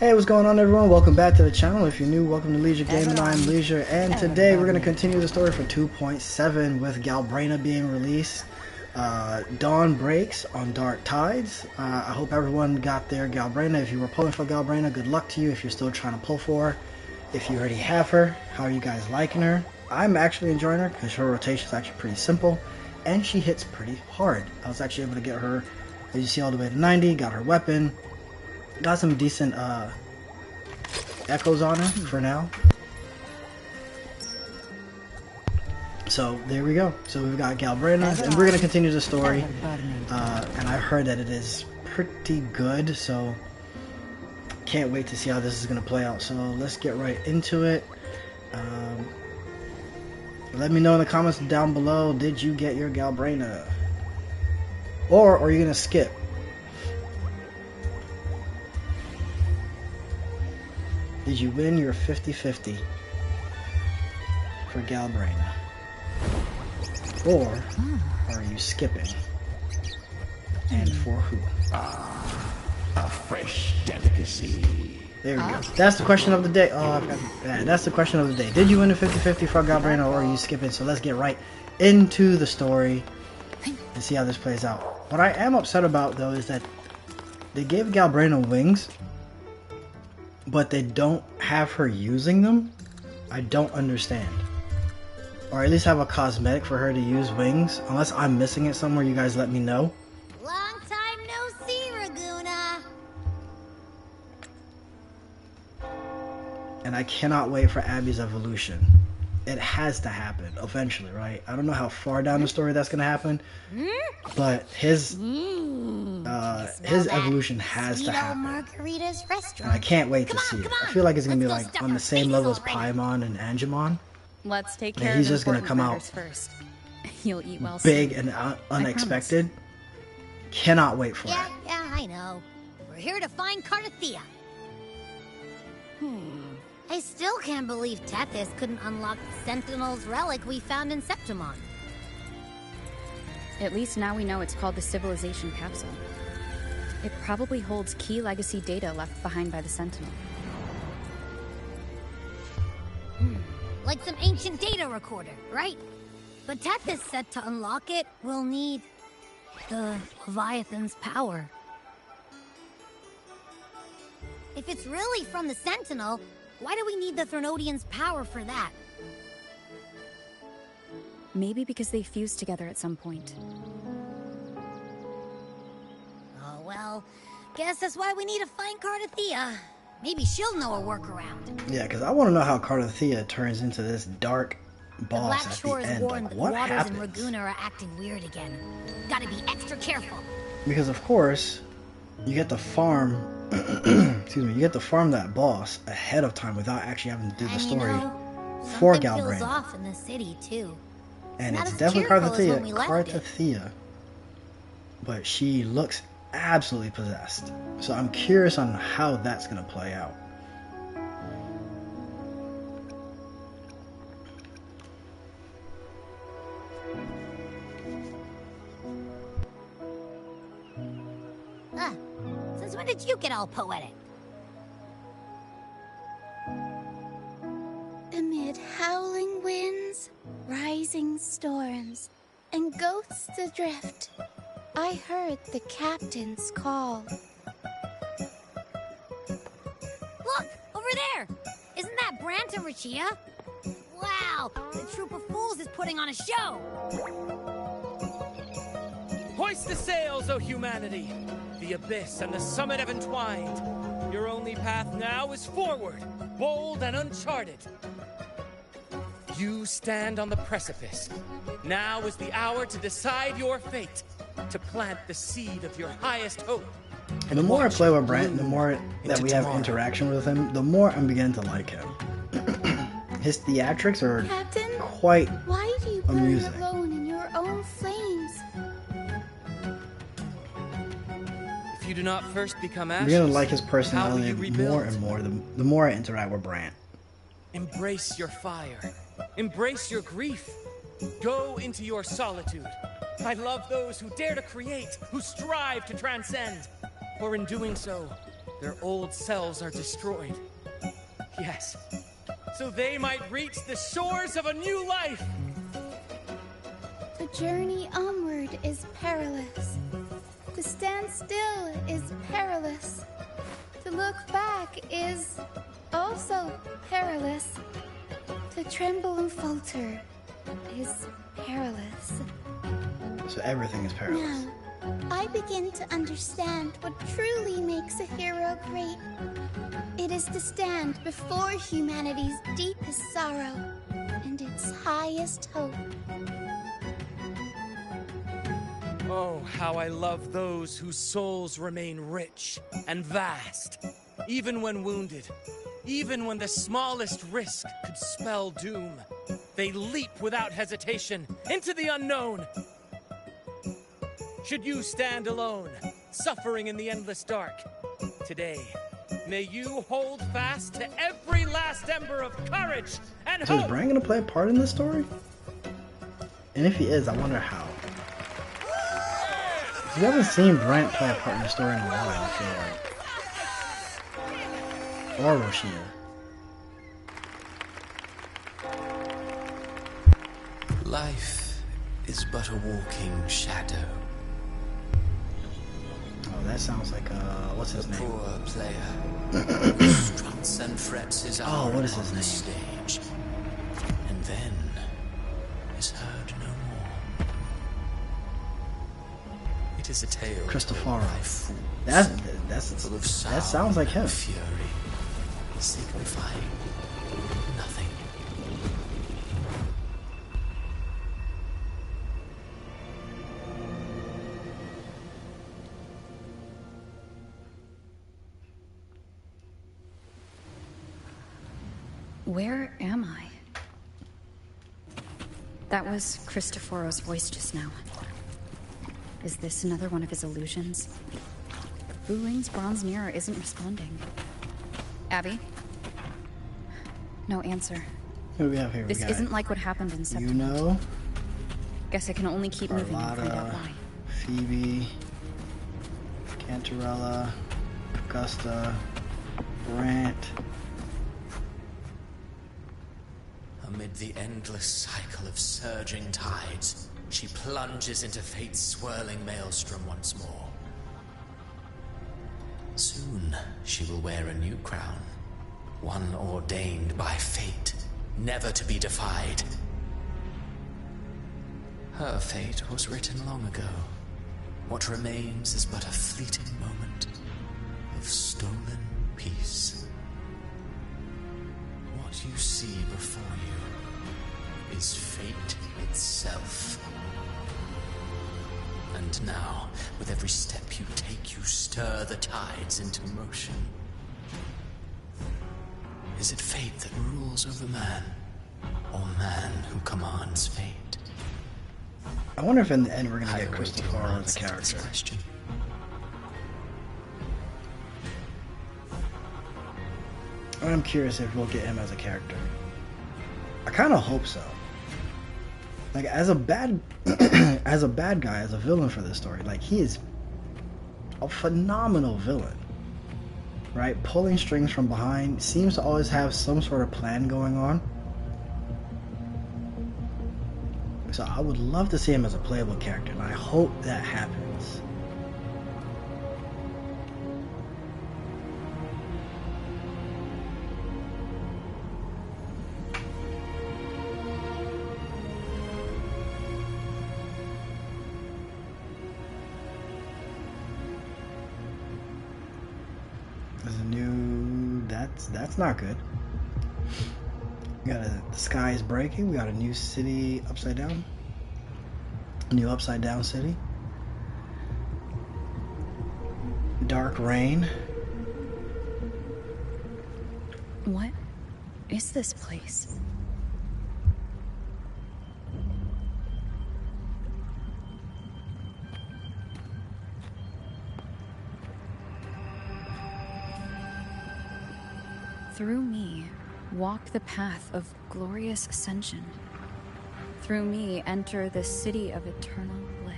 Hey, what's going on, everyone? Welcome back to the channel. If you're new, welcome to Leisure Gaming. I'm Leisure, and today we're going to continue the story for 2.7 with Galbraina being released. Dawn breaks on Dark Tides. I hope everyone got their Galbraina. If you were pulling for Galbraina, good luck to you. If you're still trying to pull for her, if you already have her, how are you guys liking her? I'm actually enjoying her because her rotation is actually pretty simple, and she hits pretty hard. I was actually able to get her, as you see, all the way to 90, got her weapon. Got some decent echoes on her for now. So there we go. So we've got Galbraina, and we're gonna continue the story. And I heard that it is pretty good, so can't wait to see how this is gonna play out. So let's get right into it. Let me know in the comments down below, did you get your Galbraina? Or are you gonna skip? Did you win your 50-50 for Galbraina? Or are you skipping? And for who? A fresh delicacy. There we go. That's the question of the day. Oh, I forgot. Yeah, that's the question of the day. Did you win the 50-50 for Galbraina, or are you skipping? So let's get right into the story and see how this plays out. What I am upset about, though, is that they gave Galbraina wings, but they don't have her using them. I don't understand. Or at least have a cosmetic for her to use wings. Unless I'm missing it somewhere, you guys let me know. Long time no see, Raguna. And I cannot wait for Abby's evolution. It has to happen eventually, right? I don't know how far down the story that's gonna happen, but his evolution has to happen. Margarita's restaurant. And I can't wait to see it. I feel like it's gonna be like on the same level as Paimon and Angemon. Let's take care And of he's just gonna come out first. You'll eat well big soon. and unexpected. Cannot wait for it. Yeah, I know. We're here to find Cardathea. I still can't believe Tethys couldn't unlock the Sentinel's relic we found in Septimon. At least now we know it's called the Civilization Capsule. It probably holds key legacy data left behind by the Sentinel. Like some ancient data recorder, right? But Tethys said to unlock it, we'll need the Leviathan's power. If it's really from the Sentinel, why do we need the Threnodian's power for that? Maybe because they fused together at some point. Oh, well, guess that's why we need to find Cardathea. Maybe she'll know a workaround. Yeah, because I want to know how Cardathea turns into this dark boss at the Shores end. warned Like, that what waters in happens? Raguna are acting weird again. Gotta be extra careful. Because of course, you get to farm, excuse me, you get to farm that boss ahead of time without actually having to do the story for something feels Galbraina. off in the city too. And Not it's as definitely cheerful as when we left it. Cardathea, but she looks absolutely possessed. So I'm curious on how that's gonna play out. Since when did you get all poetic? Amid howling winds, rising storms, and ghosts adrift, I heard the captain's call. Look, over there! Isn't that Brant and Rachia? Wow, the troop of fools is putting on a show! Hoist the sails, O humanity! The abyss and the summit have entwined. Your only path now is forward, bold and uncharted. You stand on the precipice. Now is the hour to decide your fate, to plant the seed of your highest hope. And the more I play with Brant, the more that we have interaction with him, the more I'm beginning to like him. His theatrics are Captain, quite why do you burn amusing. alone in your own flames? If you do not first become I'm ashes, beginning to like his how will personality you rebuild? more and more the more I interact with Brant. Embrace your fire. Embrace your grief. Go into your solitude. I love those who dare to create, who strive to transcend. For in doing so, their old selves are destroyed. Yes, so they might reach the shores of a new life. The journey onward is perilous. To stand still is perilous. To look back is also perilous. To tremble and falter is perilous. So everything is perilous. Now, I begin to understand what truly makes a hero great. It is to stand before humanity's deepest sorrow and its highest hope. Oh, how I love those whose souls remain rich and vast, even when wounded, even when the smallest risk could spell doom. They leap without hesitation into the unknown. Should you stand alone, suffering in the endless dark, today, may you hold fast to every last ember of courage and So is hope. Bran gonna play a part in this story? And if he is, I wonder how. We haven't seen Brant play a part in the story in a while, I feel like. Or Roshiya. Life is but a walking shadow. Oh, that sounds like, what's his A name? poor player who struts and frets his hour what is on his the name? stage, and then is heard no more. It is a tale Cristoforo. by fools, full of sound that sounds like him. and fury, signifying nothing. Where am I? That was Cristoforo's voice just now. Is this another one of his illusions? Fu Ling's bronze mirror isn't responding. Abby? No answer. Who do we have here? This we got isn't like what happened in September. Yuno, Guess I can only keep moving and find out Carlotta, why. Phoebe, Cantarella, Augusta, Brant. Amid the endless cycle of surging tides, she plunges into fate's swirling maelstrom once more. Soon, she will wear a new crown, one ordained by fate, never to be defied. Her fate was written long ago. What remains is but a fleeting moment of stolen peace. What you see before you is fate itself. And now, with every step you take, you stir the tides into motion. Is it fate that rules over man, or man who commands fate? I wonder if in the end we're gonna I get await your Cristoforo as a answer to this character. question. I'm curious if we'll get him as a character. I kind of hope so. Like as a bad, as a bad guy, as a villain for this story, like he is a phenomenal villain, right? Pulling strings from behind, seems to always have some sort of plan going on. So I would love to see him as a playable character, and I hope that happens. There's a new... That's not good. We got the sky is breaking. We got a new city upside down. A new upside down city. Dark rain. What is this place? Through me, walk the path of glorious ascension. Through me, enter the city of eternal bliss.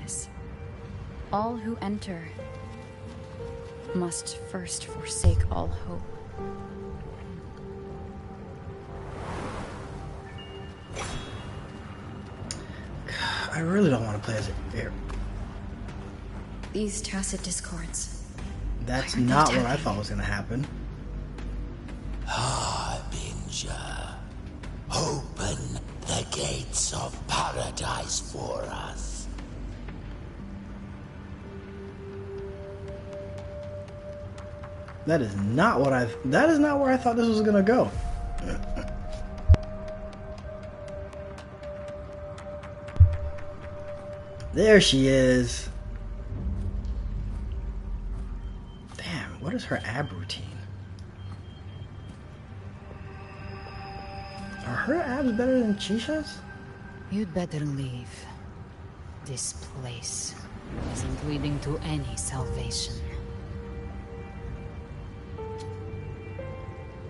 All who enter must first forsake all hope. I really don't want to play as a bear. These tacit discords. That's not what I thought was going to happen. Harbinger, open the gates of paradise for us. That is not what that is not where I thought this was going to go. There she is. Damn, what is her ab routine? Are her abs better than Chisha's? You'd better leave. This place isn't leading to any salvation.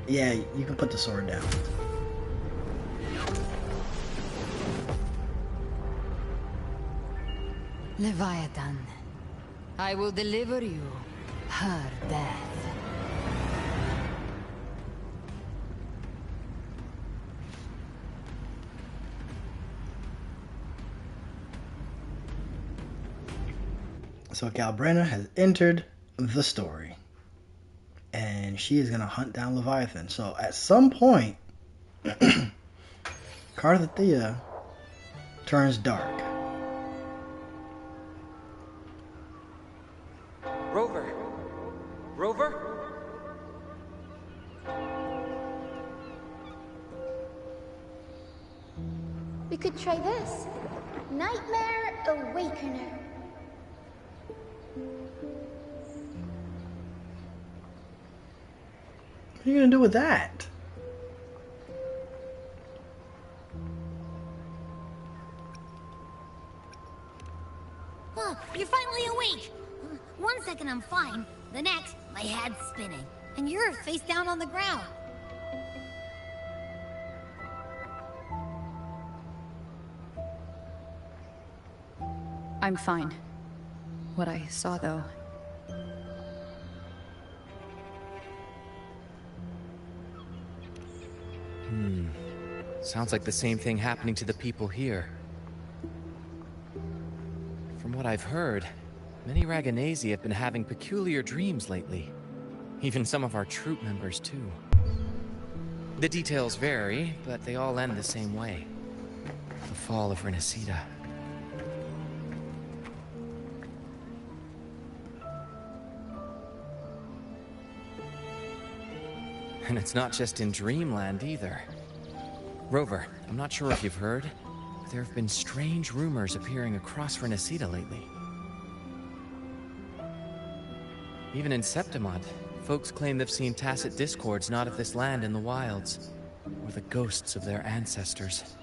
Yeah, you can put the sword down. Leviathan, I will deliver you her death. So Galbrena has entered the story. And she is going to hunt down Leviathan. So at some point, Carthethia turns dark. Rover? Rover? We could try this. Nightmare Awakener. What are you going to do with that? Oh, you're finally awake. 1 second I'm fine. The next, my head's spinning. And you're face down on the ground. I'm fine. What I saw, though... Sounds like the same thing happening to the people here. From what I've heard, many Raganesi have been having peculiar dreams lately. Even some of our troop members, too. The details vary, but they all end the same way. The fall of Renacida. And it's not just in Dreamland, either. Rover, I'm not sure if you've heard, but there have been strange rumors appearing across Renacida lately. Even in Septimont, folks claim they've seen tacit discords not of this land in the wilds, or the ghosts of their ancestors.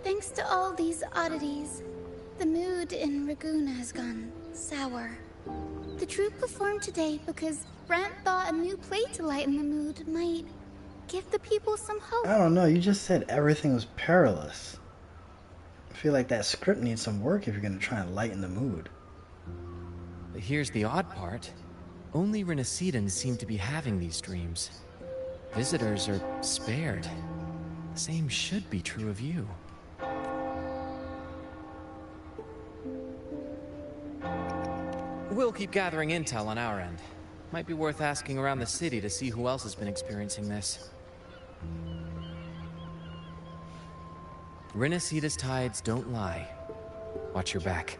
Thanks to all these oddities, the mood in Raguna has gone sour. The troupe performed today because Brant thought a new play to lighten the mood might give the people some hope. I don't know, you just said everything was perilous. I feel like that script needs some work if you're going to try and lighten the mood. But here's the odd part. Only Renacidans seem to be having these dreams. Visitors are spared. The same should be true of you. We'll keep gathering intel on our end. Might be worth asking around the city to see who else has been experiencing this. Renacida's tides don't lie. Watch your back.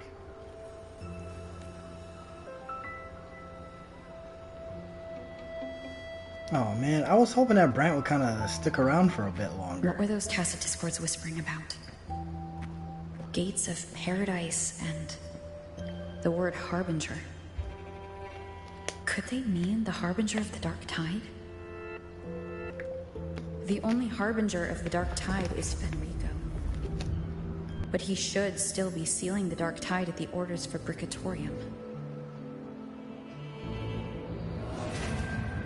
Oh man, I was hoping that Brant would kind of stick around for a bit longer. What were those tacit discords whispering about? Gates of paradise and the word harbinger. Could they mean the harbinger of the dark tide? The only harbinger of the dark tide is Fenrico. But he should still be sealing the dark tide at the orders for Bricatorium.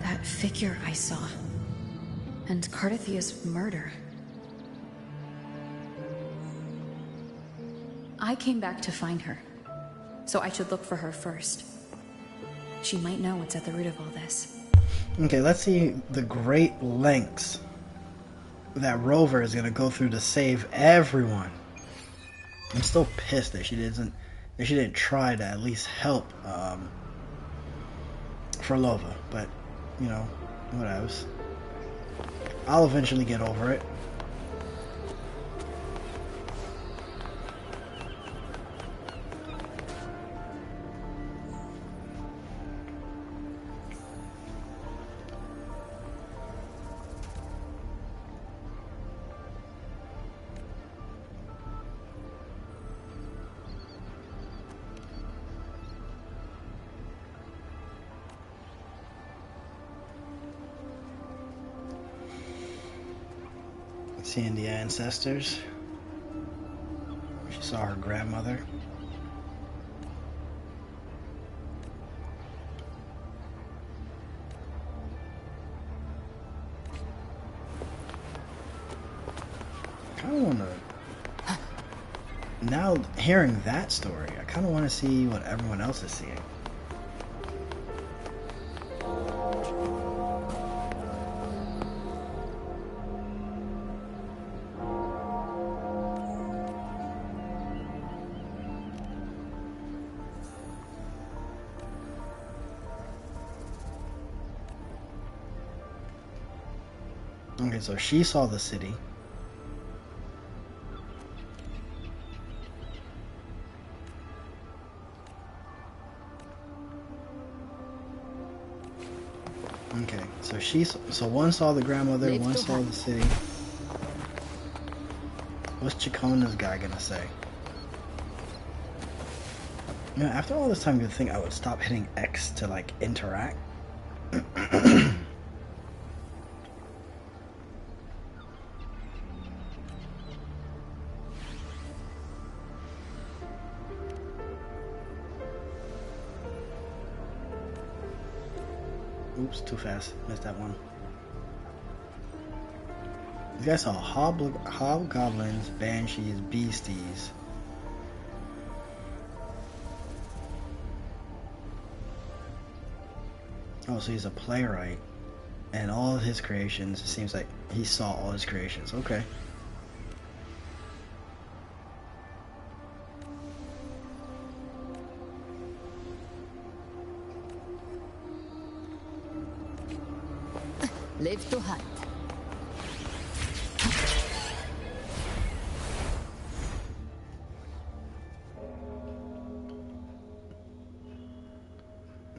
That figure I saw, and Carthethia's murder. I came back to find her, so I should look for her first. She might know what's at the root of all this. Okay, let's see the great lengths that Rover is gonna go through to save everyone. I'm still pissed that she didn't try to at least help Lova, but you know, whatevs. I'll eventually get over it. Seeing the ancestors. She saw her grandmother. I kind of want to. Now, hearing that story, I kind of want to see what everyone else is seeing. Okay, so she saw the city. Okay, so one saw the grandmother, one saw the city. What's Chacona's guy gonna say? You know, after all this time, you'd think I would stop hitting X to like interact. Oops, too fast. Missed that one. These guys saw hobgoblins, banshees, beasties. Oh, so he's a playwright. And all of his creations, it seems like he saw all his creations. Okay. Live to hunt.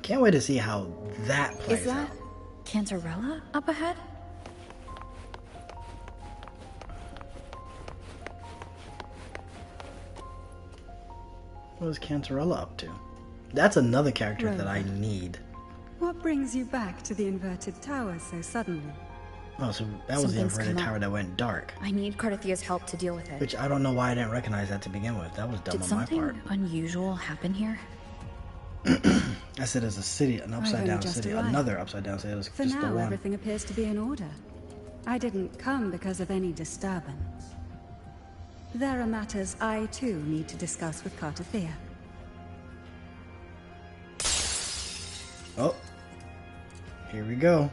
Can't wait to see how that plays Is that out. Cantarella up ahead? What is Cantarella up to? That's another character that I need. What brings you back to the inverted tower so suddenly? Oh, so that was the Something's inverted come up. tower that went dark. I need Carthathia's help to deal with it. Which I don't know why I didn't recognize that to begin with. That was dumb Did on my something part. unusual happen here? I said as a city, an upside down just city, arrived. another upside down city. It was For just the now, one. everything appears to be in order. I didn't come because of any disturbance. There are matters I too need to discuss with Cartathea. Oh, here we go.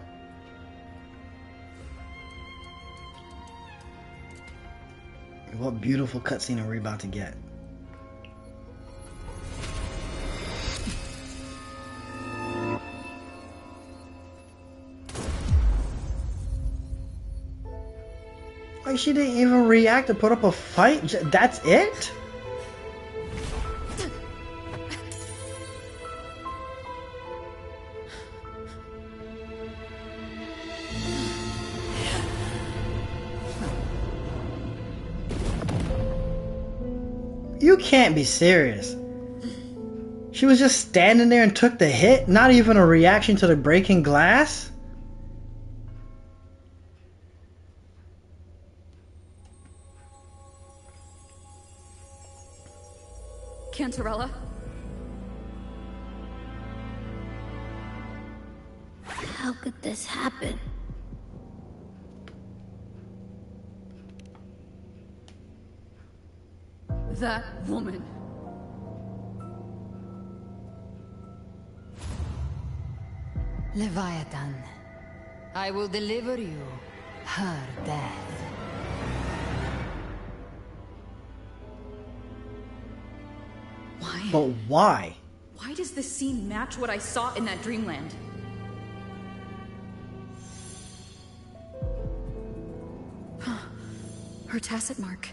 What beautiful cutscene are we about to get? Like, she didn't even react to put up a fight? That's it? You can't be serious. She was just standing there and took the hit? Not even a reaction to the breaking glass? Cantarella? How could this happen? That woman. Leviathan, I will deliver you her death. Why? But why? Why does this scene match what I saw in that dreamland? Her tacit mark.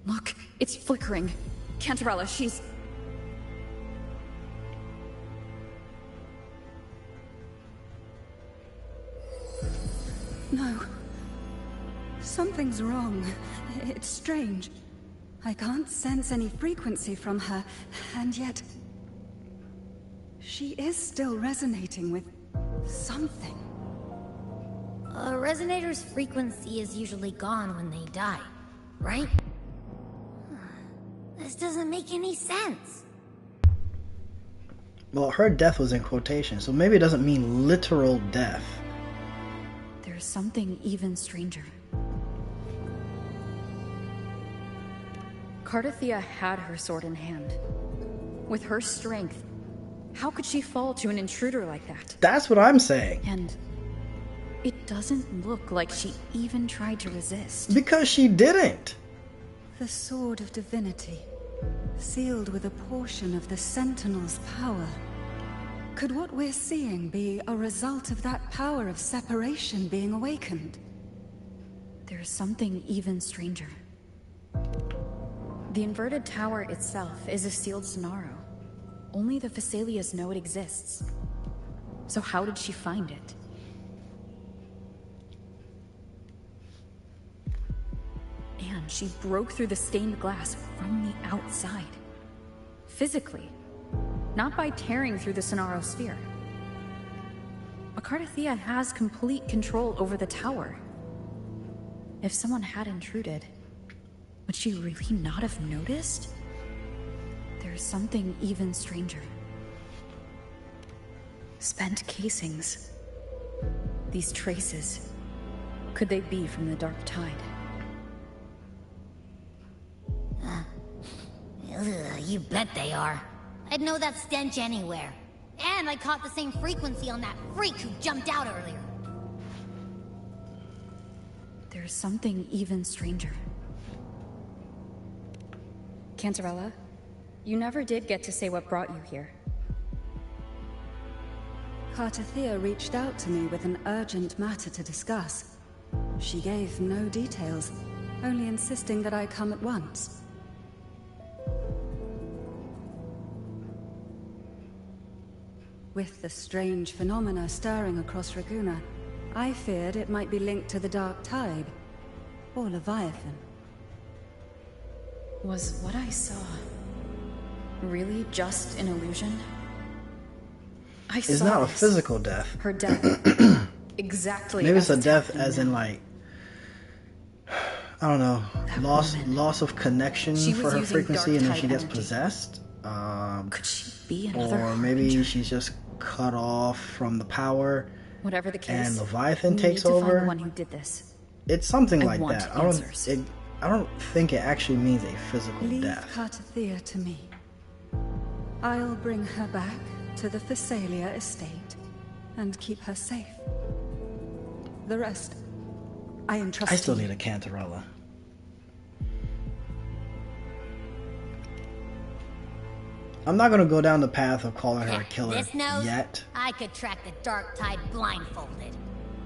Look, it's flickering. Cantarella, she's... No. Something's wrong. It's strange. I can't sense any frequency from her, and yet... she is still resonating with something. A resonator's frequency is usually gone when they die, right? This doesn't make any sense. Well, her death was in quotation, so maybe it doesn't mean literal death. There's something even stranger. Cardathia had her sword in hand. With her strength, how could she fall to an intruder like that? That's what I'm saying. And it doesn't look like she even tried to resist. Because she didn't. The Sword of Divinity, sealed with a portion of the Sentinel's power. Could what we're seeing be a result of that power of separation being awakened? There's something even stranger. The inverted tower itself is a sealed Sonaro. Only the Phasalias know it exists. So how did she find it? And she broke through the stained glass from the outside. Physically. Not by tearing through the Sonaro sphere. Cardathia has complete control over the tower. If someone had intruded, would she really not have noticed? There's something even stranger. Spent casings. These traces. Could they be from the Dark Tide? You bet they are. I'd know that stench anywhere. And I caught the same frequency on that freak who jumped out earlier. There's something even stranger. Cantarella, you never did get to say what brought you here. Cardathia reached out to me with an urgent matter to discuss. She gave no details, only insisting that I come at once. With the strange phenomena stirring across Raguna, I feared it might be linked to the Dark Tide, or Leviathan. Was what I saw really just an illusion? It's not a physical death. Her death. Exactly. Maybe it's a death as in like, I don't know, loss of connection for her frequency, and then she gets possessed. Could she be another? Or maybe she's just cut off from the power. Whatever the case, and Leviathan we takes need to over. find the one who did this. It's something like want that. answers. I don't think it actually means a physical Leave death. Cardathia to me. I'll bring her back to the Phasalia estate and keep her safe. The rest, I entrust I still to you. need a Cantarella. I'm not gonna go down the path of calling her a killer This nose, yet. I could track the Dark Tide blindfolded.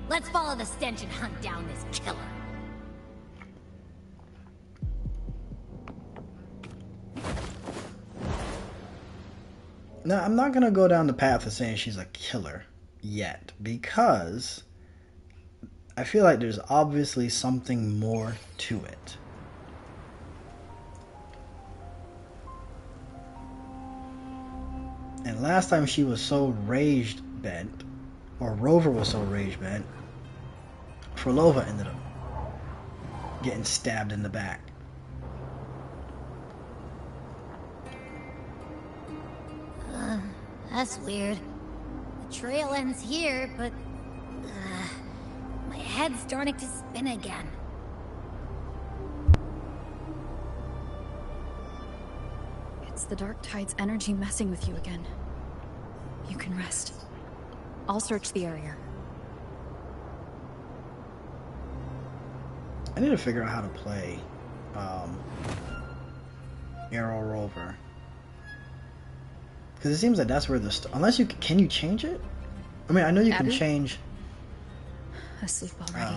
Let's follow the stench and hunt down this killer. No, I'm not gonna go down the path of saying she's a killer yet, because I feel like there's obviously something more to it. And last time she was so rage bent, or Rover was so rage bent, Frolova ended up getting stabbed in the back. That's weird. The trail ends here, but my head's starting to spin again. It's the Dark Tide's energy messing with you again. You can rest. I'll search the area. I need to figure out how to play Arrow Rover. Because it seems like that's where the... Unless you... Can you change it? I mean, I know you can change... Asleep already.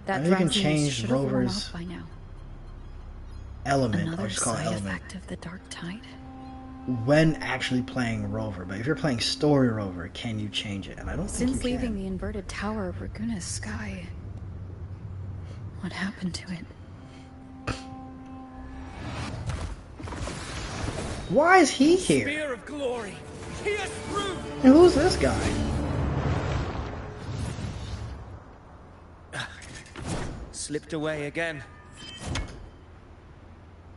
I know you can change Rover's by now. element. Another I'll just call it side element. effect of the Dark Tide? When actually playing Rover. But if you're playing Story Rover, can you change it? And I don't think you Since can. leaving the inverted tower of Raguna's sky, what happened to it? Why is he here? Spear of glory, pierce through. And who's this guy? Slipped away again.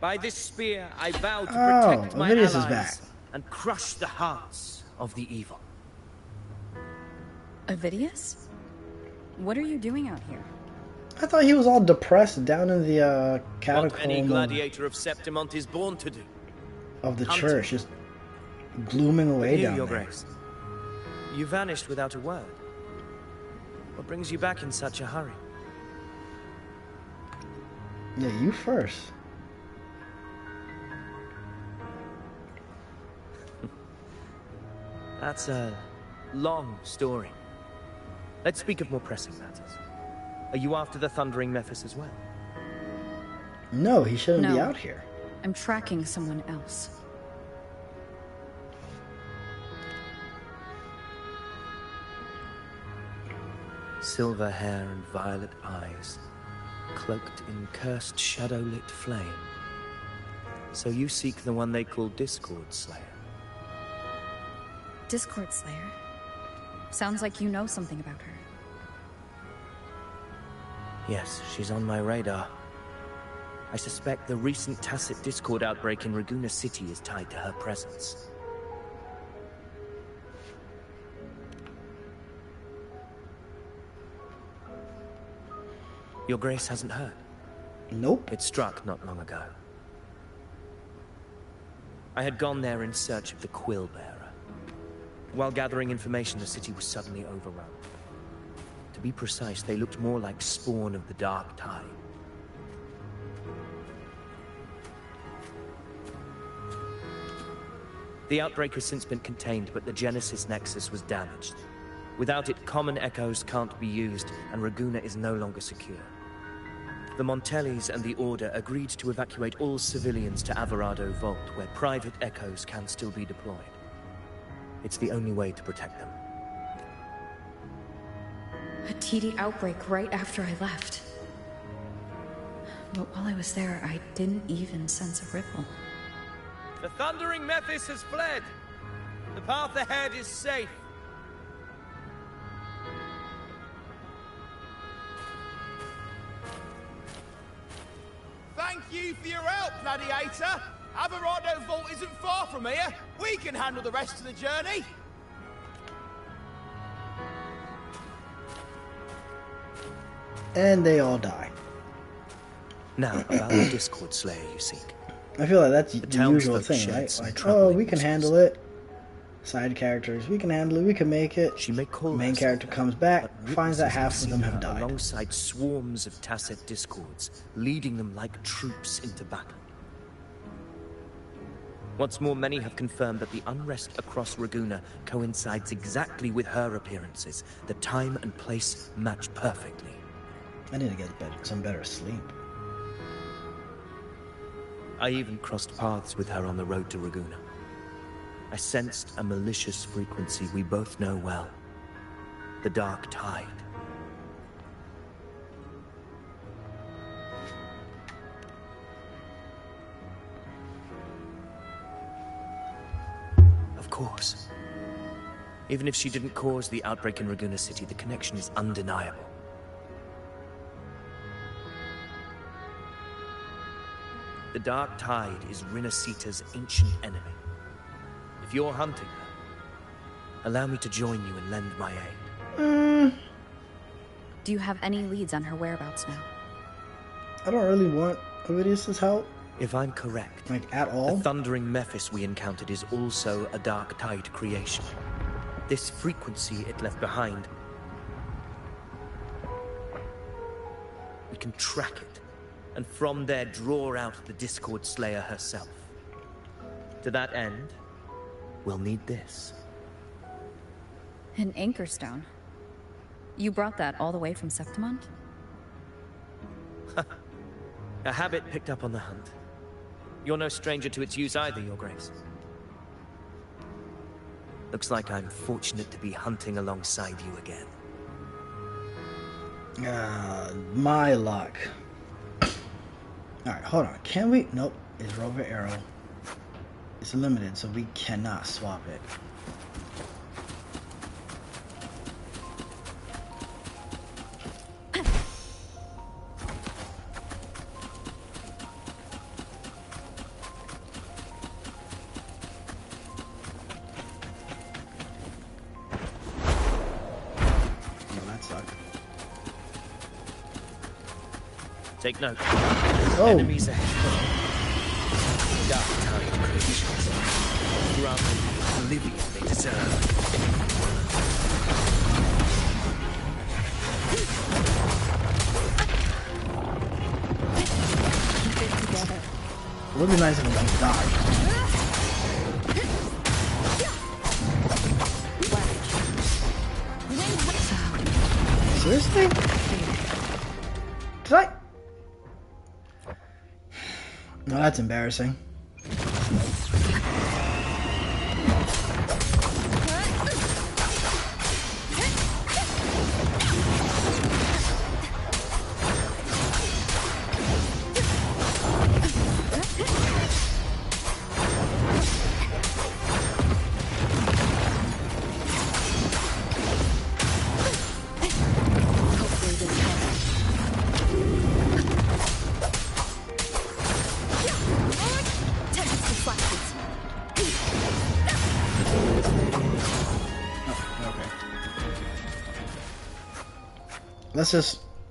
By this spear, I vow to protect my Ovidius allies is back. and crush the hearts of the evil. Ovidius? What are you doing out here? I thought he was all depressed down in the What any catacomb gladiator of Septimont is born to do. of the Hunting. church, just glooming away You, down Your there. Grace. You vanished without a word. What brings you back in such a hurry? Yeah, you first. That's a long story. Let's speak of more pressing matters. Are you after the Thundering Mephis as well? No, he shouldn't be No. out here. I'm tracking someone else. Silver hair and violet eyes, cloaked in cursed shadow-lit flame. So you seek the one they call Discord Slayer. Discord Slayer? Sounds like you know something about her. Yes, she's on my radar. I suspect the recent tacit Discord outbreak in Raguna City is tied to her presence. Your Grace hasn't heard? Nope. It struck not long ago. I had gone there in search of the Quill Bearer. While gathering information, the city was suddenly overrun. To be precise, they looked more like spawn of the Dark Tide. The outbreak has since been contained, but the Genesis Nexus was damaged. Without it, common echoes can't be used, and Raguna is no longer secure. The Montellis and the Order agreed to evacuate all civilians to Averado Vault, where private echoes can still be deployed. It's the only way to protect them. A TD outbreak right after I left. But while I was there, I didn't even sense a ripple. The Thundering Mephis has fled. The path ahead is safe. Thank you for your help, Gladiator. Averado Vault isn't far from here. We can handle the rest of the journey. And they all die. Now, about the Discord Slayer you seek. I feel like that's the usual townsfolk thing, shared right? some Like, oh, troubling we can news. handle it. Side characters, we can handle it, we can make it. She may call Main herself character that, comes back, but finds that witnesses half of them seen have her died. alongside swarms of tacit discords, leading them like troops into battle. What's more, many have confirmed that the unrest across Raguna coincides exactly with her appearances. The time and place match perfectly. I need to get some better sleep. I even crossed paths with her on the road to Raguna. I sensed a malicious frequency we both know well. The Dark Tide. Of course. Even if she didn't cause the outbreak in Raguna City, the connection is undeniable. The Dark Tide is Rinasita's ancient enemy. If you're hunting her, allow me to join you and lend my aid. Do you have any leads on her whereabouts now? I don't really want Ovidius' help. If I'm correct, Like, at all? the thundering Mephis we encountered is also a dark tide creation. This frequency it left behind, we can track it, and from there draw out the Discord Slayer herself. To that end, we'll need this. An anchor stone. You brought that all the way from Septimont? A habit picked up on the hunt. You're no stranger to its use either, Your Grace. Looks like I'm fortunate to be hunting alongside you again. My luck. Alright, hold on. Can we? Nope. It's Rover Arrow. It's limited, so we cannot swap it. Take note. Oh. Enemies ahead. Dark tide creatures. Rather oblivion they deserve. Keep it together. It would be nice if we don't die. Seriously? Did I? No, that's embarrassing.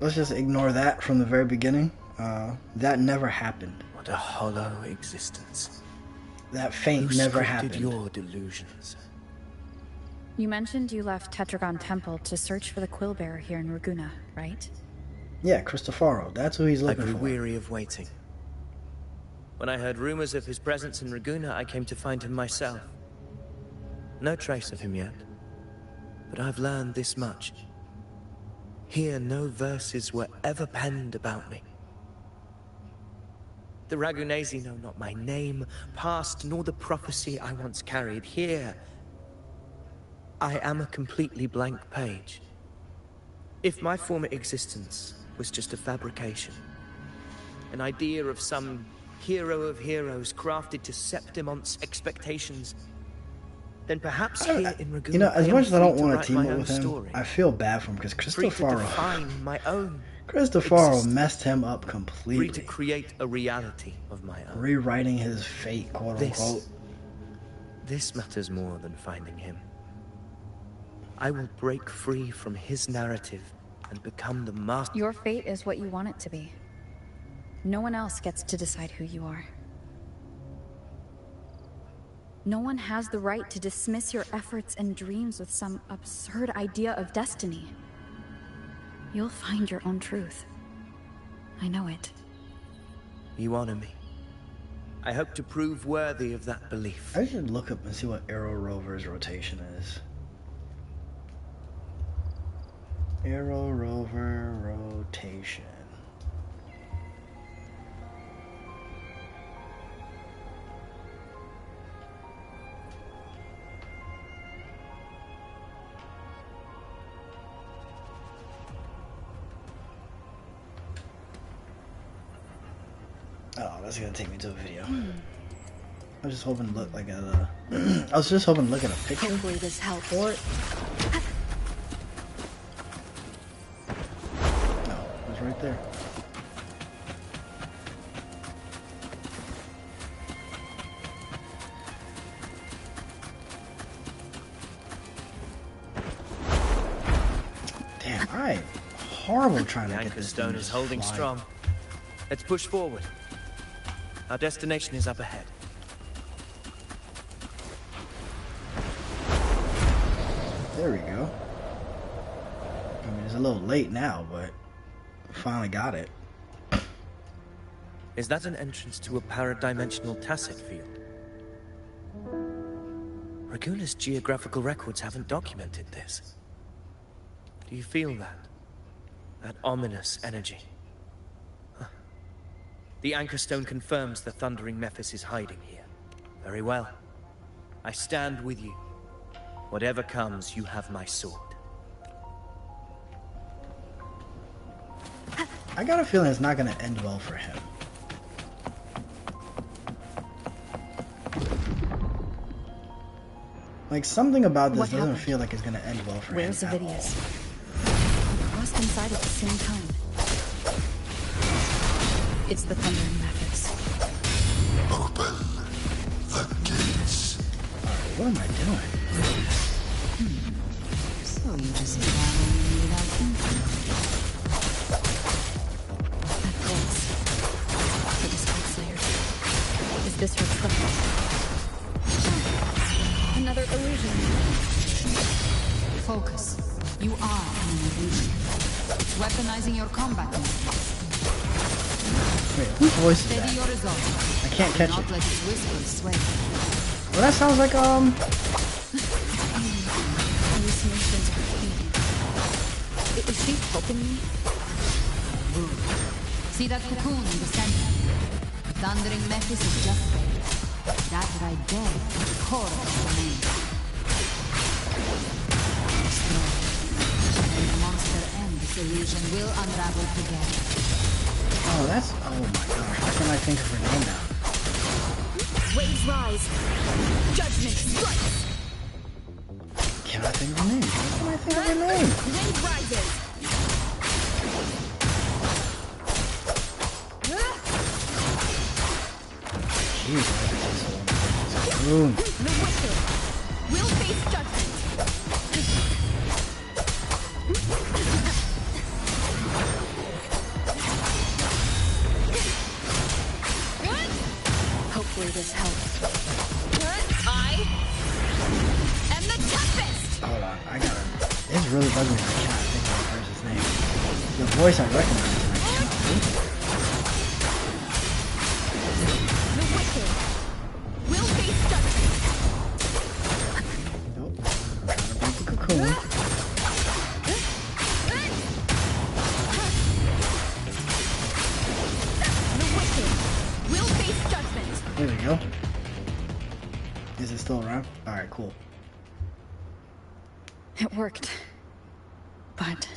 Let's just ignore that from the very beginning. That never happened. What a hollow existence. That feint Who never scripted happened. your delusions? You mentioned you left Tetragon Temple to search for the Quillbearer here in Raguna, right? Yeah, Cristofaro. That's who he's I looking grew for. weary of waiting. When I heard rumors of his presence in Raguna, I came to find him myself. No trace of him yet, but I've learned this much. Here, no verses were ever penned about me. The Ragunesi know not my name, past, nor the prophecy I once carried. Here, I am a completely blank page. If my former existence was just a fabrication, an idea of some hero of heroes crafted to Septimont's expectations, then perhaps here in Raguna, you know, as much as I don't want to team my up own with him, story. I feel bad for him because Free to Cristofaro define my own messed him up free completely. to create a reality of my own. Rewriting his fate, quote unquote. This matters more than finding him. I will break free from his narrative and become the master. Your fate is what you want it to be. No one else gets to decide who you are. No one has the right to dismiss your efforts and dreams with some absurd idea of destiny. You'll find your own truth. I know it. You honor me. I hope to prove worthy of that belief. I should look up and see what Arrow Rover's rotation is. Arrow Rover rotation. Oh, that's gonna take me to a video. I was just hoping to look like at a. I was just hoping to look at a picture. Hopefully this helps. For it. No, it was right there. Damn, I'm horrible trying The to get anchor this stone thing is to holding fly. strong. Let's push forward. Our destination is up ahead. There we go. I mean, it's a little late now, but finally got it. Is that an entrance to a paradimensional tacit field? Raguna's geographical records haven't documented this. Do you feel that? That ominous energy? Huh. The Anchor Stone confirms the Thundering Mephis is hiding here. Very well. I stand with you. Whatever comes, you have my sword. I got a feeling it's not going to end well for him. Like, something about this doesn't feel like it's going to end well for him. Where's Avidius? Lost inside at the same time. It's the Thundering Mephis. Open the gates. Alright, what am I doing? So you just follow me without thinking. That place. The Discord Slayer. Is this her trap? Another illusion. Focus. You are an illusion. It's weaponizing your combat. Wait, whose voice is Steady that? your resolve. I can't catch Not it. let its whispers sway. Well, that sounds like, Hallucinations are fleeting. Is she helping me? See that cocoon in the center? The Thundering Mephis is just there. That right there is the core of the domain. Destroy. And the monster and this illusion will unravel together. oh, that's, oh my gosh, why can't I think of her name now? Waves rise. Judgment strikes. Can I think of her name? Why can't I think of her name? Wind rises. Jeez, why did it take so long to get this cocoon? The wicked will face judgment. Hopefully this helps. I am the toughest. Hold on, I gotta, it's really bugging me. I cannot think of the person's name. The voice I recognize, and I cannot think of it. The wicked will face judgment. Nope, I'm trying to break the cocoon. The wicked will face judgment. There we go. Is it still around? Alright, cool. It worked. But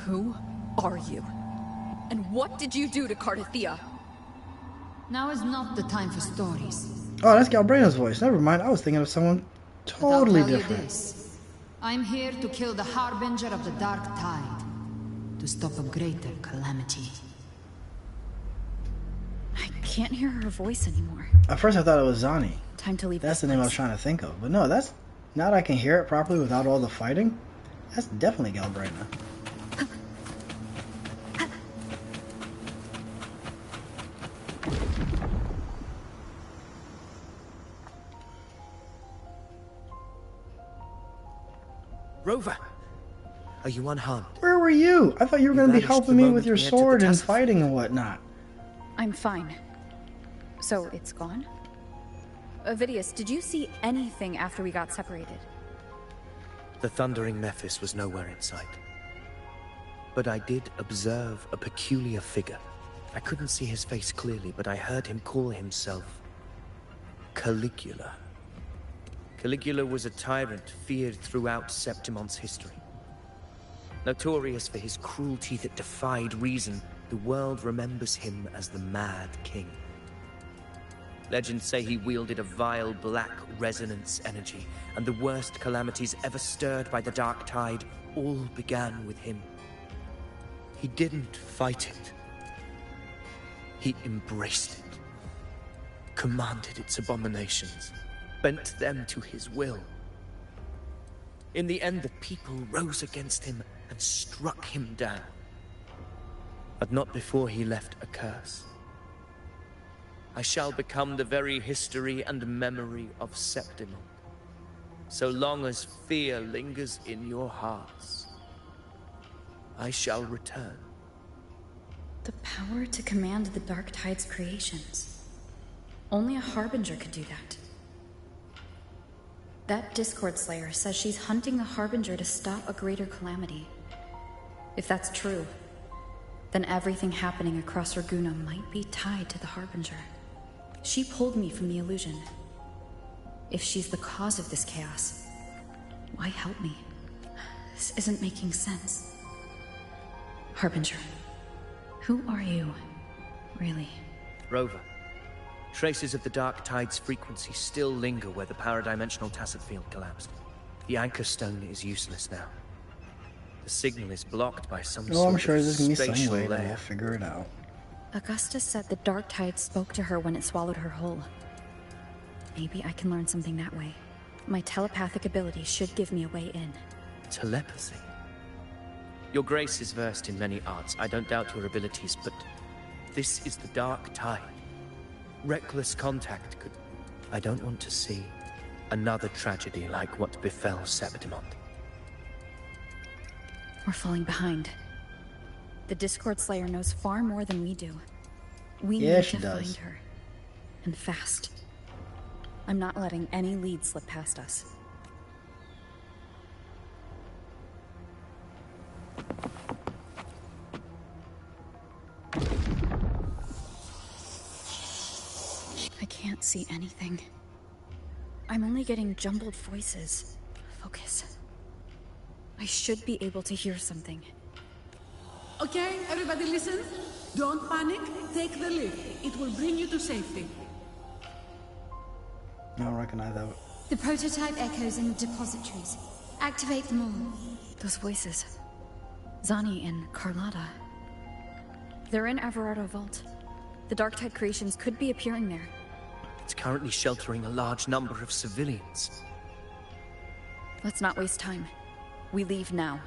who are you? And what did you do to Cardathea? Now is not the time for stories. Oh, that's Galbraith's voice. Never mind, I was thinking of someone But totally I'll tell different. you this. I'm here to kill the Harbinger of the Dark Tide. To stop a greater calamity. I can't hear her voice anymore. At first I thought it was Zani. Time to leave. That's the this name I was place. trying to think of. But no, that's, now that I can hear it properly without all the fighting, that's definitely Galbraina. Rover! Are you unharmed? Where were you? I thought you were going to be vanished helping the me moment with your we entered the sword and tussle. fighting and whatnot. I'm fine. So it's gone? Avidius, did you see anything after we got separated? The Thundering Mephis was nowhere in sight. But I did observe a peculiar figure. I couldn't see his face clearly, but I heard him call himself Caligula. Caligula was a tyrant feared throughout Septimon's history. Notorious for his cruelty that defied reason, the world remembers him as the Mad King. Legends say he wielded a vile black resonance energy, and the worst calamities ever stirred by the Dark Tide all began with him. He didn't fight it. He embraced it, commanded its abominations, bent them to his will. In the end, the people rose against him and struck him down. But not before he left a curse. I shall become the very history and memory of Septimon. So long as fear lingers in your hearts, I shall return. The power to command the Dark Tide's creations. Only a Harbinger could do that. That Discord Slayer says she's hunting the Harbinger to stop a greater calamity. If that's true, then everything happening across Raguna might be tied to the Harbinger. She pulled me from the illusion. If she's the cause of this chaos, why help me? This isn't making sense. Harbinger, who are you, really? Rover, traces of the Dark Tide's frequency still linger where the paradimensional tacit field collapsed. The anchor stone is useless now. The signal is blocked by some sort I'm sure there's gonna be some spatial way that layer. we'll figure it out. Augusta said the Dark Tide spoke to her when it swallowed her whole. Maybe I can learn something that way. My telepathic ability should give me a way in. Telepathy? Your Grace is versed in many arts. I don't doubt your abilities, but this is the Dark Tide. Reckless contact could... I don't want to see another tragedy like what befell Septimon. We're falling behind. The Discord Slayer knows far more than we do. We need to find her. And fast. I'm not letting any lead slip past us. I can't see anything. I'm only getting jumbled voices. Focus. I should be able to hear something. Okay, everybody listen. Don't panic. Take the lift. It will bring you to safety. I don't recognize that. The prototype echoes in the depositories. Activate them all. Those voices. Zani and Carlotta. They're in Everardo Vault. The Dark Tide creations could be appearing there. It's currently sheltering a large number of civilians. Let's not waste time. We leave now.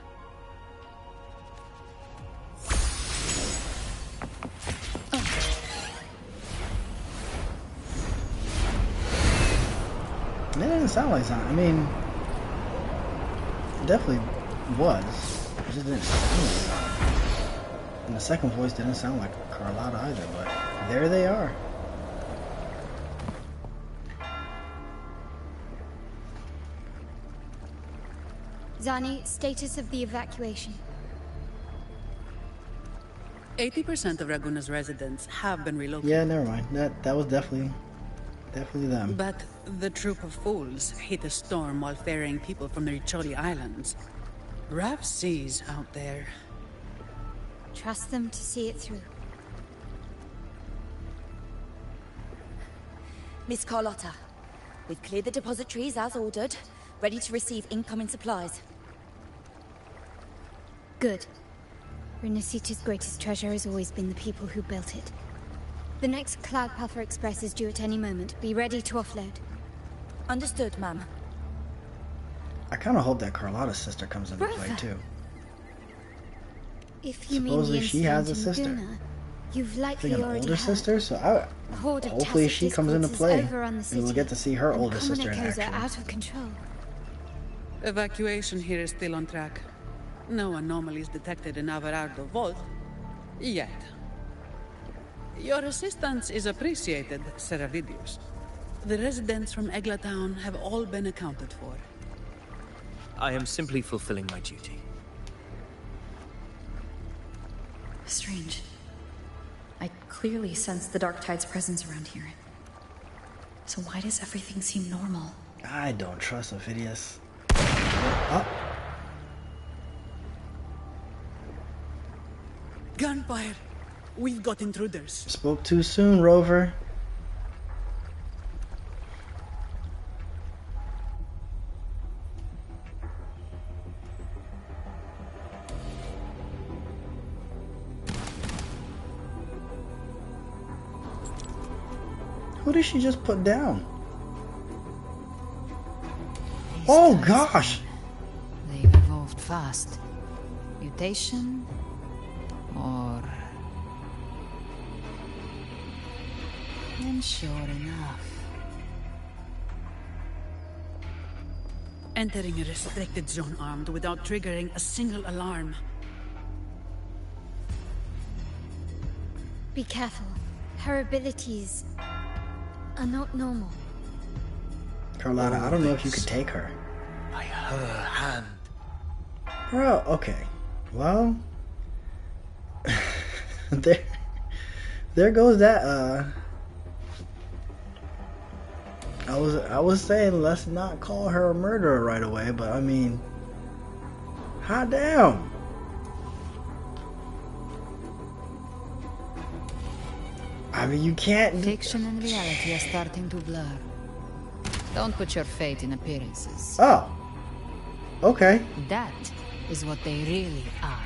It didn't sound like Zani. I mean, it definitely was. It just didn't sound like Zani. And the second voice didn't sound like Carlotta either, but there they are. Zani, status of the evacuation. 80% of Raguna's residents have been relocated. Yeah, never mind. That was definitely them. But the troop of fools hit a storm while ferrying people from the Riccioli Islands. Rough seas out there. Trust them to see it through. Miss Carlotta, we've cleared the depositories as ordered, ready to receive incoming supplies. Good. Renacita's greatest treasure has always been the people who built it. The next Cloudpather Express is due at any moment. Be ready to offload. Understood, ma'am. I kind of hope that Carlotta's sister comes into play too. If you Supposedly mean she has a incident in sister. Laguna, you've likely Like an already older heard. sister, so hopefully she comes into play, and we'll get to see her older sister in Common action. Echoes are out of control. Evacuation here is still on track. No anomalies detected in Everardo Vault. Yet. Your assistance is appreciated, Seravidius. The residents from Eglatown have all been accounted for. I am simply fulfilling my duty. Strange. I clearly sense the Dark Tide's presence around here. So why does everything seem normal? I don't trust Ophidius. Oh. Gunfire! We've got intruders. Spoke too soon, Rover. Who did she just put down? Oh gosh! They've evolved fast. Mutation? Or... And sure enough. Entering a restricted zone armed without triggering a single alarm. Be careful. Her abilities are not normal. Carlotta, I don't know if you could take her. By her hand. Bro, okay. Well, there goes that. I was saying let's not call her a murderer right away, but I mean, hot damn. I mean, you can't. Fiction and reality are starting to blur. Don't put your faith in appearances. Oh. Okay. That is what they really are.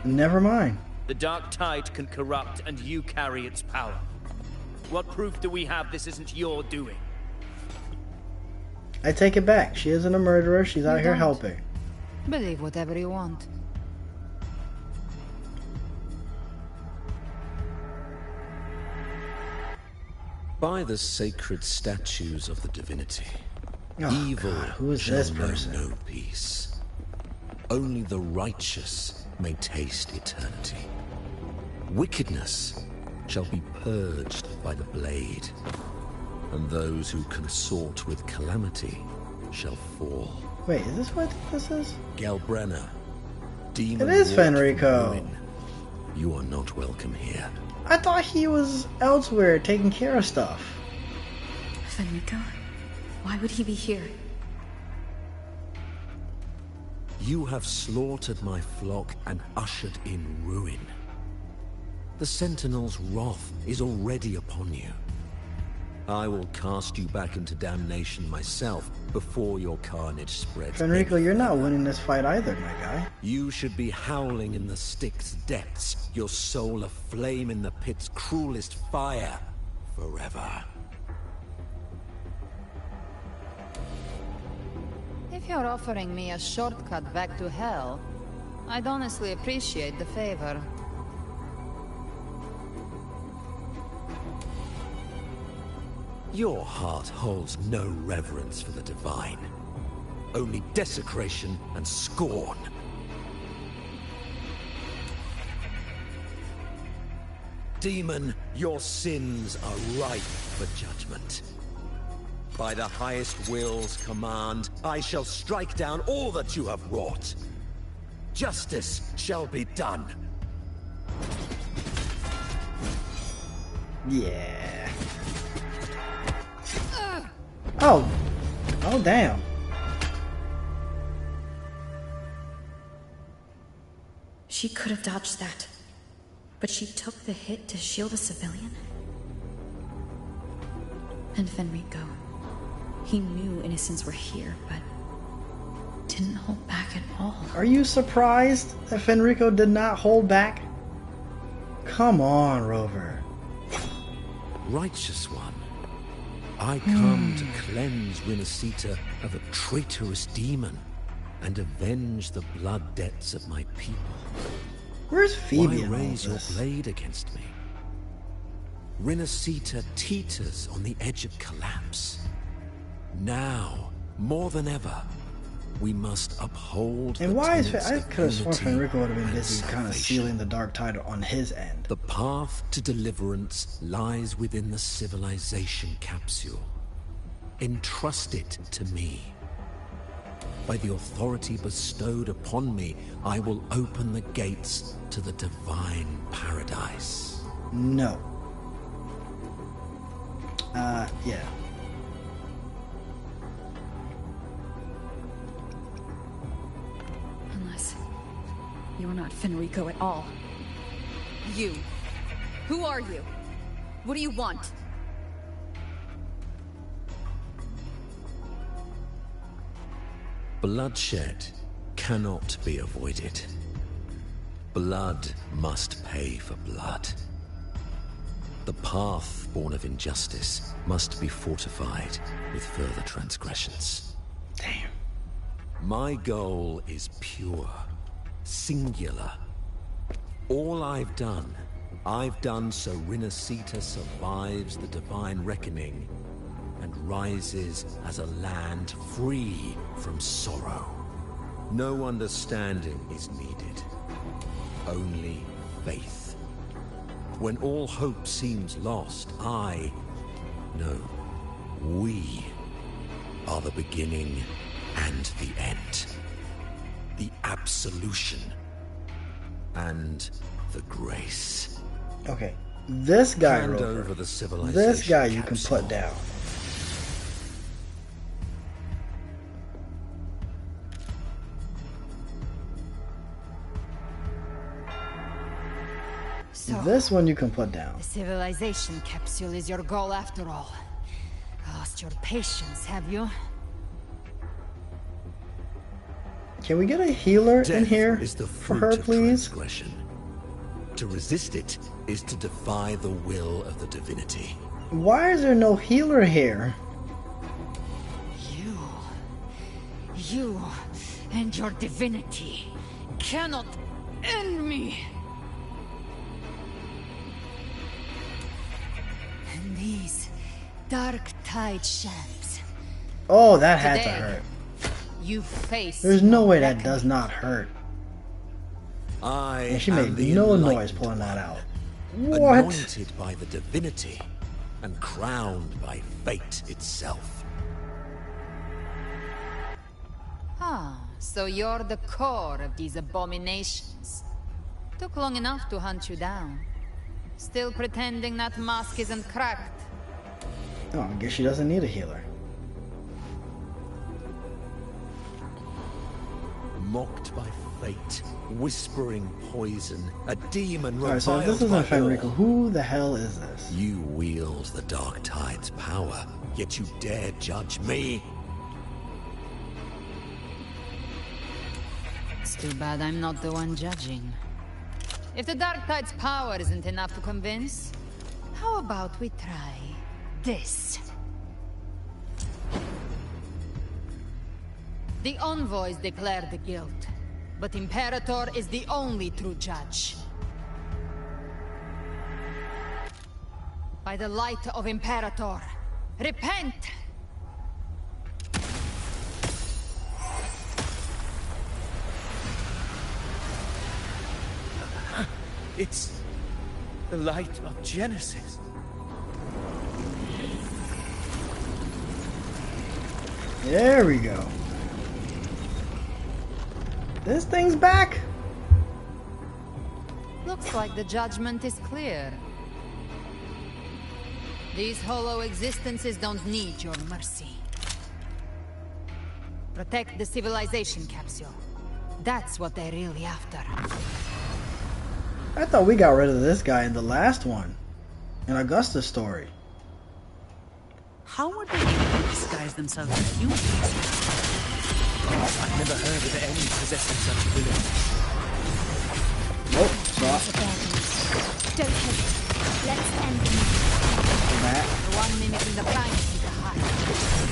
Never mind. The dark tide can corrupt, and you carry its power. What proof do we have this isn't your doing? I take it back. She isn't a murderer. She's out here helping. Believe whatever you want. By the sacred statues of the divinity, Oh, evil God, who is shall this know person? no peace. Only the righteous may taste eternity. Wickedness shall be purged by the blade, and those who consort with calamity shall fall. Wait, is this what this is? Galbrenna, demon. It is wrought from Fenrico. ruin. You are not welcome here. I thought he was elsewhere taking care of stuff. Fenrico? Why would he be here? You have slaughtered my flock and ushered in ruin. The Sentinel's wrath is already upon you. I will cast you back into damnation myself before your carnage spreads. Fenrico, you're not winning this fight either, my guy. You should be howling in the Styx's depths, your soul aflame in the pit's cruelest fire, forever. If you're offering me a shortcut back to hell, I'd honestly appreciate the favor. Your heart holds no reverence for the divine. Only desecration and scorn. Demon, your sins are ripe for judgment. By the highest will's command, I shall strike down all that you have wrought. Justice shall be done. Yeah. Oh. Oh, damn. She could have dodged that, but she took the hit to shield a civilian? And Fenrico, he knew innocents were here, but didn't hold back at all. Are you surprised that Fenrico did not hold back? Come on, Rover. Righteous one, I come to cleanse Rinascita of a traitorous demon and avenge the blood debts of my people. Where's Phoebe Why in all raise your this? blade against me? Rinascita teeters on the edge of collapse. Now, more than ever, we must uphold And the why is tenets I of could have sworn unity Fenrico would have been and busy kind of salvation. sealing the dark tide on his end. The path to deliverance lies within the civilization capsule. Entrust it to me. By the authority bestowed upon me, I will open the gates to the divine paradise. No. Yeah. Unless you're not Fenrico at all. You. Who are you? What do you want? Bloodshed cannot be avoided. Blood must pay for blood. The path born of injustice must be fortified with further transgressions. Damn. My goal is pure, singular. All I've done I've done so Rinascita survives the divine reckoning and rises as a land free from sorrow. No understanding is needed, only faith. When all hope seems lost, we are the beginning and the end. The absolution and the grace. Okay, this guy, Hand Rover, over the civilization this guy you can capsule. put down. So, This one you can put down. the civilization capsule is your goal after all. Lost your patience, have you? Can we get a healer in Death here is the for fruit her, of please? transgression. To resist it is to defy the will of the divinity. Why is there no healer here? You and your divinity cannot end me. And these dark tide shams. Oh, that had to Today, hurt. You face. There's no your way that reckoning. does not hurt. I And she am made the no noise enlightened pulling that one, out. What? Anointed by the divinity and crowned by fate itself. Ah, so you're the core of these abominations. Took long enough to hunt you down. Still pretending that mask isn't cracked. Oh, I guess she doesn't need a healer. Mocked by fate, whispering poison, a demon Alright, so if this reviled isn't by all. Fenrico, who the hell is this? You wield the Dark Tide's power, yet you dare judge me? It's too bad I'm not the one judging. If the Dark Tide's power isn't enough to convince, how about we try this? The envoys declare the guilt, but Imperator is the only true judge. By the light of Imperator, repent! It's the light of Genesis. There we go. This thing's back. Looks like the judgment is clear. These hollow existences don't need your mercy. Protect the civilization capsule. That's what they're really after. I thought we got rid of this guy in the last one. In Augusta's story. How were they able to disguise themselves as humans? I've never heard of any possessing such ability. Nope, stop. Don't hesitate. Let's end the That. The one mimicking the primacy to hide.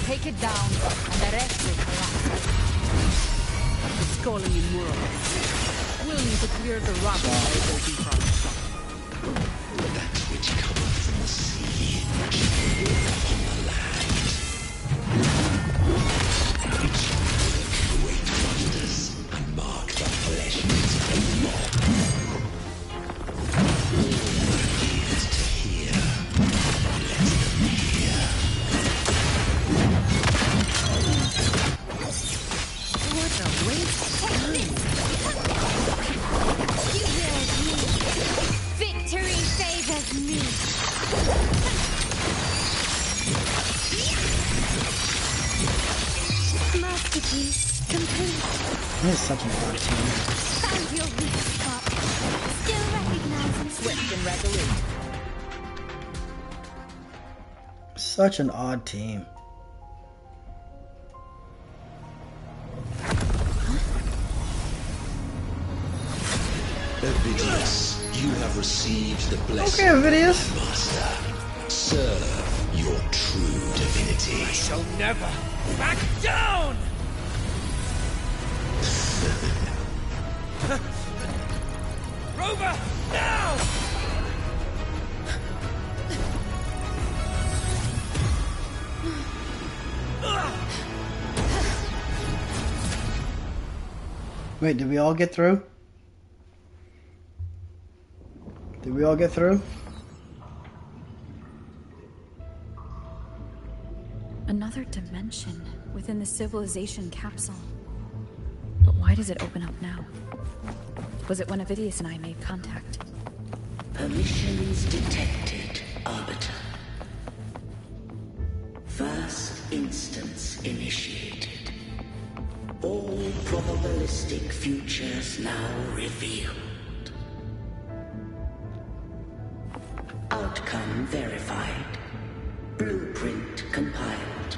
Take it down, and the rest will collapse. It's calling in more of us. We'll need to clear the rock by waiting for our shot. That which cometh from the sea shall fall upon the land. It shall work great wonders and mark the flesh with a mock. All their ears to hear, let them hear. What a waste of time! You heard me. Victory favors me. Masterpiece complete. This is such an odd team. Found your weak spot. Still recognizing Swift and resolute. Such an odd team. Ovidius, you have received the blessing Okay, Ovidius. of my master. Serve your true divinity. I shall never back down! Rover, now! Wait, did we all get through? Did we all get through? Another dimension within the civilization capsule. But why does it open up now? Was it when Avidius and I made contact? Permissions detected, Arbiter. First instance initiated. All probabilistic futures now revealed. Outcome verified. Blueprint compiled.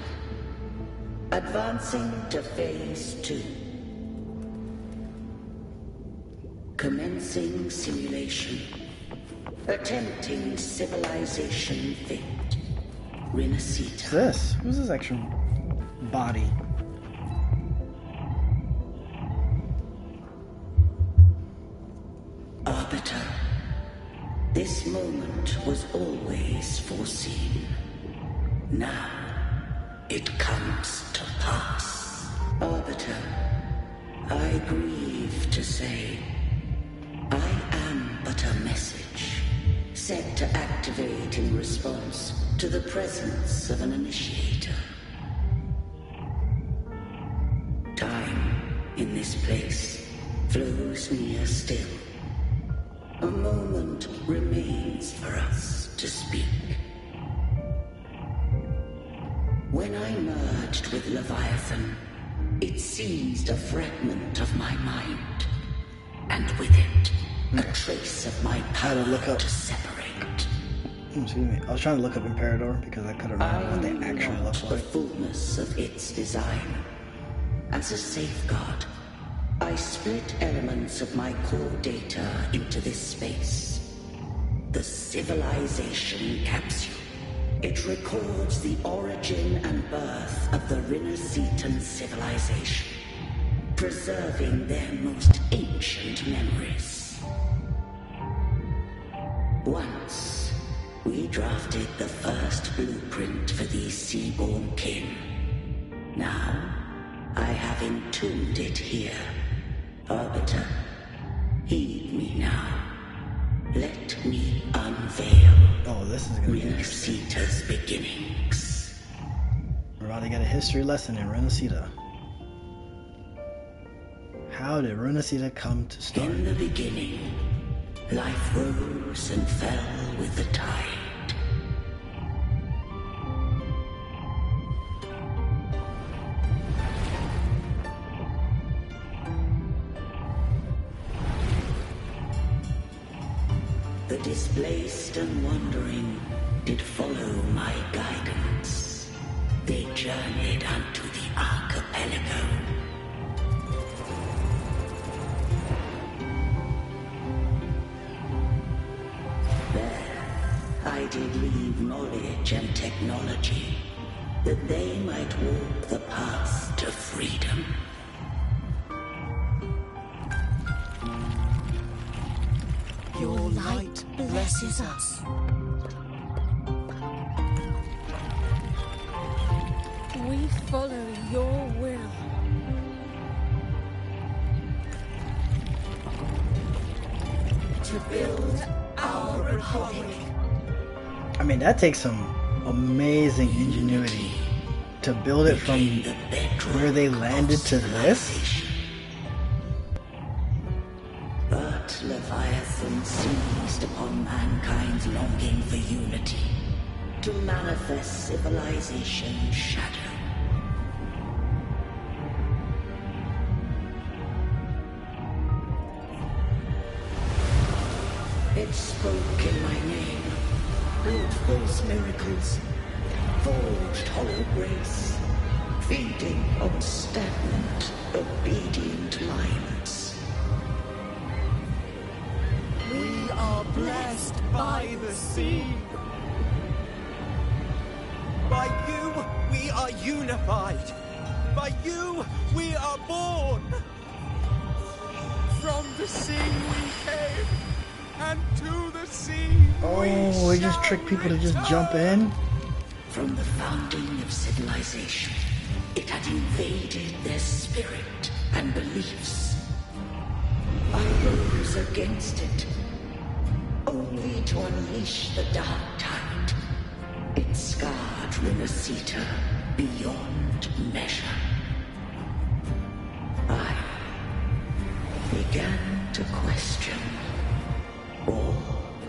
Advancing to Phase 2. Commencing simulation. Attempting civilization fate. Renacita. What's this? Who's this extra body? Arbiter. This moment was always foreseen. Now, it comes to pass. Arbiter, I grieve to say, I am but a message, set to activate in response to the presence of an initiator. Time, in this place, flows near still. A moment remains for us to speak. When I merged with Leviathan, it seized a fragment of my mind, and with it, a trace of my power to separate. Excuse me. I was trying to look up Imperador because I couldn't remember what they actually look like. The fullness of its design. As a safeguard, I split elements of my core data into this space. The civilization capsule. It records the origin and birth of the Renacetan civilization, preserving their most ancient memories. Once, we drafted the first blueprint for these seaborn kin. Now, I have entombed it here. Arbiter, heed me now. Let me unveil this is gonna be Renacita's beginnings. We're about to get a history lesson in Renacita. How did Renacita come to start? In the beginning, life rose and fell with the tide. The displaced and wandering did follow my guidance. They journeyed unto the archipelago. There, I did leave knowledge and technology, that they might walk the path to freedom. Your light blesses us. We follow your will. To build our republic. I mean, that takes some amazing ingenuity to build it from where they landed to this. But Leviathan seized upon mankind's longing for unity, to manifest civilization's shadow. It spoke in my name, wrought false miracles, forged hollow grace, feeding on stagnant, obedient minds. We are blessed by the sea. By you, we are unified. By you, we are born. From the sea we came, and to the sea we just trick people to just jump in. From the founding of civilization, it had invaded their spirit and beliefs. I rose against it, only to unleash the dark tide. It scarred Renacita beyond measure. I began to question all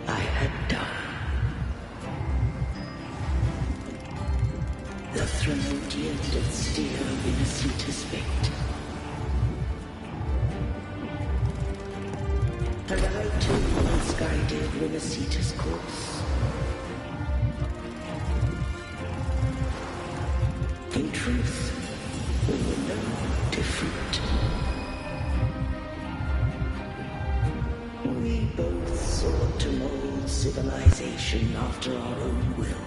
I had done. The Threnodian did steer Renacita's fate. And I too once guided Renacita's course. In truth, we were no different. We both sought to mold civilization after our own will.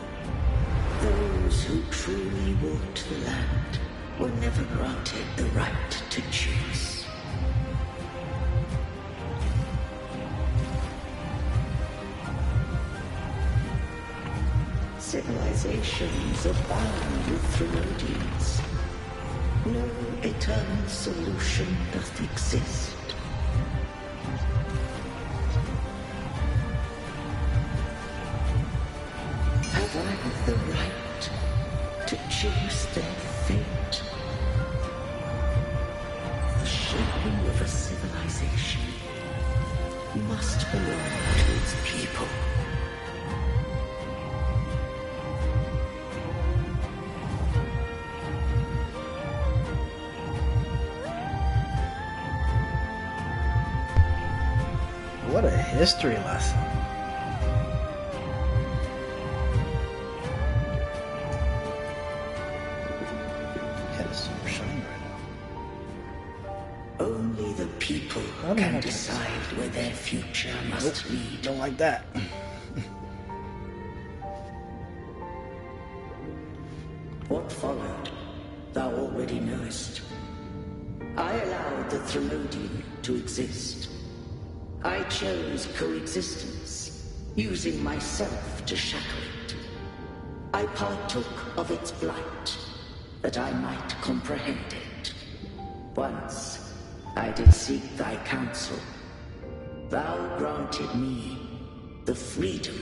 Those who truly walked the land were never granted the right to choose. Civilizations abound with Threnodians. No eternal solution doth exist. Have I the right to choose their fate? The shaping of a civilization must belong to its people. What a history lesson. Head is super shiny right now. Only the people can decide where their future must lead. Don't like that. What followed, thou already knowest. I allowed the Threnodian to exist. I chose coexistence, using myself to shackle it. I partook of its blight, that I might comprehend it. Once, I did seek thy counsel. Thou granted me the freedom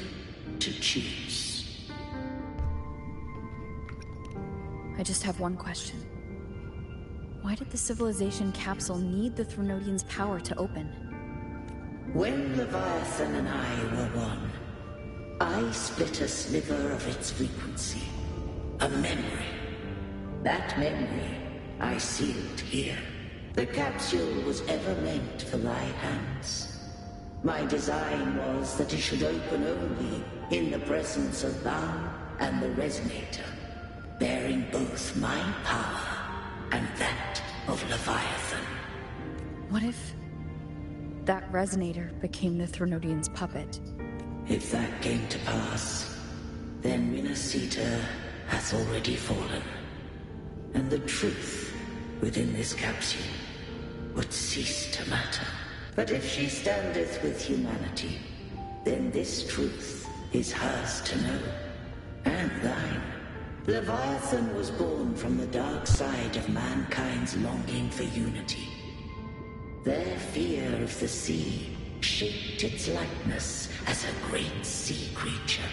to choose. I just have one question. Why did the civilization capsule need the Threnodian's power to open? When Leviathan and I were one, I split a sliver of its frequency. A memory. That memory I sealed here. The capsule was ever meant for thy hands. My design was that it should open only in the presence of thou and the Resonator, bearing both my power and that of Leviathan. What if that Resonator became the Threnodian's puppet? If that came to pass, then Renacita hath already fallen, and the truth within this capsule would cease to matter. But if she standeth with humanity, then this truth is hers to know, and thine. Leviathan was born from the dark side of mankind's longing for unity. Their fear of the sea shaped its likeness as a great sea creature.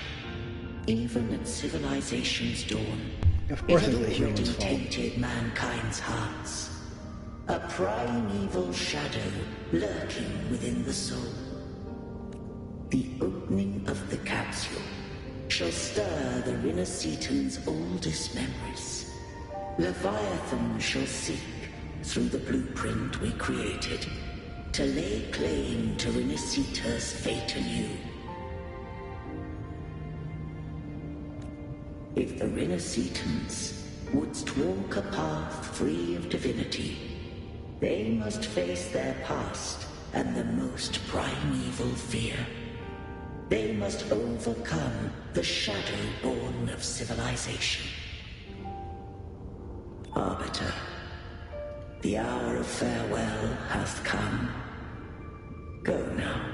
Even at civilization's dawn, of course it it's the had humans' already fault. tainted mankind's hearts. A primeval shadow lurking within the soul. The opening of the capsule shall stir the Renacitan's oldest memories. Leviathan shall seek through the blueprint we created, to lay claim to Renacita's fate anew. If the Renacitans wouldst walk a path free of divinity, they must face their past and the most primeval fear. They must overcome the shadow born of civilization. Arbiter, the hour of farewell hath come. Go now.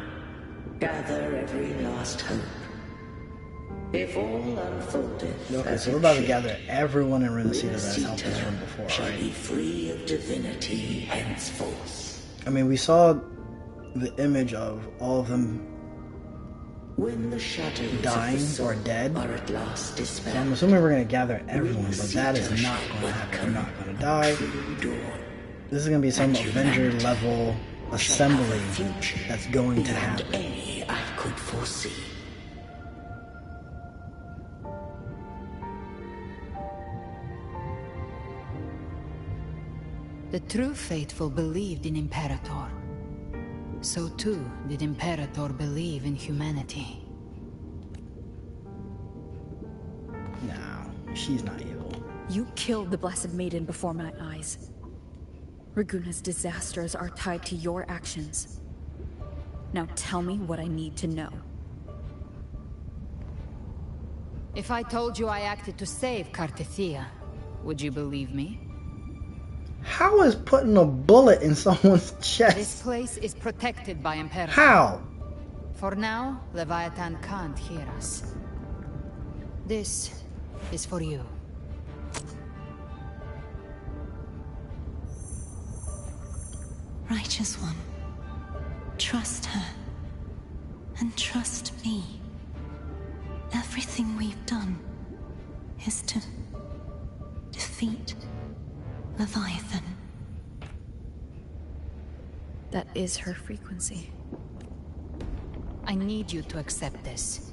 Gather every last hope. If all unfoldeth Okay, so we're about to gather everyone in Renacita that has helped us run before, shall right? be free of divinity henceforth. I mean, we saw the image of all of them When the shadows dying of the or soul dead. are at last So I'm assuming we're going to gather everyone, but that is not going to happen. They're not going to die. This is going to be some Avenger level assembly that's going to happen. Any I could foresee. The true faithful believed in Imperator. So too did Imperator believe in humanity. No, she's not evil. You killed the Blessed Maiden before my eyes. Raguna's disasters are tied to your actions. Now tell me what I need to know. If I told you I acted to save Cartethia, would you believe me? How is putting a bullet in someone's chest? This place is protected by Imperator. How? For now, Leviathan can't hear us. This is for you. Righteous One, trust her. And trust me. Everything we've done is to defeat Leviathan. That is her frequency. I need you to accept this.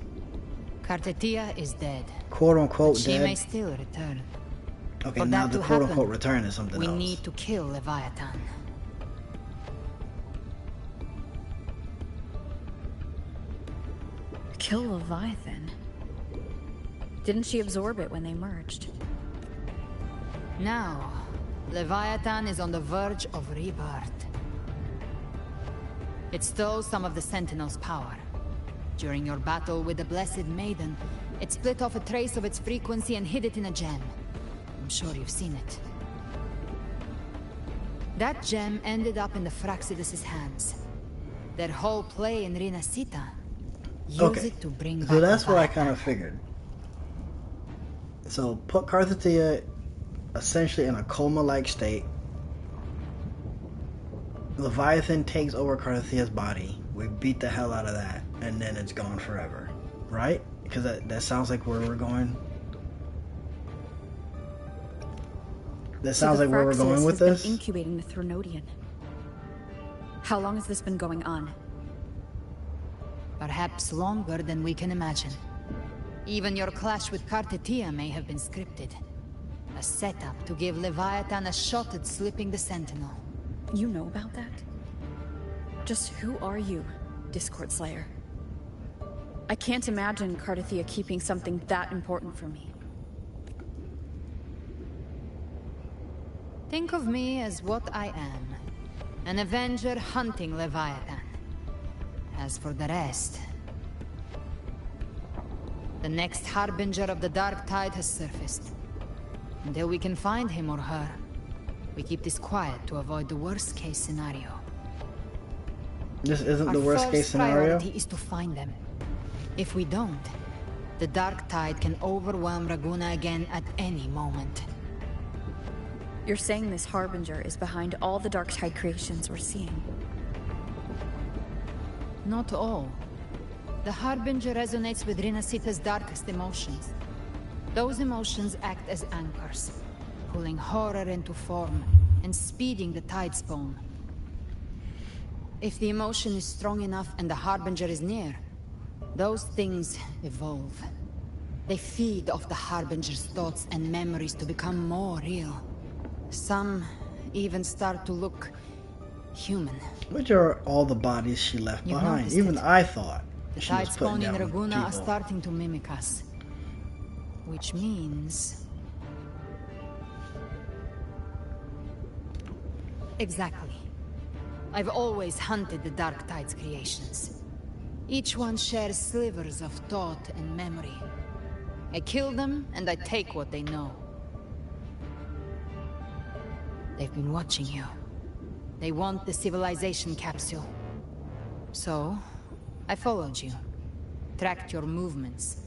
Cartethia is dead. Quote unquote She dead. may still return. Okay, For now that the to quote happen, unquote return is something we else. need to kill Leviathan. Kill Leviathan? Didn't she absorb it when they merged? Now, Leviathan is on the verge of rebirth. It stole some of the Sentinel's power. During your battle with the Blessed Maiden, it split off a trace of its frequency and hid it in a gem. I'm sure you've seen it. That gem ended up in the Fraxidus' hands. Their whole play in Rinasita. Use it to bring back so that's what I Leviathan. kind of figured. So put Cartethia essentially in a coma-like state. Leviathan takes over Carthethia's body. We beat the hell out of that, and then it's gone forever, right? Because that sounds like where we're going. That sounds like where we're going with this. Been incubating the Thronodian. How long has this been going on? Perhaps longer than we can imagine. Even your clash with Cartethia may have been scripted. A setup to give Leviathan a shot at slipping the Sentinel. You know about that? Just who are you, Discord Slayer? I can't imagine Cartethia keeping something that important from me. Think of me as what I am. An Avenger hunting Leviathan. As for the rest... The next Harbinger of the Dark Tide has surfaced. Until we can find him or her, we keep this quiet to avoid the worst-case scenario. This isn't Our the worst case first scenario? priority is to find them. If we don't, the Dark Tide can overwhelm Raguna again at any moment. You're saying this Harbinger is behind all the Dark Tide creations we're seeing? Not all. The Harbinger resonates with Rinasita's darkest emotions. Those emotions act as anchors, pulling horror into form and speeding the tide spawn. If the emotion is strong enough and the Harbinger is near, those things evolve. They feed off the Harbinger's thoughts and memories to become more real. Some even start to look human. Which are all the bodies she left You've behind? noticed Even it. I thought The she was tide putting spawn in down Raguna are people. starting to mimic us. Which means... Exactly. I've always hunted the Dark Tide's creations. Each one shares slivers of thought and memory. I kill them, and I take what they know. They've been watching you. They want the civilization capsule. So, I followed you. Tracked your movements.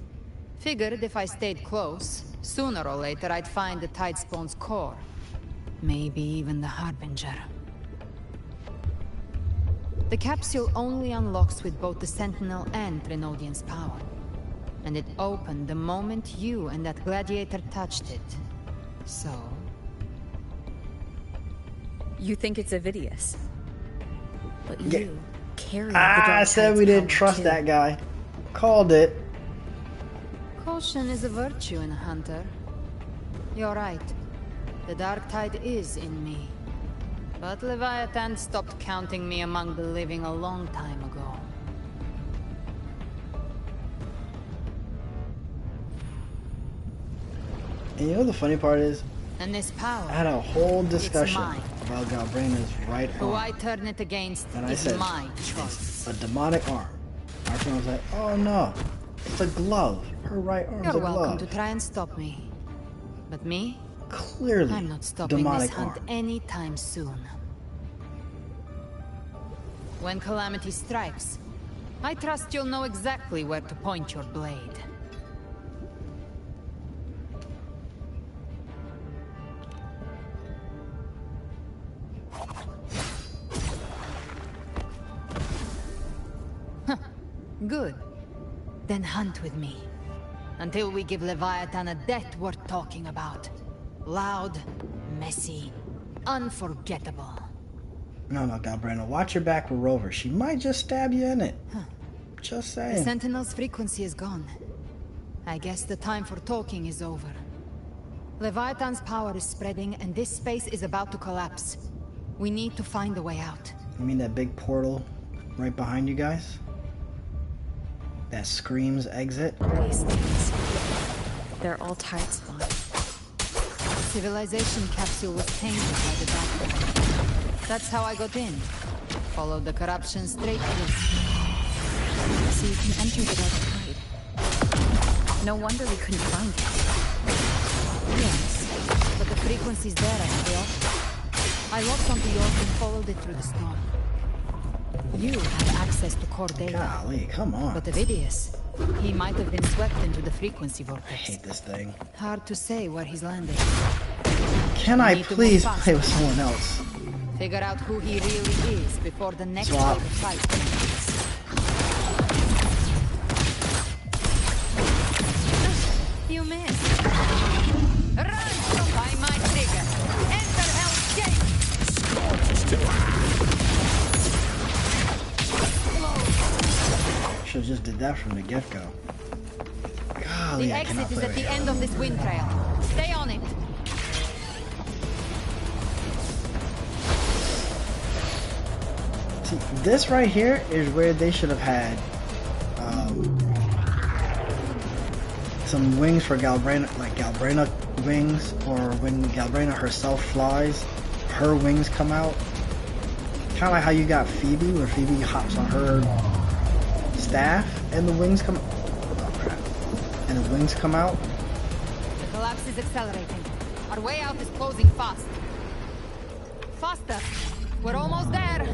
Figured if I stayed close, sooner or later I'd find the Tide Spawn's core. Maybe even the Harbinger. The capsule only unlocks with both the Sentinel and Prenodian's power. And it opened the moment you and that gladiator touched it. So... You think it's Avidius? But Yeah. you carry I said we didn't trust that guy. Called it. Caution is a virtue in a hunter. You're right. The dark tide is in me. But Leviathan stopped counting me among the living a long time ago. And you know the funny part is, And this power, I had a whole discussion mine. about Galbraina's right who I arm. turn it against And I is said, my choice. a demonic arm. My friend was like, oh no, it's a glove. Her right arm's You're a welcome glove. to try and stop me. But me? Clearly, I'm not stopping demonic this hunt arm. anytime soon. When calamity strikes, I trust you'll know exactly where to point your blade. Huh. Good. Then hunt with me. Until we give Leviathan a death worth talking about. Loud, messy, unforgettable. No, Galbraina, watch your back with Rover. She might just stab you in it. Just The saying. Sentinel's frequency is gone. I guess the time for talking is over. Leviathan's power is spreading, and this space is about to collapse. We need to find a way out. You mean that big portal right behind you guys? That screams exit? These things. They're all tide spawn. Civilization capsule was tainted by the dark tide. That's how I got in. Followed the corruption straight through. So you can enter the dark tide. No wonder we couldn't find it. Yes, but the frequency's there, I feel. I locked onto yours and followed it through the storm. You have access to core data. Golly, come on. But Avidius, he might have been swept into the frequency vortex. I hate this thing. Hard to say where he's landed. Can I please play with someone else? Figure out who he really is before the next Swap. wave of fight begins. You missed. Run! By my trigger. Enter Hell's Gate. Should've just did that from the get-go. Golly, The I cannot exit is play at with the you. end of this wind trail. Stay on it. See, this right here is where they should have had some wings for Galbraina, like Galbraina wings, or when Galbraina herself flies, her wings come out. Kind of like how you got Phoebe, where Phoebe hops on her staff, and the wings come. Oh crap! And the wings come out. The collapse is accelerating. Our way out is closing fast. Faster! We're almost there!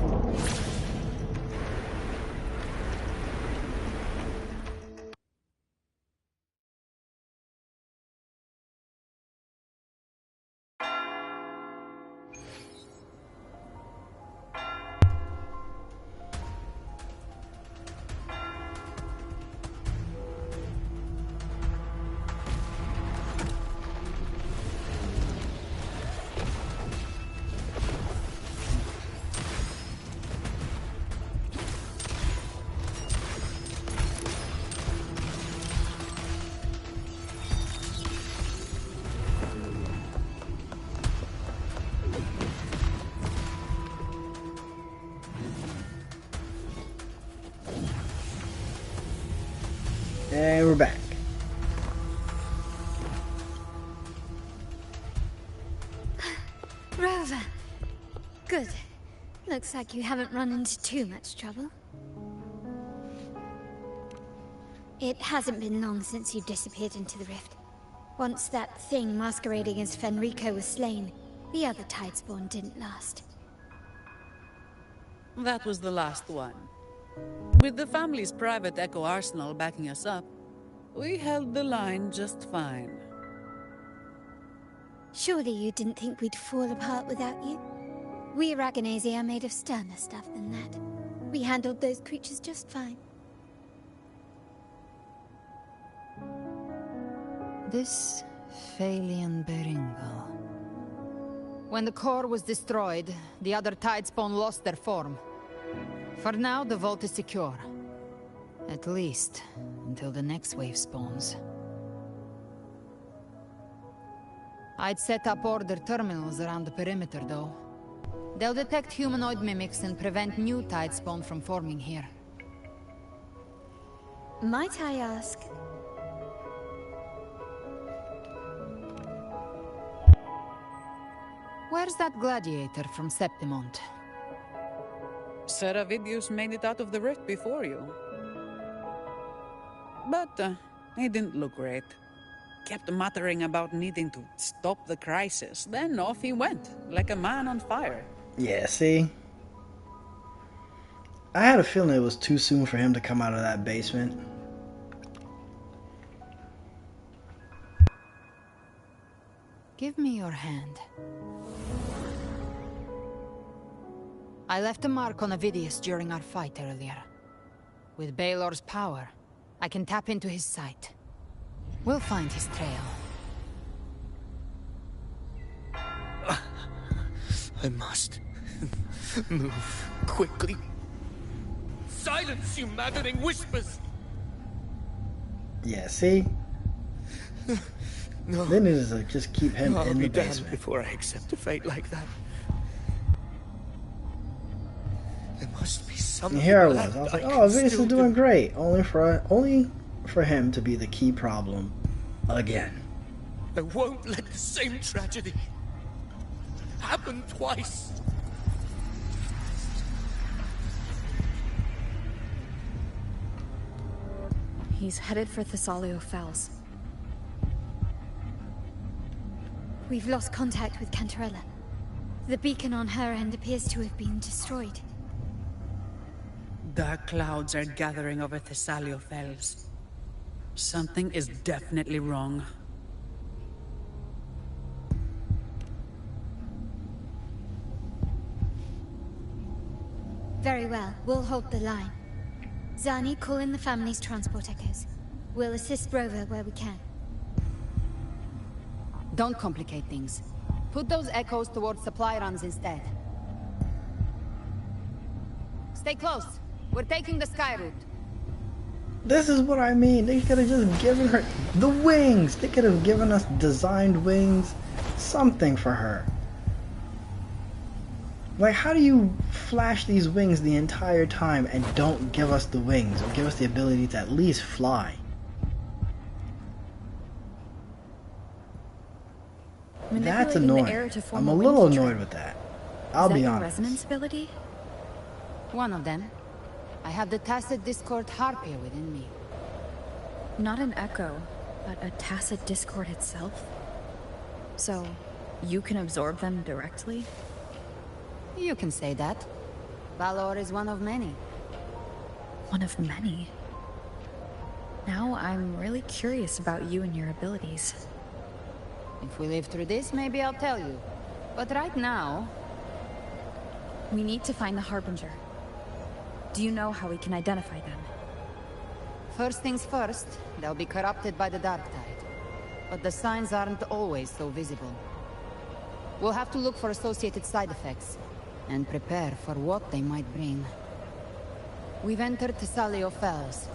And we're back. Rover. Good. Looks like you haven't run into too much trouble. It hasn't been long since you disappeared into the rift. Once that thing masquerading as Fenrico was slain, the other Tidespawn didn't last. That was the last one. With the family's private Echo Arsenal backing us up, we held the line just fine. Surely you didn't think we'd fall apart without you? We Raganazi are made of sterner stuff than that. We handled those creatures just fine. This Phalian Beringal. When the core was destroyed, the other Tidespawn lost their form. For now, the vault is secure. At least, until the next wave spawns. I'd set up order terminals around the perimeter, though. They'll detect humanoid mimics and prevent new Tidespawn from forming here. Might I ask? Where's that gladiator from Septimont? Seravidius made it out of the rift before you. But he didn't look great. Kept muttering about needing to stop the crisis. Then off he went, like a man on fire. Yeah, see? I had a feeling it was too soon for him to come out of that basement. Give me your hand. I left a mark on Avidius during our fight earlier. With Baelor's power, I can tap into his sight. We'll find his trail. I must move quickly. Silence, you maddening whispers! Yeah, see? No. They need to just keep him I'll in be the damned basement. before I accept a fate like that. There must be something. And here I left was like, I oh, can Avidius still is doing great. Only for him to be the key problem again. I won't let the same tragedy happen twice. He's headed for Thessalio Fells. We've lost contact with Cantarella. The beacon on her end appears to have been destroyed. Dark clouds are gathering over Thessalio Fells. Something is definitely wrong. Very well, we'll hold the line. Zani, call in the family's transport echoes. We'll assist Rover where we can. Don't complicate things. Put those echoes towards supply runs instead. Stay close. We're taking the sky route. This is what I mean. They could have just given her the wings. They could have given us designed wings. Something for her. Like, how do you flash these wings the entire time and don't give us the wings or give us the ability to at least fly? That's annoying. I'm a little annoyed with that. I'll be honest. Resonance ability? One of them. I have the Tacit Discord Harpier within me. Not an echo, but a Tacit Discord itself? So, you can absorb them directly? You can say that. Valor is one of many. One of many? Now I'm really curious about you and your abilities. If we live through this, maybe I'll tell you. But right now... We need to find the Harbinger. Do you know how we can identify them? First things first, they'll be corrupted by the Dark Tide. But the signs aren't always so visible. We'll have to look for associated side effects, and prepare for what they might bring. We've entered Thessalio Fells.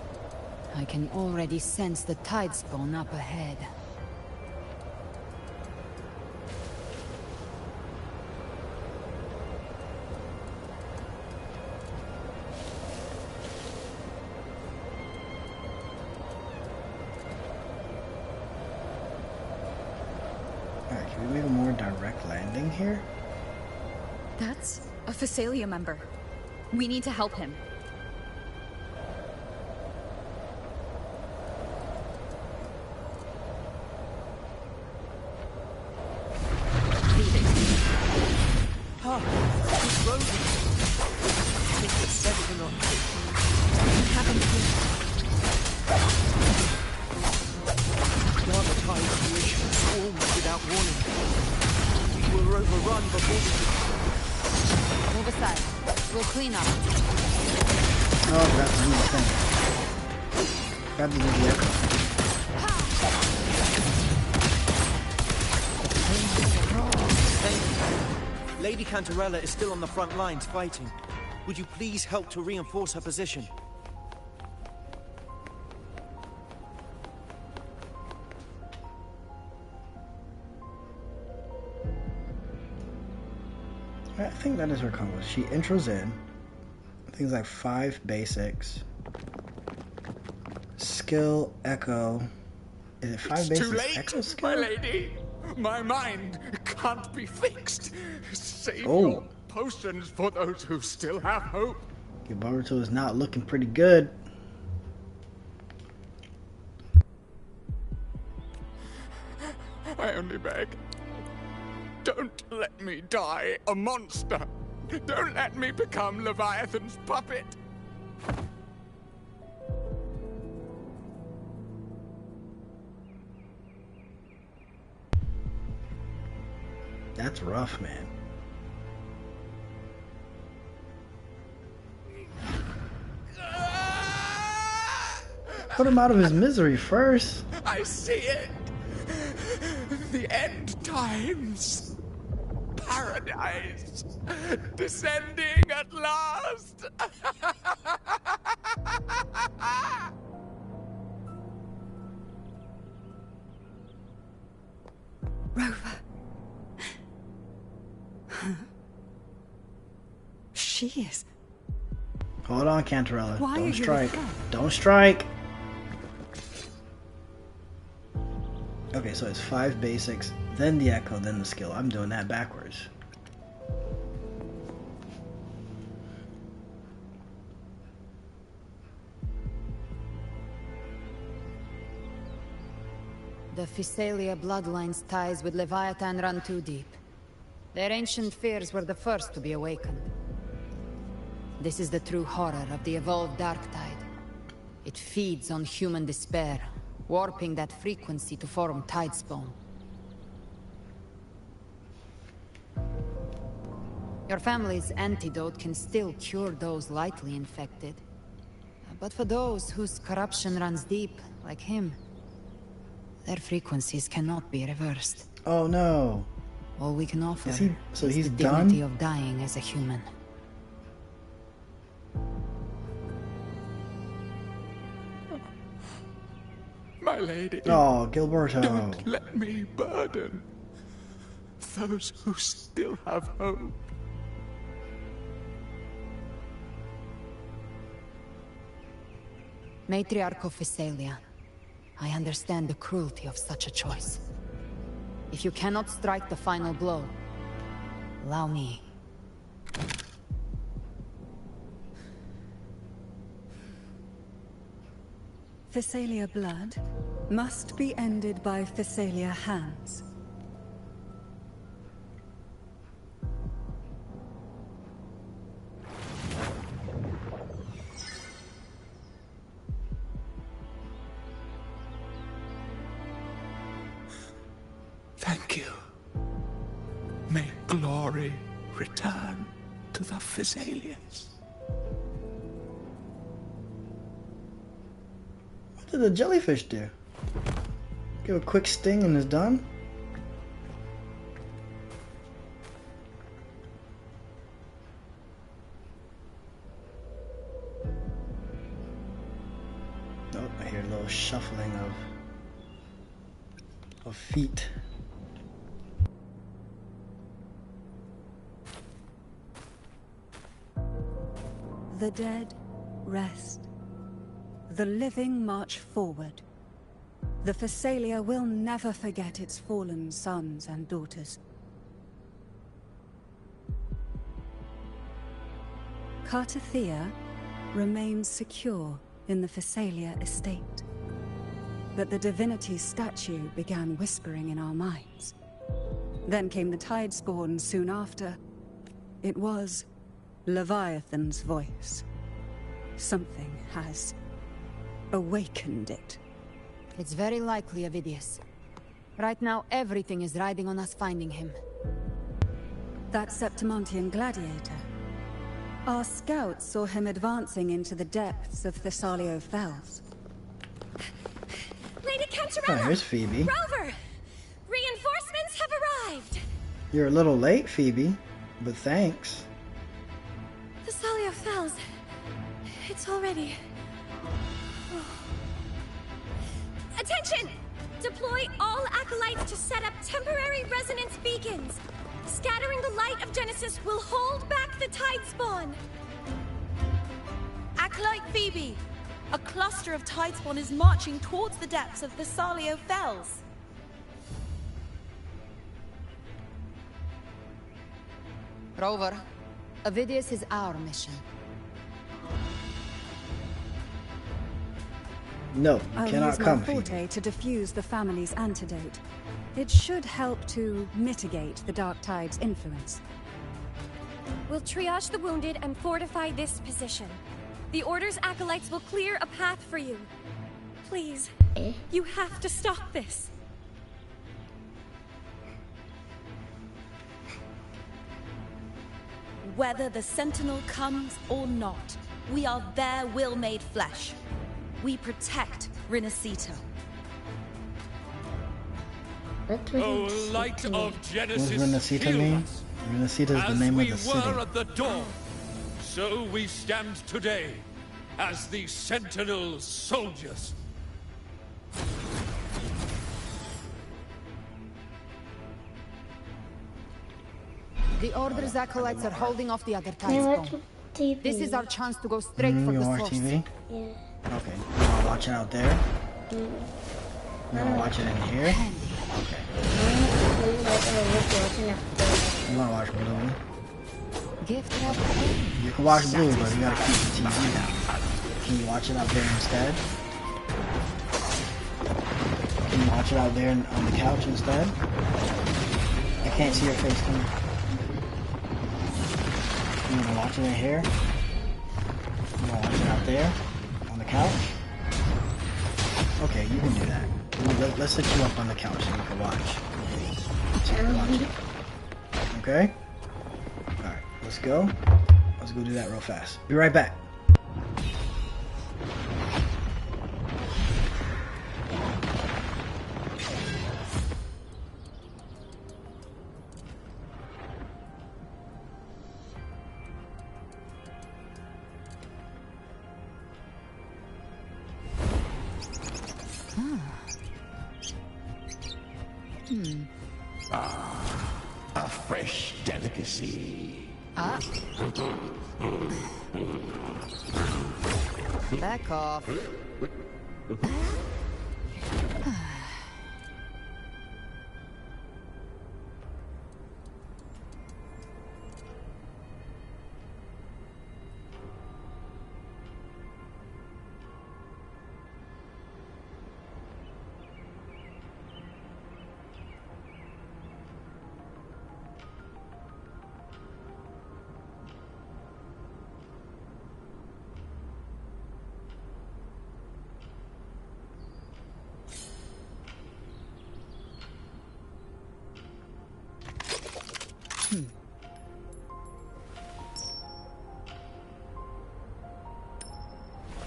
I can already sense the Tidespawn up ahead. Alright, can we make a more direct landing here? That's a Phasalia member. We need to help him. Ah, it's frozen. I think the second on. What happened here? Lava tide creation swarmed without warning. We were overrun before we could. Move aside. We'll clean up. Oh, that's the new thing. Grab the echo. Lady Cantarella is still on the front lines fighting. Would you please help to reinforce her position? I think that is her combo. She intros in. Things like 5 basics. Skill, echo. Is it 5 basics? Too late, Echo skill? my lady. My mind can't be fixed. Save Oh. your potions for those who still have hope. Boruto is not looking pretty good. I only beg. Don't let me die a monster. Don't let me become Leviathan's puppet. That's rough, man. Put him out of his misery first. I see it. The end times. Paradise. Descending at last. Rover. She is. Hold on, Cantarella. Why are Don't you strike. with her? Don't strike. Okay, so it's 5 basics, then the echo, then the skill. I'm doing that backwards. The Physalia bloodline's ties with Leviathan run too deep. Their ancient fears were the first to be awakened. This is the true horror of the evolved Dark Tide. It feeds on human despair, warping that frequency to form Tidespawn. Your family's antidote can still cure those lightly infected. But for those whose corruption runs deep, like him, their frequencies cannot be reversed. Oh no. All we can offer is he's the done? dignity of dying as a human. My lady. Oh, Gilberto. Don't let me burden those who still have hope. Matriarch of Physalia, I understand the cruelty of such a choice. If you cannot strike the final blow, allow me. Physalia blood must be ended by Physalia hands. Thank you. May glory return to the Physalians. What did the jellyfish do? Give a quick sting and it's done? Oh, I hear a little shuffling of feet. The dead rest. The living march forward. The Physalia will never forget its fallen sons and daughters. Cartathea remains secure in the Physalia estate. But the divinity's statue began whispering in our minds. Then came the Tidespawn soon after. It was Leviathan's voice. Something has awakened it. It's very likely, Avidius. Right now, everything is riding on us finding him. That Septimontian gladiator. Our scouts saw him advancing into the depths of Thessalio Fells. Lady Oh, Cantarella! here's Phoebe. Rover! Reinforcements have arrived! You're a little late, Phoebe, but thanks. Thessalio Fells. It's already... Attention! Deploy all acolytes to set up temporary resonance beacons. Scattering the light of Genesis will hold back the tide spawn. Acolyte Phoebe, a cluster of tidespawn is marching towards the depths of Thessalio Fells. Rover, Avidius is our mission. No, you I'll cannot use my come, Phoebe. forte to diffuse the family's antidote. It should help to mitigate the Dark Tide's influence. We'll triage the wounded and fortify this position. The Order's acolytes will clear a path for you. Please, you have to stop this. Whether the Sentinel comes or not, we are their will made flesh. We protect Rinascita. Oh, light of What does Genesis, Rinascita heal mean? us. Rinascita is the name of the As city. we were at the dawn, so we stand today as the Sentinel soldiers. The Order's acolytes are holding off the other tidespawn. This is our chance to go straight for You the watch source. TV? Yeah. Okay. You want to watch it out there? You want to watch it in here? Okay. You want to watch Bluey? Gift wrap. You can watch Bluey, but you gotta keep the TV down. Can you watch it out there instead? Can you watch it out there on the couch instead? I can't see your face, can you? You want to watch it in here? You want to watch it out there? On the couch? Okay, you can do that. Let's set you up on the couch so you can watch. So you can watch it. Okay? Alright, let's go. Let's go do that real fast. Be right back. A fresh delicacy. Ah. Back off.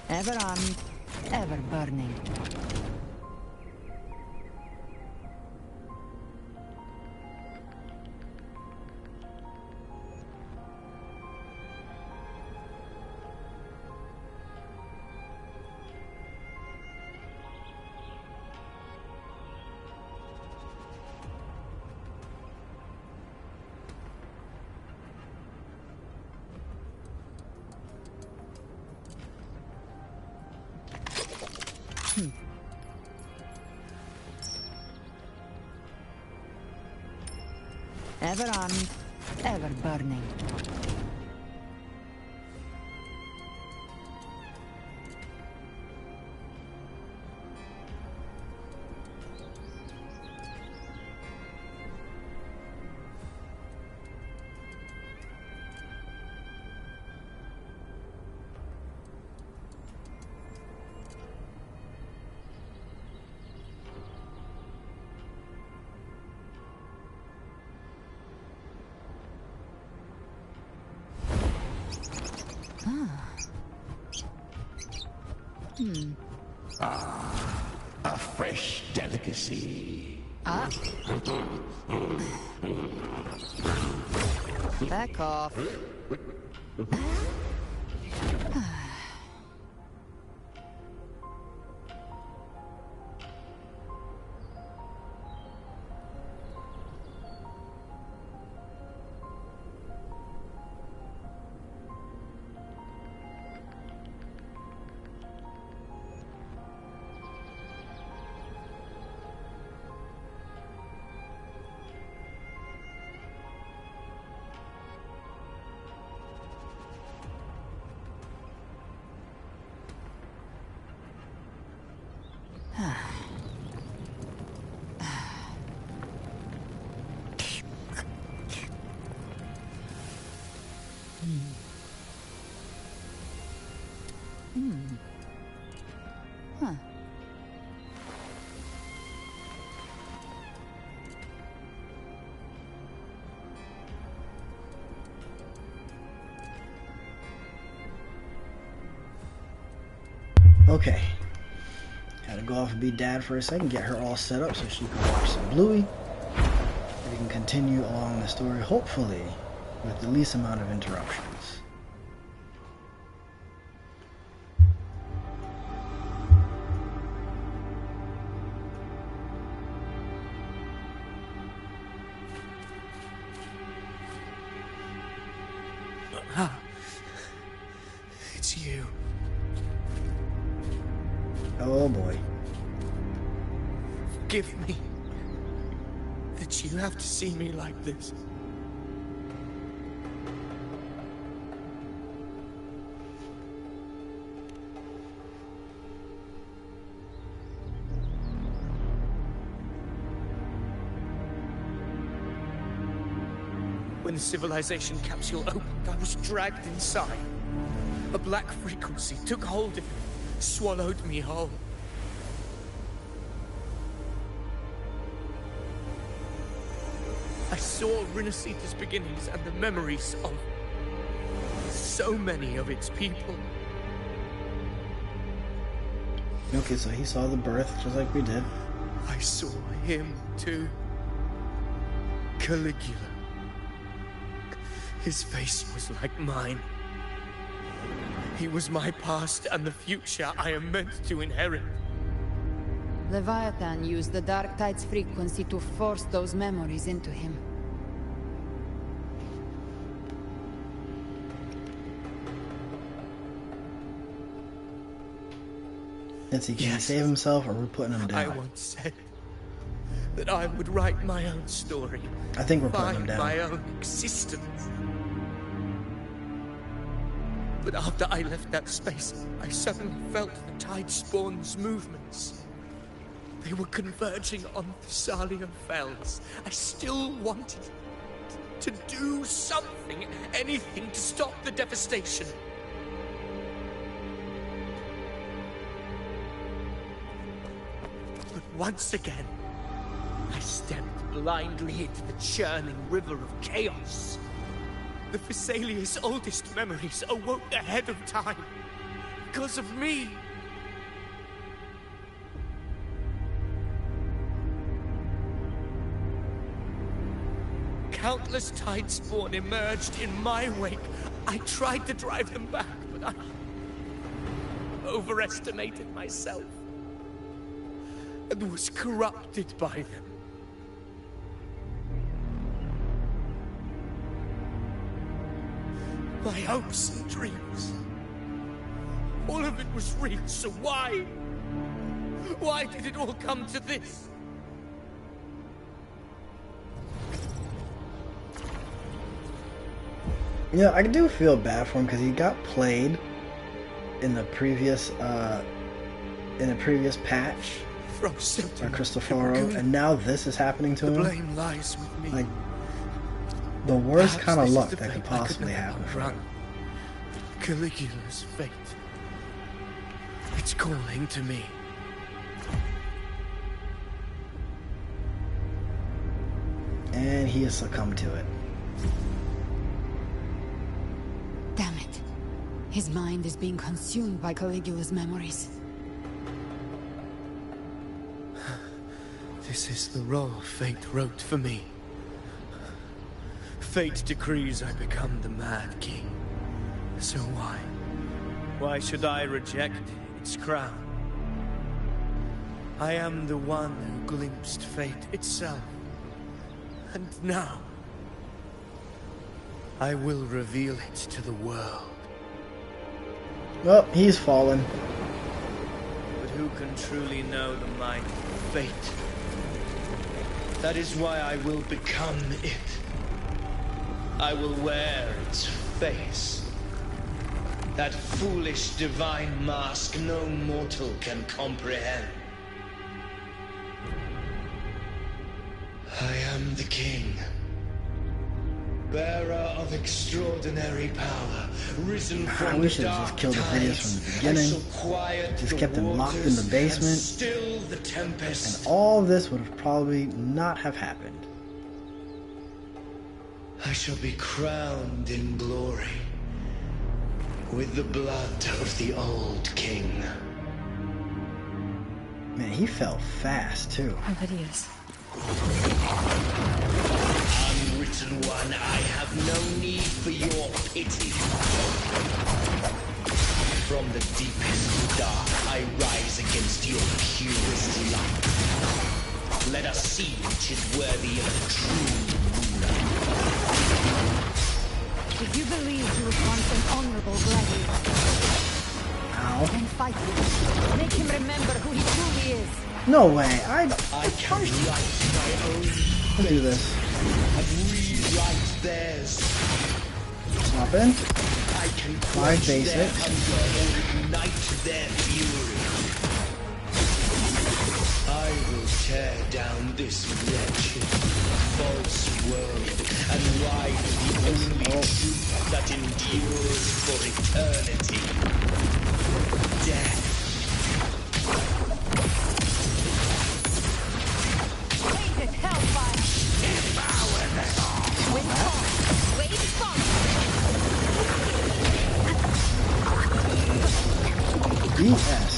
Ever armed, ever burning. Ever armed, ever burning. Ah, a fresh delicacy. Back off. Huh. Okay. Had to go off and be dad for a second, get her all set up so she can watch some Bluey. We can continue along the story, hopefully, with the least amount of interruptions. It's you. Oh boy. Forgive me that you have to see me like this. When the civilization capsule opened, I was dragged inside. A black frequency took hold of me, swallowed me whole. I saw Rinasita's beginnings and the memories of so many of its people. Okay, so he saw the birth, just like we did. I saw him too. Caligula. His face was like mine. He was my past and the future I am meant to inherit. Leviathan used the Dark Tide's frequency to force those memories into him. Let's see, can he save himself or we're putting him down? I once said that I would write my own story. I think we're putting him find down. my own existence. But after I left that space, I suddenly felt the Tide Spawn's movements. They were converging on Thessalia Fells. I still wanted to do something, anything to stop the devastation. But once again, I stepped blindly into the churning river of chaos. The Thessalia's oldest memories awoke ahead of time because of me. Countless Tide Spawn emerged in my wake. I tried to drive them back, but I overestimated myself and was corrupted by them. My hopes and dreams. All of it was real, so why? Why did it all come to this? Yeah, I do feel bad for him because he got played in the previous patch by Cristoforo, and now this is happening to him. The blame lies with me. Like the worst Perhaps kind of this is luck the that could fate I possibly never happen for outrun. him. Caligula's fate. It's calling to me. And he has succumbed to it. Damn it. His mind is being consumed by Caligula's memories. This is the role fate wrote for me. Fate decrees I become the Mad King. So why? Why should I reject its crown? I am the one who glimpsed fate itself. And now, I will reveal it to the world. Well, he's fallen. But who can truly know the might of fate? That is why I will become it. I will wear its face. That foolish divine mask no mortal can comprehend. I am the king, bearer of extraordinary power, risen from I wish I just killed the Phineas from the beginning. Just kept him locked in the basement. Still the tempest. And all this would have probably not have happened. I shall be crowned in glory with the blood of the old king. Man, he fell fast too. Ovidius. Unwritten one, I have no need for your pity. From the deepest dark, I rise against your purest light. Let us see which is worthy of a true ruler. If you believe he was once an honorable gladiator, then fight him. Make him remember who he truly is. No way. I can write my own fate. I'll do this. And rewrite theirs. Swap in. I can My basic. Ignite their fury. I will tear down this wretched, false world and ride the only truth that endures for eternity. Death. Tainted hellfire. Devour them. Wind fall. Wave fall. BS.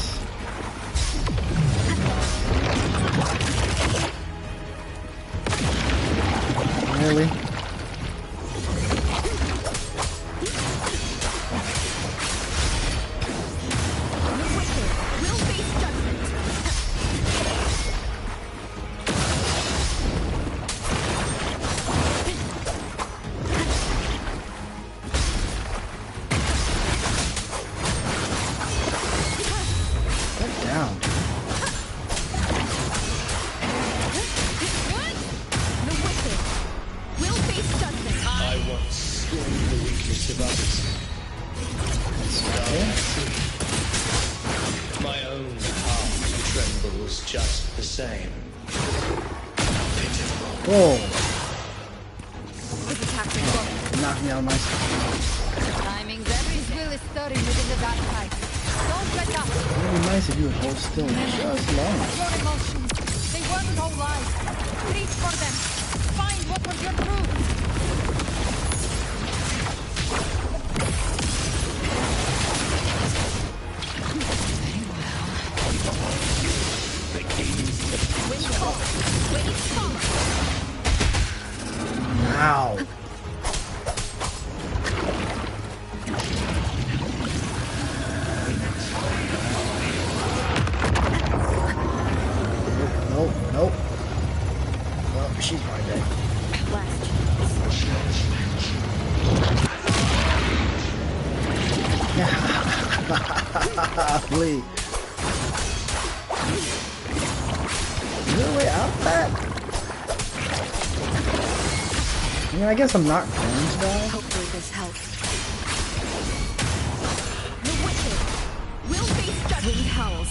Really? My own heart trembles just the same. Pitiful. Whoa. This attack will Knock me out of my timing's every will is stirring within the dark night. Don't let up. It would be nice if you would hold still just long. Your emotions, they weren't all lies. Reach for them. Find what was your truth. Ow. Nope. Well, she's probably dead. Lee. Is there a way out of that? I mean, I guess I'm not going to die. Hopefully this helps. Wind howls.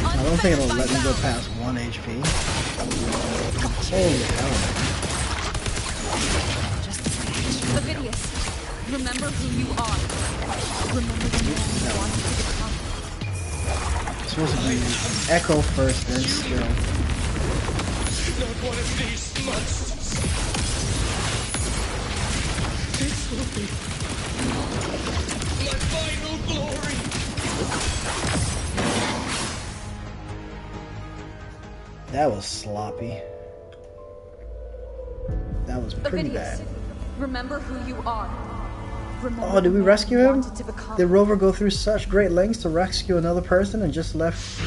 I don't think it'll let me go past 1 HP. Holy hell. Ovidius, remember who you are. Remember the man you wanted to become. It's supposed to be Echo first, then Skill. Not one of these monsters. This will be my final glory. That was sloppy. That was pretty bad. Remember who you are. Remember Oh, did we rescue him? wanted to become. Did Rover go through such great lengths to rescue another person and just left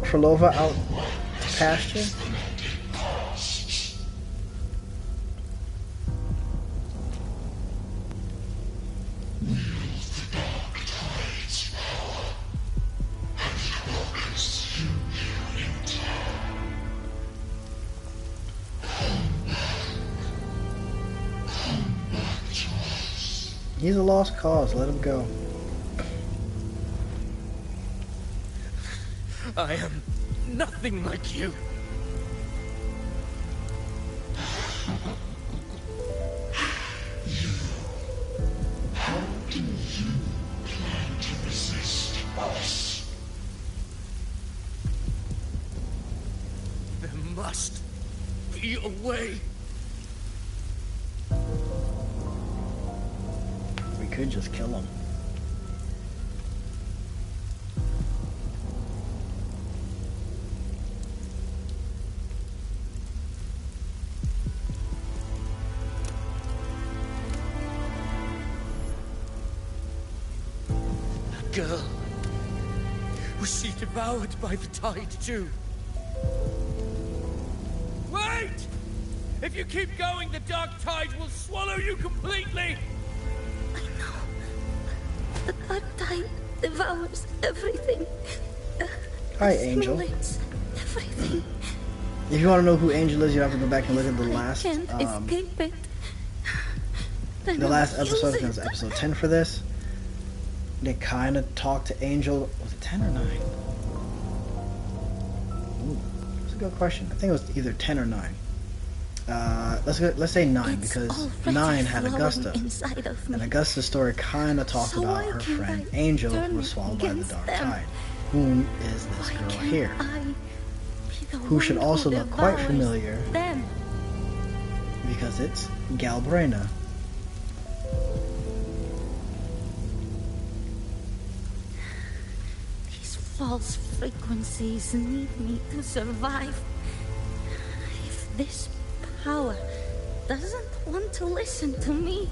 Trelova out to pasture? He's a lost cause. Let him go. I am nothing like you. How do you plan to resist us? There must be a way. We could just kill him. Girl, was she devoured by the tide too? Wait! If you keep going, the dark tide will swallow you completely! The dark tide devours everything. Hi, Angel. Everything. If you want to know who Angel is, you have to go back and look at the last Can't escape it. the last episode, because it's episode 10 for this. They kind of talked to Angel. Was it 10 or 9? Ooh, that's a good question. I think it was either 10 or 9. Let's say 9, because 9 had Augusta, and Augusta's story kind of talked about her friend Angel, who was swallowed by the dark tide. Whom is this girl here? Who should also look quite familiar, because it's Galbraina. These false frequencies need me to survive. If this power doesn't want to listen to me,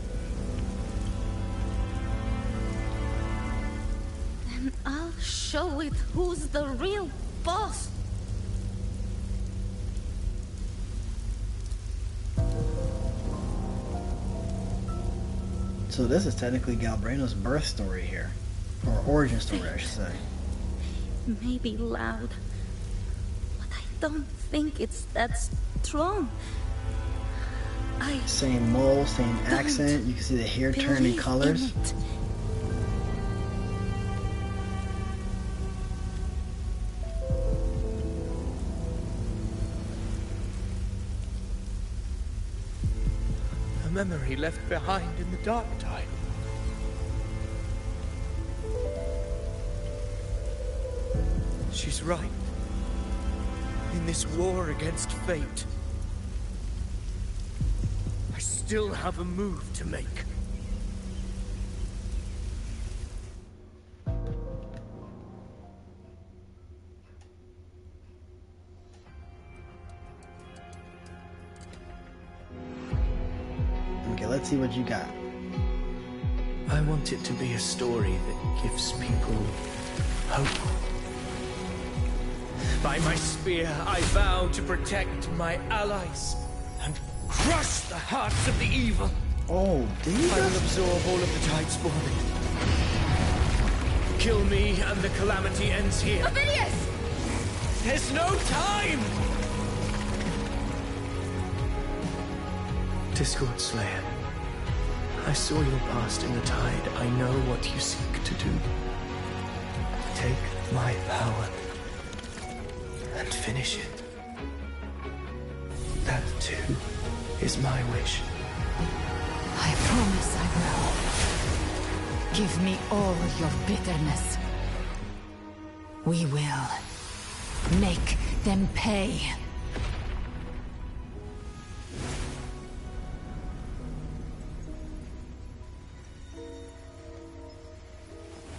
then I'll show it who's the real boss. So this is technically Galbraina's birth story here, or origin story, I should say. It may be loud, but I don't think it's that strong. Same mole, same accent. You can see the hair turning colors. A memory left behind in the dark tide. She's right. In this war against fate, I still have a move to make. Okay, let's see what you got. I want it to be a story that gives people hope. By my spear, I vow to protect my allies and crush the hearts of the evil. Oh, did he? I will absorb all of the tide's forming. Kill me and the calamity ends here. Ovidius! There's no time! Discord Slayer, I saw your past in the tide. I know what you seek to do. Take my power and finish it. That too is my wish. I promise I will. Give me all your bitterness. We will make them pay.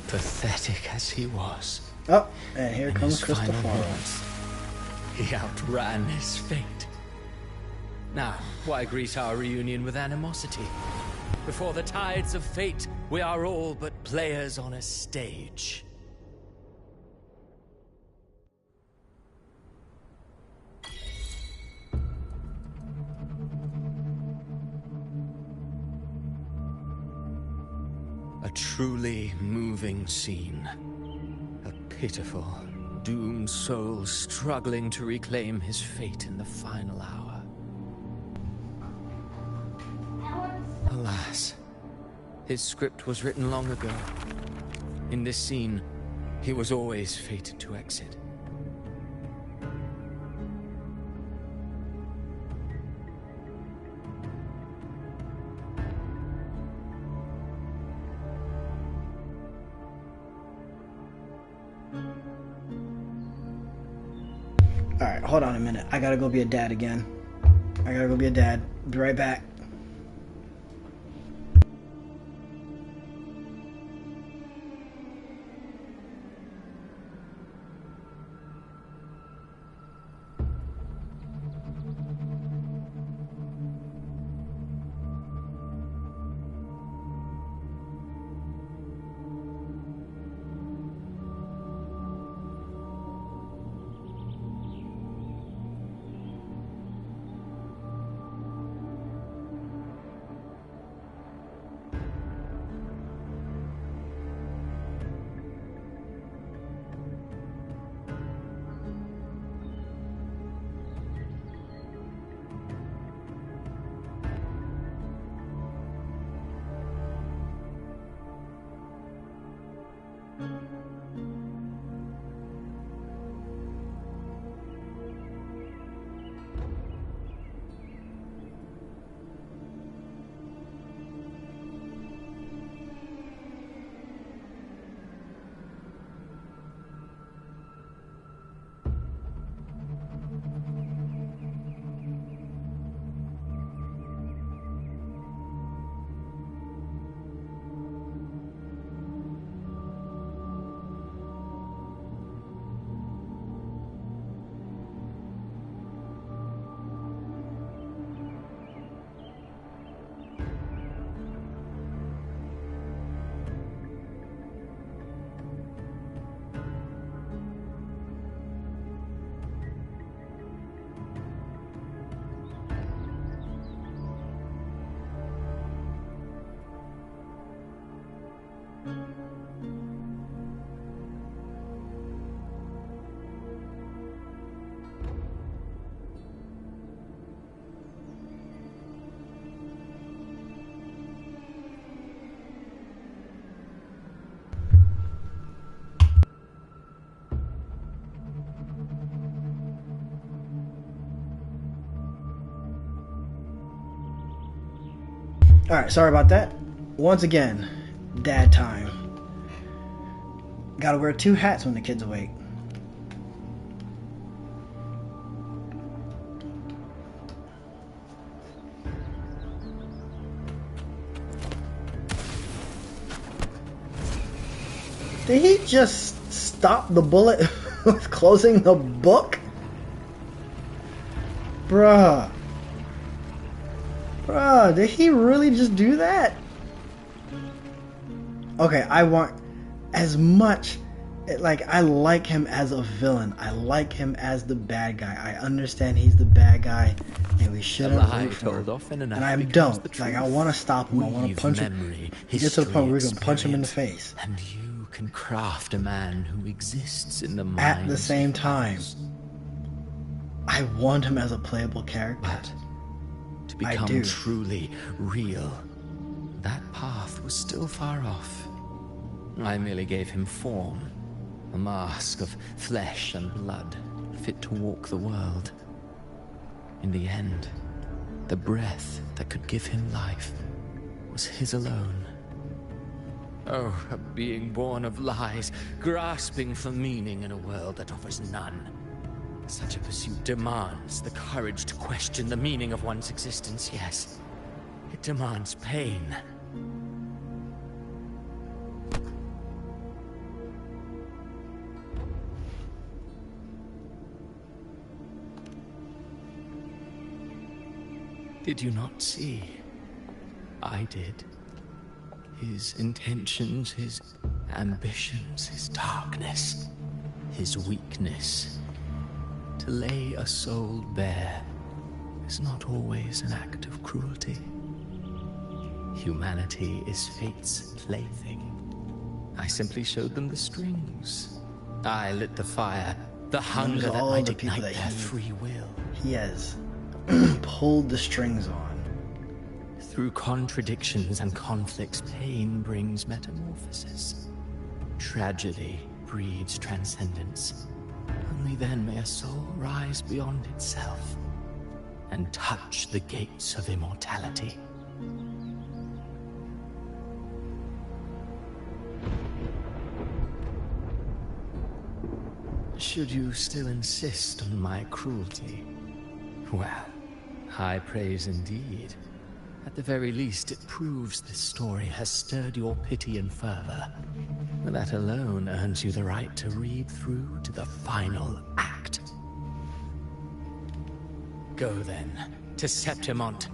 Pathetic as he was, Oh, and here In comes his final Christopher. moments, he outran his fate. Now, why greet our reunion with animosity? Before the tides of fate, we are all but players on a stage. A truly moving scene. A pitiful, doomed soul struggling to reclaim his fate in the final hour. Alas, his script was written long ago. In this scene, he was always fated to exit. Alright, hold on a minute. I gotta go be a dad again. I gotta go be a dad. Be right back. Alright, sorry about that. Once again, dad time. Gotta wear 2 hats when the kid's awake. Did he just stop the bullet with closing the book? Bruh. Bruh, did he really just do that? Okay, I want as much, like, I like him as a villain. I like him as the bad guy. I understand he's the bad guy and we shouldn't root for him. And I don't. Like, I want to stop him. I want to punch him. He gets to the point where we can punch him in the face. And you can craft a man who exists in the mind. At the same time, I want him as a playable character. But to become truly real, that path was still far off. I merely gave him form, a mask of flesh and blood, fit to walk the world. In the end, the breath that could give him life was his alone. Oh, a being born of lies, grasping for meaning in a world that offers none. Such a pursuit demands the courage to question the meaning of one's existence, yes. It demands pain. Did you not see? I did. His intentions, his ambitions, his darkness, his weakness. To lay a soul bare is not always an act of cruelty. Humanity is fate's plaything. I simply showed them the strings. I lit the fire, the hunger that might ignite their free will. He has pulled the strings on. Through contradictions and conflicts, pain brings metamorphosis. Tragedy breeds transcendence. Only then may a soul rise beyond itself and touch the gates of immortality. Should you still insist on my cruelty? Well, high praise indeed. At the very least, it proves this story has stirred your pity and fervor. That alone earns you the right to read through to the final act. Go then, to Septimont.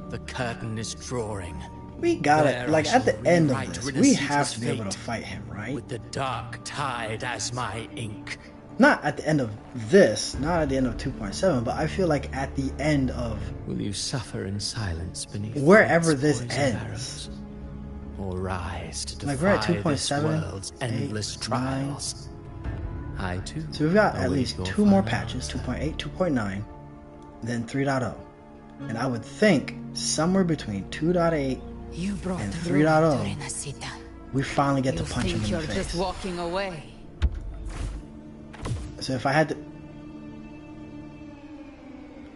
The curtain is drawing. We got it. Like, at the end of this, we have to be able to fight him, right? With the dark tide as my ink. Not at the end of this, not at the end of 2.7, but I feel like at the end of... Will you suffer in silence beneath wherever this ends? Or rise to like, we're at defy 2.7, this world's endless trials? I too. So we've got at least 2 more patches, 2.8, 2.9, then 3.0. And I would think somewhere between 2.8 and 3.0, we finally get to punch him in the face. Just walking away. So if I had to...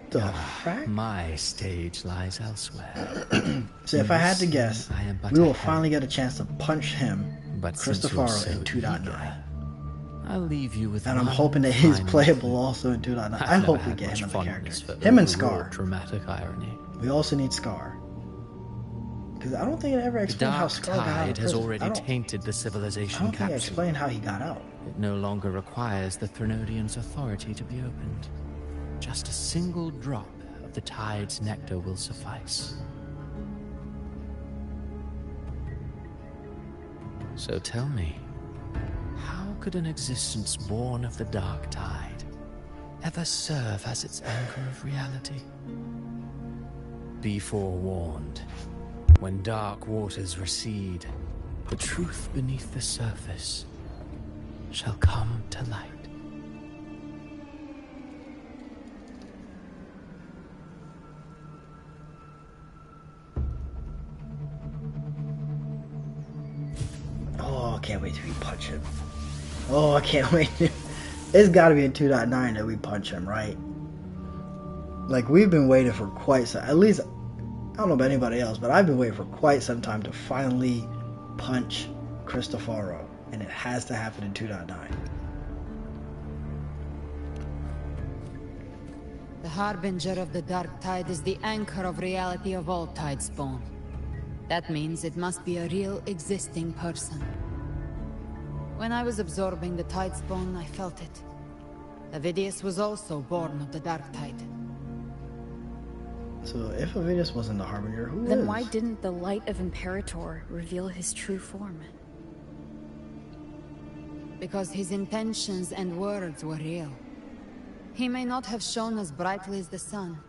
The frack? My stage lies elsewhere. So if I had to guess, we will finally get a chance to punch him, Cristoforo, in 2.9. I'll leave you with and I'm hoping that he's playable also in 2.9. I hope we get him another character. Him and Scar. Dramatic irony. We also need Scar. Because I don't think it ever explained how Scar got out of prison. Has already tainted the civilization I don't think it capsule. explained how he got out. It no longer requires the Threnodian's authority to be opened. Just a single drop of the tide's nectar will suffice. So tell me, how could an existence born of the dark tide ever serve as its anchor of reality? Be forewarned. When dark waters recede, the truth beneath the surface shall come to light. Oh, I can't wait till we punch him. Oh, I can't wait. It's gotta be in 2.9 that we punch him, right? Like, we've been waiting for quite some... At least, I don't know about anybody else, but I've been waiting for quite some time to finally punch Cristoforo. And it has to happen in 2.9. The Harbinger of the Dark Tide is the anchor of reality of all Tidespawn. That means it must be a real existing person. When I was absorbing the Tidespawn, I felt it. Avidius was also born of the Dark Tide. So if Avidius wasn't the Harbinger, who Then is? why didn't the light of Imperator reveal his true form? Because his intentions and words were real. He may not have shone as brightly as the sun,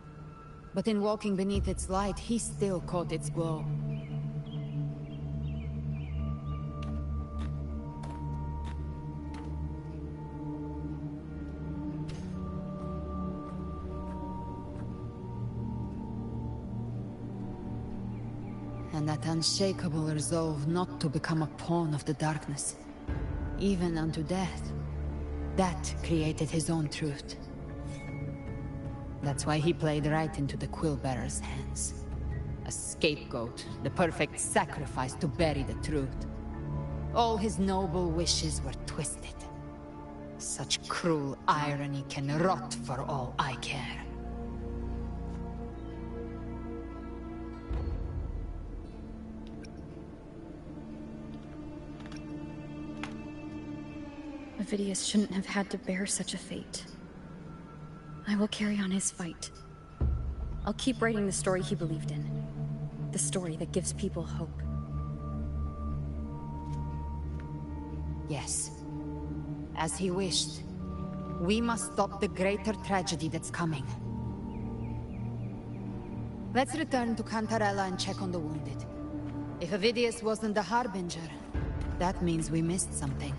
but in walking beneath its light, he still caught its glow. And that unshakable resolve not to become a pawn of the darkness, even unto death, that created his own truth. That's why he played right into the Quillbearer's hands. A scapegoat, the perfect sacrifice to bury the truth. All his noble wishes were twisted. Such cruel irony can rot for all I care. Avidius shouldn't have had to bear such a fate. I will carry on his fight. I'll keep writing the story he believed in. The story that gives people hope. Yes. As he wished. We must stop the greater tragedy that's coming. Let's return to Cantarella and check on the wounded. If Avidius wasn't the Harbinger, that means we missed something.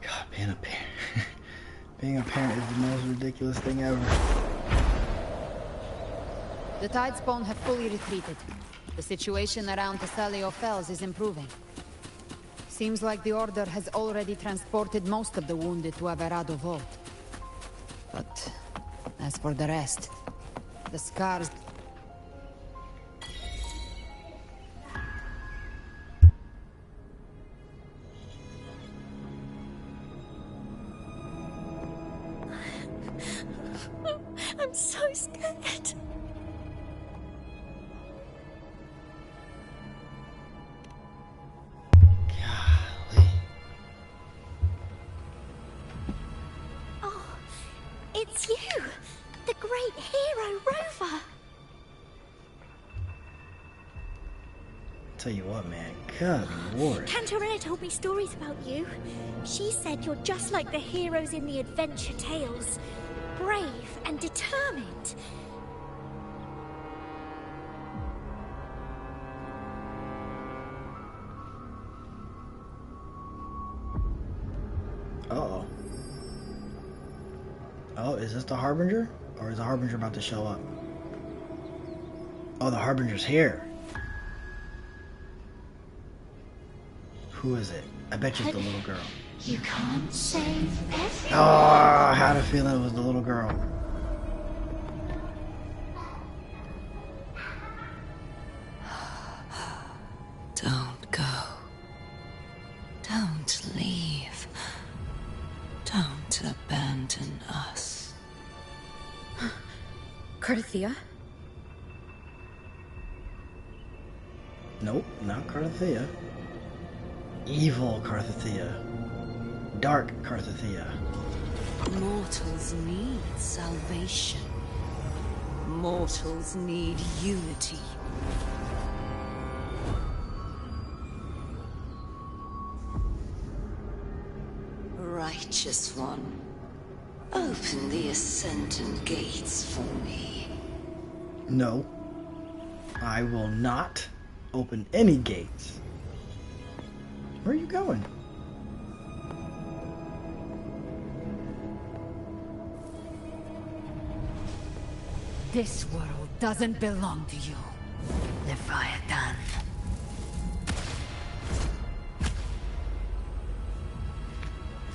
God, being a parent. Being a parent is the most ridiculous thing ever. The Tidespawn have fully retreated. The situation around Thessalio Fells is improving. Seems like the Order has already transported most of the wounded to Averado Vault. But as for the rest, the scars... I'm so scared. Oh, it's you! The great hero, Rover! Tell you what, man. Good lord. Cantarella told me stories about you. She said you're just like the heroes in the adventure tales. Brave and determined. Uh-oh. Oh, is this the Harbinger? Or is the Harbinger about to show up? Oh, the Harbinger's here. Who is it? I bet you it's the little girl. You can't save everyone. Oh, I had a feeling it was the little girl. Don't go. Don't leave. Don't abandon us. Carthea? Nope, not Carthea. Evil Carthea. Dark Carthea. Mortals need salvation. Mortals need unity. Righteous one, open the Ascendant gates for me. No. I will not open any gates. Where are you going? This world doesn't belong to you, Leviathan.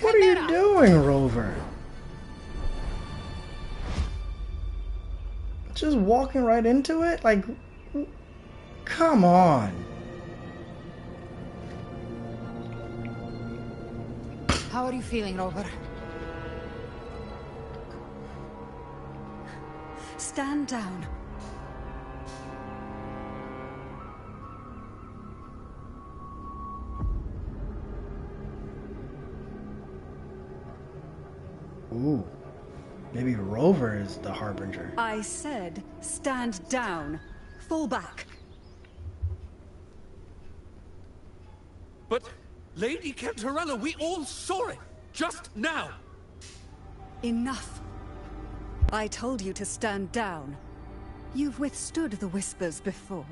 What are you doing, Rover? Just walking right into it? Like, come on. How are you feeling, Rover? Stand down. Ooh. Maybe Rover is the Harbinger. I said, stand down. Fall back. But, Lady Cantarella, we all saw it! Just now! Enough. I told you to stand down. You've withstood the whispers before.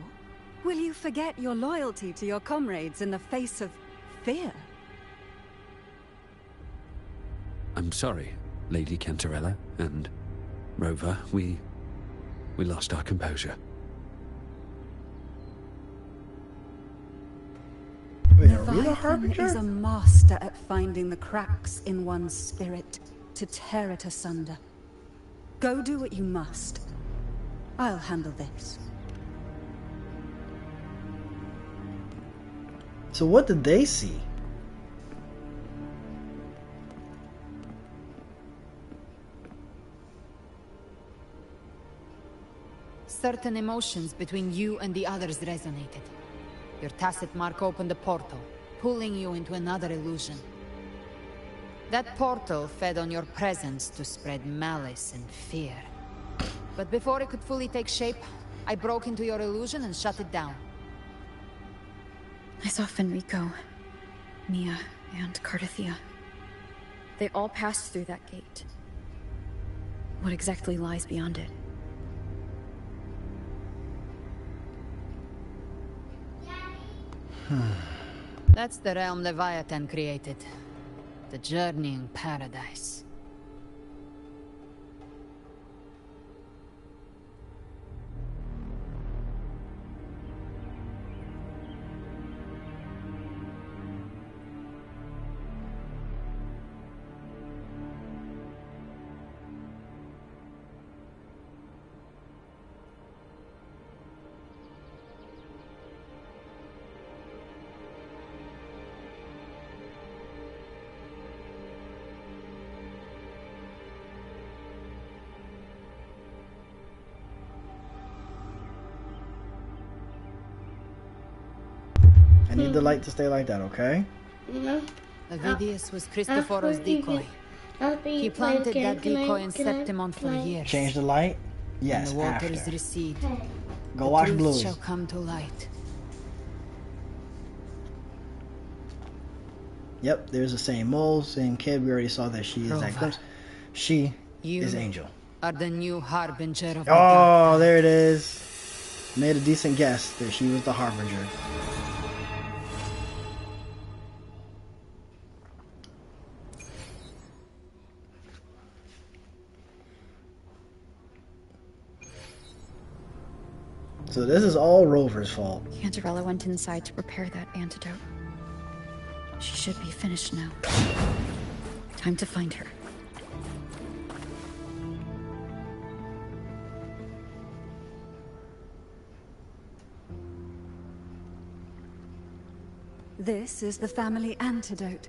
Will you forget your loyalty to your comrades in the face of fear? I'm sorry, Lady Cantarella and Rover. We lost our composure. Wait, are we the Leviathan Harbinger? is a master at finding the cracks in one's spirit to tear it asunder. Go do what you must. I'll handle this. So what did they see? certain emotions between you and the others resonated. Your tacit mark opened a portal, pulling you into another illusion. That portal fed on your presence to spread malice and fear. But before it could fully take shape, I broke into your illusion and shut it down. I saw Fenrico, Mia, and Cardathia. They all passed through that gate. What exactly lies beyond it? That's the realm Leviathan created. The journeying paradise. I need the light to stay like that, okay? No. Avidius was Cristoforo's decoy. He planted that decoy in Septimon for years. Change the light? Yes, and the waters after. recede. Go watch Truth Bluey. shall come to light. Yep, there's the same mole, same kid. We already saw that she is that glimpse. She is Angel. Are the new harbinger of the Oh, there it is. Made a decent guess that she was the harbinger. So this is all Rover's fault. Cantarella went inside to prepare that antidote. She should be finished now. Time to find her. This is the family antidote,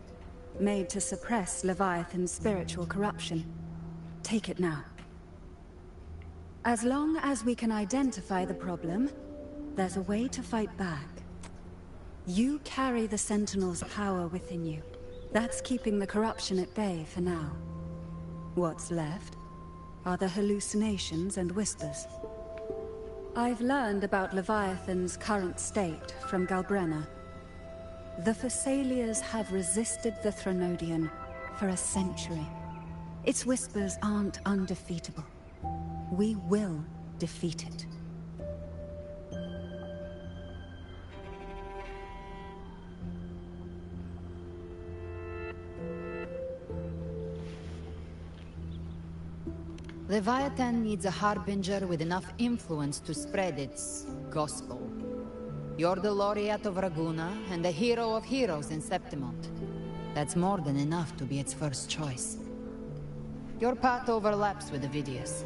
made to suppress Leviathan's spiritual corruption. Take it now. As long as we can identify the problem, there's a way to fight back. You carry the Sentinel's power within you. That's keeping the corruption at bay for now. What's left are the hallucinations and whispers. I've learned about Leviathan's current state from Galbrenna. The Thessalians have resisted the Threnodian for a century. Its whispers aren't undefeatable. We will defeat it. Leviathan needs a harbinger with enough influence to spread its gospel. You're the laureate of Raguna and the hero of heroes in Septimont. That's more than enough to be its first choice. Your path overlaps with Avidius.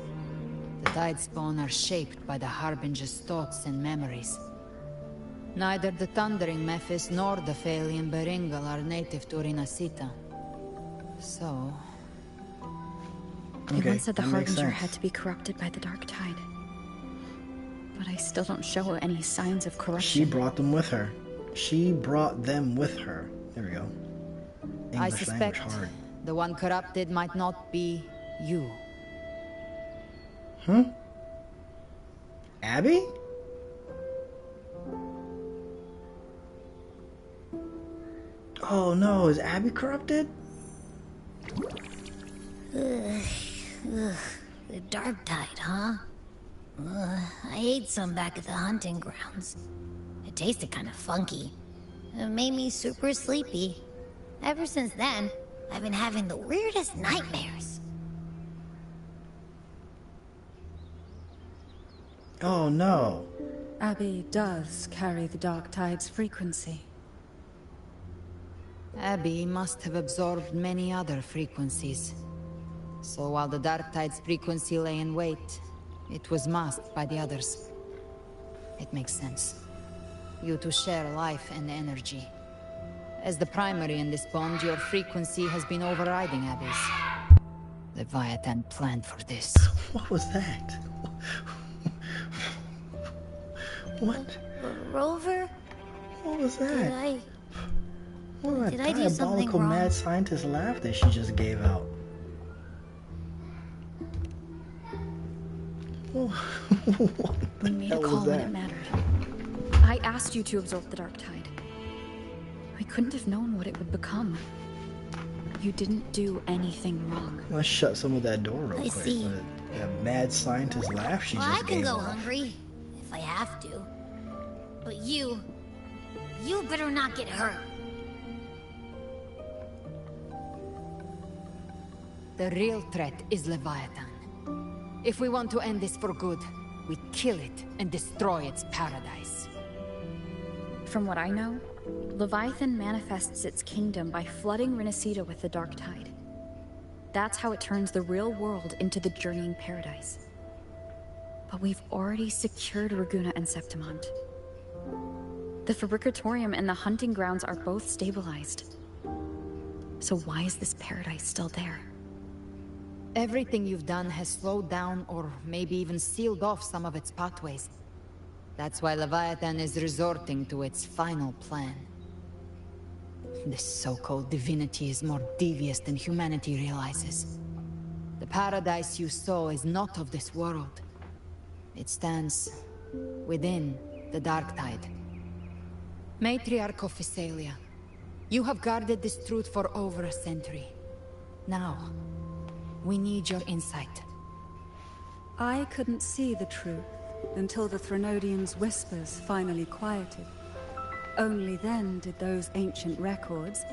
The Tidespawn are shaped by the harbinger's thoughts and memories. Neither the Thundering Mephis nor the Phalian Beringal are native to Rinasita. So... They once said the Harbinger had to be corrupted by the Dark Tide. But I still don't show any signs of corruption. She brought them with her. She brought them with her. There we go. English I suspect hard. the one corrupted might not be you. Huh? Abby? Oh no, is Abby corrupted? Ugh, the Dark Tide, huh? I ate some back at the hunting grounds. It tasted kind of funky. It made me super sleepy. Ever since then, I've been having the weirdest nightmares. Oh no. Abby does carry the Dark Tide's frequency. Abby must have absorbed many other frequencies. So while the Dark Tide's frequency lay in wait, it was masked by the others. It makes sense. You two share life and energy. As the primary in this bond, your frequency has been overriding Abby's. Leviathan planned for this. What was that? What? Rover? What was Did that? What was Did that I do something diabolical wrong? mad scientist laugh that she just gave out? We made a hell was call when that? it mattered. I asked you to absorb the dark tide. I couldn't have known what it would become. You didn't do anything wrong. Let's shut some of that door real I quick. see. That mad scientist laugh she Well, I just can gave go out. hungry if I have to. But you better not get hurt. The real threat is Leviathan. If we want to end this for good, we kill it and destroy its paradise. From what I know, Leviathan manifests its kingdom by flooding Renacita with the dark tide. That's how it turns the real world into the journeying paradise. But we've already secured Raguna and Septimont. The Fabricatorium and the hunting grounds are both stabilized. So why is this paradise still there? Everything you've done has slowed down or maybe even sealed off some of its pathways. That's why Leviathan is resorting to its final plan. This so-called divinity is more devious than humanity realizes. The paradise you saw is not of this world. It stands within the dark tide. Matriarch of Physalia, you have guarded this truth for over a century. Now, we need your insight. I couldn't see the truth until the Threnodians' whispers finally quieted. Only then did those ancient records,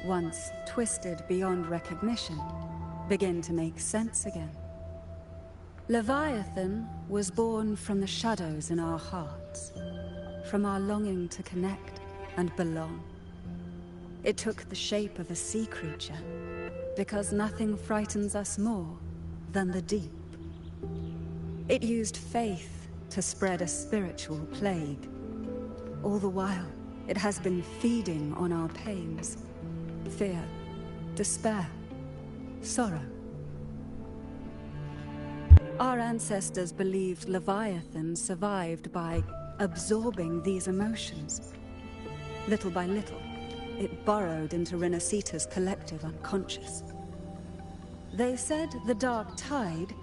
once twisted beyond recognition, begin to make sense again. Leviathan was born from the shadows in our hearts, from our longing to connect and belong. It took the shape of a sea creature, because nothing frightens us more than the deep. It used faith to spread a spiritual plague. All the while, it has been feeding on our pains, fear, despair, sorrow. Our ancestors believed Leviathan survived by absorbing these emotions. Little by little, it burrowed into Renacita's collective unconscious. They said the dark tide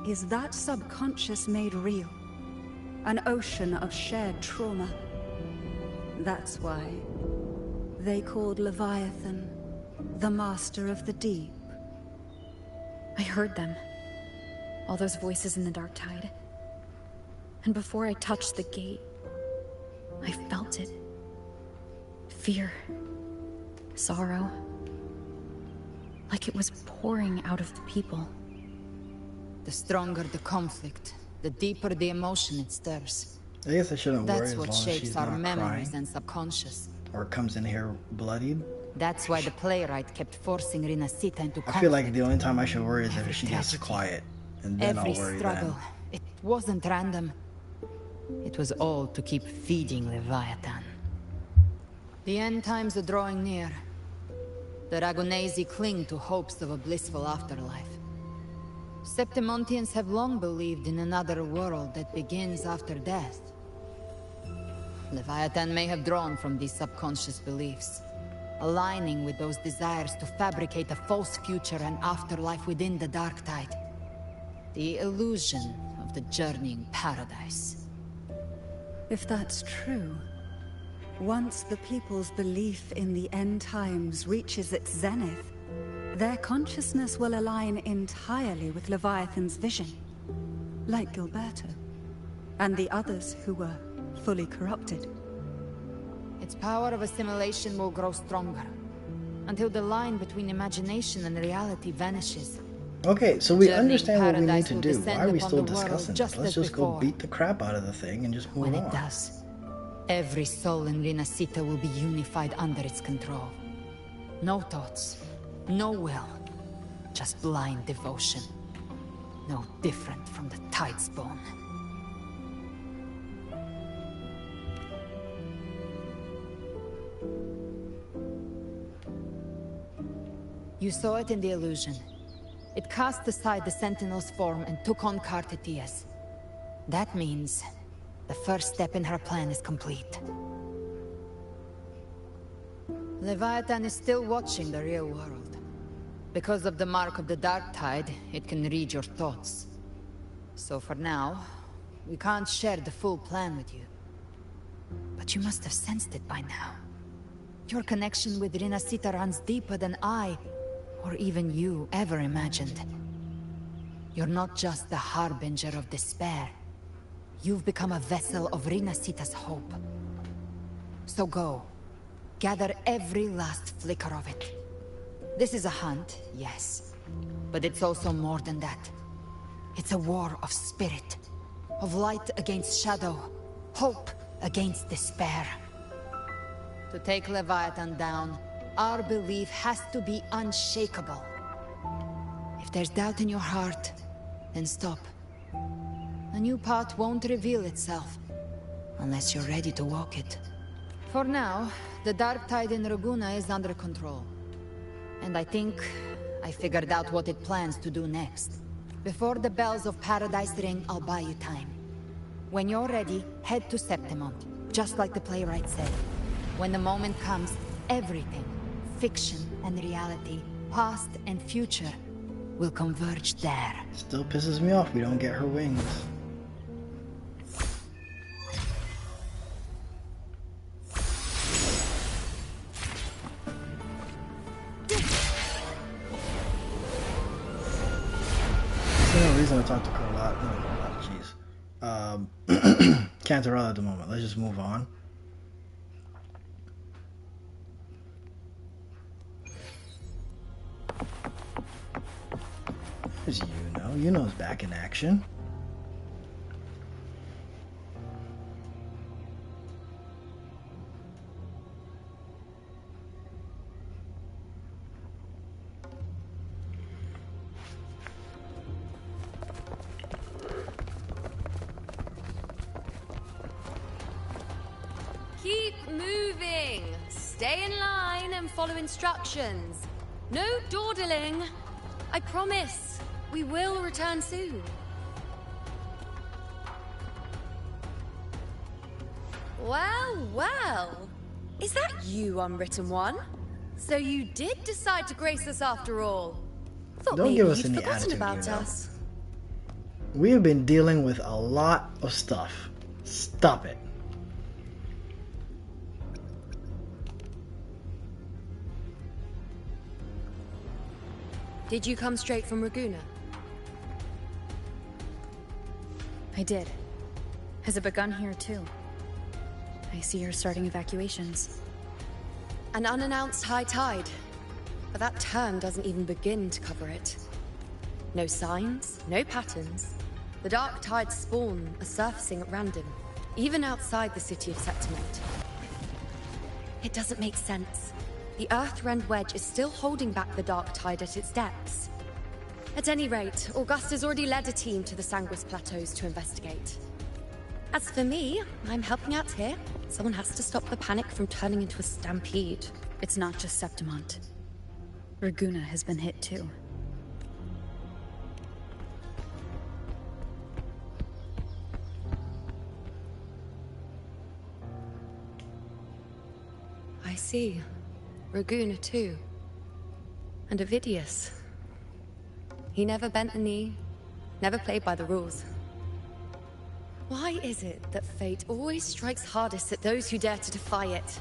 is that subconscious made real, an ocean of shared trauma. That's why they called Leviathan the Master of the Deep. I heard them. All those voices in the dark tide. And before I touched the gate, I felt it. Fear. Sorrow. Like it was pouring out of the people. The stronger the conflict, the deeper the emotion it stirs. I guess I shouldn't worry That's as what long as shapes she's our not memories crying and subconscious. or comes in here bloodied. That's why the playwright kept forcing Renacita into conflict. I feel like the only time I should worry is if she gets quiet, and then Every I'll worry struggle, then. it wasn't random. It was all to keep feeding Leviathan. The end times are drawing near. The Ragonesi cling to hopes of a blissful afterlife. Septimontians have long believed in another world that begins after death. Leviathan may have drawn from these subconscious beliefs, aligning with those desires to fabricate a false future and afterlife within the dark tide. The illusion of the journeying paradise. If that's true, once the people's belief in the end times reaches its zenith, their consciousness will align entirely with Leviathan's vision, like Gilberto, and the others who were fully corrupted. Its power of assimilation will grow stronger, until the line between imagination and reality vanishes. Okay, so we Journeying understand what we need paradise to will do. descend Why are we upon still the world discussing just this? Let's as just go before. beat the crap out of the thing and just move When on. it does, every soul in Renacita will be unified under its control. No thoughts, no will, just blind devotion. No different from the Tidespawn. You saw it in the illusion. It cast aside the Sentinel's form and took on Cartetias. That means the first step in her plan is complete. Leviathan is still watching the real world. Because of the mark of the Dark Tide, it can read your thoughts. So for now, we can't share the full plan with you. But you must have sensed it by now. Your connection with Rinasita runs deeper than I, or even you, ever imagined. You're not just the harbinger of despair. You've become a vessel of Rinasita's hope. So go. Gather every last flicker of it. This is a hunt, yes. But it's also more than that. It's a war of spirit. Of light against shadow. Hope against despair. To take Leviathan down, our belief has to be unshakable. If there's doubt in your heart, then stop. A new path won't reveal itself, unless you're ready to walk it. For now, the Dark Tide in Raguna is under control. And I think I figured out what it plans to do next. Before the bells of Paradise ring, I'll buy you time. When you're ready, head to Septimont, just like the playwright said. When the moment comes, everything, fiction and reality, past and future, will converge there. Still pisses me off we don't get her wings. There's no reason to talk to Cantarella at the moment. Let's just move on. There's Yuno. Yuno's back in action. Keep moving. Stay in line and follow instructions. No dawdling. I promise, we will return soon. Well, well. Is that you, Unwritten One? So you did decide to grace us after all. Thought Don't maybe give us you'd any forgotten attitude, about Yuno. us. We have been dealing with a lot of stuff. Stop it. Did you come straight from Raguna? I did. Has it begun here too? I see you're starting evacuations. An unannounced high tide. But that term doesn't even begin to cover it. No signs, no patterns. The dark tide's spawn are surfacing at random, even outside the city of Septimont. It doesn't make sense. The Earthrend Wedge is still holding back the dark tide at its depths. At any rate, Augusta's already led a team to the Sanguis Plateaus to investigate. As for me, I'm helping out here. Someone has to stop the panic from turning into a stampede. It's not just Septimont. Raguna has been hit too. I see. Raguna too. And Ovidius. He never bent the knee, never played by the rules. Why is it that fate always strikes hardest at those who dare to defy it?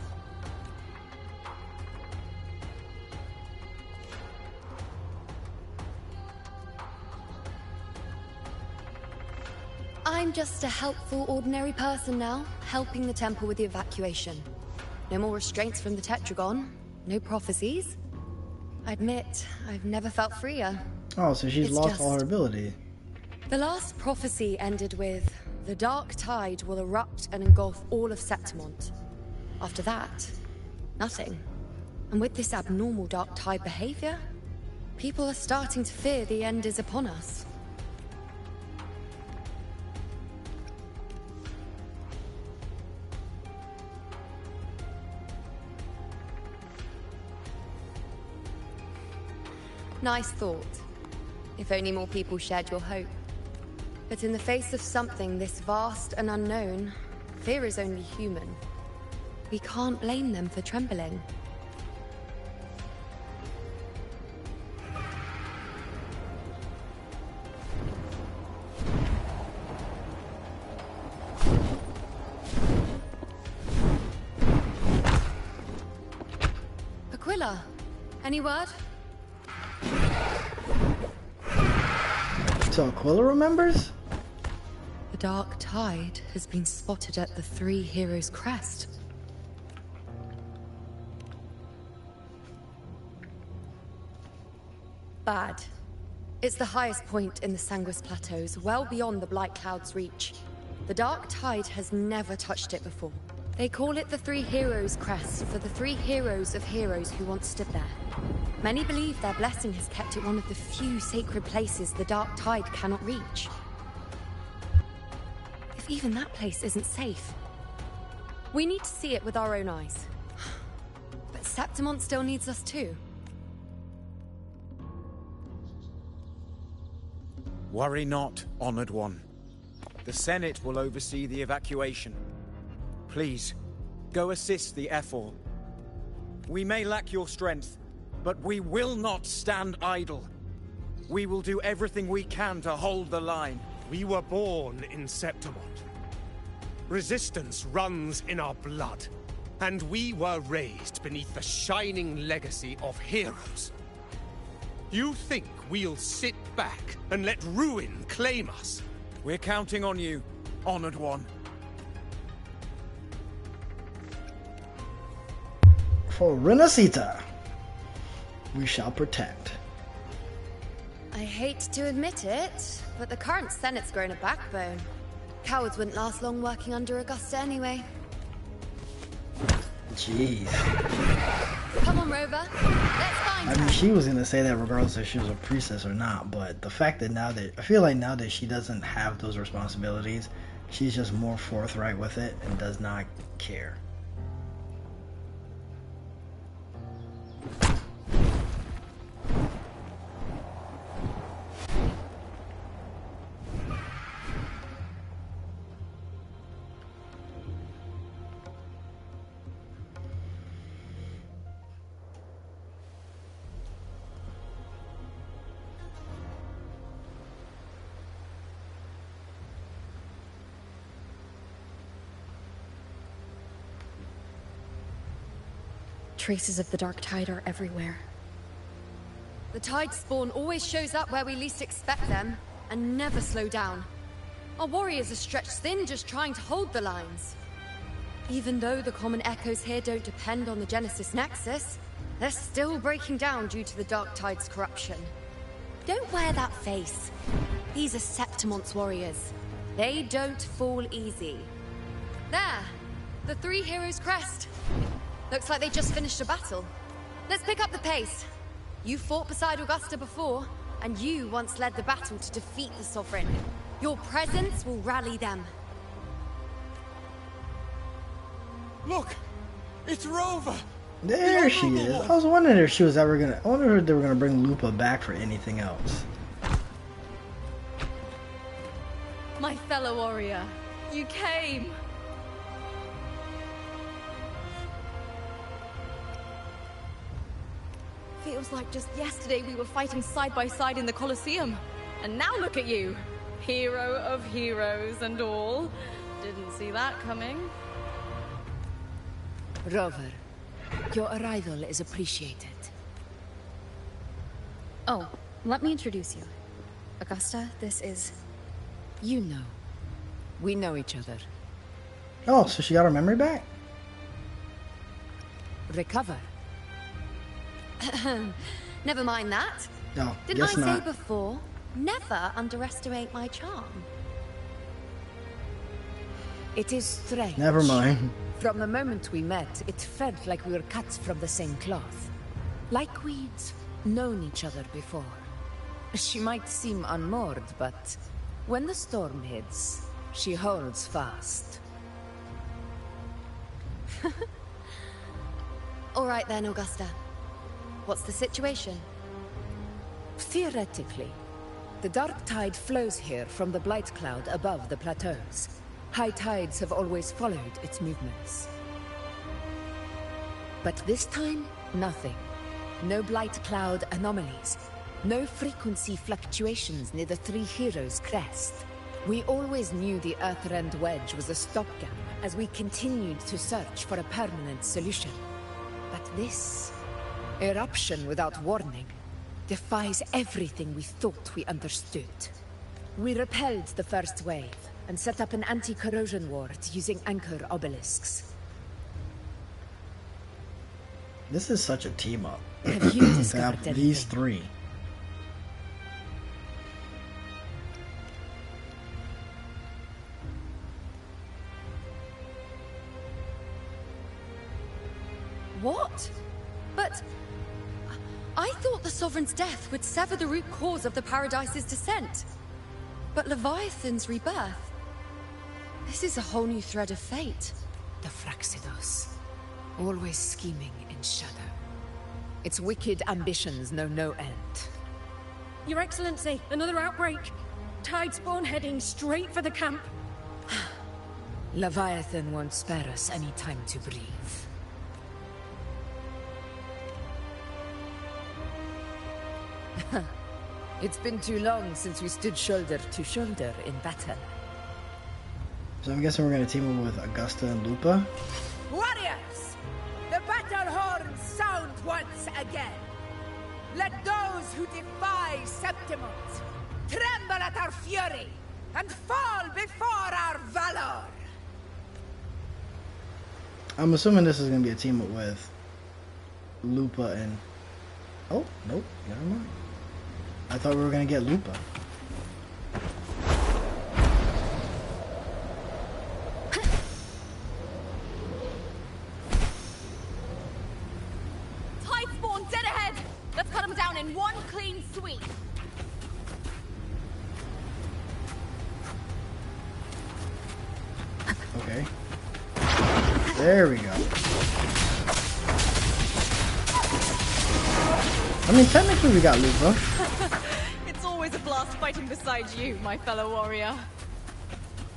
I'm just a helpful, ordinary person now, helping the temple with the evacuation. No more restraints from the Tetragon, no prophecies. I admit, I've never felt freer. Oh, so she's lost all her ability. The last prophecy ended with, the dark tide will erupt and engulf all of Septimont. After that, nothing. And with this abnormal dark tide behavior, people are starting to fear the end is upon us. Nice thought. If only more people shared your hope. But in the face of something this vast and unknown, fear is only human. We can't blame them for trembling. Aquila, any word? So Aquila remembers? The Dark Tide has been spotted at the Three Heroes' Crest. Bad. It's the highest point in the Sanguis Plateaus, well beyond the Blight Cloud's reach. The Dark Tide has never touched it before. They call it the Three Heroes' Crest for the three heroes of heroes who once stood there. Many believe their blessing has kept it one of the few sacred places the Dark Tide cannot reach. If even that place isn't safe, we need to see it with our own eyes. But Septimont still needs us too. Worry not, Honored One. The Senate will oversee the evacuation. Please, go assist the Ephor. We may lack your strength, but we will not stand idle. We will do everything we can to hold the line. We were born in Septimont. Resistance runs in our blood. And we were raised beneath the shining legacy of heroes. You think we'll sit back and let ruin claim us? We're counting on you, Honored One. For Renacita, we shall protect. I hate to admit it, but the current Senate's grown a backbone. Cowards wouldn't last long working under Augusta anyway. Jeez. Come on, Rover. Let's find I her. mean, she was gonna say that regardless if she was a priestess or not, but the fact that now that I feel like now that she doesn't have those responsibilities, she's just more forthright with it and does not care. Traces of the Dark Tide are everywhere. The Tide spawn always shows up where we least expect them, and never slow down. Our warriors are stretched thin just trying to hold the lines. Even though the common echoes here don't depend on the Genesis Nexus, they're still breaking down due to the Dark Tide's corruption. Don't wear that face. These are Septimont's warriors. They don't fall easy. There! The Three Heroes' Crest. Looks like they just finished a battle. Let's pick up the pace. You fought beside Augusta before, and you once led the battle to defeat the Sovereign. Your presence will rally them. Look! It's Rover! There she is. I was wondering if she was ever gonna. I wonder if they were gonna bring Lupa back for anything else. My fellow warrior, you came! Feels like just yesterday we were fighting side by side in the Colosseum. And now look at you! Hero of heroes and all. Didn't see that coming. Rover, your arrival is appreciated. Oh, let me introduce you. Augusta, this is... You know. We know each other. Oh, so she got her memory back? Recover. Never mind that. No, Didn't I guess say not. before, never underestimate my charm? It is strange. Never mind. From the moment we met, it felt like we were cut from the same cloth. Like we'd known each other before. She might seem unmoored, but when the storm hits, she holds fast. All right then, Augusta. What's the situation? Theoretically, The dark tide flows here from the blight cloud above the plateaus. High tides have always followed its movements. But this time, nothing. No blight cloud anomalies. No frequency fluctuations near the Three Heroes' crest. We always knew the Earthrend Wedge was a stopgap as we continued to search for a permanent solution. But this eruption without warning defies everything we thought we understood. We repelled the first wave and set up an anti-corrosion ward using anchor obelisks. This is such a team up. Have you discovered to have these three. What? But I thought the Sovereign's death would sever the root cause of the Paradise's descent. But Leviathan's rebirth... This is a whole new thread of fate. The Fraxidos. Always scheming in shadow. Its wicked ambitions know no end. Your Excellency, another outbreak. Tide spawn heading straight for the camp. Leviathan won't spare us any time to breathe. It's been too long since we stood shoulder to shoulder in battle. So I'm guessing we're going to team up with Augusta and Lupa. Warriors! The battle horns sound once again. Let those who defy Septimont tremble at our fury and fall before our valor. I'm assuming this is going to be a team up with Lupa and... Oh, nope, never mind. I thought we were going to get Lupa. Tide spawn dead ahead! Let's cut them down in one clean sweep. Okay. There we go. I mean, technically we got Lupa. It's always a blast fighting beside you, my fellow warrior.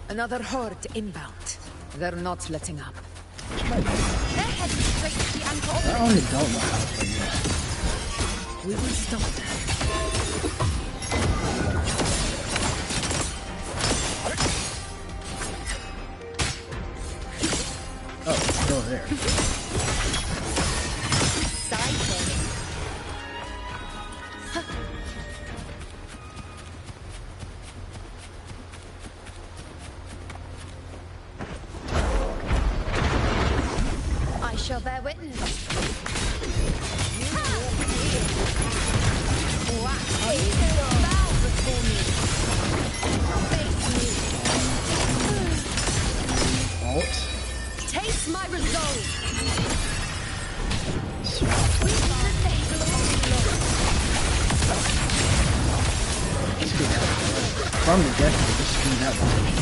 Another horde inbound. They're not letting up. They're heading straight to the anchor. I only don't know how to play this. We will stop them. Oh, it's still there. I shall bear witness. Alt. Taste my resolve! From the death, just screw that one.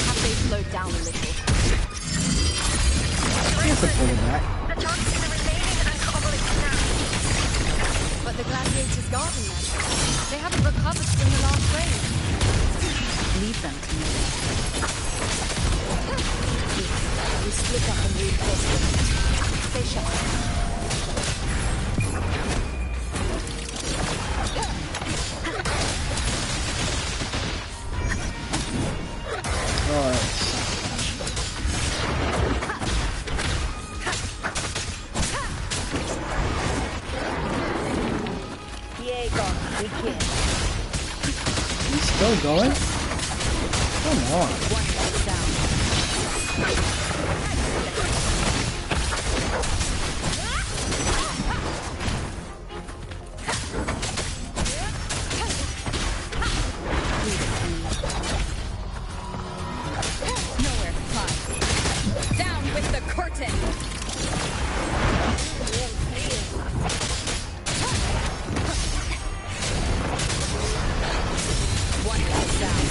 Have they slowed down a little? You have to pull it back. But the gladiators garden them. They haven't recovered from the last raid. Leave them to me. We split up and reinforce them. Stay sharp. He's still going? Come on. Nowhere to hide. Down with the curtain! One down.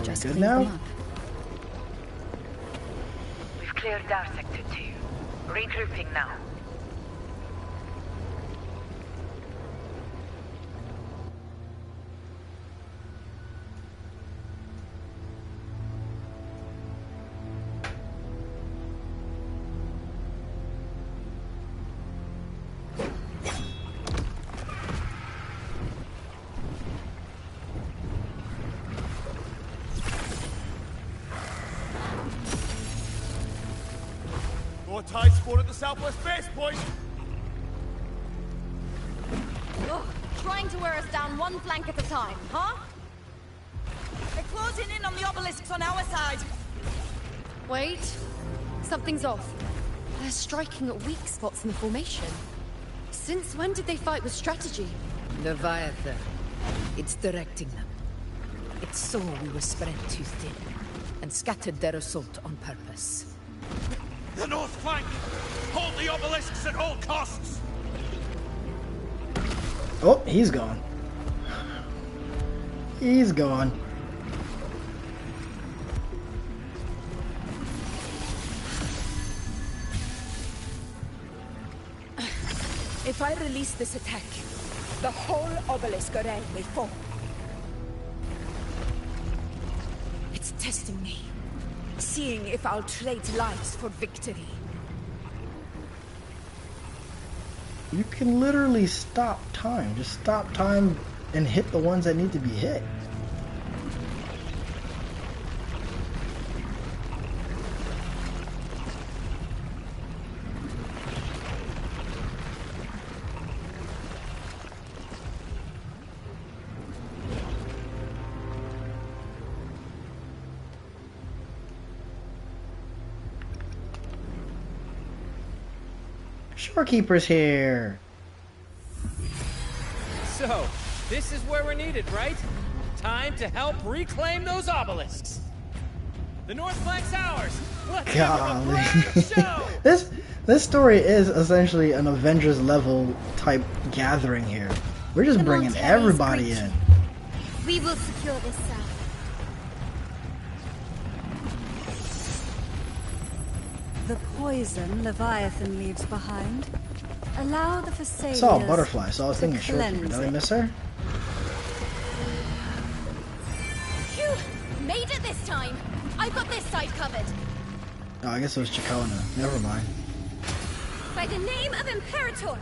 we good cleaned them now? up. We've cleared our sector 2. Regrouping now. More tide spawn at the southwest base point. Ugh, trying to wear us down one flank at a time, huh? They're closing in on the obelisks on our side. Wait. Something's off. They're striking at weak spots in the formation. Since when did they fight with strategy? Leviathan. It's directing them. It saw we were spread too thin, and scattered their assault on purpose. The north flank! Hold the obelisks at all costs! Oh, he's gone. He's gone. If I release this attack, the whole obelisk array may fall. It's testing me, seeing if I'll trade lives for victory. You can literally stop time. Just stop time and hit the ones that need to be hit. Shorekeeper's here. So, this is where we're needed, right? Time to help reclaim those obelisks. The north flank's ours. Let's give them a grand show. This story is essentially an Avengers level type gathering here. We're just bringing everybody in. We will secure this south. The poison Leviathan leaves behind. Allow the I Thessalians saw a butterfly, so I was to thinking Shorekeeper. cleanse Did I it. miss her? Phew! Made it this time! I've got this side covered. Oh, I guess it was Chacona. Never mind. By the name of Imperator,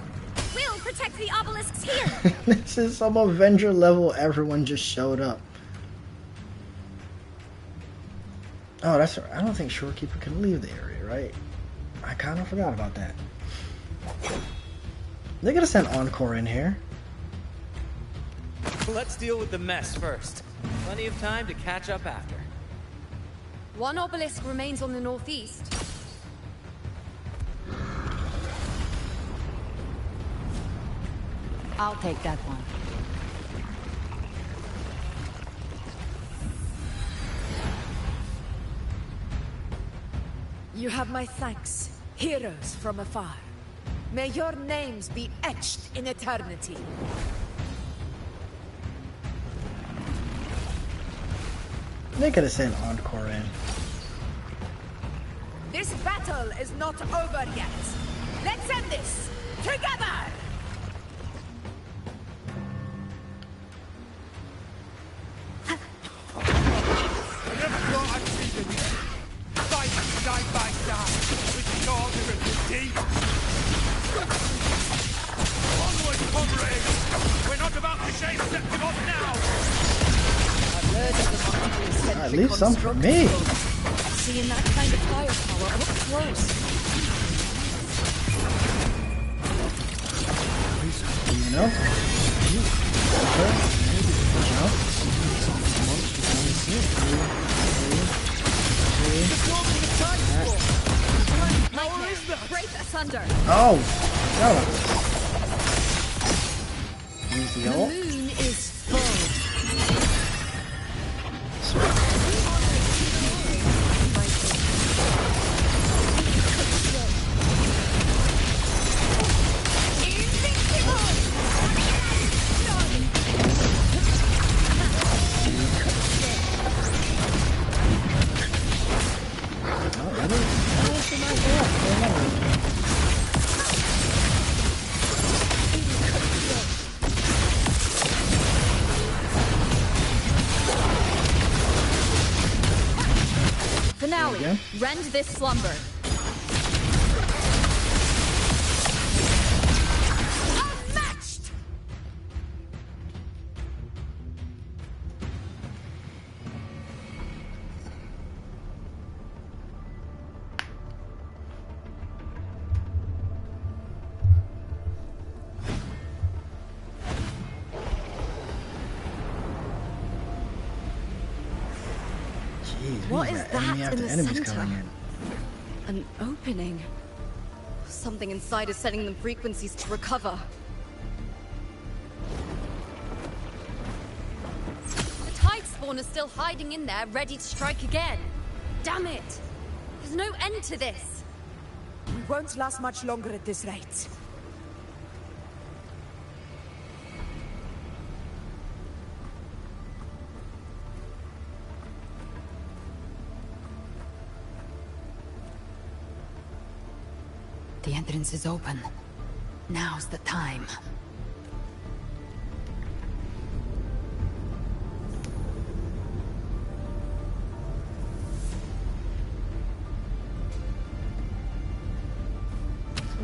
we'll protect the obelisks here! This is some Avenger level. Everyone just showed up. Oh, that's right. I don't think Shorekeeper can leave the area, right? I kind of forgot about that. They could have sent Encore in here. Let's deal with the mess first. Plenty of time to catch up after. One obelisk remains on the northeast. I'll take that one. You have my thanks, heroes from afar. May your names be etched in eternity. They could have sent Encore in. This battle is not over yet. Let's end this together! I never thought I'd see the fighting side by side with the order of the deep. Onward, comrades! We're not about to shame Septimos now! I've heard of the Alright, leave some for me. Seeing that kind of firepower up close. You know? Break asunder. Oh! No. Use the The ult. moon is full. Ally, again. rend this slumber. Unmatched! Jeez, What we is got that enemy in after the enemies center? coming in. An opening. Something inside is sending them frequencies to recover. The tide spawn is still hiding in there, ready to strike again. Damn it! There's no end to this. We won't last much longer at this rate. The entrance is open. Now's the time.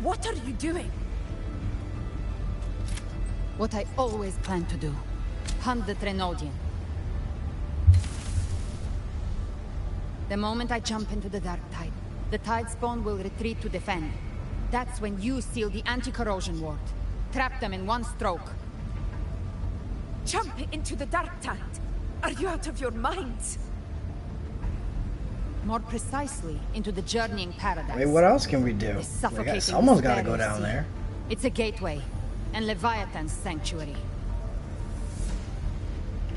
What are you doing? What I always planned to do. Hunt the Trenodian. The moment I jump into the Dark Tide, the Tide Spawn will retreat to defend. That's when you seal the anti-corrosion ward. Trap them in one stroke. Jump into the Dark Tide. Are you out of your minds? More precisely, into the journeying paradise. Wait, what else can we do? Someone's got to go down there. It's a gateway, and Leviathan's sanctuary.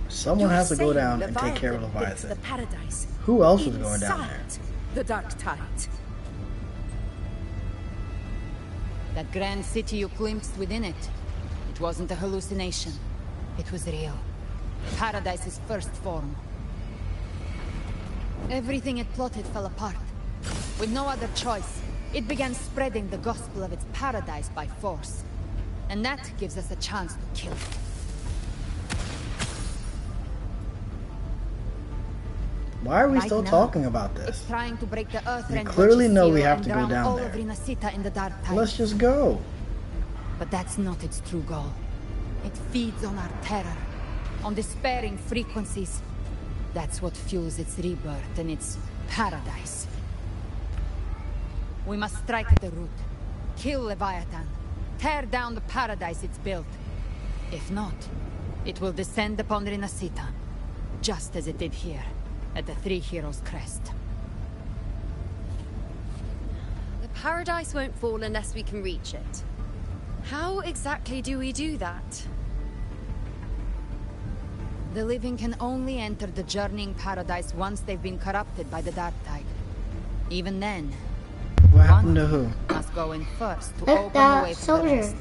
Someone has to go down and take care of Leviathan. Who else was going down there? The Dark Tide. That grand city you glimpsed within it, it wasn't a hallucination. It was real. Paradise's first form. Everything it plotted fell apart. With no other choice, it began spreading the gospel of its paradise by force. And that gives us a chance to kill it. Why are we Right still now, talking about this? It's trying to break the earth We and clearly know we seal have and to go drown down all there. of Rinasita in the Dark Tide. Let's just go. But that's not its true goal. It feeds on our terror, on despairing frequencies. That's what fuels its rebirth and its paradise. We must strike at the root. Kill Leviathan. Tear down the paradise it's built. If not, it will descend upon Rinasita, just as it did here, at the Three Heroes' Crest. The paradise won't fall unless we can reach it. How exactly do we do that? The living can only enter the journeying paradise once they've been corrupted by the Dark Tide. Even then, What happened to who? must go in first to That's open the that way for the soldier. rest.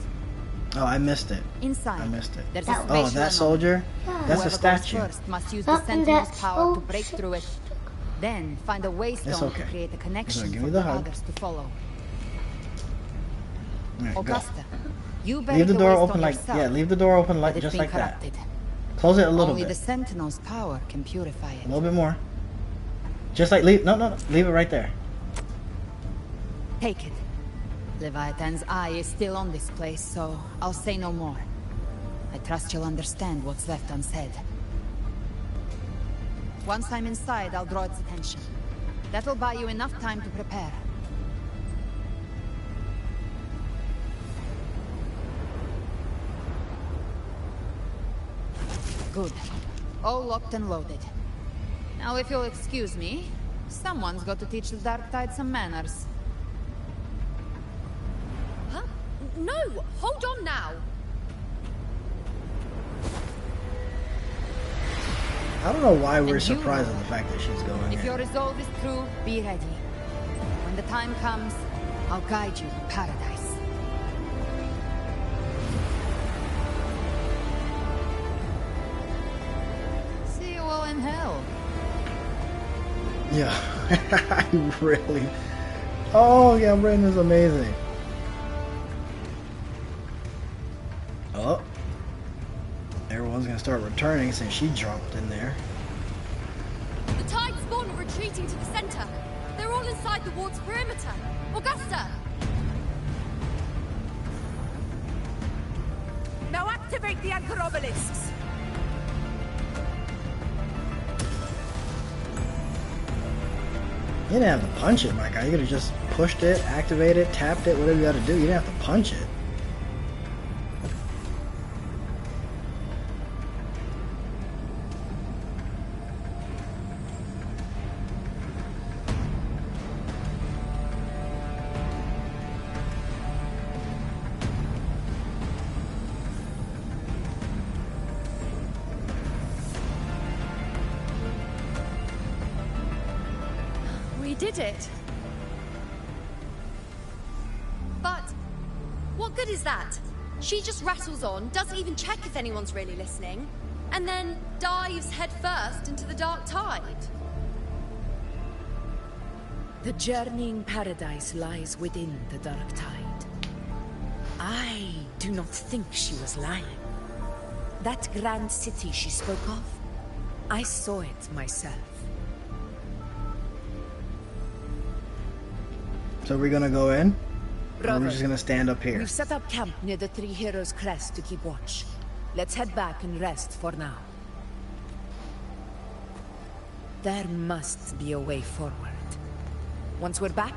Oh, I missed it. Inside, I missed it. there's a Oh, spatial that soldier? anomaly. That's a Whoever statue. goes first must use Look the in Sentinel's that power to soldier. break through it. Then find a waystone okay. to create a connection give for me the the hug. others to follow. Alright, go. Augusta, you bury Leave the door waystone open like yourself, leave the door open but like it's just been like that. corrupted. Close it a little Only bit. the Sentinel's power can purify it. A little bit more. Just like leave no, leave it right there. Take it. Leviathan's eye is still on this place, so I'll say no more. I trust you'll understand what's left unsaid. Once I'm inside, I'll draw its attention. That'll buy you enough time to prepare. Good. All locked and loaded. Now, if you'll excuse me, someone's got to teach the Dark Tide some manners. Huh? No! Hold on now! I don't know why we're And you surprised know, at the fact that she's going If in. your resolve is true, be ready. When the time comes, I'll guide you to paradise. See you all in hell. Yeah, I really. Oh yeah, Brayden is amazing. Oh, everyone's gonna start returning since she dropped in there. The tide Spawn are retreating to the center. They're all inside the ward's perimeter. Augusta! Now activate the anchor obelisks. You didn't have to punch it, my guy. You could have just pushed it, activated it, tapped it, whatever you had to do. You didn't have to punch it. We did it. But what good is that? She just rattles on, doesn't even check if anyone's really listening, and then dives headfirst into the dark tide. The journeying paradise lies within the dark tide. I do not think she was lying. That grand city she spoke of, I saw it myself. So we're gonna go in? Or we're just gonna stand up here? We've set up camp near the Three Heroes crest to keep watch. Let's head back and rest for now. There must be a way forward. Once we're back,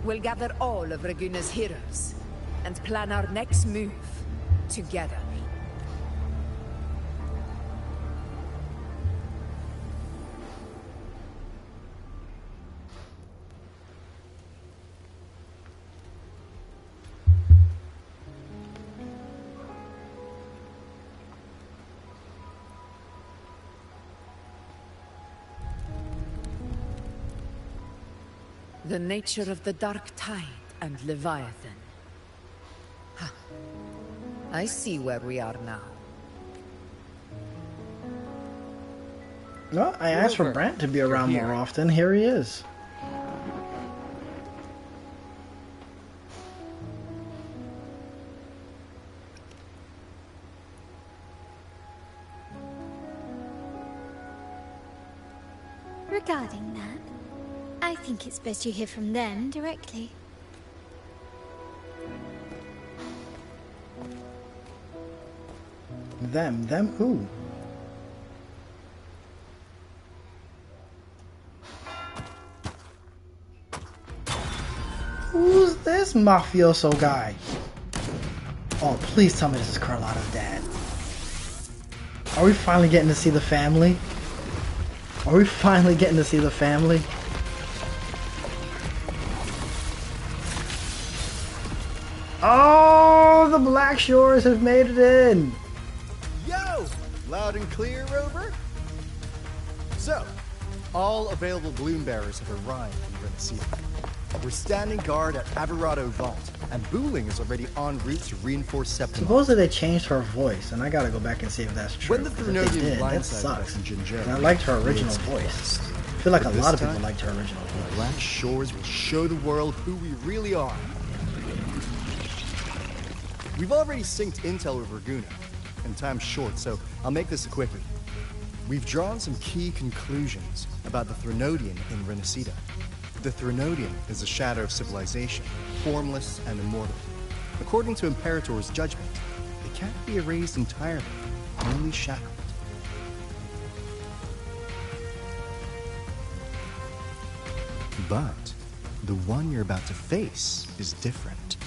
we'll gather all of Raguna's heroes and plan our next move together. The nature of the Dark Tide and Leviathan. Huh. I see where we are now. No, I asked for Brant to be around more often. Here he is. Regarding that, I think it's best you hear from them directly. Them? Them who? Who's this mafioso guy? Oh, please tell me this is Carlotta's dad. Are we finally getting to see the family? Are we finally getting to see the family? Oh, the Black Shores have made it in! Yo! Loud and clear, Rover? So, all available bloom bearers have arrived in Renaissance. We're standing guard at Aberrado Vault, and Wuthering is already en route to reinforce Septimus. Supposedly they changed her voice, and I gotta go back and see if that's true. When the If they did, that sucks. And I liked her original voice. I feel like a lot of people liked her original voice. The Black Shores will show the world who we really are. We've already synced intel with Raguna, and time's short, so I'll make this a quickie. We've drawn some key conclusions about the Threnodian in Renaissance. The Threnodian is a shadow of civilization, formless and immortal. According to Imperator's judgment, it can't be erased entirely, only shackled. But the one you're about to face is different.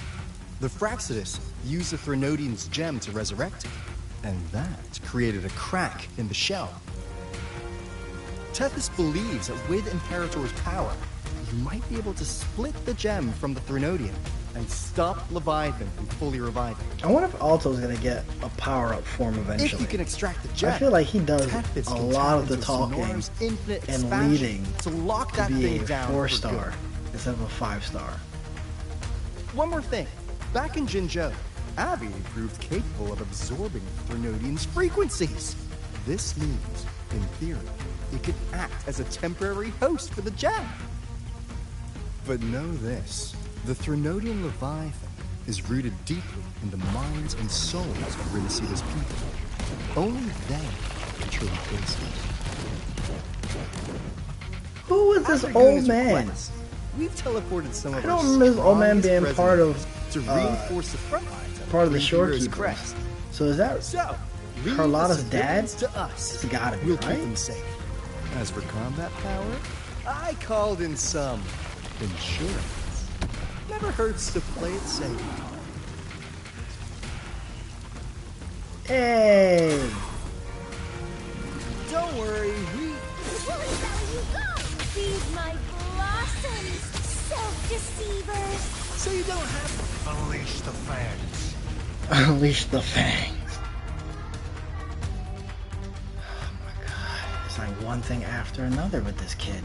The Fraxidus used the Threnodian's gem to resurrect it, and that created a crack in the shell. Tethys believes that with Imperator's power, you might be able to split the gem from the Threnodian and stop Leviathan from fully reviving. I wonder if Alto's gonna get a power-up form eventually. If you can extract the gem, I feel like he does Tethys a can lot tap of the into talking Sonora's infinite and expansion leading to lock to that be thing a down 4-star for good. instead of a 5-star. One more thing. Back in Jinzhou, Abby proved capable of absorbing Threnodian's frequencies. This means, in theory, it could act as a temporary host for the gem. But know this, the Threnodian Leviathan is rooted deeply in the minds and souls of Renaceda's people. Only they can truly face it. Who is this After old Guna's man? request, we've teleported some of I our don't remember this old man being strongest part of prisoners to reinforce the front lines of part of the Three Heroes' shorekeepers. crest. So is that So, leave Carlotta's the dad? civilians to us. It's gotta be, We'll right? keep them safe. As for combat power, I called in some insurance. Never hurts to play it safe. Hey! Don't worry, Feed my blossoms, self-deceivers. So you don't have to unleash the fangs. Unleash the fangs. Oh my god. It's like one thing after another with this kid.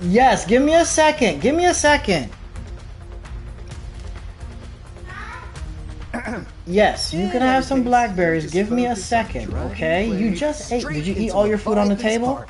Yes, give me a second. Give me a second. Yes, you can have some blackberries. Give me a second, okay? You just ate. Did you eat all your food on the table?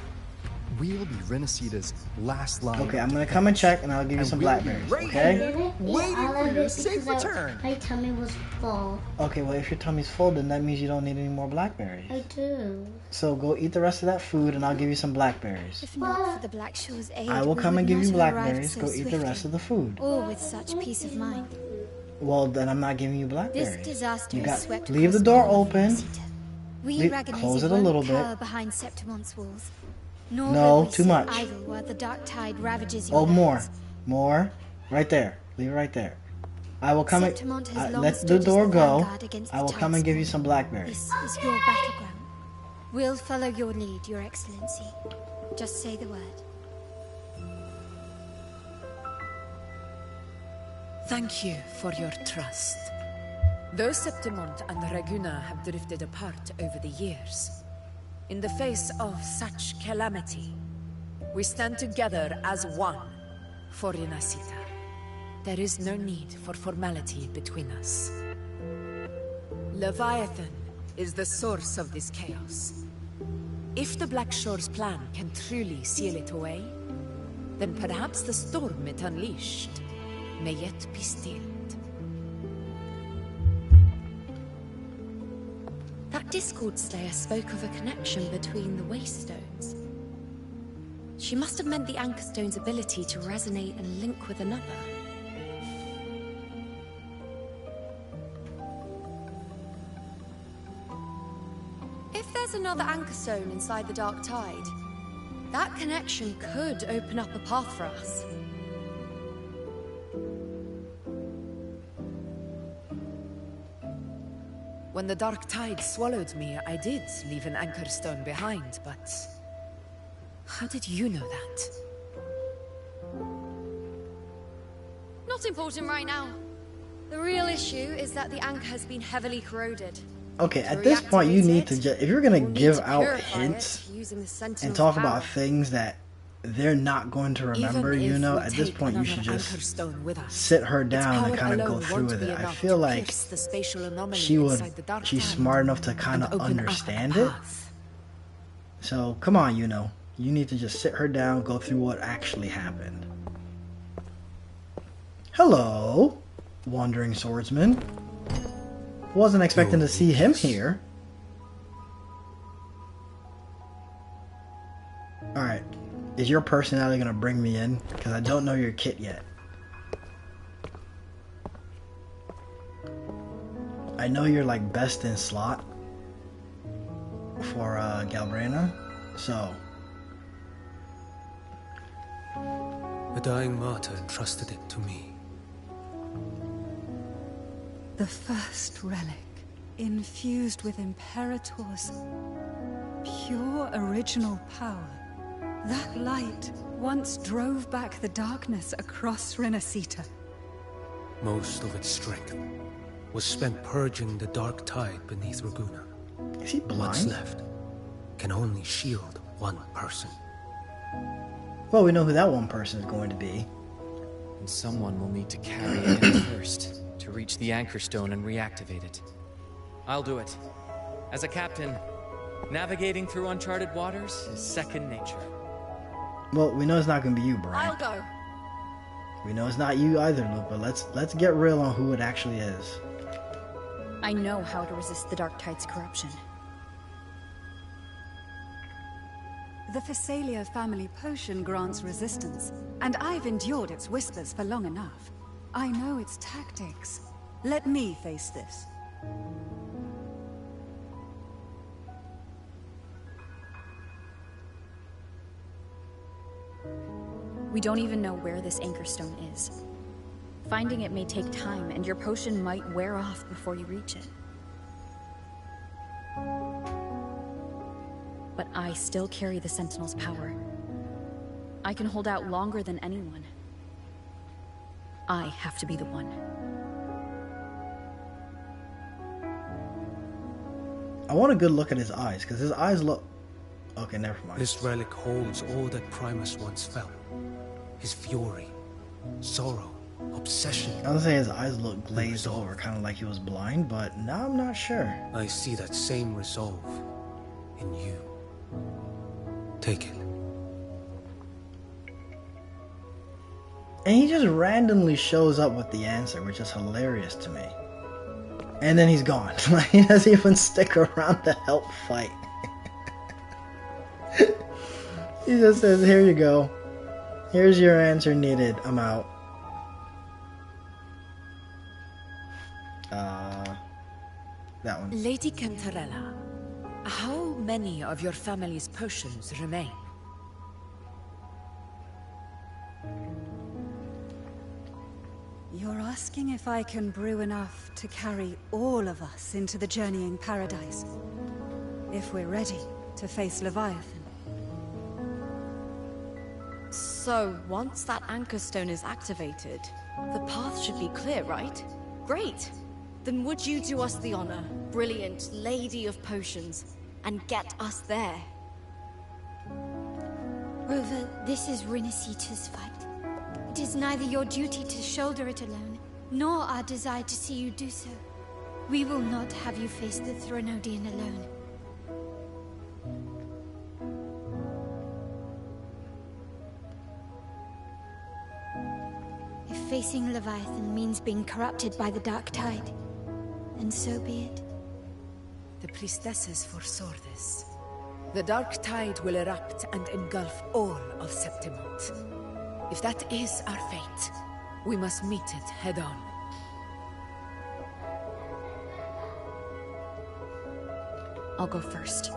We'll be Renacita's last line. Okay, I'm gonna come and check, and I'll give you some blackberries. Okay? Waiting for your safe return. My tummy was full. Okay, well, if your tummy's full, then that means you don't need any more blackberries. I do. So go eat the rest of that food, and I'll give you some blackberries. If not for the Black Shore's aid, I will come and give you blackberries. Go eat the rest of the food. All with such peace of mind. Well, then I'm not giving you blackberries. This disaster You has got swept leave the across door all of open. We Close it a little bit. cower behind Septimon's walls. Nor No, will we too sit much. idle while the dark tide ravages your Oh, more, lands. more, right there. Leave it right there. I will come and Septimont has long let stood the as door the go. vanguard against I the will come and give you some blackberries. This is your battleground. We'll follow your lead, Your Excellency. Just say the word. Thank you for your trust. Though Septimont and Raguna have drifted apart over the years, in the face of such calamity, we stand together as one for Renacita. There is no need for formality between us. Leviathan is the source of this chaos. If the Black Shore's plan can truly seal it away, then perhaps the storm it unleashed may yet be stilled. That Discord Slayer spoke of a connection between the Wastestones. She must have meant the Anchorstone's ability to resonate and link with another. If there's another Anchorstone inside the Dark Tide, that connection could open up a path for us. When the dark tide swallowed me, I did leave an anchor stone behind, but... how did you know that? Not important right now. The real issue is that the anchor has been heavily corroded. Okay, at this point, you need to just, if you're gonna give out hints and talk about things that they're not going to remember, you know, at this point you should just sit her down and kind of go through with it. I feel like she's smart enough to kind of understand it. So come on, you know, you need to just sit her down, go through what actually happened. Hello, wandering swordsman. Wasn't expecting to see him here. Alright. Is your personality gonna bring me in? Because I don't know your kit yet. I know you're like best in slot for Galbrena, so. A dying martyr entrusted it to me. The first relic, infused with Imperator's pure original power. That light once drove back the darkness across Renacita. Most of its strength was spent purging the dark tide beneath Raguna. Is he blind? What's left can only shield one person. Well, we know who that one person is going to be. And someone will need to carry it in first to reach the anchor stone and reactivate it. I'll do it. As a captain, navigating through uncharted waters is second nature. Well, we know it's not going to be you, Brian. I'll go. We know it's not you either, Luke, but let's get real on who it actually is. I know how to resist the Dark Tide's corruption. The Physalia family potion grants resistance, and I've endured its whispers for long enough. I know its tactics. Let me face this. We don't even know where this anchor stone is. Finding it may take time, and your potion might wear off before you reach it. But I still carry the Sentinel's power. I can hold out longer than anyone. I have to be the one. I want a good look at his eyes, because his eyes look... Okay, never mind. This relic holds all that Primus once felt. His fury, sorrow, obsession. I was gonna say his eyes look glazed over, kind of like he was blind, but now I'm not sure. I see that same resolve in you. Take it. And he just randomly shows up with the answer, which is hilarious to me. And then he's gone. Like, he doesn't even stick around to help fight. He just says, here you go. Here's your answer needed. I'm out. That one. Lady Cantarella, how many of your family's potions remain? You're asking if I can brew enough to carry all of us into the journeying paradise. If we're ready to face Leviathan. So, once that anchor stone is activated, the path should be clear, right? Great! Then would you do us the honor, brilliant Lady of Potions, and get us there? Rover, this is Rinasita's fight. It is neither your duty to shoulder it alone, nor our desire to see you do so. We will not have you face the Threnodian alone. If facing Leviathan means being corrupted by the Dark Tide, then so be it. The priestesses foresaw this. The Dark Tide will erupt and engulf all of Septimont. If that is our fate, we must meet it head-on. I'll go first.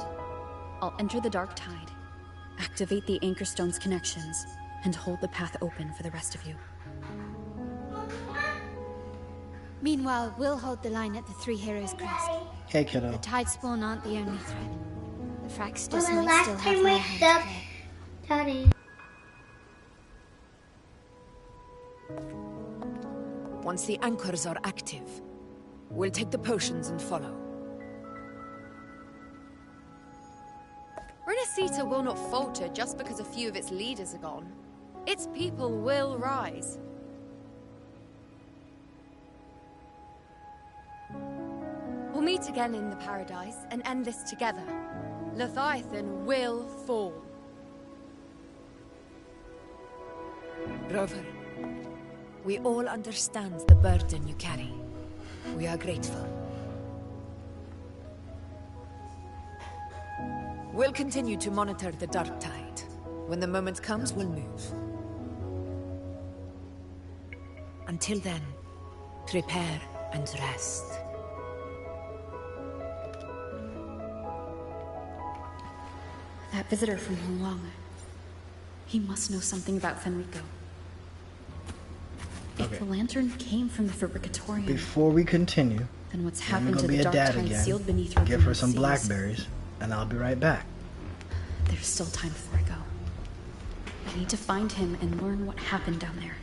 I'll enter the Dark Tide, activate the Anchor Stone's connections, and hold the path open for the rest of you. Meanwhile, we'll hold the line at the Three Heroes Crest. Hey, kiddo. The Tide Spawn aren't the only threat. The Fraxters Well, the might last still time have more I hand stepped, to play. Daddy. Once the anchors are active, we'll take the potions and follow. Rinasita will not falter just because a few of its leaders are gone. Its people will rise. We'll meet again in the paradise and end this together. Leviathan will fall. Rover, we all understand the burden you carry. We are grateful. We'll continue to monitor the Dark Tide. When the moment comes, we'll move. Until then, prepare and rest. That visitor from Wuwa. He must know something about Fenrico. If the lantern came from the Fabricatorium, Before we continue, then what's I'm happened gonna to be the a Dark dad Tide again. sealed beneath our Give her human some seas? blackberries, and I'll be right back. There's still time before I go. I need to find him and learn what happened down there.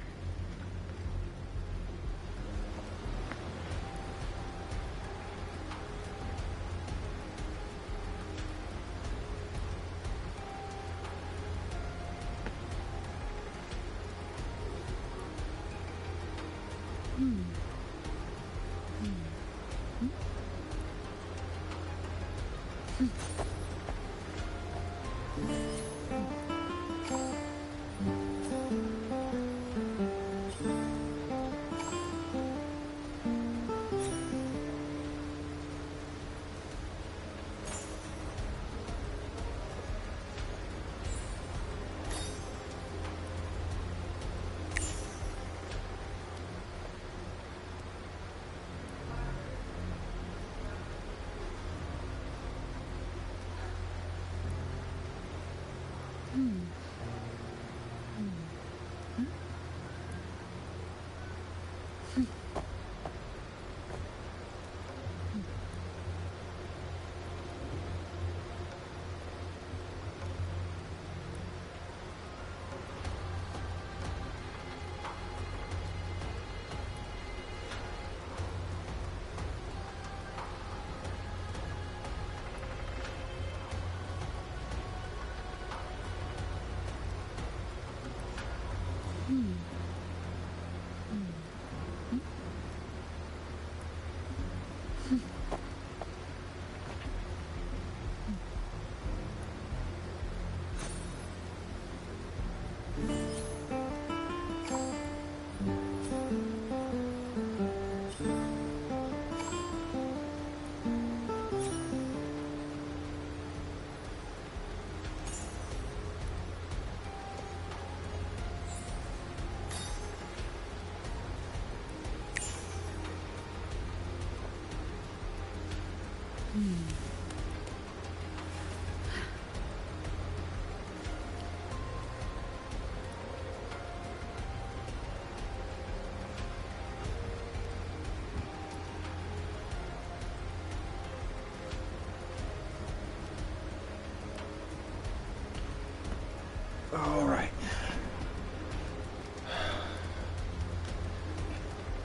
All right.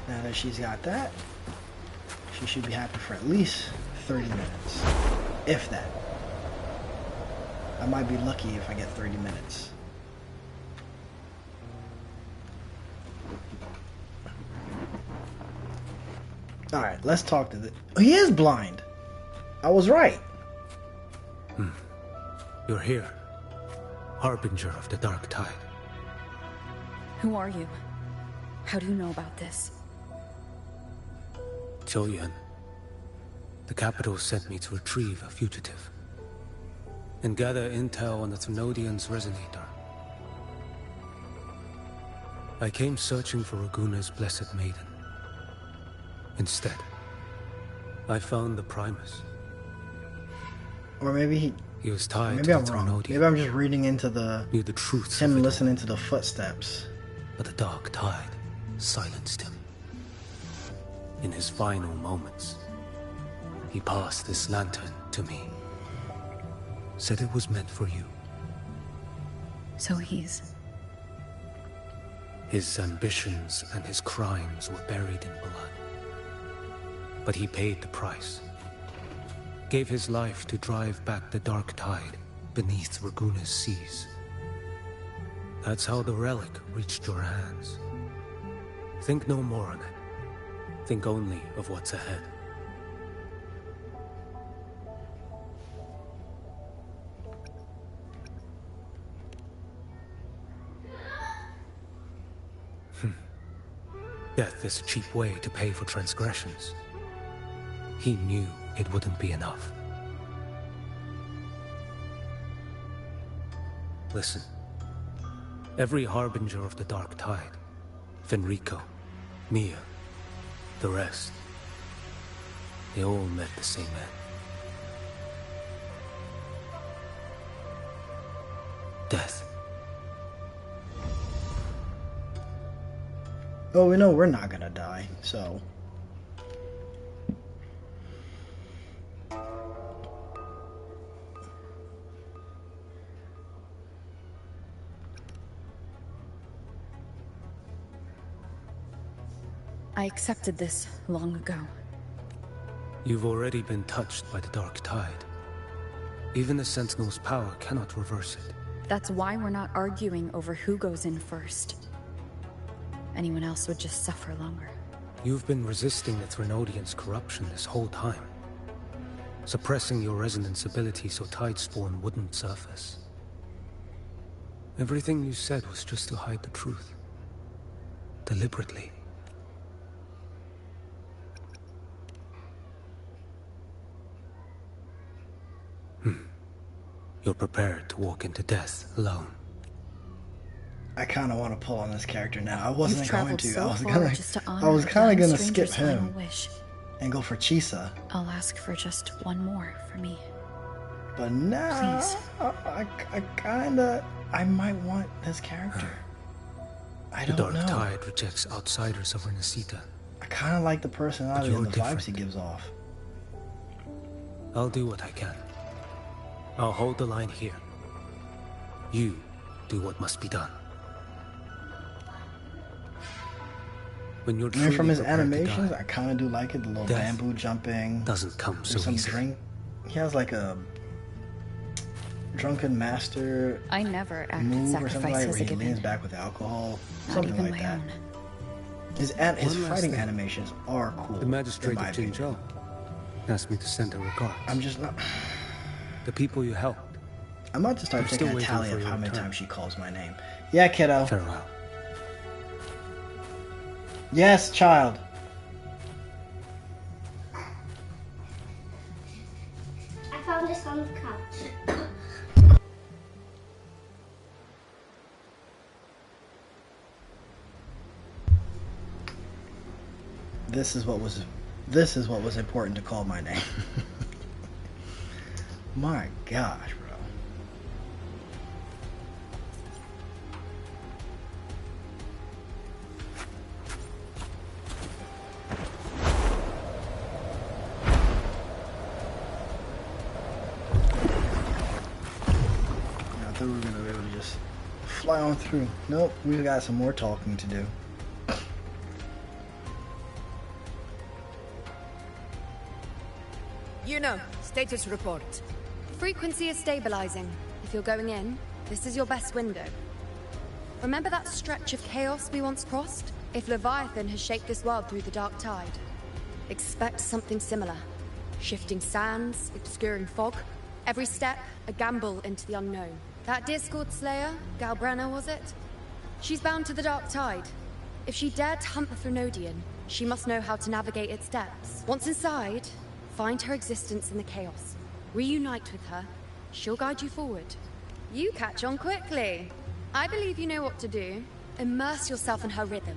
Now that she's got that, she should be happy for at least 30 minutes, if that. I might be lucky if I get 30 minutes. All right, let's talk to the... He is blind. I was right. You're here. Harbinger of the Dark Tide. Who are you? How do you know about this? Choyan. The capital sent me to retrieve a fugitive and gather intel on the Thenodian's resonator. I came searching for Raguna's Blessed Maiden. Instead, I found the Primus. Or maybe he was tied maybe to I'm the wrong. Thenodian. Maybe I'm just reading into Knew the truth. him listening to the footsteps. But the Dark Tide silenced him. In his final moments, he passed this lantern to me. Said it was meant for you. So he's... His ambitions and his crimes were buried in blood. But he paid the price. Gave his life to drive back the Dark Tide beneath Raguna's seas. That's how the relic reached your hands. Think no more on it. Think only of what's ahead. Death is a cheap way to pay for transgressions. He knew it wouldn't be enough. Listen. Every harbinger of the Dark Tide, Fenrico, Mia, the rest, they all met the same end. Death. Oh, we know we're not gonna die, so... I accepted this long ago. You've already been touched by the Dark Tide. Even the Sentinel's power cannot reverse it. That's why we're not arguing over who goes in first. Anyone else would just suffer longer. You've been resisting the Thenodian's corruption this whole time. Suppressing your resonance ability so Tidespawn wouldn't surface. Everything you said was just to hide the truth. Deliberately. You're prepared to walk into death alone. I kind of want to pull on this character now. I wasn't going to. So I was kind of gonna skip him and go for Chisa. I'll ask for just one more for me. But now, Please. I kinda I might want this character. I don't know. The Dark Tide rejects outsiders of Renesita. I kind of like the personality and the different. vibes he gives off. I'll do what I can. I'll hold the line here. You do what must be done. When you're And from his truly prepared to animations, die, I kind of do like it. The little death bamboo jumping. doesn't come There's so some easily. drink. He has like a drunken master I never act move or something sacrifice like as where a he given. leans back with alcohol. Not Something even like my that. own. His One last fighting thing. animations are cool. The magistrate in my of opinion. Jinzhou asked me to send her regards. I'm just not. The people you helped. I'm about to start I'm taking still a waiting tally for of your how many return. times she calls my name. Yeah, kiddo. Farewell. Yes, child. I found this on the couch. This is what was important to call my name. My gosh, bro. I thought we were gonna be able to just fly on through. Nope, we've got some more talking to do. You know, status report. Frequency is stabilizing. If you're going in, this is your best window. Remember that stretch of chaos we once crossed? If Leviathan has shaped this world through the Dark Tide, expect something similar. Shifting sands, obscuring fog. Every step, a gamble into the unknown. That Discord Slayer, Galbrenna was it? She's bound to the Dark Tide. If she dared to hunt the Threnodian, she must know how to navigate its depths. Once inside, find her existence in the chaos. Reunite with her. She'll guide you forward. You catch on quickly. I believe you know what to do. Immerse yourself in her rhythm.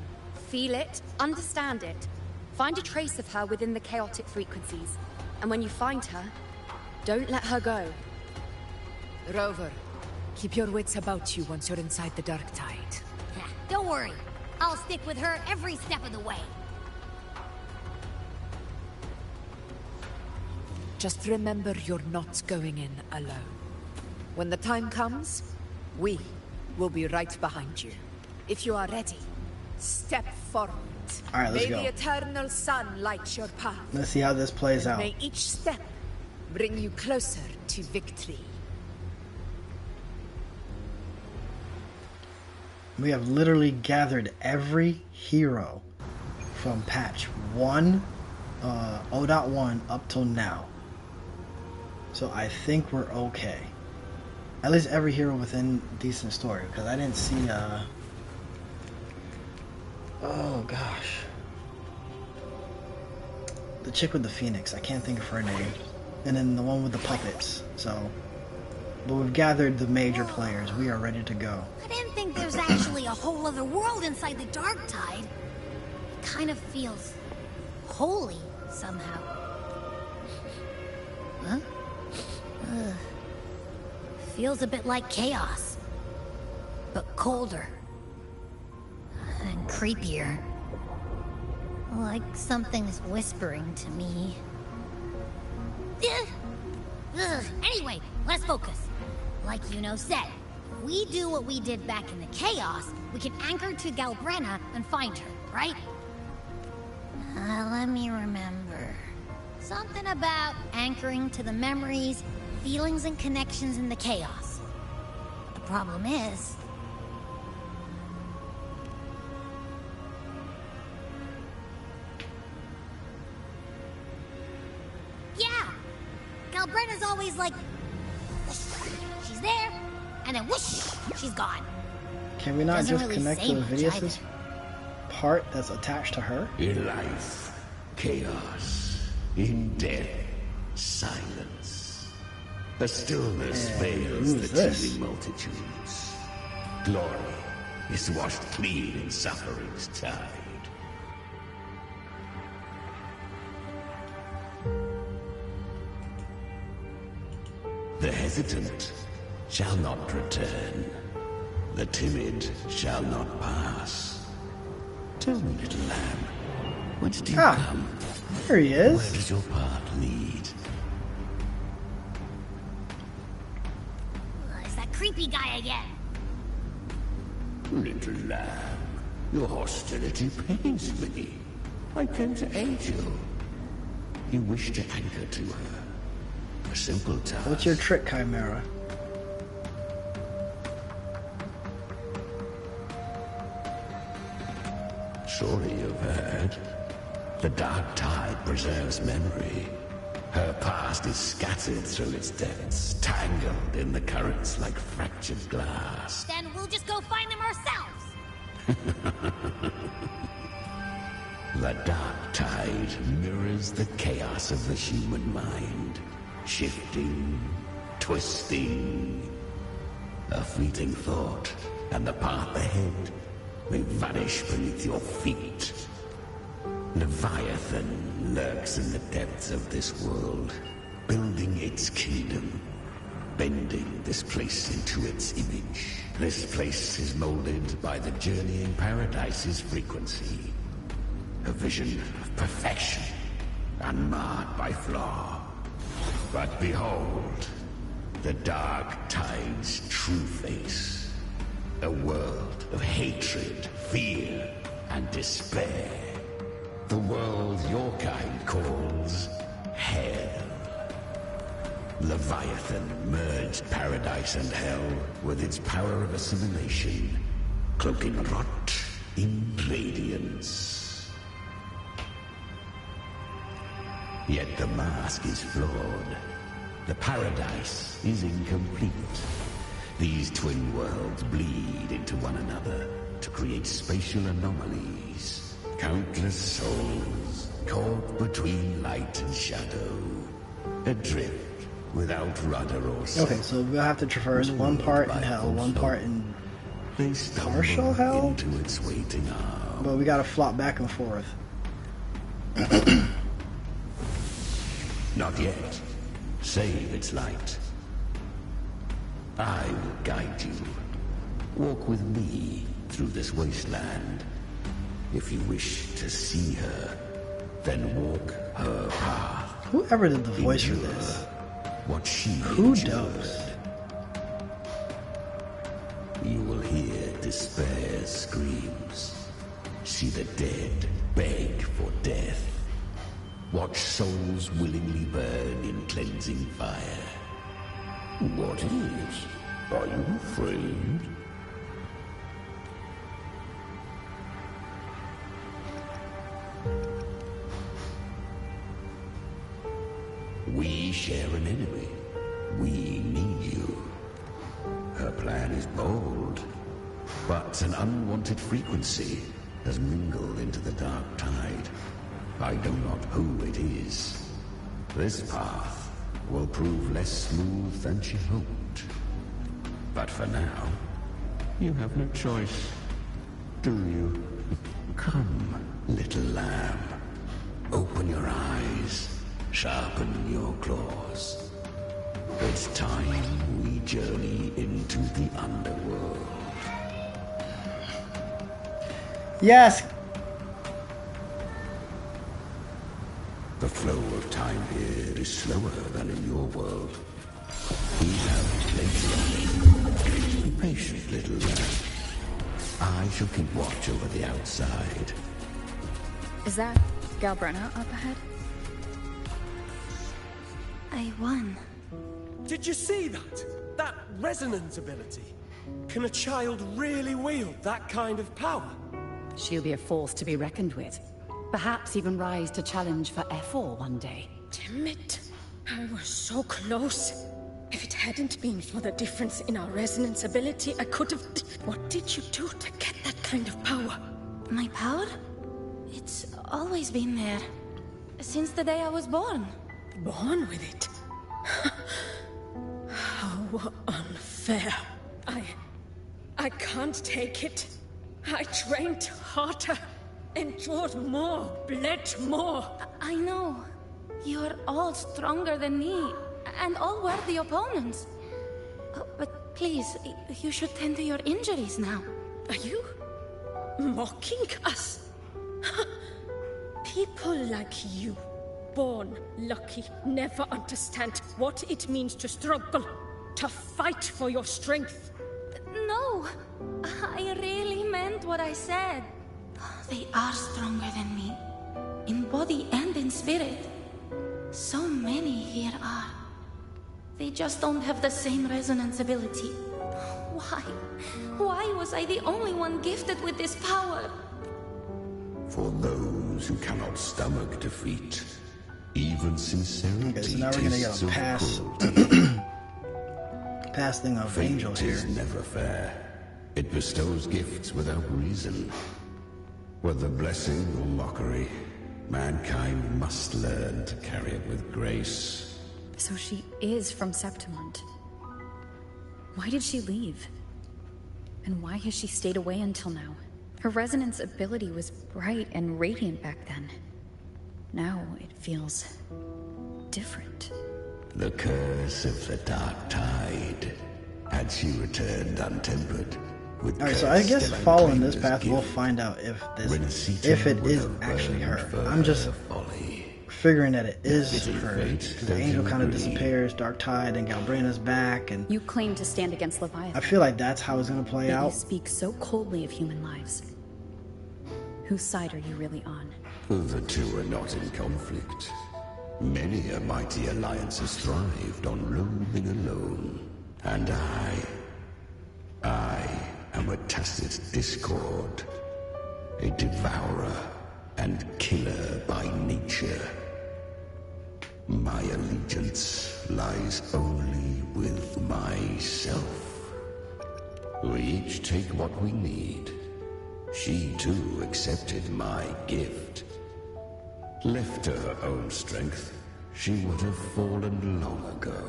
Feel it, understand it. Find a trace of her within the chaotic frequencies. And when you find her, don't let her go. Rover, keep your wits about you once you're inside the Dark Tide. Don't worry. I'll stick with her every step of the way. Just remember you're not going in alone. When the time comes, we will be right behind you. If you are ready, step forward. All right, let's May go. the eternal sun light your path. Let's see how this plays And out. may each step bring you closer to victory. We have literally gathered every hero from patch 1, 0.1 up till now. So I think we're okay. At least every hero within decent story, because I didn't see oh gosh. The chick with the phoenix, I can't think of her name. And then the one with the puppets, so. But we've gathered the major players. We are ready to go. I didn't think there's actually a whole other world inside the Dark Tide. It kind of feels holy somehow. Huh? Ugh. Feels a bit like chaos, but colder and creepier. Like something's whispering to me. Anyway, let's focus. Like Yuno said, if we do what we did back in the chaos, we can anchor to Galbrenna and find her, right? Let me remember. Something about anchoring to the memories, feelings, and connections in the chaos. The problem is... Yeah! Galbrenna's always like... She's there, and then whoosh, she's gone. Can we not Doesn't just really connect say to much Vidius's part that's attached to her? In life, chaos. In death, silence. The stillness veils the teeming multitudes. Glory is washed clean in suffering's tide. The hesitant shall not return. The timid shall not pass. Tell me, little lamb, whence do you come? There he is. Where does your path lead? It's that creepy guy again. Little lamb, your hostility pains me. I came to aid you. You wish to anchor to her. A simple task. What's your trick, Chimera? Surely you've heard. The dark tide preserves memory. Her past is scattered through its depths, tangled in the currents like fractured glass. Then we'll just go find them ourselves. The dark tide mirrors the chaos of the human mind, shifting, twisting. A fleeting thought, and the path ahead may vanish beneath your feet. Leviathan lurks in the depths of this world, building its kingdom, bending this place into its image. This place is molded by the journeying paradise's frequency. A vision of perfection, unmarred by flaw. But behold, the dark tide's true face. A world of hatred, fear, and despair. The world your kind calls Hell. Leviathan merged paradise and hell with its power of assimilation, cloaking rot in radiance. Yet the mask is flawed. The paradise is incomplete. These twin worlds bleed into one another to create spatial anomalies. Countless souls caught between light and shadow, adrift without rudder or sail. Okay, so we'll have to traverse one part in hell, one part in partial hell, into its waiting arm. but we gotta flop back and forth. Not yet. Save its light. I will guide you. Walk with me through this wasteland. If you wish to see her, then walk her path. Whoever did the voice for this? What she Who endured. does? You will hear despair's screams. See the dead beg for death. Watch souls willingly burn in cleansing fire. What is? Are you afraid? We share an enemy. We need you. Her plan is bold, but an unwanted frequency has mingled into the dark tide. I know not who it is. This path will prove less smooth than she hoped. But for now, you have no choice, do you? Come, little lamb. Open your eyes. Sharpen your claws. It's time we journey into the underworld. Yes! The flow of time here is slower than in your world. We have plenty. Be patient, little lamb. I shall keep watch over the outside. Is that Galbrena up ahead? I won. Did you see that? That resonance ability? Can a child really wield that kind of power? She'll be a force to be reckoned with. Perhaps even rise to challenge for F4 one day. Damn it. I was so close. If it hadn't been for the difference in our resonance ability, I could have... What did you do to get that kind of power? My power? It's always been there. Since the day I was born. Born with it? How unfair. I can't take it. I trained harder, endured more, bled more. I know. You're all stronger than me, and all worthy opponents. But Please, you should tend to your injuries now. Are you mocking us? People like you, born lucky, never understand what it means to struggle, to fight for your strength. No, I really meant what I said. They are stronger than me, in body and in spirit. So many here are. They just don't have the same resonance ability. Why? Why was I the only one gifted with this power? For those who cannot stomach defeat, even sincerity. Okay, so now we're gonna get a pass. Pass thing of angel here. Fate is never fair. It bestows gifts without reason. Whether blessing or mockery, mankind must learn to carry it with grace. So she is from Septimont. Why did she leave? And why has she stayed away until now? Her resonance ability was bright and radiant back then. Now it feels different. The curse of the Dark Tide. Had she returned untempered, with alright, so I guess following this path we'll find out if it is actually her. I'm just figuring that it is her. The angel kind of disappears, Dark Tide, and Galbraina's back, and you claim to stand against Leviathan. I feel like that's how it's gonna play out. You speak so coldly of human lives. Whose side are you really on? The two are not in conflict. Many a mighty alliance has thrived on roaming alone. And I am a tacit discord. A devourer and killer by nature. My allegiance lies only with myself. We each take what we need. She too accepted my gift. Left to her own strength, she would have fallen long ago.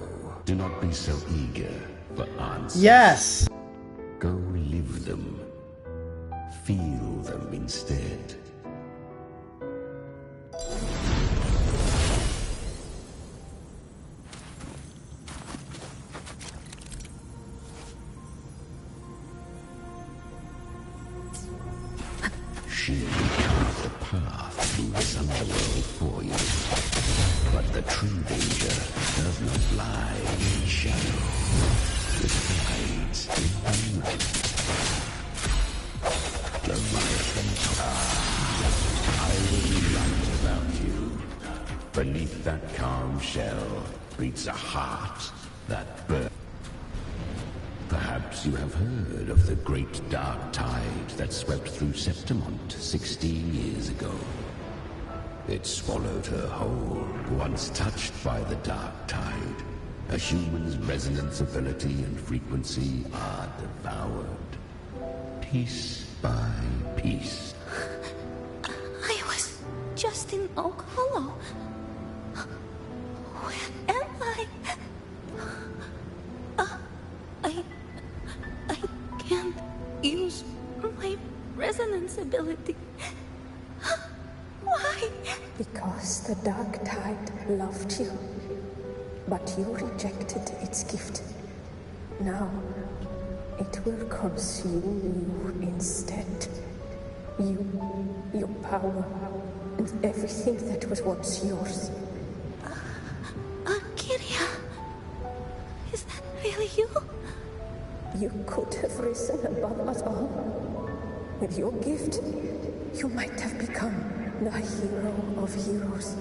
Do not be so eager for answers. Yes! Go live them. Feel them instead. She carved a path through this underworld for you. But the true danger does not lie in shadow. It hides in the night. Leviathan, I will be right about you. Beneath that calm shell beats a heart that burns. Perhaps you have heard of the great dark tide that swept through Septimont 16 years ago. It swallowed her whole. Once touched by the dark tide, a human's resonance ability and frequency are devoured. Piece by piece. I was just in Oak Hollow. Where am I? I can't use my resonance ability. Why? Because the Dark Tide loved you, but you rejected its gift. Now, it will consume you instead. You, your power, and everything that was once yours. Kiria, is that really you? You could have risen above us all. With your gift, you might have become the hero of heroes.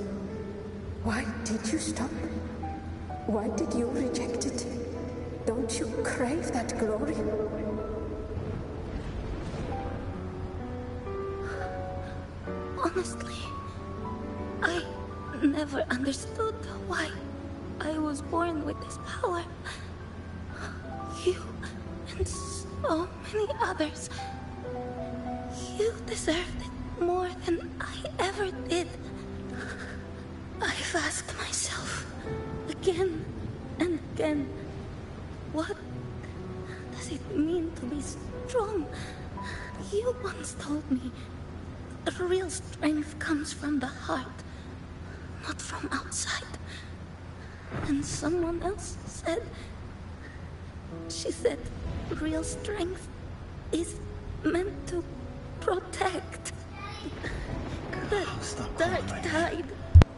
Why did you stop? Why did you reject it? Don't you crave that glory? Honestly, I never understood why I was born with this power. You and so many others. You deserved it more than I ever did. I've asked myself again and again, what does it mean to be strong? You once told me real strength comes from the heart, not from outside. And someone else said She said real strength is meant to protect. The dark tide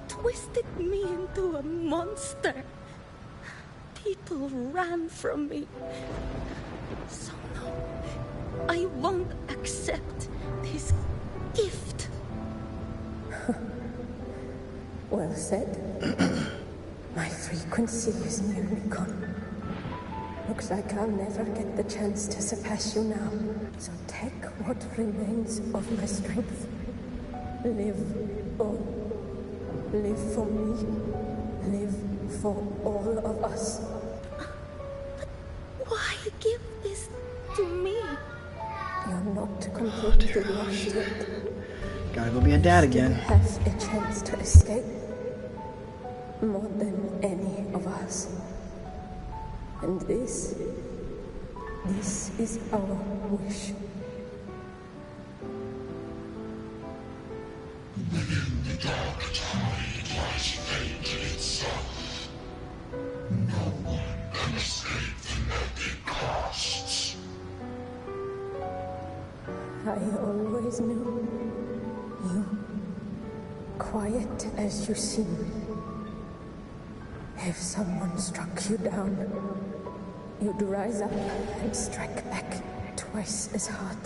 twisted me into a monster. People ran from me. So no, I won't accept this gift. Well said. My frequency is nearly gone. Looks like I'll never get the chance to surpass you now. So take what remains of my strength. Live on. Live for me. Live for all of us. But why give this to me? You're not completely lost yet. Gotta go be a dad again. You have a chance to escape. More than any of us. And this is our wish. Within the dark tide lies fate itself. No one can escape the net it casts. I always knew you, quiet as you seem. If someone struck you down, you'd rise up and strike back twice as hard.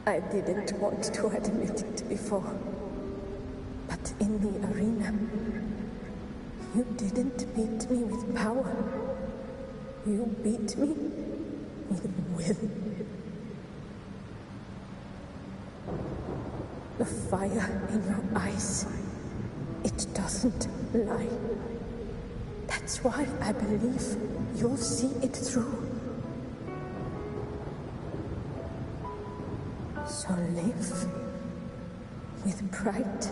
I didn't want to admit it before, but in the arena, you didn't beat me with power. You beat me with will. The fire in your eyes, it doesn't lie. That's why I believe you'll see it through. So live with pride,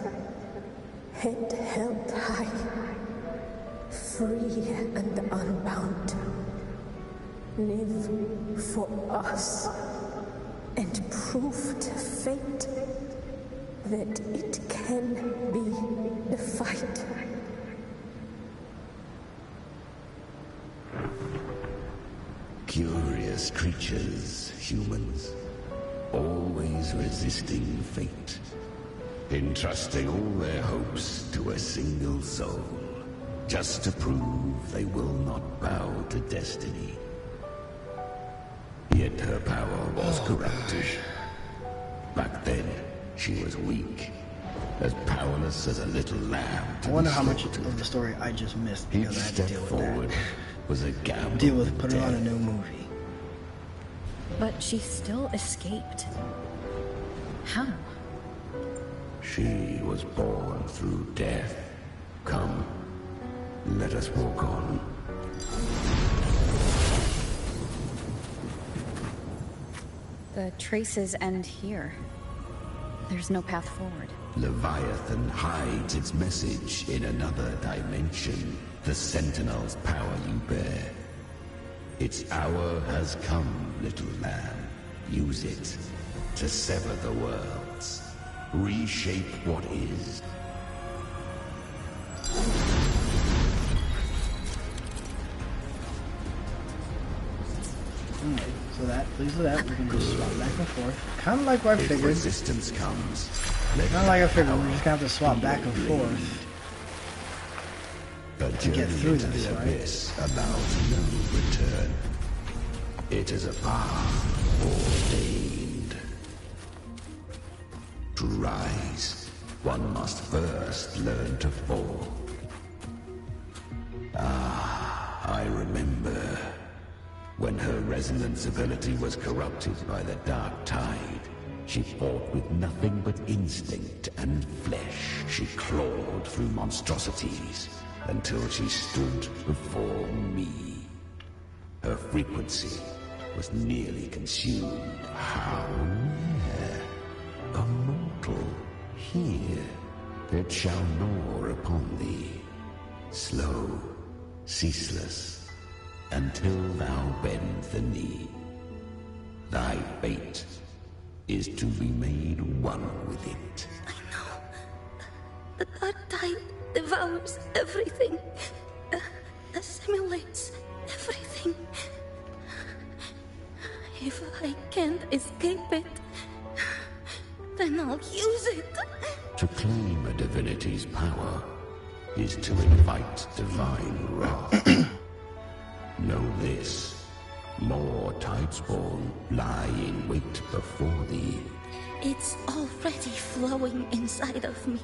head held high, free and unbound. Live for us and prove to fate that it can be defied. Curious creatures, humans, always resisting fate, entrusting all their hopes to a single soul, just to prove they will not bow to destiny. Yet her power was corrupted. Back then, she was weak, as powerless as a little lamb. I wonder how much of the story I just missed because I had to deal with that. Was a gamble. Deal with putting on a new movie. But she still escaped. How? She was born through death. Come, let us walk on. The traces end here. There's no path forward. Leviathan hides its message in another dimension. The Sentinel's power you bear. Its hour has come, little lamb. Use it to sever the worlds. Reshape what is. Alright, so that leads to that. We can just swap back and forth. Kind of like what I figured. Resistance comes. Kind of like I figured. We're just gonna have to swap back and forth to get through this, right? Abyss allows no return. It is a path ordained. To rise, one must first learn to fall. Ah, I remember. When her resonance ability was corrupted by the dark tide, she fought with nothing but instinct and flesh. She clawed through monstrosities until she stood before me. Her frequency was nearly consumed. How rare! A mortal here. It shall gnaw upon thee. Slow, ceaseless, until thou bend the knee. Thy fate is to be made one with it. I know. The dark tide devours everything. assimilates everything. If I can't escape it, then I'll use it. To claim a divinity's power is to invite divine wrath. Know this. More Tidespawn lie in wait before thee. It's already flowing inside of me.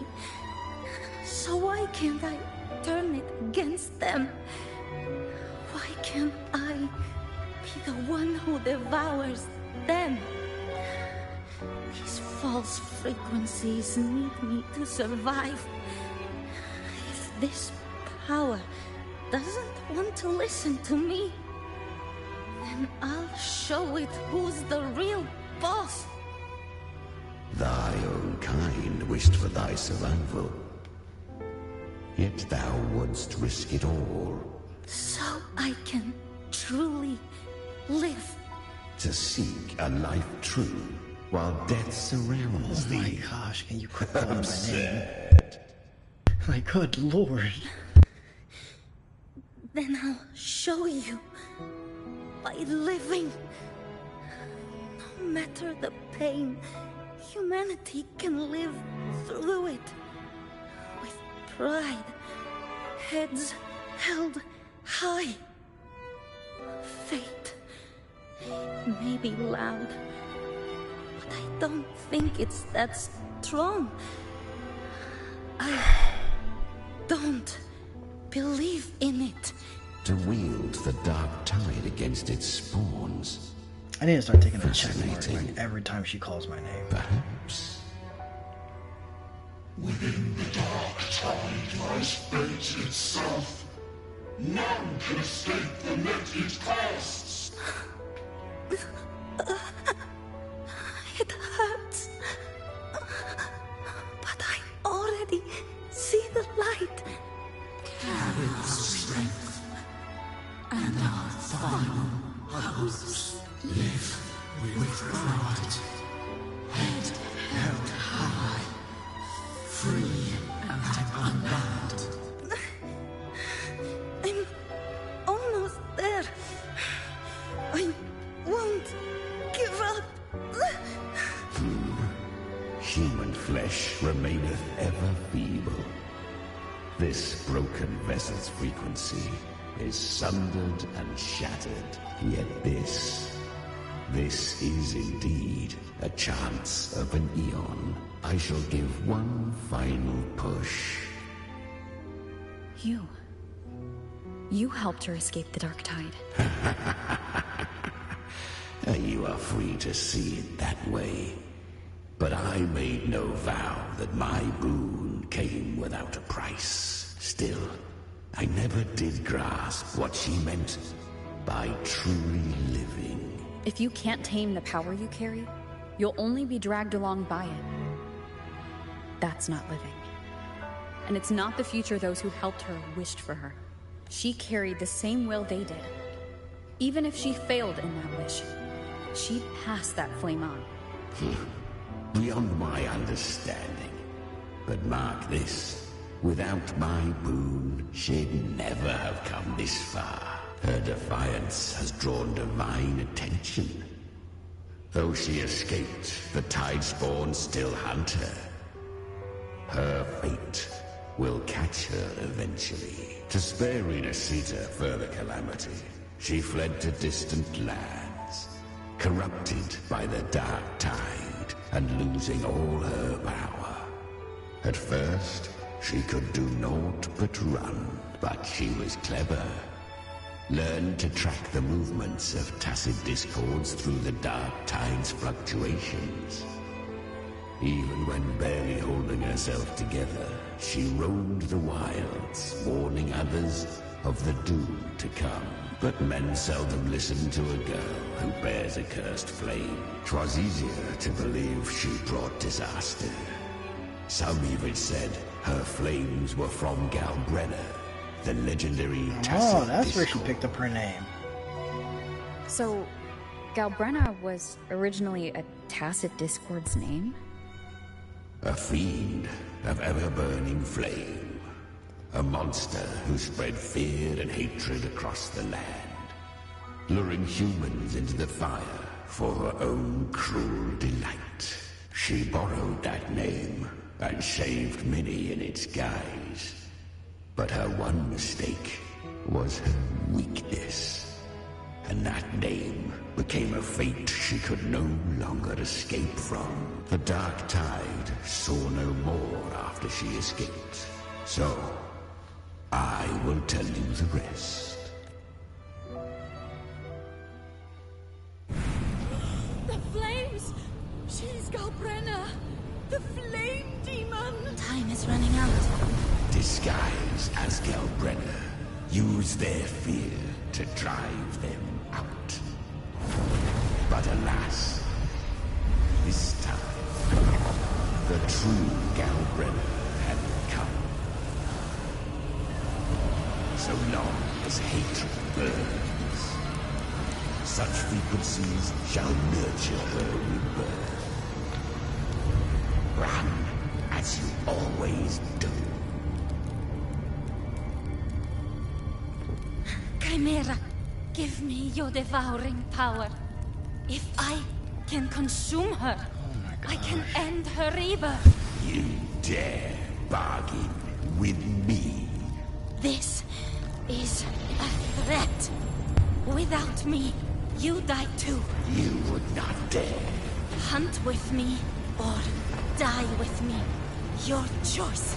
So why can't I turn it against them? Why can't I be the one who devours them? These false frequencies need me to survive. If this power doesn't want to listen to me, then I'll show it who's the real boss. Thy own kind wished for thy survival. Yet thou wouldst risk it all. So I can truly live. To seek a life true, while death surrounds thee. Oh my gosh, can you quit calling my name? My good lord. Then I'll show you. By living. No matter the pain, humanity can live through it. With pride. Heads held high. Fate. It may be loud, but I don't think it's that strong. I don't believe in it. To wield the dark tide against its spawns. I need to start taking a check mark like every time she calls my name. Perhaps. Within the dark tide lies fate itself. None can escape the net it casts. It hurts. But I already see the light. Carry the strength, and our final hopes live with pride. Head held high, free and unbound. I'm almost there. I won't give up. Human flesh remaineth ever feeble. This broken vessel's frequency is sundered and shattered. Yet this is indeed a chance of an eon. I shall give one final push. You helped her escape the dark tide. You are free to see it that way. But I made no vow that my boon came without a price. Still, I never did grasp what she meant by truly living. If you can't tame the power you carry, you'll only be dragged along by it. That's not living. And it's not the future those who helped her wished for her. She carried the same will they did. Even if she failed in that wish, she'd pass that flame on. Beyond my understanding. But mark this, without my boon, she'd never have come this far. Her defiance has drawn divine attention. Though she escaped, the Tidespawn still hunt her. Her fate will catch her eventually. To spare Renasita further calamity, she fled to distant lands, corrupted by the dark tide and losing all her power. At first, she could do naught but run, but she was clever. Learned to track the movements of tacit discords through the dark tide's fluctuations. Even when barely holding herself together, she roamed the wilds, warning others of the doom to come. But men seldom listen to a girl who bears a cursed flame. 'Twas easier to believe she brought disaster. Some even said her flames were from Galbrenna, the legendary tacit that's where she discord. picked up her name. So, Galbrenna was originally a tacit discord's name? A fiend of ever-burning flame. A monster who spread fear and hatred across the land, luring humans into the fire for her own cruel delight. She borrowed that name and saved many in its guise. But her one mistake was her weakness. And that name became a fate she could no longer escape from. The Dark Tide saw no more after she escaped. So, I will tell you the rest. The flames! She's Galbrenna! The flame demon! Time is running out. Disguised as Galbrenna, use their fear to drive them out. But alas, this time, the true Galbrenna had come. So long as hatred burns, such frequencies shall nurture her rebirth. Run as you always do. Chimera, give me your devouring power. If I can consume her, I can end her rebirth. You dare bargain with me? This is a threat. Without me, you die too. You would not dare. Hunt with me, or die with me. Your choice.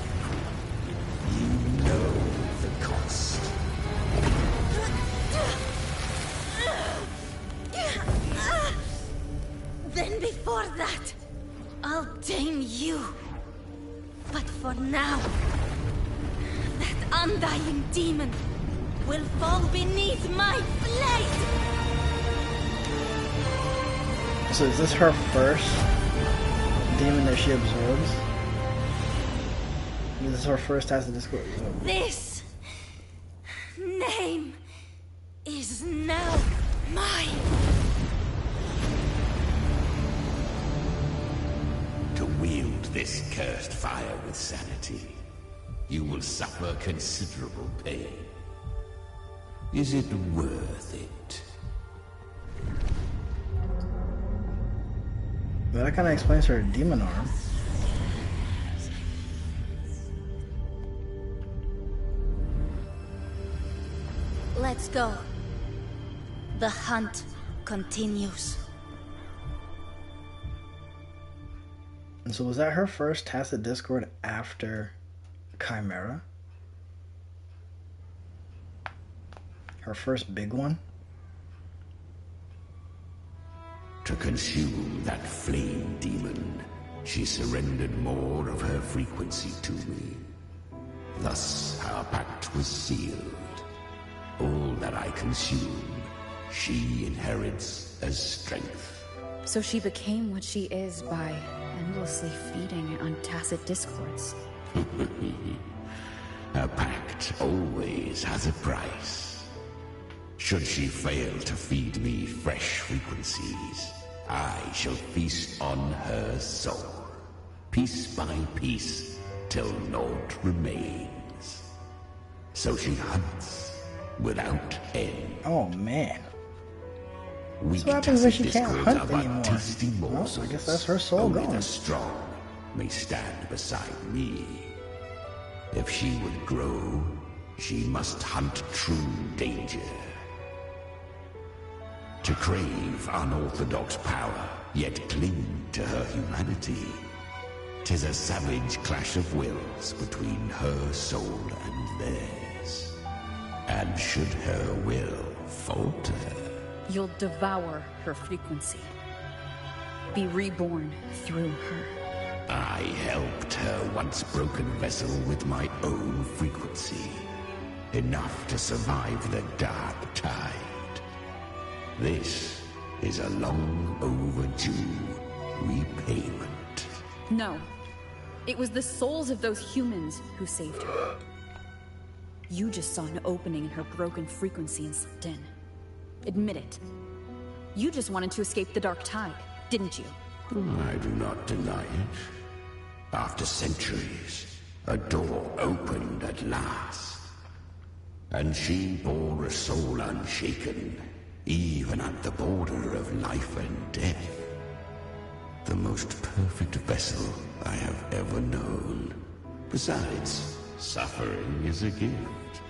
You know the cost. Then before that, I'll tame you. But for now, that undying demon will fall beneath my blade! So is this her first demon that she absorbs? This is her first task of Discord. This name is now mine. To wield this cursed fire with sanity, you will suffer considerable pain. Is it worth it? Well, that kind of explains her demon arm. Let's go. The hunt continues. And so was that her first tacit Discord after Chimera? Her first big one? To consume that flame demon, she surrendered more of her frequency to me. Thus, our pact was sealed. All that I consume, she inherits as strength. So she became what she is by endlessly feeding on tacit discords. A pact always has a price. Should she fail to feed me fresh frequencies, I shall feast on her soul, piece by piece, till naught remains. So she hunts without end. Oh man. Weak what happens when she tacit can't discords hunt are but anymore? tasty morsels. Well, I guess that's her soul Only gone. the strong may stand beside me. If she would grow, she must hunt true danger. To crave unorthodox power, yet cling to her humanity. 'Tis a savage clash of wills between her soul and theirs. And should her will falter, You'll devour her frequency. Be reborn through her. I helped her once broken vessel with my own frequency. Enough to survive the Dark Tide. This is a long overdue repayment. No. It was the souls of those humans who saved her. You just saw an opening in her broken frequency and slipped in. Admit it. You just wanted to escape the Dark Tide, didn't you? I do not deny it. After centuries, A door opened at last, and she bore a soul unshaken, even at the border of life and death. The most perfect vessel I have ever known. Besides, suffering is a gift.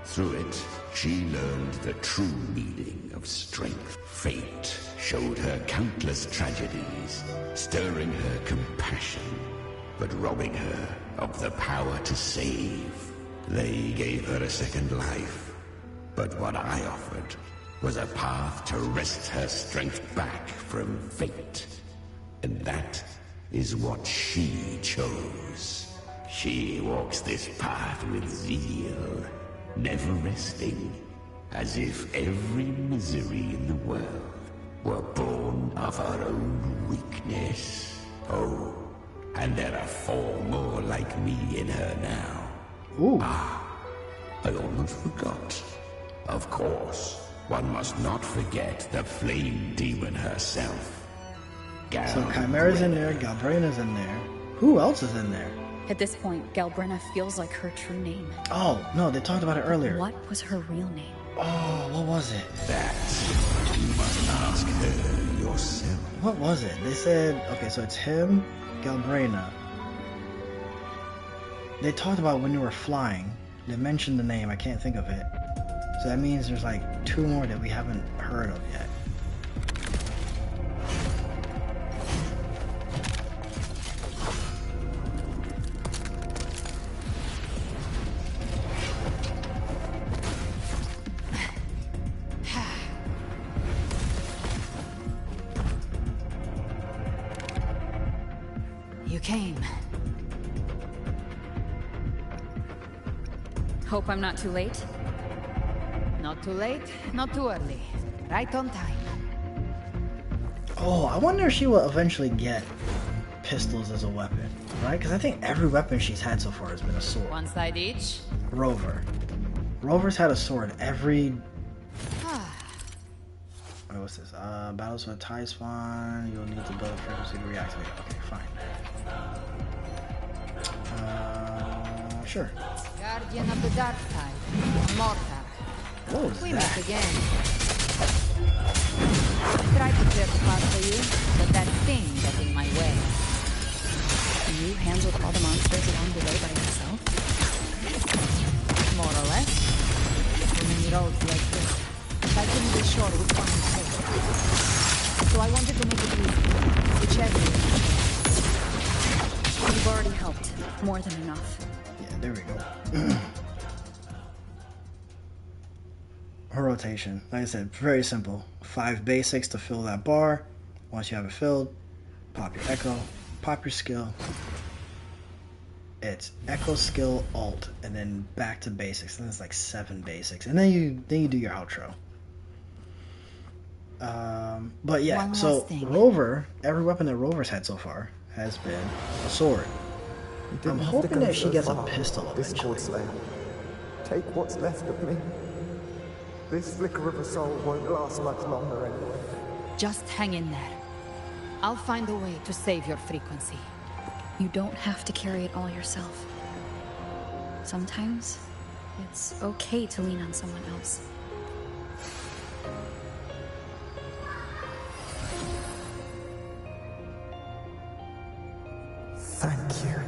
Through it, she learned the true meaning of strength. Fate showed her countless tragedies, stirring her compassion, but robbing her of the power to save. They gave her a second life, but what I offered was a path to wrest her strength back from fate. And that is what she chose. She walks this path with zeal, never resting, as if every misery in the world were born of her own weakness. Oh, and there are 4 more like me in her now. Ooh. Ah, I almost forgot. Of course, one must not forget the flame demon herself. So Chimera's in there, Galbrena's in there. Who else is in there? At this point, Galbrena feels like her true name. Oh, no, they talked about it earlier. What was her real name? Oh, what was it? That you must ask her yourself. What was it? They said, okay, so it's him, Galbrena. They talked about when you were flying. They mentioned the name, I can't think of it. So that means there's like 2 more that we haven't heard of yet. You came. Hope I'm not too late? Not too late, not too early. Right on time. Oh, I wonder if she will eventually get pistols as a weapon, right? Because I think every weapon she's had so far has been a sword. One side each. Rover. Rover's had a sword every... Wait, what's this? Battles with tie spawn. You'll need to build a frequency to reactivate. Okay, fine. Sure. Guardian of the Dark Tide. Mortar. What was We that? meet again. I tried to clear the path for you, but that thing got in my way. You handled all the monsters along the way by yourself? More or less. Too many roads like this. I couldn't be sure which one to take. So I wanted to make it easy. Whichever you choose. You've already helped. More than enough. Yeah, there we go. Her rotation, like I said, very simple. 5 basics to fill that bar. Once you have it filled, pop your echo, pop your skill. It's echo, skill, alt, and then back to basics. And it's like 7 basics, and then you do your outro. But yeah, One so last thing. Rover, every weapon that Rover's had so far has been a sword. I'm hoping that she gets a pistol eventually. Slayer. Take what's left of me. This flicker of a soul won't last much longer anyway. Just hang in there. I'll find a way to save your frequency. You don't have to carry it all yourself. Sometimes, it's okay to lean on someone else. Thank you.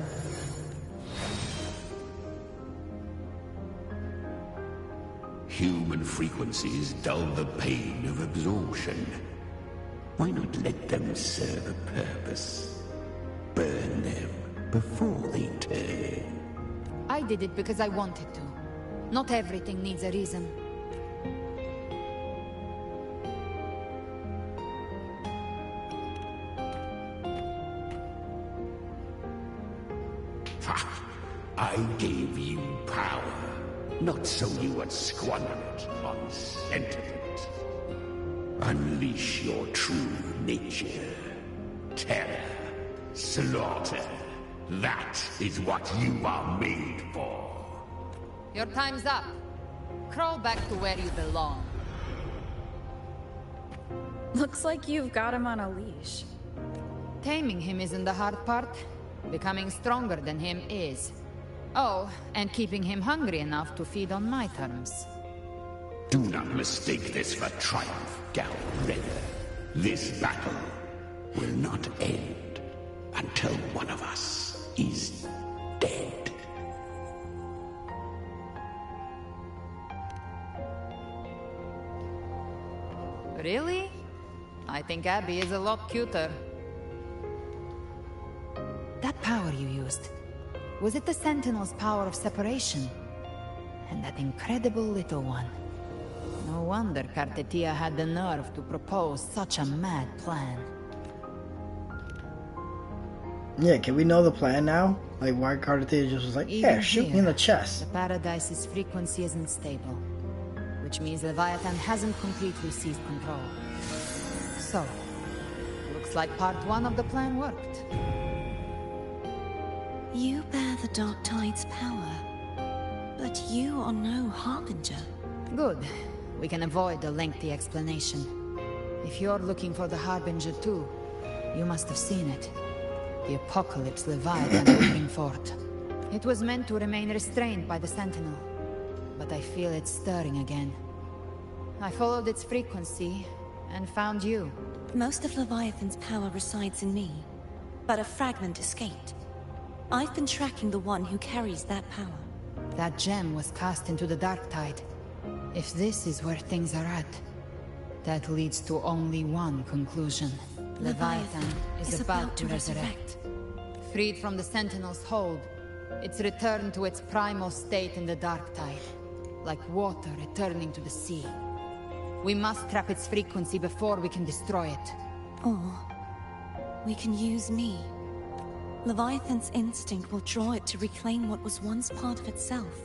Human frequencies dull the pain of absorption. Why not let them serve a purpose? Burn them before they turn. I did it because I wanted to. Not everything needs a reason. I gave you power, not so you would squander it on sentiment. Unleash your true nature. Terror, slaughter. That is what you are made for. Your time's up. Crawl back to where you belong. Looks like you've got him on a leash. Taming him isn't the hard part. Becoming stronger than him is. Oh, and keeping him hungry enough to feed on my terms. Do not mistake this for triumph, Galbraith. This battle will not end until one of us is dead. Really? I think Abby is a lot cuter. That power you used, was it the Sentinel's power of separation? And that incredible little one. No wonder Cartetia had the nerve to propose such a mad plan. Yeah, can we know the plan now? Like, why Cartetia just was like, yeah, shoot me in the chest. The Paradise's frequency isn't stable, which means Leviathan hasn't completely seized control. So, looks like part one of the plan worked. You bear the Dark Tide's power, but you are no Harbinger. Good. We can avoid a lengthy explanation. If you're looking for the Harbinger too, you must have seen it. The apocalypse Leviathan will bring forth. It was meant to remain restrained by the Sentinel, but I feel it stirring again. I followed its frequency, and found you. Most of Leviathan's power resides in me, but a fragment escaped. I've been tracking the one who carries that power. That gem was cast into the Dark Tide. If this is where things are at, that leads to only one conclusion. Leviathan is about to resurrect. Freed from the Sentinel's hold, it's returned to its primal state in the Dark Tide, like water returning to the sea. We must trap its frequency before we can destroy it. Or we can use me. Leviathan's instinct will draw it to reclaim what was once part of itself.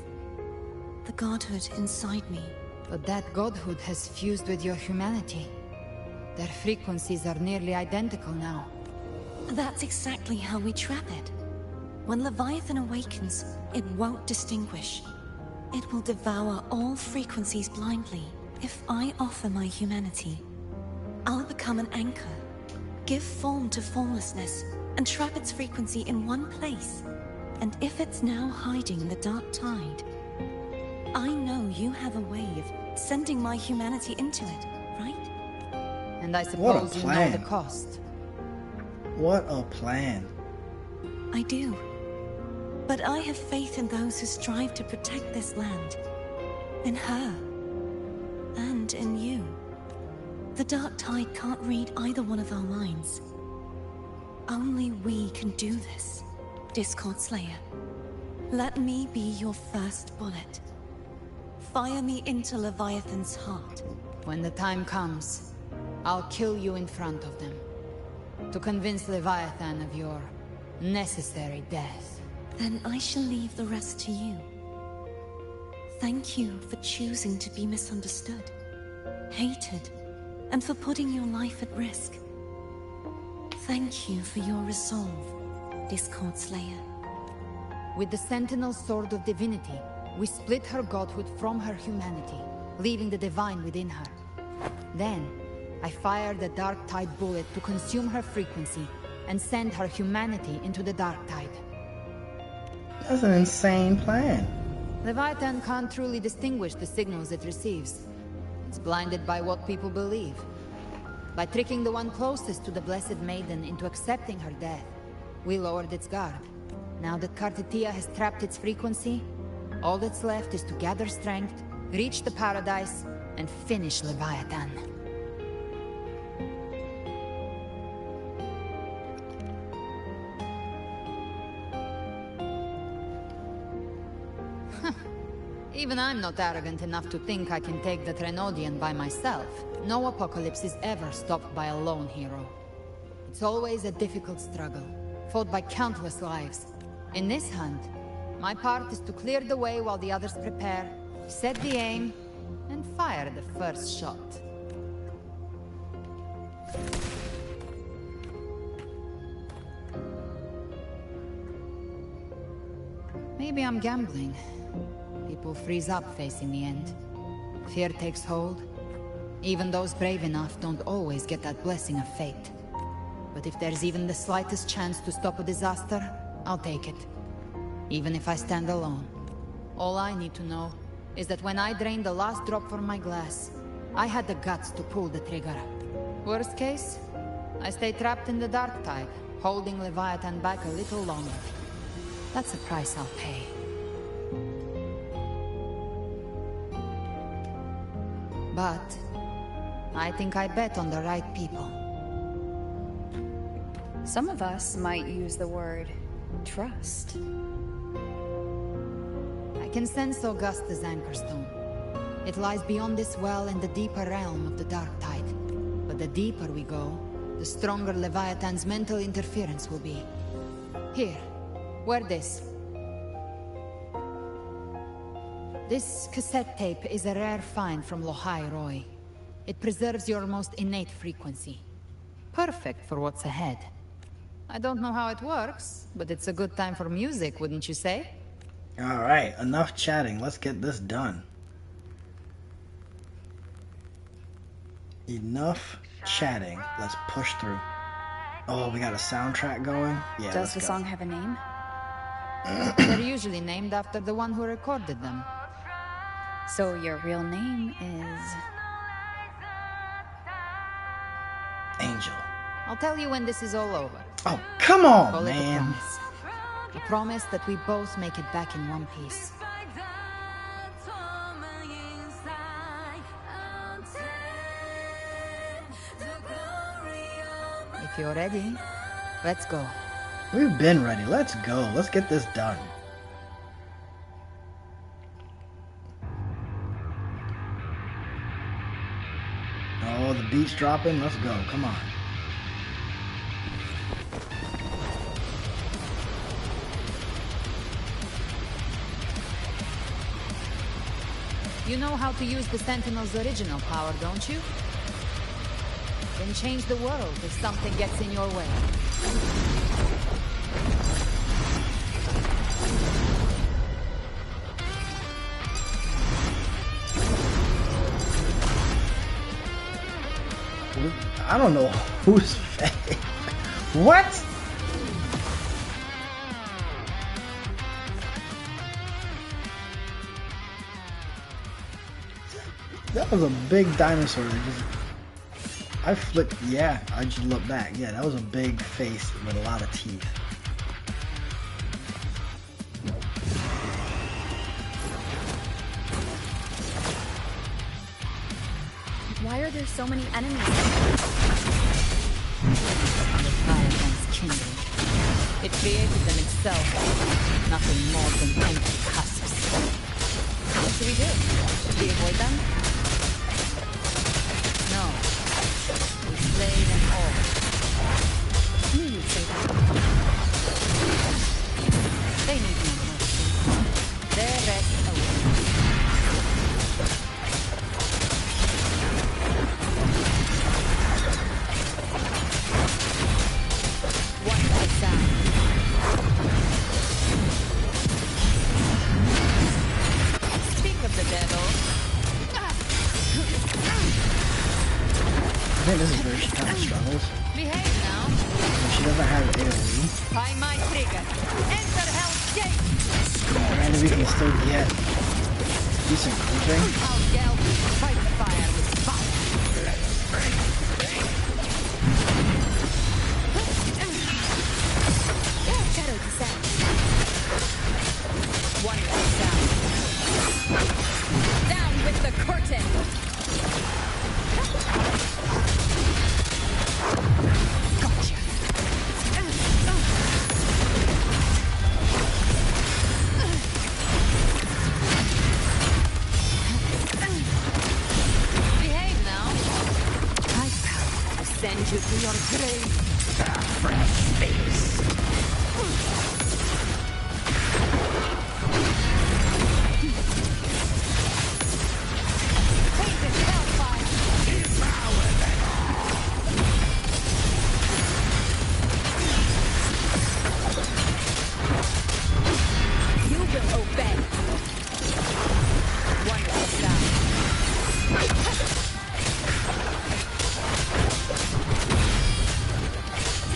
The godhood inside me. But that godhood has fused with your humanity. Their frequencies are nearly identical now. That's exactly how we trap it. When Leviathan awakens, it won't distinguish. It will devour all frequencies blindly. If I offer my humanity, I'll become an anchor, give form to formlessness, and trap its frequency in one place. And if it's now hiding in the Dark Tide, I know you have a way of sending my humanity into it, right? And I suppose you know the cost. What a plan. I do. But I have faith in those who strive to protect this land. In her. And in you. The Dark Tide can't read either one of our minds. Only we can do this, Discord Slayer. Let me be your first bullet. Fire me into Leviathan's heart. When the time comes, I'll kill you in front of them. To convince Leviathan of your necessary death. Then I shall leave the rest to you. Thank you for choosing to be misunderstood, hated, and for putting your life at risk. Thank you for your resolve, Discord Slayer. With the Sentinel Sword of Divinity, we split her godhood from her humanity, leaving the divine within her. Then, I fired the Dark Tide bullet to consume her frequency and send her humanity into the Dark Tide. That's an insane plan. Leviathan can't truly distinguish the signals it receives. It's blinded by what people believe. By tricking the one closest to the Blessed Maiden into accepting her death, we lowered its guard. Now that Cartetia has trapped its frequency, all that's left is to gather strength, reach the Paradise, and finish Leviathan. Even I'm not arrogant enough to think I can take the Trenodian by myself. No apocalypse is ever stopped by a lone hero. It's always a difficult struggle, fought by countless lives. In this hunt, my part is to clear the way while the others prepare, set the aim, and fire the first shot. Maybe I'm gambling. People freeze up facing the end. Fear takes hold. Even those brave enough don't always get that blessing of fate. But if there's even the slightest chance to stop a disaster, I'll take it. even if I stand alone. All I need to know is that when I drained the last drop from my glass, I had the guts to pull the trigger. Worst case, I stay trapped in the dark tide, holding Leviathan back a little longer. That's the price I'll pay. But I think I bet on the right people. Some of us might use the word trust. I can sense Augusta's Anchorstone. It lies beyond this well in the deeper realm of the dark tide. But the deeper we go, the stronger Leviathan's mental interference will be. Here, wear this. This cassette tape is a rare find from Lohai Roy. It preserves your most innate frequency. Perfect for what's ahead. I don't know how it works, but it's a good time for music, wouldn't you say? Alright, enough chatting. Let's get this done. Enough chatting. Let's push through. Oh, we got a soundtrack going? Yeah, Does the song have a name? They're usually named after the one who recorded them. So your real name is... Angel. I'll tell you when this is all over. Oh, come on, Call man. it a promise. A promise that we both make it back in one piece. If you're ready, let's go. We've been ready. Let's go. Let's get this done. Oh, the beat's dropping. Let's go. Come on. You know how to use the Sentinel's original power, don't you? Then change the world if something gets in your way. I don't know who's fake. What? That was a big dinosaur that just... I flipped... Yeah, I just looked back. Yeah, that was a big face with a lot of teeth. Why are there so many enemies? Leviathan's kindred. It created them itself. Nothing more than empty husks. What should we do? Should we avoid them? No. We slay them all. Knew you'd say that. They need no mercy. Their rest awaits. One more down. Speak of the devil. I think this is where she kind of struggles. Behave now. She doesn't have AoE. By my trigger. Enter Hell's Gate. And we can still get decent grouping. I'll gel fight fire with fire. Shadow descent. One down. Down with the curtain. Gotcha. Behave now. My power will send you to your grave. Fresh face. Tainted hellfire. You will obey. One down.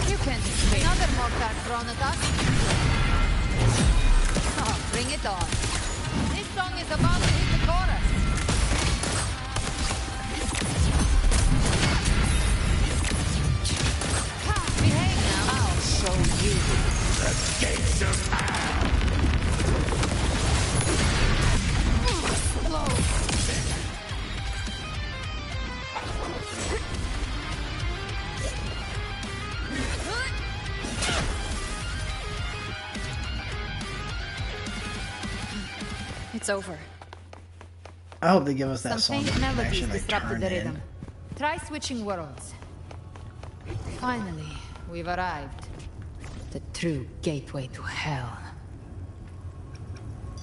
You can't escape. Another mortar thrown at us. it on. This song is about to hit the chorus. Behave now. I'll show you. The gates of hell! It's over. I hope they give us that Some song faint that we can melodies actually disrupted turn the in. rhythm. Try switching worlds. Finally, we've arrived. The true gateway to hell.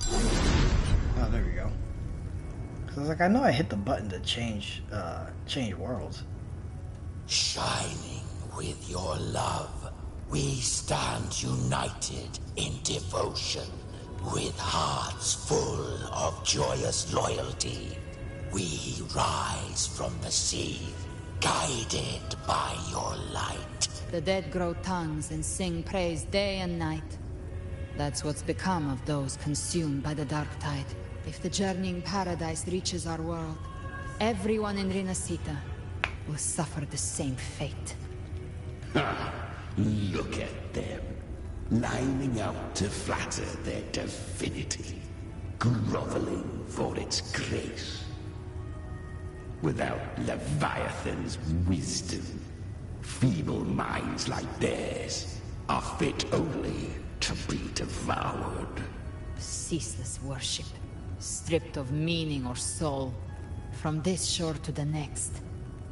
Oh, there we go. Cause I was like, I know I hit the button to change worlds. Shining with your love, we stand united in devotion. With hearts full of joyous loyalty, we rise from the sea, guided by your light. The dead grow tongues and sing praise day and night. That's what's become of those consumed by the dark tide. If the journeying paradise reaches our world, everyone in Rinasita will suffer the same fate. Ha! Look at them, lining up to flatter their divinity, groveling for its grace. Without Leviathan's wisdom, feeble minds like theirs are fit only to be devoured. Ceaseless worship, stripped of meaning or soul. From this shore to the next.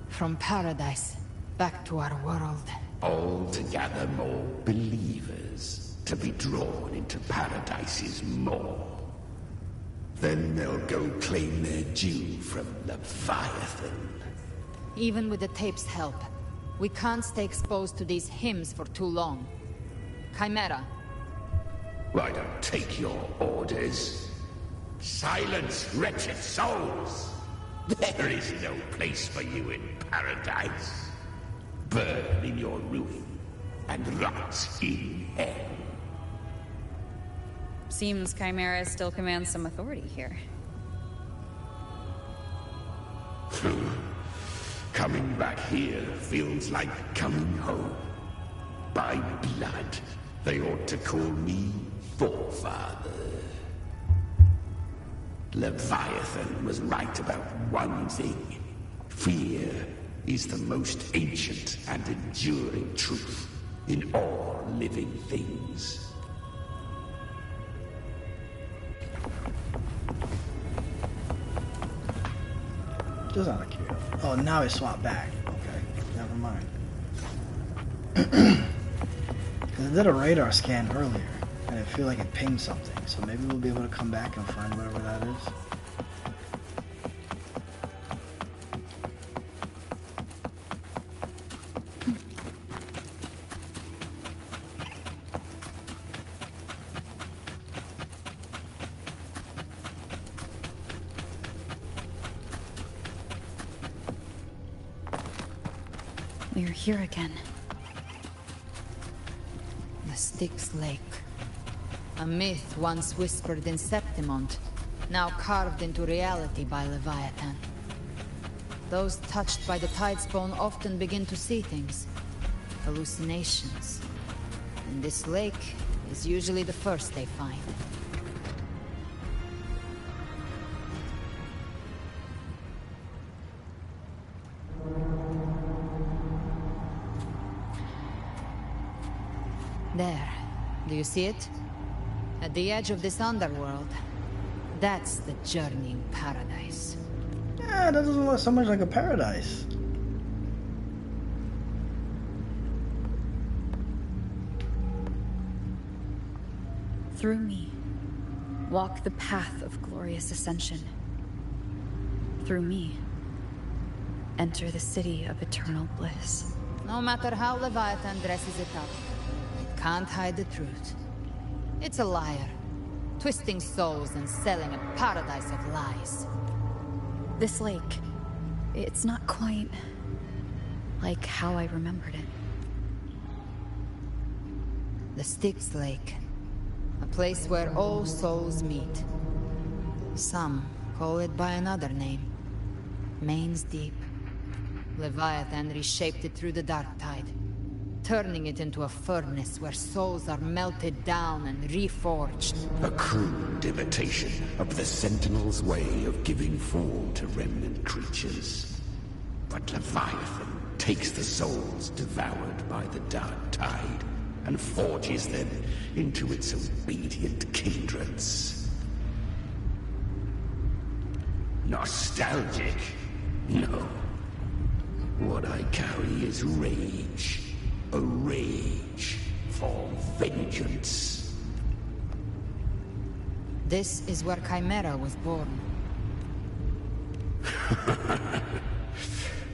From paradise back to our world. All to gather more believers to be drawn into Paradise's maw. Then they'll go claim their due from Leviathan. Even with the tape's help, we can't stay exposed to these hymns for too long. Chimera. I don't take your orders. Silence, wretched souls! There is no place for you in Paradise. Burn in your ruin, and rot in hell. Seems Chimera still commands some authority here. Coming back here feels like coming home. By blood, they ought to call me Forefather. Leviathan was right about one thing. Fear is the most ancient and enduring truth in all living things. Just out of curiosity. Oh, now it swapped back. Okay, never mind. Because it did a radar scan earlier, and I feel like it pinged something. So maybe we'll be able to come back and find whatever that is. We're here again. The Styx Lake. A myth once whispered in Septimont, now carved into reality by Leviathan. Those touched by the Tidespawn often begin to see things. Hallucinations. And this lake is usually the first they find. There. Do you see it? At the edge of this underworld. That's the journeying paradise. Yeah, that doesn't look so much like a paradise. Through me, walk the path of glorious ascension. Through me, enter the city of eternal bliss. No matter how Leviathan dresses it up, it can't hide the truth. It's a liar, twisting souls and selling a paradise of lies. This lake, it's not quite like how I remembered it. The Styx Lake, a place where all souls meet. Some call it by another name. Main's Deep. Leviathan reshaped it through the dark tide, turning it into a furnace where souls are melted down and reforged. A crude imitation of the Sentinel's way of giving form to remnant creatures. But Leviathan takes the souls devoured by the dark tide and forges them into its obedient kindreds. Nostalgic? No. What I carry is rage. A rage for vengeance. This is where Chimera was born.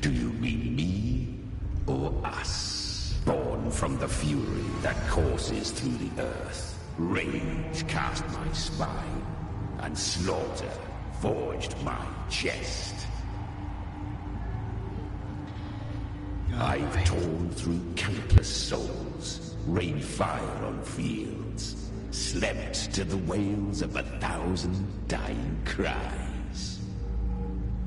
Do you mean me or us? Born from the fury that courses through the earth, rage cast my spine, and slaughter forged my chest. I've torn through countless souls, rained fire on fields, slept to the wails of 1,000 dying cries.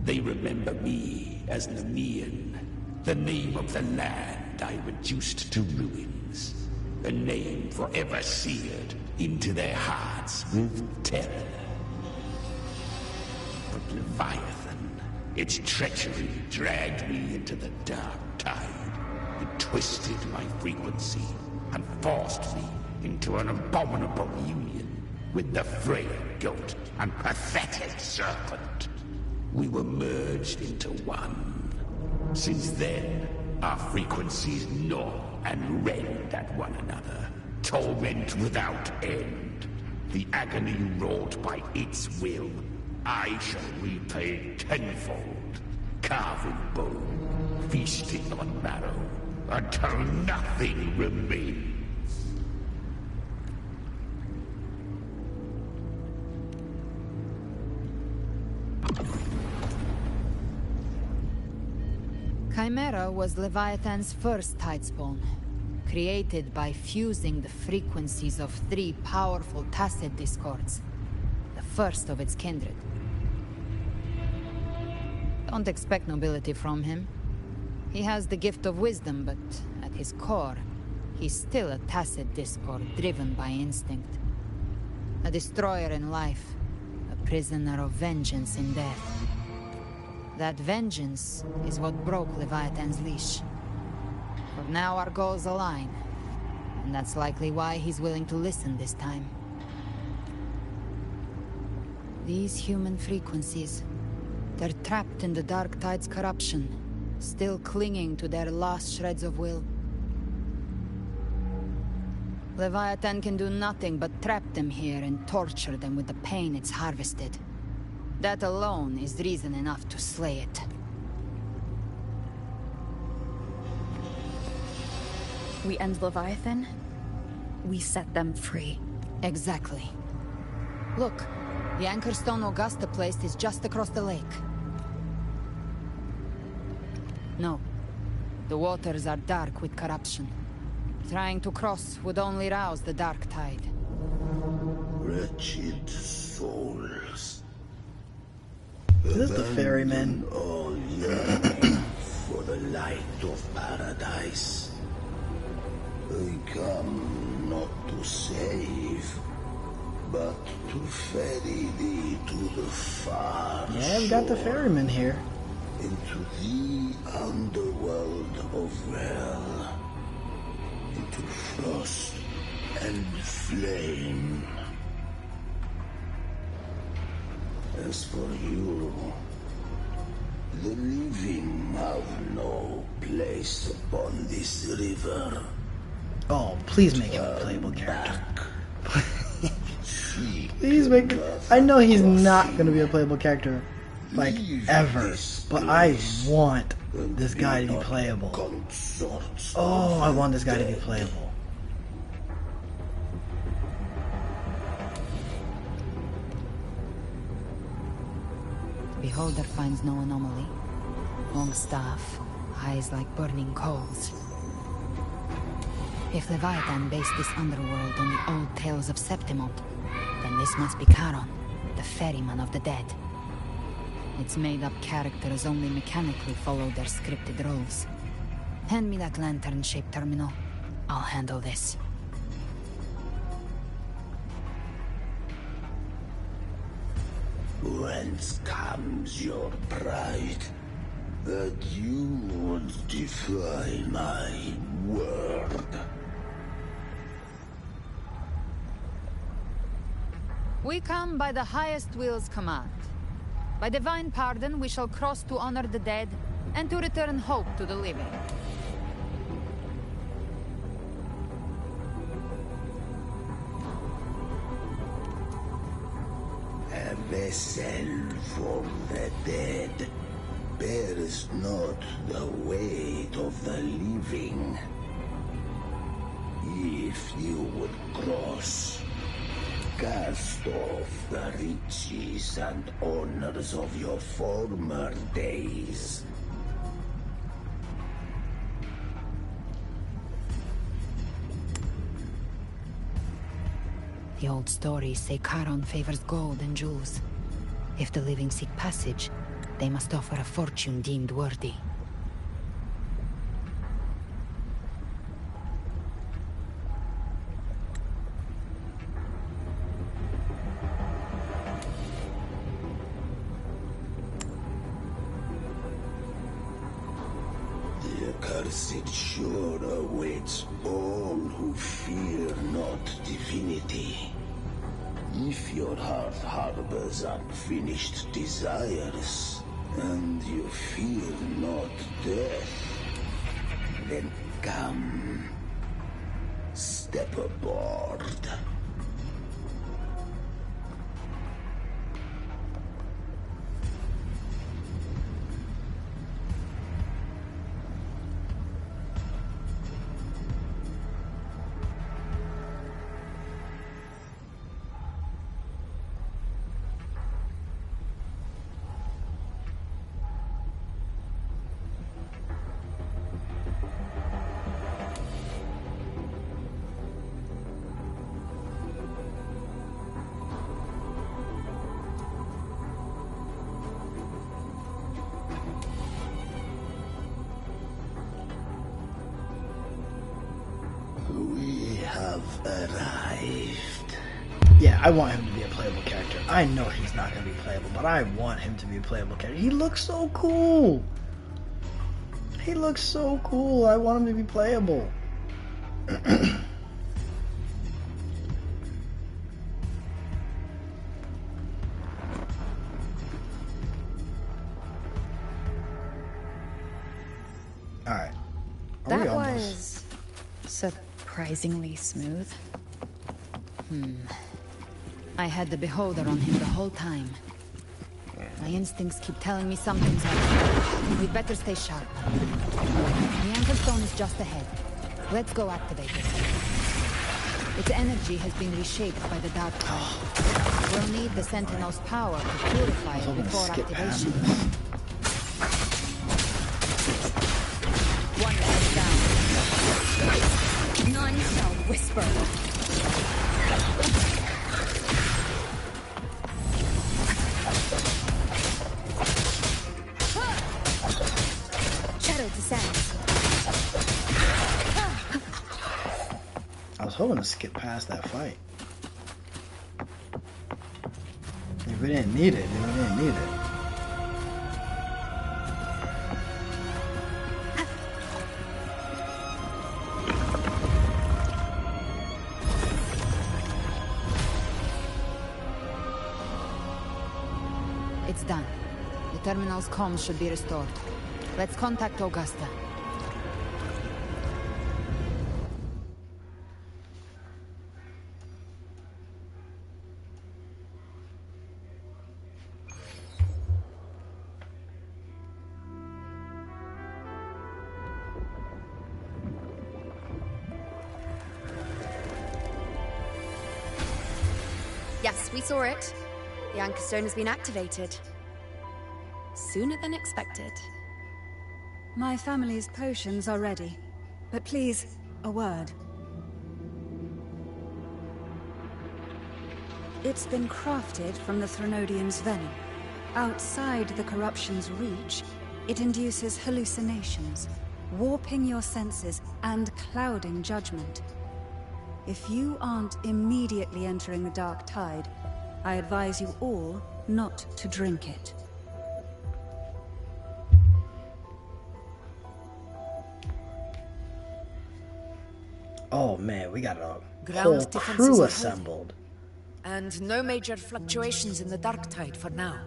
They remember me as Nemean, the name of the land I reduced to ruins, a name forever seared into their hearts with terror. But Leviathan, its treachery dragged me into the dark tide. It twisted my frequency and forced me into an abominable union with the frail goat and pathetic serpent. We were merged into one. Since then, our frequencies gnaw and rend at one another, torment without end. The agony wrought by its will, I shall repay tenfold, carving bone, feasting on marrow, until nothing remains. Chimera was Leviathan's first tidespawn, created by fusing the frequencies of 3 powerful tacit discords, the first of its kindred. Don't expect nobility from him. He has the gift of wisdom, but at his core, he's still a tacit discord driven by instinct. A destroyer in life, a prisoner of vengeance in death. That vengeance is what broke Leviathan's leash. For now our goals align, and that's likely why he's willing to listen this time. These human frequencies, they're trapped in the Dark Tide's corruption, still clinging to their last shreds of will. Leviathan can do nothing but trap them here and torture them with the pain it's harvested. That alone is reason enough to slay it. We end Leviathan, we set them free. Exactly. Look, the Anchorstone Augusta place is just across the lake. No, the waters are dark with corruption. Trying to cross would only rouse the Dark Tide. Wretched souls. Is this the ferryman? All yearning for the light of paradise. They come not to save, but to ferry thee to the far Yeah, we got the ferryman here. into the underworld of Hell, into frost and flame. As for you, the living have no place upon this river. Oh, please make him a playable character. Please make him. I know he's not gonna be a playable character, like, ever. But I want this guy to be playable. Oh, I want this guy to be playable. Beholder finds no anomaly. Long staff, eyes like burning coals. If Leviathan based this underworld on the old tales of Septimont, then this must be Charon, the ferryman of the dead. Its made-up characters only mechanically follow their scripted roles. Hand me that lantern-shaped terminal. I'll handle this. Whence comes your pride? That you would defy my word? We come by the highest will's command. By divine pardon, we shall cross to honor the dead, and to return hope to the living. A vessel for the dead bears not the weight of the living. If you would cross, cast off the riches and honors of your former days. The old stories say Charon favors gold and jewels. If the living seek passage, they must offer a fortune deemed worthy. The accursed shore awaits all who fear not divinity. If your heart harbors unfinished desires, and you fear not death, then come, step aboard. Arrived. Yeah, I want him to be a playable character. I know he's not going to be playable, but I want him to be a playable character. He looks so cool. He looks so cool. I want him to be playable. Alright. That was surprisingly smooth. I had the beholder on him the whole time. My instincts keep telling me something's up. We'd better stay sharp. The anchor stone is just ahead. Let's go activate it. Its energy has been reshaped by the dark tide. We'll need the Sentinel's power to purify it before activation. One leg down. None shall whisper. I was hoping to skip past that fight. If we didn't need it, then we didn't need it. It's done. The terminal's comms should be restored. Let's contact Augusta. Yes, we saw it. The anchor stone has been activated. Sooner than expected. My family's potions are ready. But please, a word. It's been crafted from the Threnodian's venom. Outside the corruption's reach, it induces hallucinations, warping your senses and clouding judgment. If you aren't immediately entering the dark tide, I advise you all not to drink it. Oh man, we got a Ground whole defenses crew are holding. assembled. And no major fluctuations in the dark tide for now.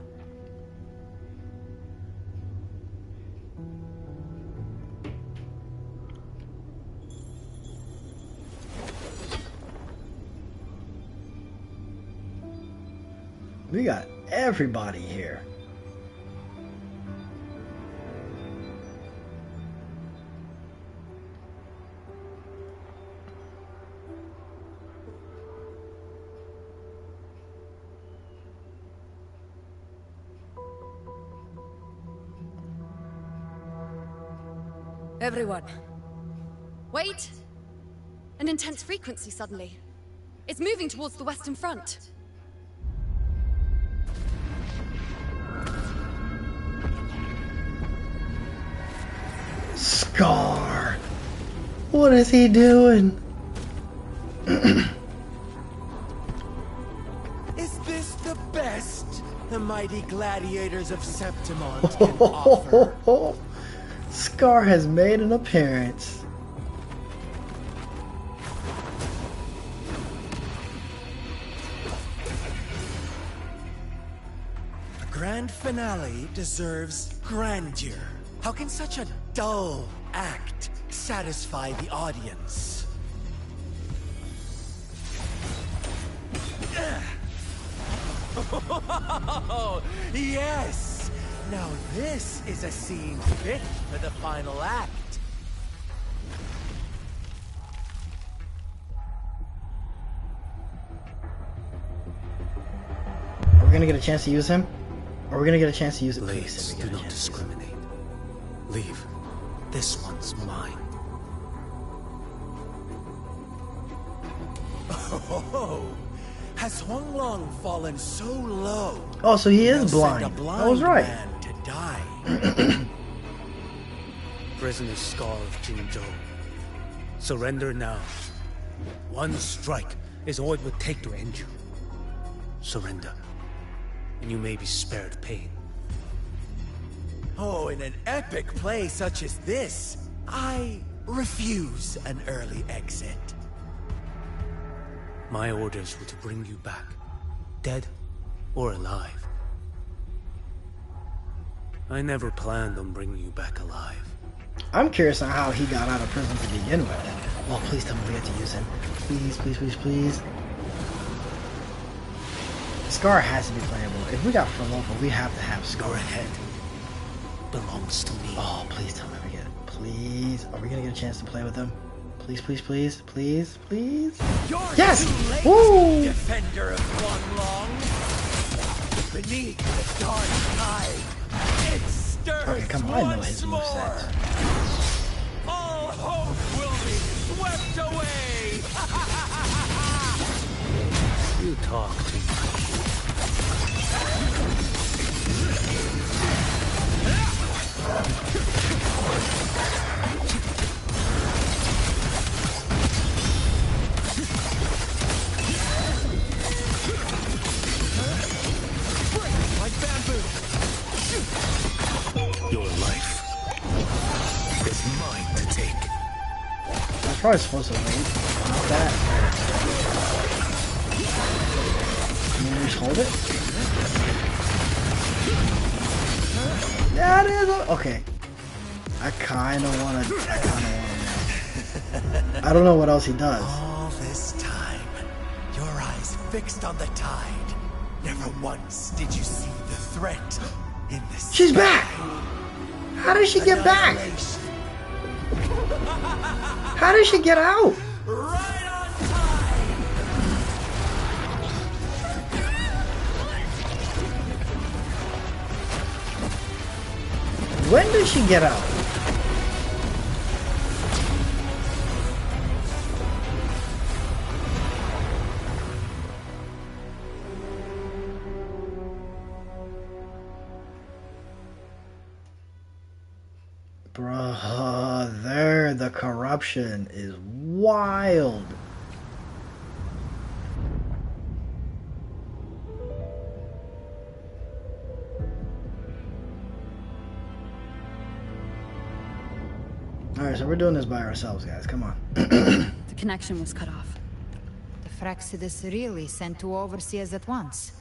We got everybody here. Everyone. Wait! An intense frequency suddenly. It's moving towards the Western Front. Scar! What is he doing? Is this the best the mighty gladiators of Septimont can offer? Scar has made an appearance. A grand finale deserves grandeur. How can such a dull act satisfy the audience? Oh, yes! Now this is a scene fit for the final act. Are we gonna get a chance to use him? Are we gonna get a chance to use it? Blades do not discriminate. Leave. This one's mine. Oh, has Huang Long fallen so low? Oh, so he is They'll blind. send a blind I was right. man to die. Prisoner Scar of Jingzhou. Surrender now. One strike is all it would take to end you. Surrender, and you may be spared pain. Oh, in an epic play such as this, I refuse an early exit. My orders were to bring you back, dead or alive. I never planned on bringing you back alive. I'm curious on how he got out of prison to begin with. Oh, please tell me we get to use him. Please, please, please, please. Scar has to be playable. If we got for local, we have to have Scar ahead. Belongs to me. Oh, please tell me we get it. Please. Are we gonna get a chance to play with him? Please, please, please, please, please. You're yes! too late, Woo! defender of Huang Long. Beneath the dark tide, it stirs Okay, come on, I know once his more. moveset. All hope will be swept away. You talk too much. Like bamboo. Your life is mine to take. I was probably supposed to wait about that. Can we just hold it? That is okay. I kind of want to. I don't know what else he does. All this time, your eyes fixed on the tide. Never once did you see the threat in this. She's back! How did she get back? How did she get out? Right on time! When did she get out? Brother, the corruption is wild. Alright, so we're doing this by ourselves, guys. Come on. The connection was cut off. The Fraxidus really sent two overseers at once.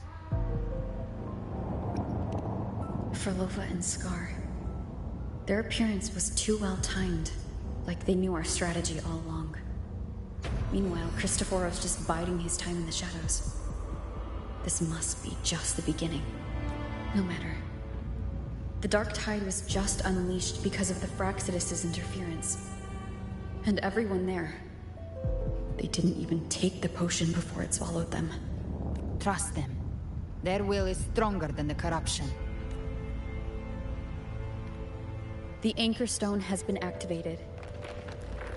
For Wuwa and Scar, their appearance was too well timed, like they knew our strategy all along. Meanwhile, Christophoros just biding his time in the shadows. This must be just the beginning. No matter. The Dark Tide was just unleashed because of the Fraxidus' interference. And everyone there, they didn't even take the potion before it swallowed them. Trust them. Their will is stronger than the corruption. The Anchor Stone has been activated.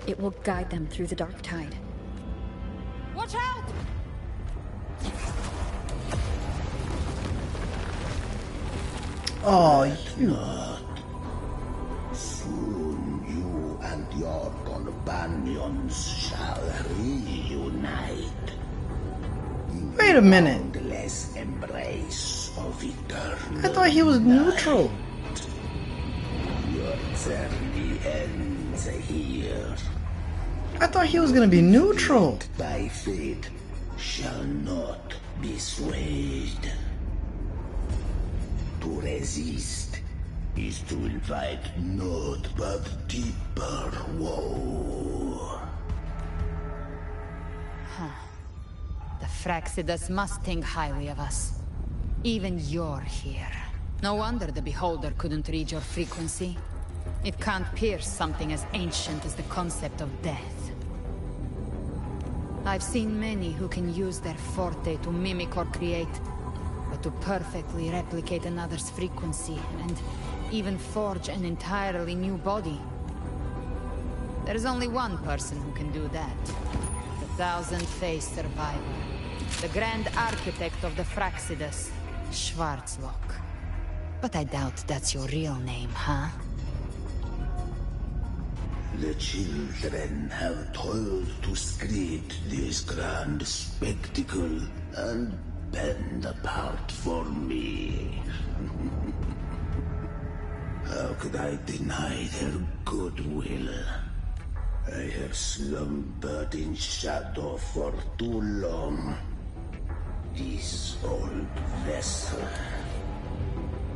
It will guide them through the Dark Tide. Watch out! Oh, you. Soon you and your companions shall reunite. Wait a minute. Boundless embrace of eternal I thought he was neutral. Your journey ends here. I thought he was gonna be neutral. By fate shall not be swayed. To resist is to invite naught but deeper woe. The Fraxidus must think highly of us. Even you're here. No wonder the Beholder couldn't read your frequency. It can't pierce something as ancient as the concept of death. I've seen many who can use their forte to mimic or create, but to perfectly replicate another's frequency and even forge an entirely new body. There's only one person who can do that. The thousand-faced survivor. The grand architect of the Fraxidus, Schwarzlock. But I doubt that's your real name, huh? The children have toiled to script this grand spectacle and bend apart for me. How could I deny their goodwill? I have slumbered in shadow for too long. This old vessel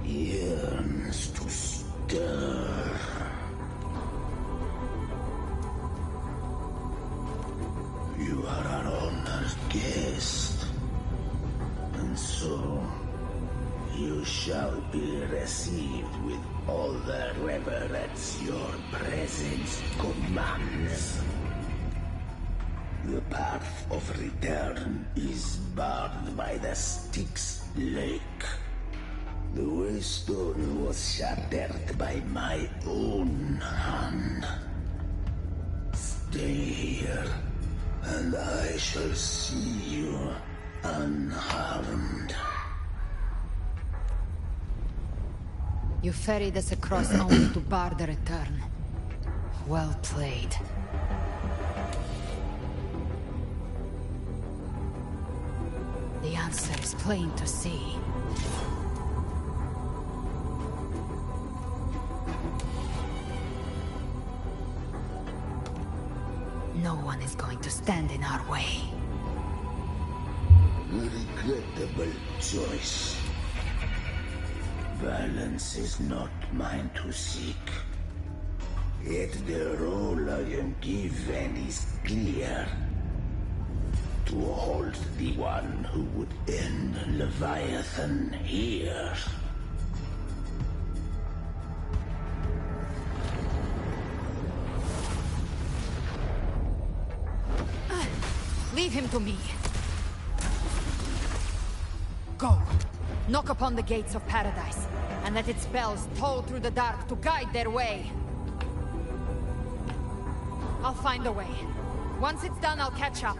yearns to stir. You are our honored guest, and so you shall be received with all the reverence your presence commands. The path of return is barred by the Styx Lake. The waystone was shattered by my own hand. Stay here, and I shall see you unharmed. You ferried us across only to bar the return. Well played. The answer is plain to see. No one is going to stand in our way. Regrettable choice. Violence is not mine to seek. Yet the role I am given is clear. To hold the one who would end Leviathan here. Leave him to me. Go. Knock upon the gates of paradise, and let its bells toll through the dark to guide their way. I'll find a way. Once it's done, I'll catch up.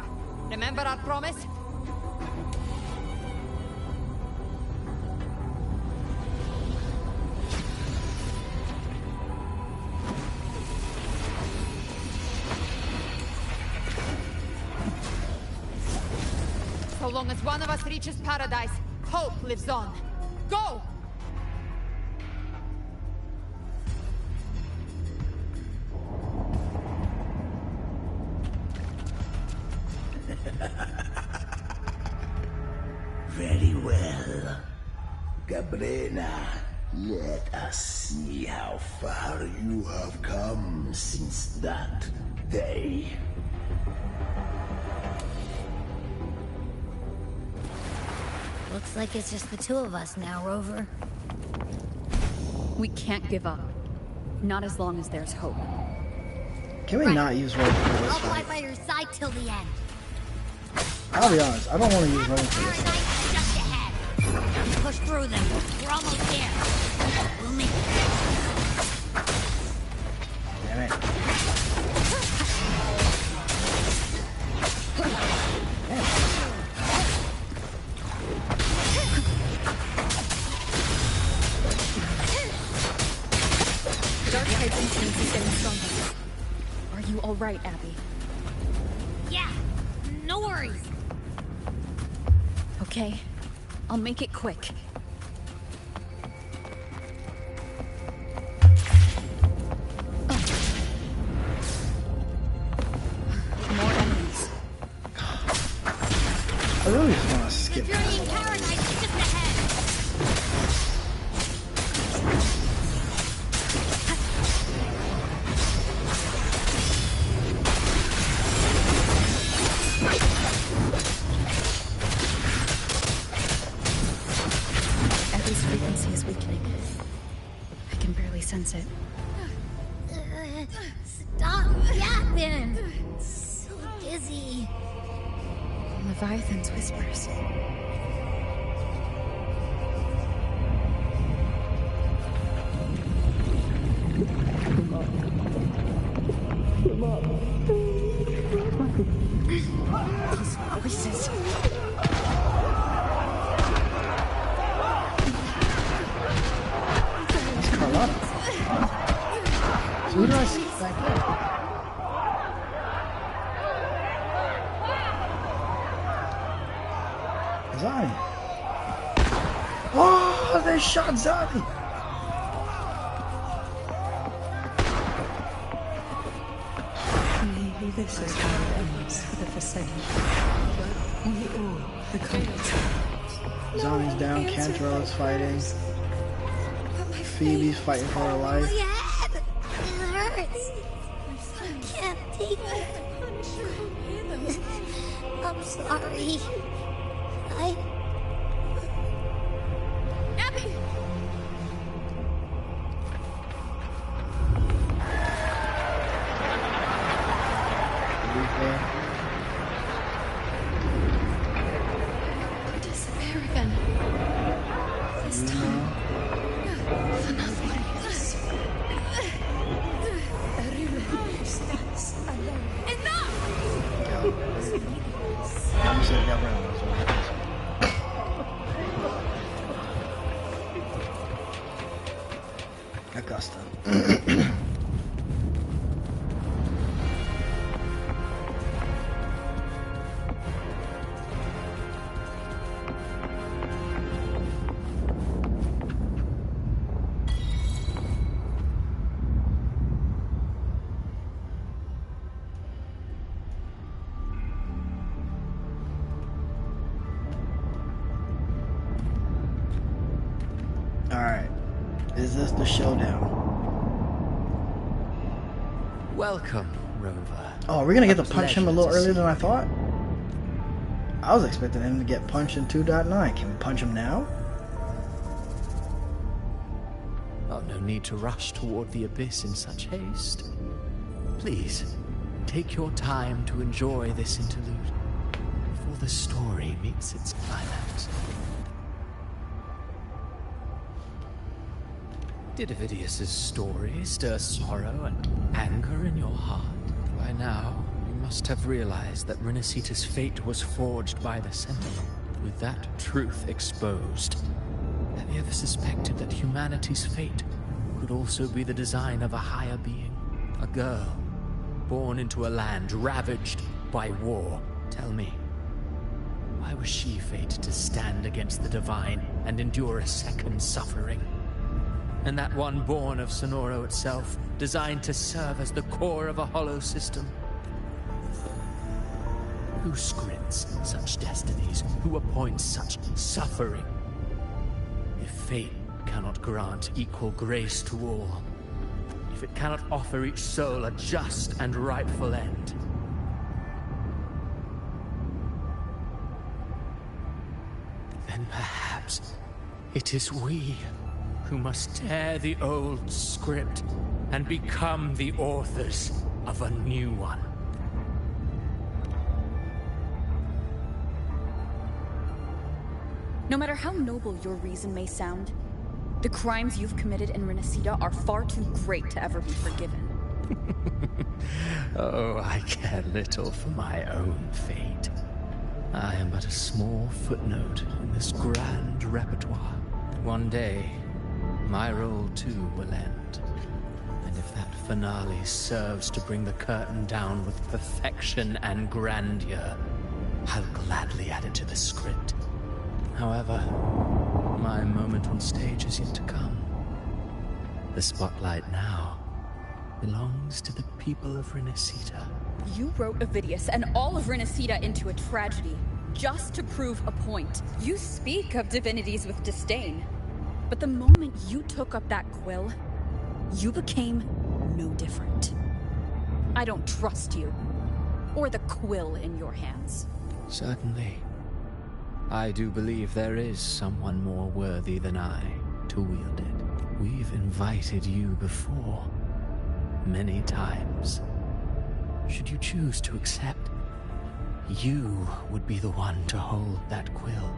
Remember our promise? So long as one of us reaches paradise, hope lives on. Go! Very well. Gabrena, let us see how far you have come since that day. Looks like it's just the two of us now, Rover. We can't give up. Not as long as there's hope. Can we not use Rover for this I'll fight? fight by your side till the end. I'll be honest, I don't want to use Rover for this fight. Just ahead. Push through them. We're almost there. We'll make it. Damn it. Darktide intimacy is getting stronger. Are you alright, Abby? Yeah, no worries. Okay, I'll make it quick. More enemies. I really just want to skip The journey in paradise is just ahead. Abby's frequency is weakening. I can barely sense it. Stop yapping. So dizzy. Leviathan's whispers. These voices. It's Carlotta. So who do I see back there? Zani. Oh, they shot Zani. Maybe this is how it ends for the Forsaken. We all become Zani's down, Cantrell's fighting. Phoebe's fighting for her life. My head! It hurts. I can't take it. I'm sorry. Abby! Disappear again. This time. For nothing else. You said Gabrielle. Augusta. Alright. Is this the showdown? Welcome, Rover. Oh, we're gonna get to punch him a little earlier than I thought? I was expecting him to get punched in 2.9. Can we punch him now? Oh, no need to rush toward the abyss in such haste. Please, take your time to enjoy this interlude before the story meets its climax. Did Ovidius's story stir sorrow and anger in your heart? By now, you must have realized that Renacita's fate was forged by the Sentinel. With that truth exposed, have you ever suspected that humanity's fate could also be the design of a higher being? A girl, born into a land ravaged by war. Tell me, why Why was she fated to stand against the divine and endure a second suffering? And that one born of Sonoro itself, designed to serve as the core of a hollow system? Who scripts such destinies? Who appoints such suffering? If fate cannot grant equal grace to all, if it cannot offer each soul a just and rightful end, then perhaps it is we who must tear the old script and become the authors of a new one. No matter how noble your reason may sound, the crimes you've committed in Renacida are far too great to ever be forgiven. Oh, I care little for my own fate. I am but a small footnote in this grand repertoire. One day, my role too will end. And if that finale serves to bring the curtain down with perfection and grandeur, I'll gladly add it to the script. However, my moment on stage is yet to come. The spotlight now belongs to the people of Renacida. You wrote Ovidius and all of Renacida into a tragedy, just to prove a point. You speak of divinities with disdain, but the moment you took up that quill, you became no different. I don't trust you, or the quill in your hands. Certainly. I do believe there is someone more worthy than I to wield it. We've invited you before, many times. Should you choose to accept, you would be the one to hold that quill.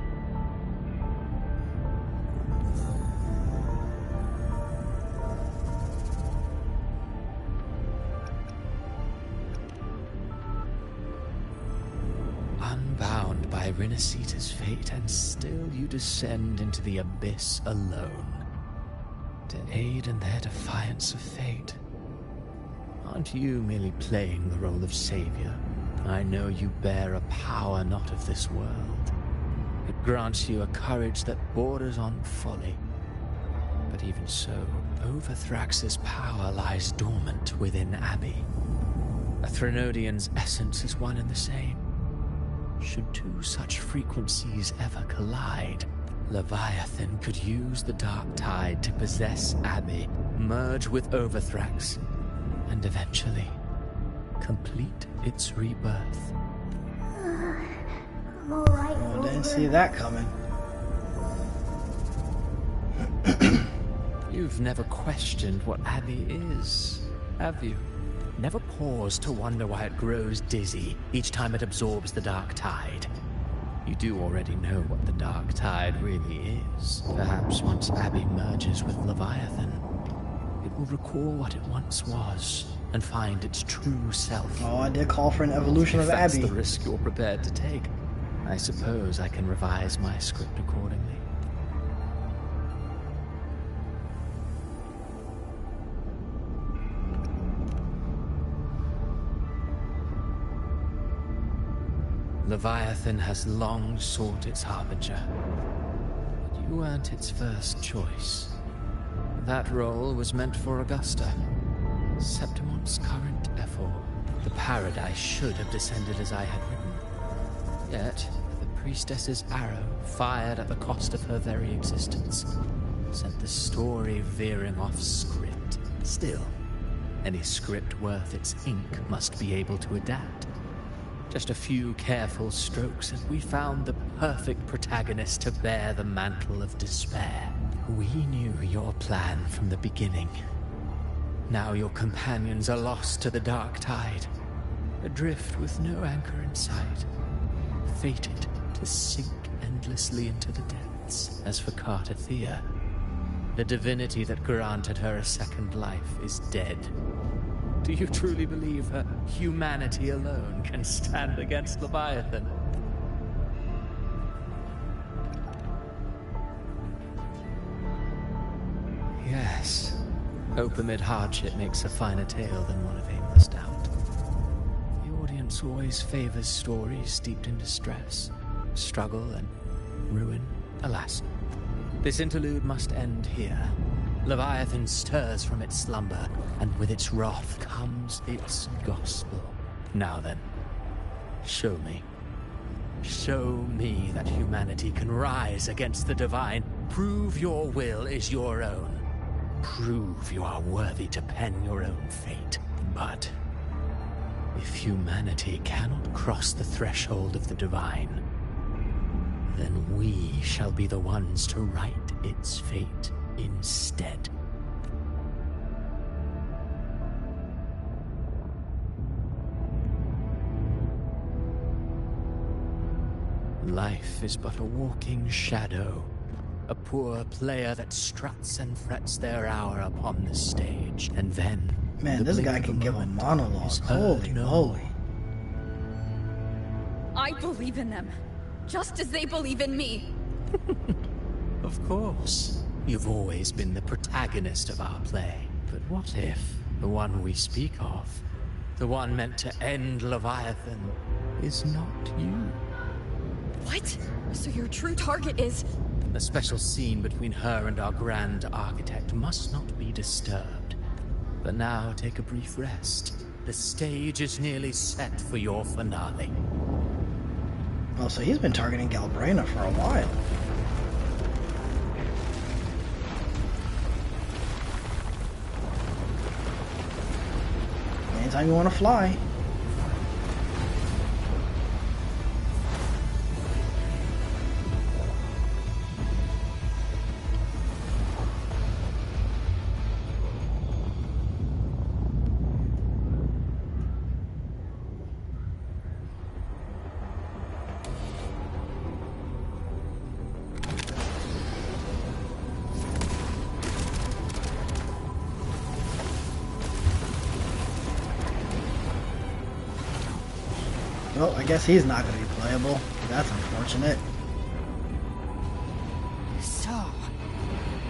Unbound by Renacida's fate, and still you descend into the abyss alone, to aid in their defiance of fate. Aren't you merely playing the role of savior? I know you bear a power not of this world. It grants you a courage that borders on folly. But even so, Overthrax's power lies dormant within Abby. A Threnodian's essence is one and the same. Should two such frequencies ever collide, Leviathan could use the dark tide to possess Abby, merge with Overthrax, and eventually complete its rebirth. I'm alright. Oh, didn't see that coming. You've never questioned what Abby is, have you? Never paused to wonder why it grows dizzy each time it absorbs the dark tide. You do already know what the dark tide really is. Perhaps once Abby merges with Leviathan, it will recall what it once was and find its true self. Oh, I did call for an evolution If of that's Abby. the risk you're prepared to take, I suppose I can revise my script accordingly. Leviathan has long sought its harbinger, but you weren't its first choice. That role was meant for Augusta, Septimon's current effort. The paradise should have descended as I had written. Yet, the priestess's arrow, fired at the cost of her very existence, sent the story veering off script. Still, any script worth its ink must be able to adapt. Just a few careful strokes, and we found the perfect protagonist to bear the mantle of despair. We knew your plan from the beginning. Now your companions are lost to the dark tide, adrift with no anchor in sight, fated to sink endlessly into the depths. As for Cartathea, the divinity that granted her a second life is dead. Do you truly believe her humanity alone can stand against Leviathan? Yes. Hope amid hardship makes a finer tale than one of aimless doubt. The audience always favors stories steeped in distress. struggle and ruin. Alas, this interlude must end here. Leviathan stirs from its slumber, and with its wrath comes its gospel. Now then, show me. Show me that humanity can rise against the divine. Prove your will is your own. Prove you are worthy to pen your own fate. But if humanity cannot cross the threshold of the divine, then we shall be the ones to write its fate instead. Life is but a walking shadow, a poor player that struts and frets their hour upon the stage, and then man, this guy can give a monologue. Holy moly! I believe in them, just as they believe in me. Of course, you've always been the protagonist of our play. But what if the one we speak of, the one meant to end Leviathan, is not you? What? So your true target is... The special scene between her and our grand architect must not be disturbed. But now take a brief rest. The stage is nearly set for your finale. Oh, so he's been targeting Galbraina for a while. Anytime you want to fly. Well, I guess he's not going to be playable. That's unfortunate. So,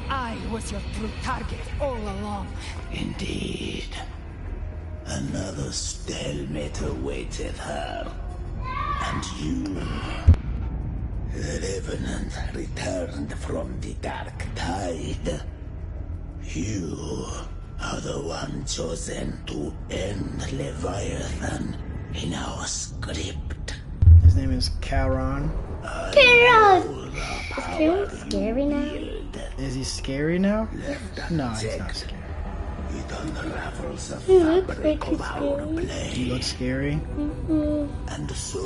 I was your true target all along. Indeed. Another stalemate awaited her. And you, the Revenant, returned from the Dark Tide. You are the one chosen to end Leviathan in our script. His name is Charon. Charon! Is Charon scary now? Is he scary now? No, he's not scary. It unravels the He looks fabric like of our he's play. He looks scary. And so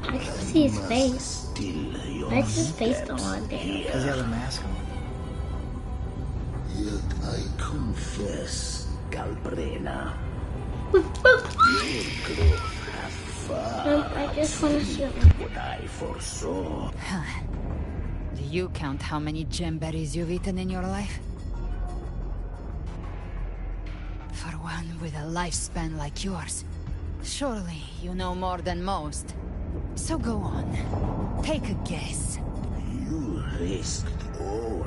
I can see his face. still Why is his face still on there? Because he has a mask on. Yet I confess, Galbraina, I just want to see what I foresaw. Do you count how many gemberries you've eaten in your life? For one with a lifespan like yours, surely you know more than most. So go on, take a guess. You risked all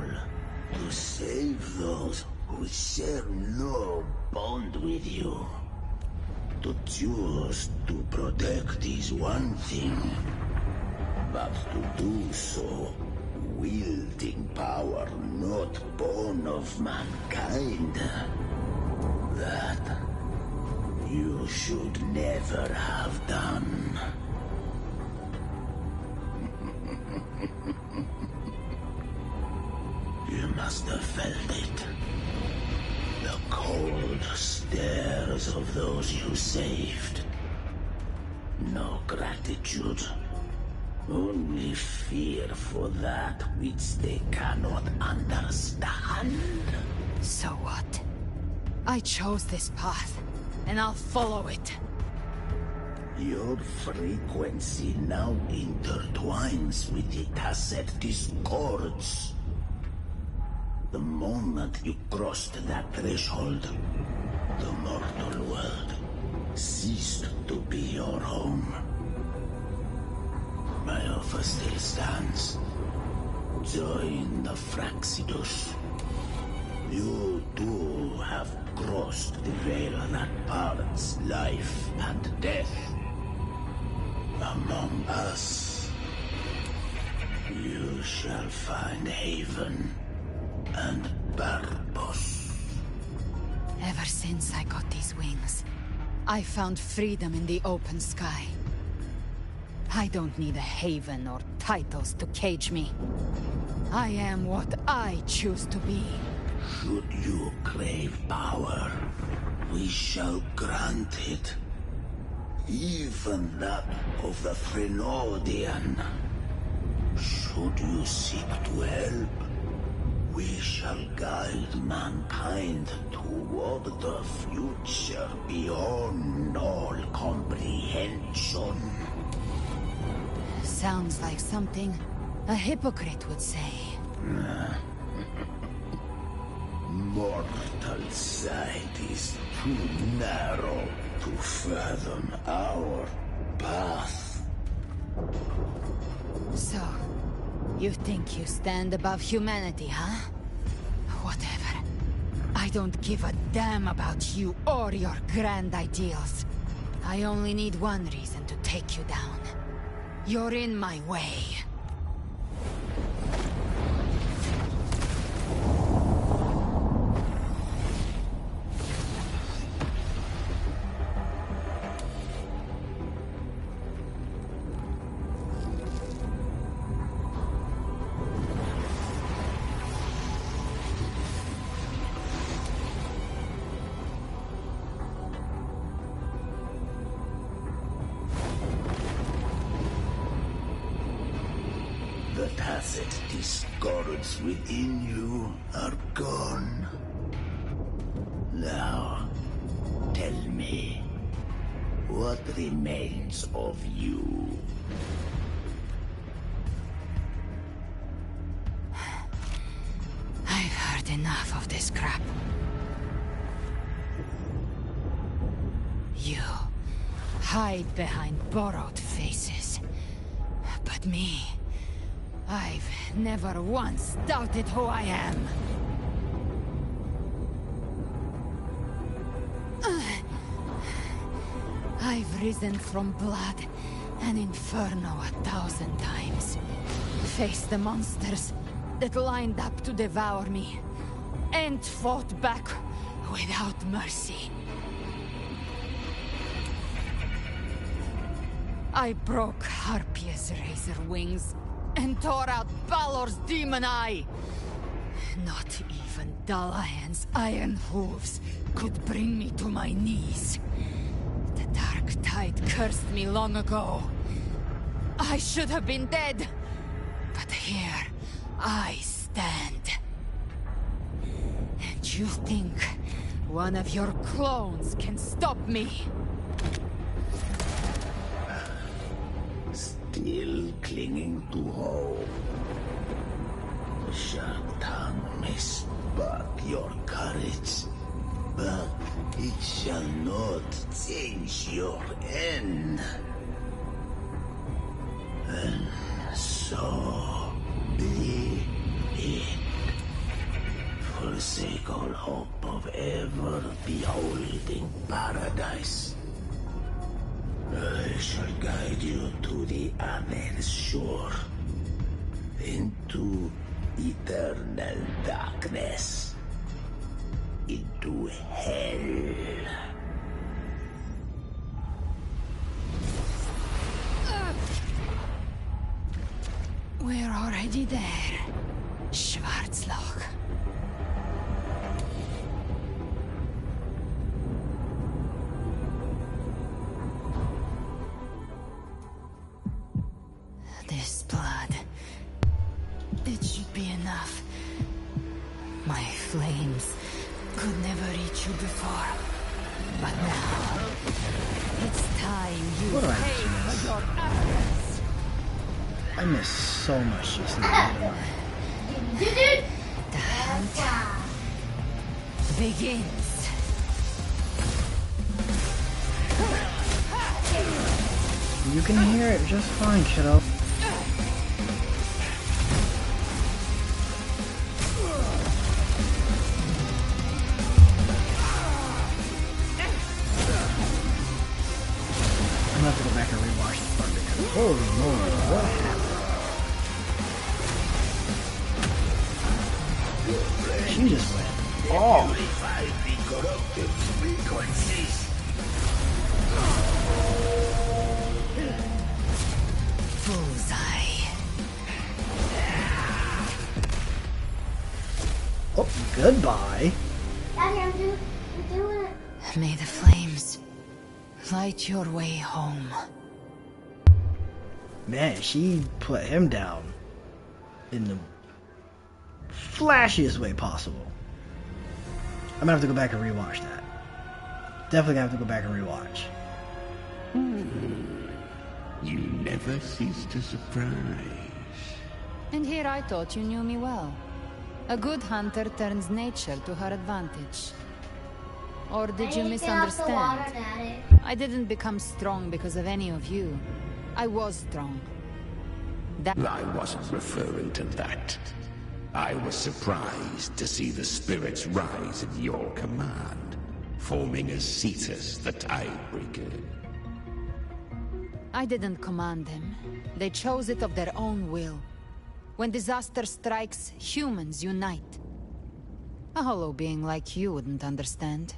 to save those who share no bond with you. To choose to protect is one thing, but to do so wielding power not born of mankind, that you should never have done. You must have felt it. The cold stares of those you saved. No gratitude. Only fear for that which they cannot understand. So what? I chose this path, and I'll follow it. Your frequency now intertwines with the Tacet discords. The moment you crossed that threshold, the mortal world ceased to be your home. My offer still stands. Join the Fraxidus. You too have crossed the veil that parts life and death. Among us, You shall find haven and purpose. Ever since I got these wings, I found freedom in the open sky. I don't need a haven or titles to cage me. I am what I choose to be. Should you crave power, we shall grant it. Even that of the Trinodian. Should you seek to help, we shall guide mankind toward the future beyond all comprehension. Sounds like something a hypocrite would say. Mortal sight is too narrow to fathom our path. So, you think you stand above humanity, huh? Whatever. I don't give a damn about you or your grand ideals. I only need one reason to take you down. You're in my way. The tacit discords within you are gone. Now, tell me, what remains of you? I've heard enough of this crap. You hide behind borrowed faces. But me, I've never once doubted who I am. I've risen from blood and inferno 1,000 times. Faced the monsters that lined up to devour me, and fought back without mercy. I broke Harpia's razor wings and tore out Balor's demon eye. Not even Dalahan's iron hooves could bring me to my knees. The dark tide cursed me long ago. I should have been dead, but here I stand. And you think one of your clones can stop me? Still clinging to hope. The sharp tongue may spark your courage, but it shall not change your end. And so be it. Forsake all hope of ever beholding paradise. I shall guide you to the Amel's shore, into eternal darkness, into hell. We're already there, Schwarzloch. This blood, it should be enough. My flames could never reach you before, but now it's time you What do I pay miss? for your arrogance. I miss so much just now. The hunt begins. You can hear it just fine, kiddo. I'm gonna have to go back and rewatch this part because holy moly, what happened? he just went? Oh. Bullseye. Oh, goodbye. Daddy, I'm doing it. May the flames light your way home. Man, she put him down in the flashiest way possible. I'm gonna have to go back and rewatch that. Definitely gonna have to go back and rewatch. You never cease to surprise. And here I thought you knew me well. A good hunter turns nature to her advantage. Or did you misunderstand? I didn't become strong because of any of you. I was strong. I wasn't referring to that. I was surprised to see the spirits rise at your command, forming as Cetus the Tidebreaker. I didn't command them. They chose it of their own will. When disaster strikes, humans unite. A hollow being like you wouldn't understand.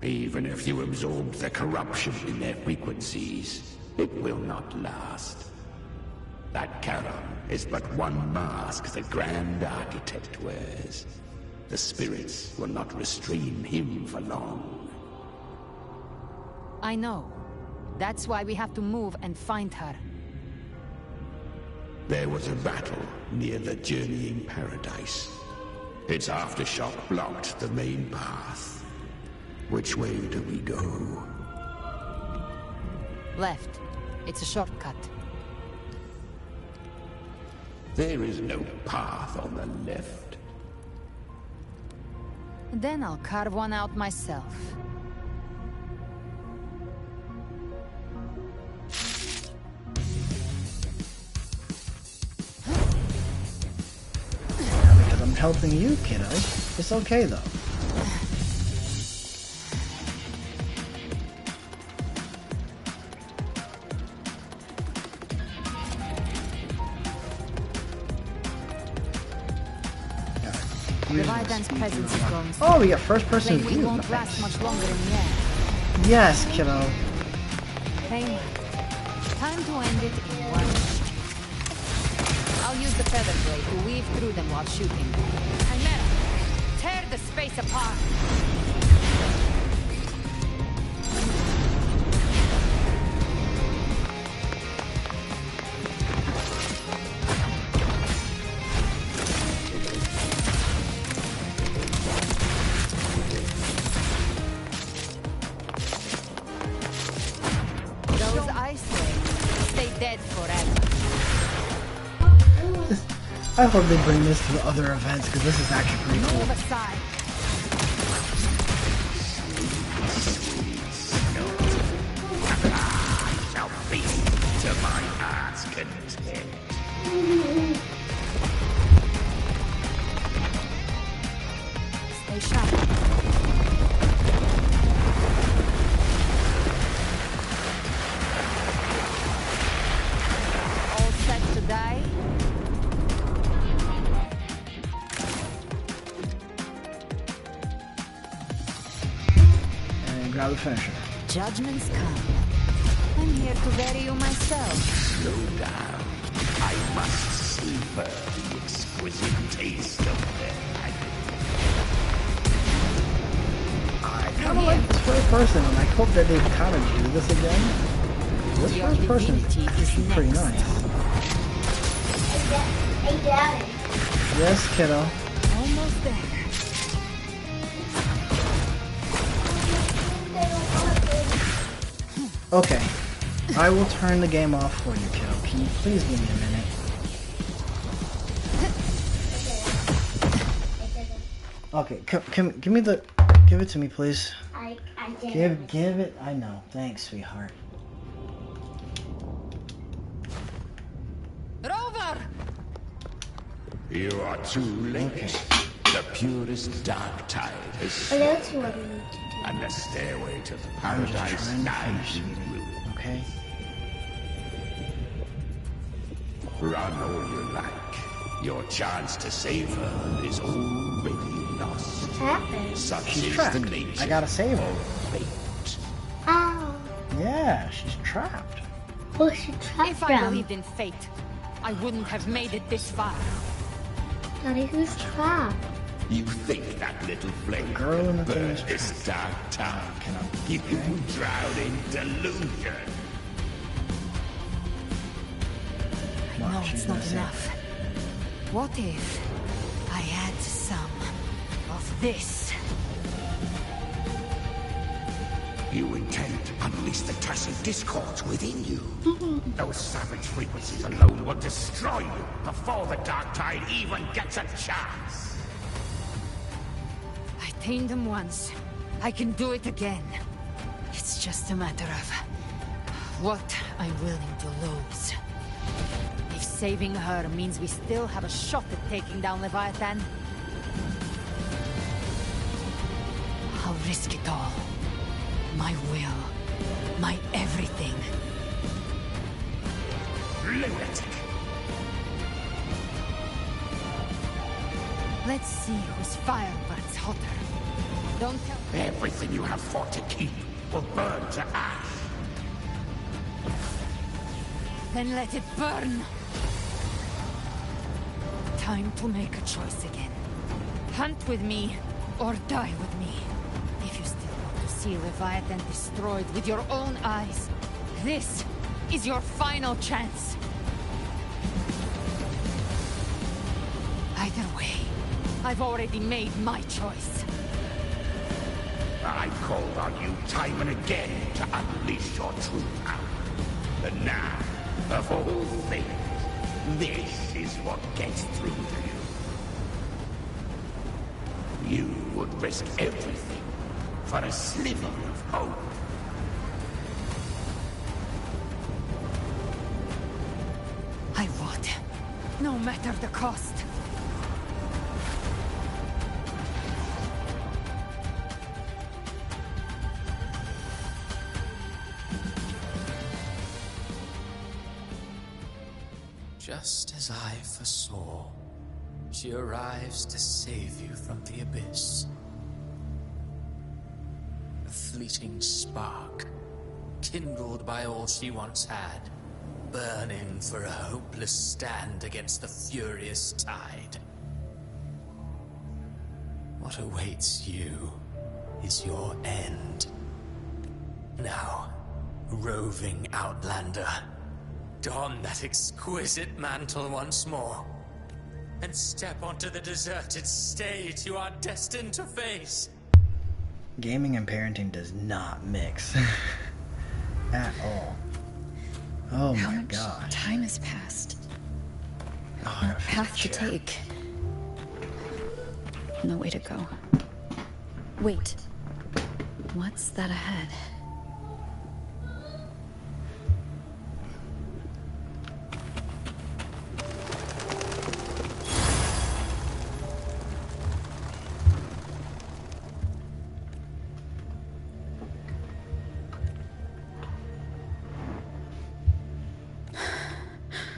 Even if you absorb the corruption in their frequencies, it will not last. That Charon is but one mask the Grand Architect wears. The spirits will not restrain him for long. I know. That's why we have to move and find her. There was a battle near the Journeying Paradise. Its aftershock blocked the main path. Which way do we go? Left. It's a shortcut. There is no path on the left. Then I'll carve one out myself. Because I'm helping you, kiddo. It's okay, though. Leviathan's presence is growing. Oh, we got first person We view. won't last much longer in the air. Yes, kiddo. Kramer, time to end it in one. I'll use the feather blade to weave through them while shooting. Chimera, tear the space apart. I hope they bring this to the other events because this is actually pretty cool. Move aside. Shall feast to my heart's content. Stay sharp. All set to die? Grab the finisher. Judgments come. I'm here to bury you myself. Slow down. I must savor the exquisite taste of their agony. I kind of like this first person, and I hope that they kind of do this again. This first person is pretty nice. Hey, Daddy. Yes, kiddo. Almost there. Okay, I will turn the game off for you, kiddo. Can you please give me a minute? Okay, give me the, give it to me, please. I did. Give it. I know. Thanks, sweetheart. Rover! You are too late. Okay. The purest dark tide has I know it's what you need to do. and the stairway to the I'm just paradise trying to lies finish in it. ruin. Okay. Run all you like. Your chance to save her is already lost. Happened. Such She's is trapped. the nature I gotta save her. of fate. Ow. Yeah, she's trapped. Well, she trapped If I them. believed in fate, I wouldn't have made it this far. Daddy, who's trapped? You think that little flame girl in the burn thing is this dark town? You drown in delusion. I know it's not enough. What if I add some of this? You intend to unleash the tacit discords within you. Those savage frequencies alone will destroy you before the Dark Tide even gets a chance. I tamed them once. I can do it again. It's just a matter of what I'm willing to lose. If saving her means we still have a shot at taking down Leviathan, I'll risk it all. My will. My everything. Lunatic! Let's see whose fire burns hotter. Don't tell me. Everything you have fought to keep will burn to ash. Then let it burn! Time to make a choice again. Hunt with me, or die with me. If you still want to see Leviathan destroyed with your own eyes, this is your final chance. Either way, I've already made my choice. I called on you time and again to unleash your true power. And now, of all things, this is what gets through to you. You would risk everything for a sliver of hope. I would, no matter the cost. Just as I foresaw, she arrives to save you from the abyss. A fleeting spark, kindled by all she once had, burning for a hopeless stand against the furious tide. What awaits you is your end. Now, roving outlander, don that exquisite mantle once more, and step onto the deserted stage you are destined to face. Gaming and parenting does not mix at all. Oh How my much god. time has passed? Oh, No path to take. No way to go. Wait. What's that ahead?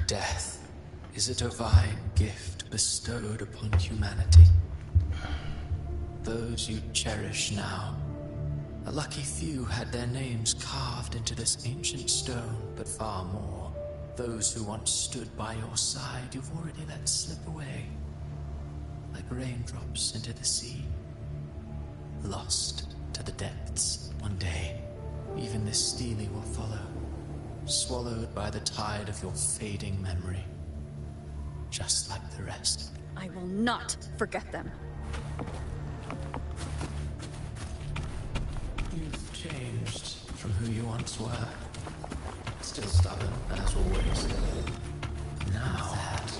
Death is a divine gift bestowed upon humanity. Those you cherish now, a lucky few had their names carved into this ancient stone, but far more, those who once stood by your side you've already let slip away, like raindrops into the sea, lost to the depths. One day, even this Steely will follow, swallowed by the tide of your fading memory, just like the rest. I will not forget them. You've changed from who you once were. Still stubborn, as always. Now that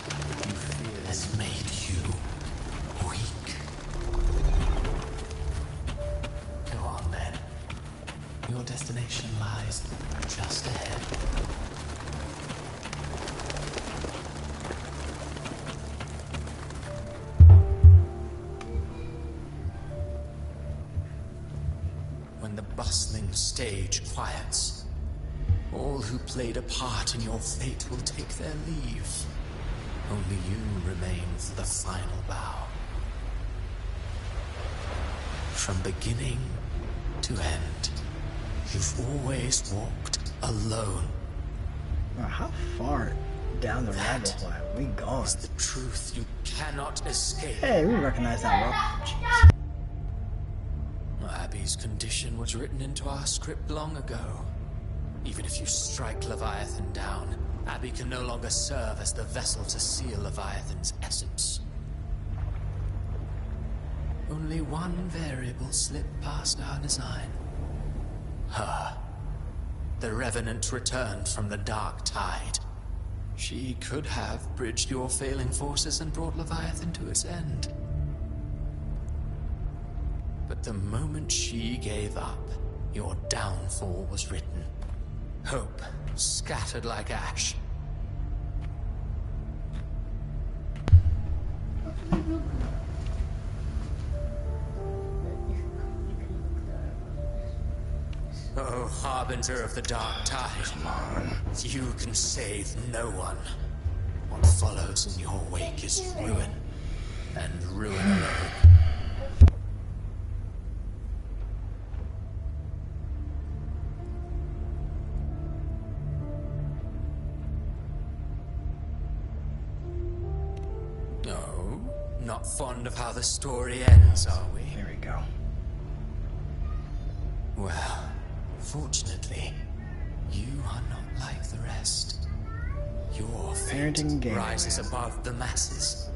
you fear has made you weak. Go on then. Your destination lies just ahead. When the bustling stage quiets, all who played a part in your fate will take their leave. Only you remain for the final bow. From beginning to end, you've always walked alone. How far down the rabbit hole have we gone? It's the truth you cannot escape. Hey, we recognize that rock. Abby's condition was written into our script long ago. Even if you strike Leviathan down, Abby can no longer serve as the vessel to seal Leviathan's essence. Only one variable slipped past our design. Her. The Revenant returned from the Dark Tide. She could have bridged your failing forces and brought Leviathan to its end. But the moment she gave up, your downfall was written. Hope scattered like ash. Oh, harbinger of the Dark Tide, you can save no one. What follows in your wake is ruin, and ruin alone. No, not fond of how the story ends, are we? There we go. Well, fortunately, you are not like the rest. Your fate rises above the masses.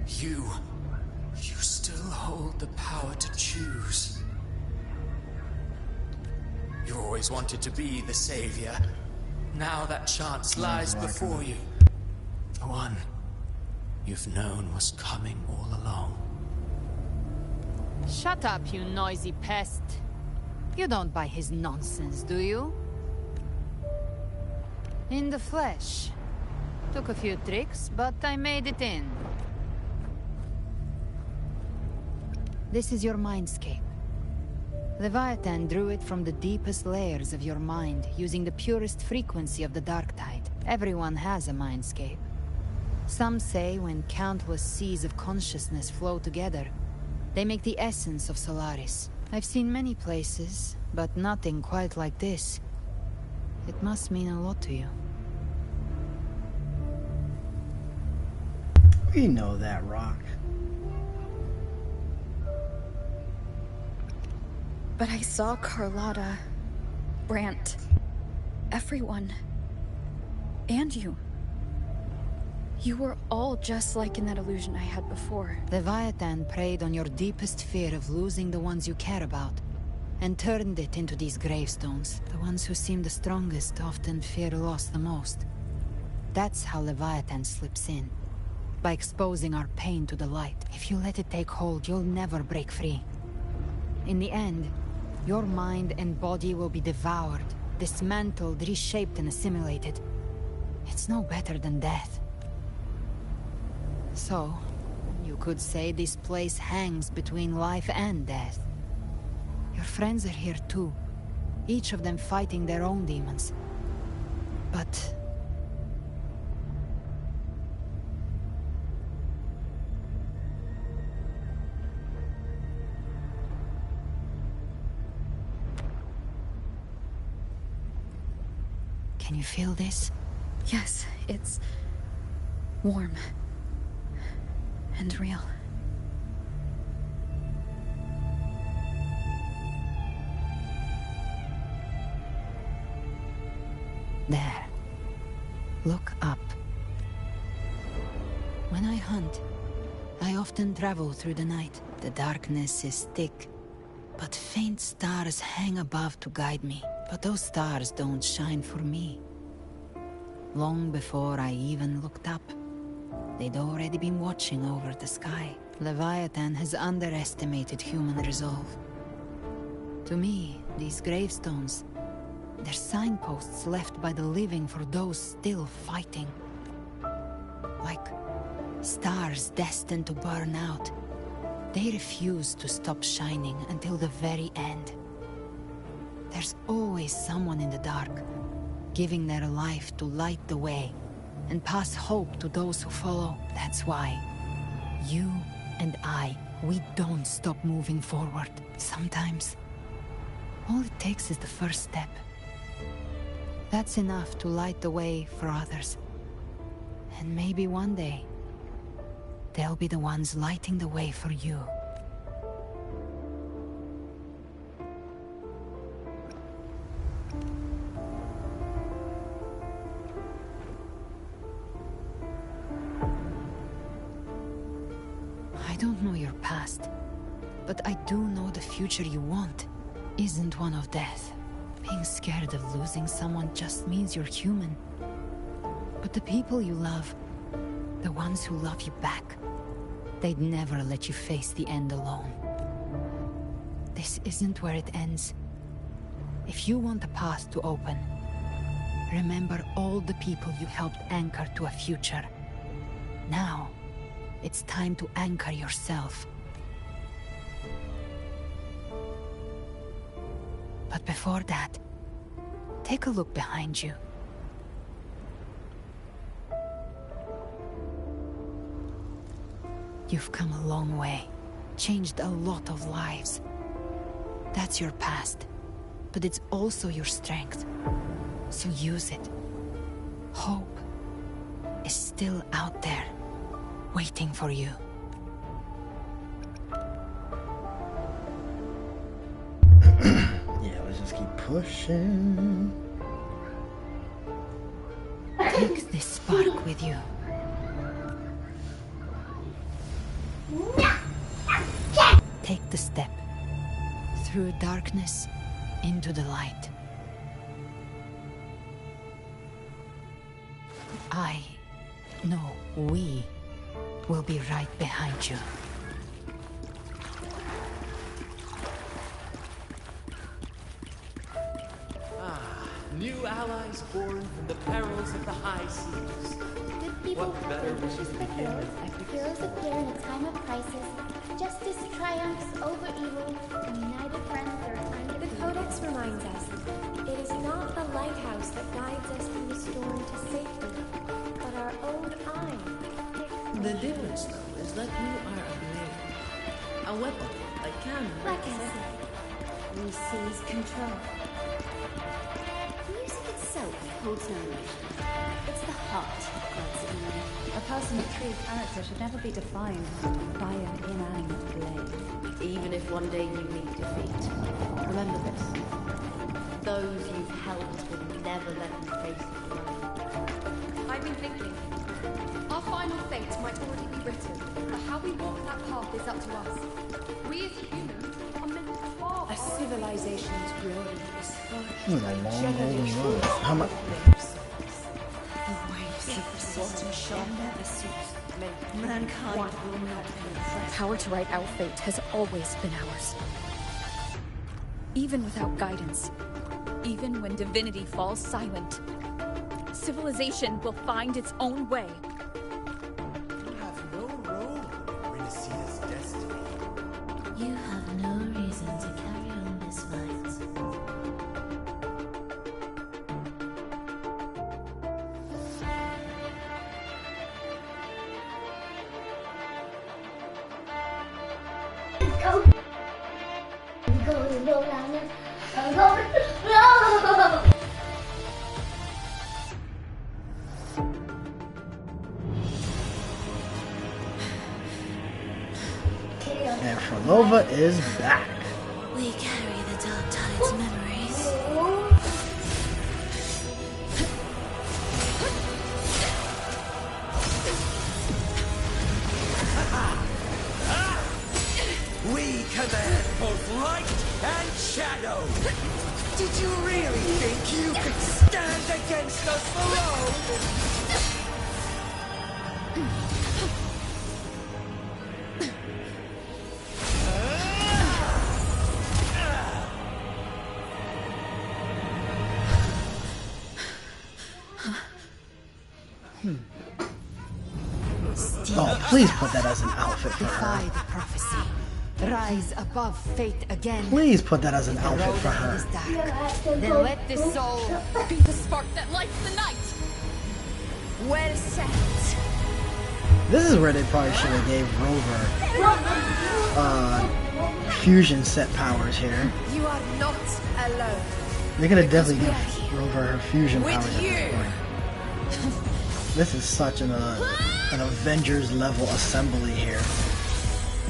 You still hold the power to choose. You always wanted to be the savior. Now that chance lies before you. The one you've known was coming all along. Shut up, you noisy pest. You don't buy his nonsense, do you? In the flesh. Took a few tricks, but I made it in. This is your mindscape. Leviathan drew it from the deepest layers of your mind, using the purest frequency of the Dark Tide. Everyone has a mindscape. Some say when countless seas of consciousness flow together, they make the essence of Solaris. I've seen many places, but nothing quite like this. It must mean a lot to you. We know that, Rock. But I saw Carlotta, Brant, everyone. And you. You were all just like in that illusion I had before. Leviathan preyed on your deepest fear of losing the ones you care about, and turned it into these gravestones. The ones who seem the strongest often fear loss the most. That's how Leviathan slips in, by exposing our pain to the light. If you let it take hold, you'll never break free. In the end, your mind and body will be devoured, dismantled, reshaped, and assimilated. It's no better than death. So, you could say this place hangs between life and death. Your friends are here too, each of them fighting their own demons. But... can you feel this? Yes, it's warm. And real. There. Look up. When I hunt, I often travel through the night. The darkness is thick, but faint stars hang above to guide me. But those stars don't shine for me. Long before I even looked up, they'd already been watching over the sky. Leviathan has underestimated human resolve. To me, these gravestones, they're signposts left by the living for those still fighting. Like stars destined to burn out. They refuse to stop shining until the very end. There's always someone in the dark, giving their life to light the way. and pass hope to those who follow. That's why you and I, we don't stop moving forward. Sometimes, all it takes is the first step. That's enough to light the way for others. And maybe one day, they'll be the ones lighting the way for you. I don't know your past, but I do know the future you want isn't one of death. Being scared of losing someone just means you're human. But the people you love, the ones who love you back, they'd never let you face the end alone. This isn't where it ends. If you want the path to open, remember all the people you helped anchor to a future. Now, it's time to anchor yourself. But before that, take a look behind you. You've come a long way, changed a lot of lives. That's your past, but it's also your strength. So use it. Hope is still out there, waiting for you. Yeah, let's just keep pushing. Take this spark with you. Take the step through darkness into the light. We will be right behind you. New allies born from the perils of the high seas. Good people What better wishes to begin with? Heroes appear in a time of crisis. Justice triumphs over evil, and united friends are under the Codex reminds us, it is not the lighthouse that guides us through the storm to safety, but our own eye. The difference, though, is that you are a blade. A weapon that can Like I said, we seize control. Music itself holds no emotion. It's the heart that grants it meaning. A person of true character should never be defined by an inanimate blade. Even if one day you meet defeat, remember this. Those you've helped will never let you face it alone. I've been thinking. Our final fate might already be written, but how we walk that path is up to us. We as humans are meant to far. A civilization's glory is This is a long golden road. How much? Mankind will not be. Power to write our fate has always been ours. Even without guidance, even when divinity falls silent, civilization will find its own way. You have no role in Renicida's destiny. You have no reason to carry on this fight. And Frolova is back. We carry the Dark Tide's memories. We command both light and shadow. Did you really think you could stand against us alone? Oh, please put that as an outfit for Defy her. the prophecy. Rise above fate again. Please put that as an outfit for her. Is dark. Then let this soul be the spark that lights the night. Well set. This is where they probably should have gave Rover fusion set powers here. You are not alone. They could have definitely given Rover her fusion With powers at this point. This is such an Avengers level assembly here.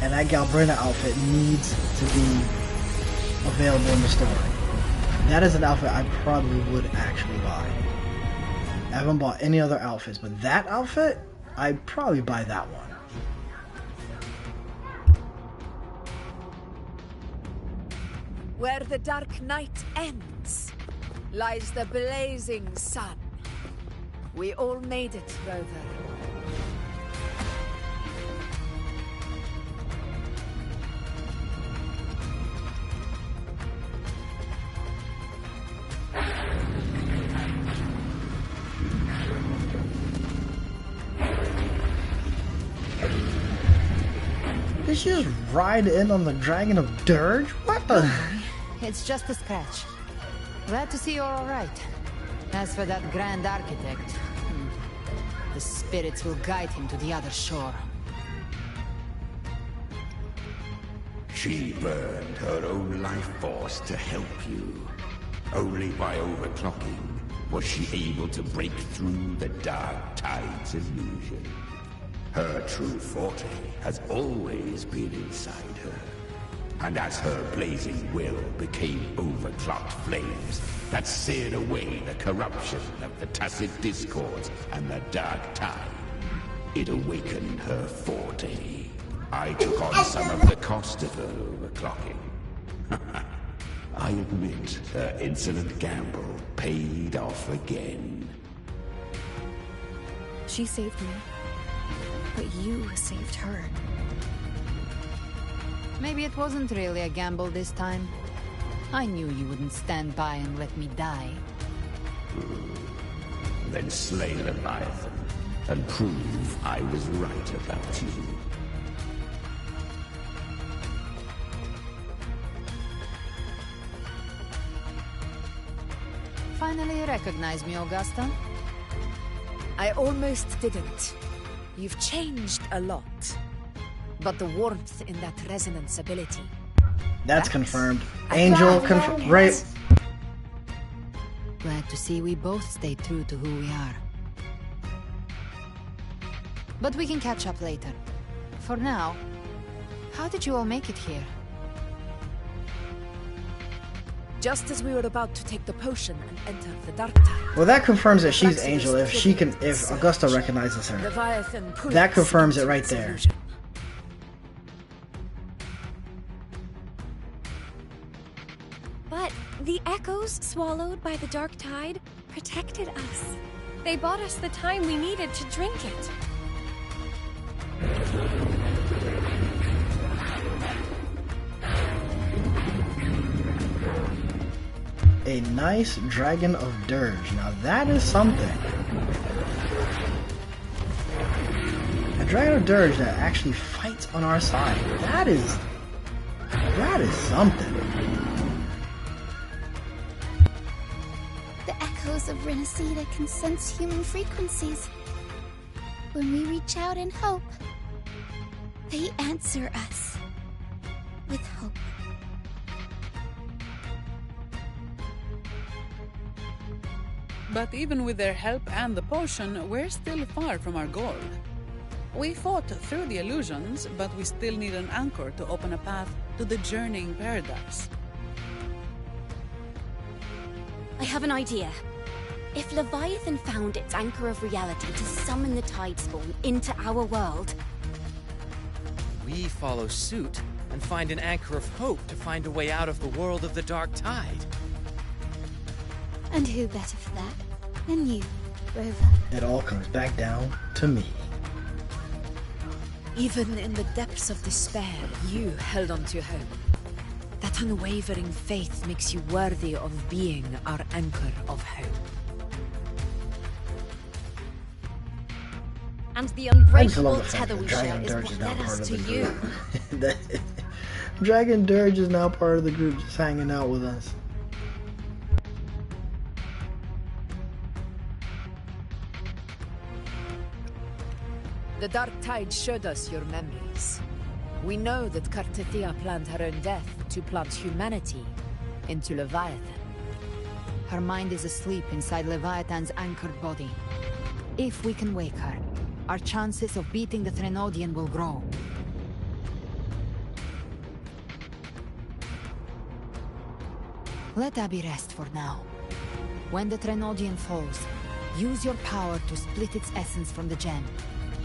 And that Galbrina outfit needs to be available in the store. That is an outfit I probably would actually buy. I haven't bought any other outfits, but that outfit, I'd probably buy that one. Where the dark night ends, lies the blazing sun. We all made it, Rover. Did she just ride in on the Dragon of Dirge? What the? It's just a scratch. Glad to see you're alright. As for that Grand Architect, the spirits will guide him to the other shore. She burned her own life force to help you. Only by overclocking was she able to break through the Dark Tide's illusion. Her true forte has always been inside her. And as her blazing will became overclocked flames that seared away the corruption of the tacit discords and the Dark Tide, it awakened her forte. I took on some of the cost of her overclocking. I admit her insolent gamble paid off again. She saved me. But you saved her. Maybe it wasn't really a gamble this time. I knew you wouldn't stand by and let me die. Then slay Leviathan and prove I was right about you. Finally you recognize me, Augusta? I almost didn't. You've changed a lot. But the warmth in that resonance ability... That's confirmed. Angel confirmed. Right. Glad to see we both stayed true to who we are. But we can catch up later. For now, how did you all make it here? Just as we were about to take the potion and enter the Dark Tide. Well, that confirms that she's Angel if Augusta recognizes her. That confirms it right there. But the echoes swallowed by the Dark Tide protected us. They bought us the time we needed to drink it. A nice Dragon of Dirge. Now that is something. A Dragon of Dirge that actually fights on our side. That is something. The echoes of Renacida can sense human frequencies. When we reach out in hope, they answer us with hope. But even with their help and the potion, we're still far from our goal. We fought through the illusions, but we still need an anchor to open a path to the journeying paradise. I have an idea. If Leviathan found its anchor of reality to summon the Tide Spawn into our world... We follow suit and find an anchor of hope to find a way out of the world of the Dark Tide. And who better for that than you, Rover? It all comes back down to me. Even in the depths of despair, you held on to hope. That unwavering faith makes you worthy of being our anchor of hope. And the unbreakable tether we share is what led us to you. Dragon Dirge is now part of the group, just hanging out with us. The Dark Tide showed us your memories. We know that Kartithia planned her own death to plant humanity into Leviathan. Her mind is asleep inside Leviathan's anchored body. If we can wake her, our chances of beating the Threnodian will grow. Let Abby rest for now. When the Threnodian falls, use your power to split its essence from the gem.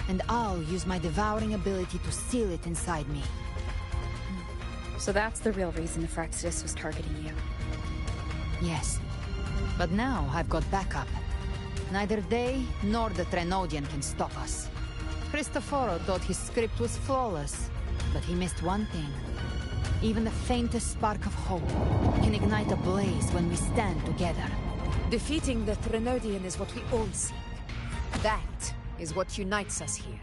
And I'll use my devouring ability to seal it inside me. So that's the real reason Nephraxis was targeting you. Yes. But now I've got backup. Neither they nor the Threnodian can stop us. Cristoforo thought his script was flawless, but he missed one thing. Even the faintest spark of hope can ignite a blaze when we stand together. Defeating the Threnodian is what we all seek. That is what unites us here.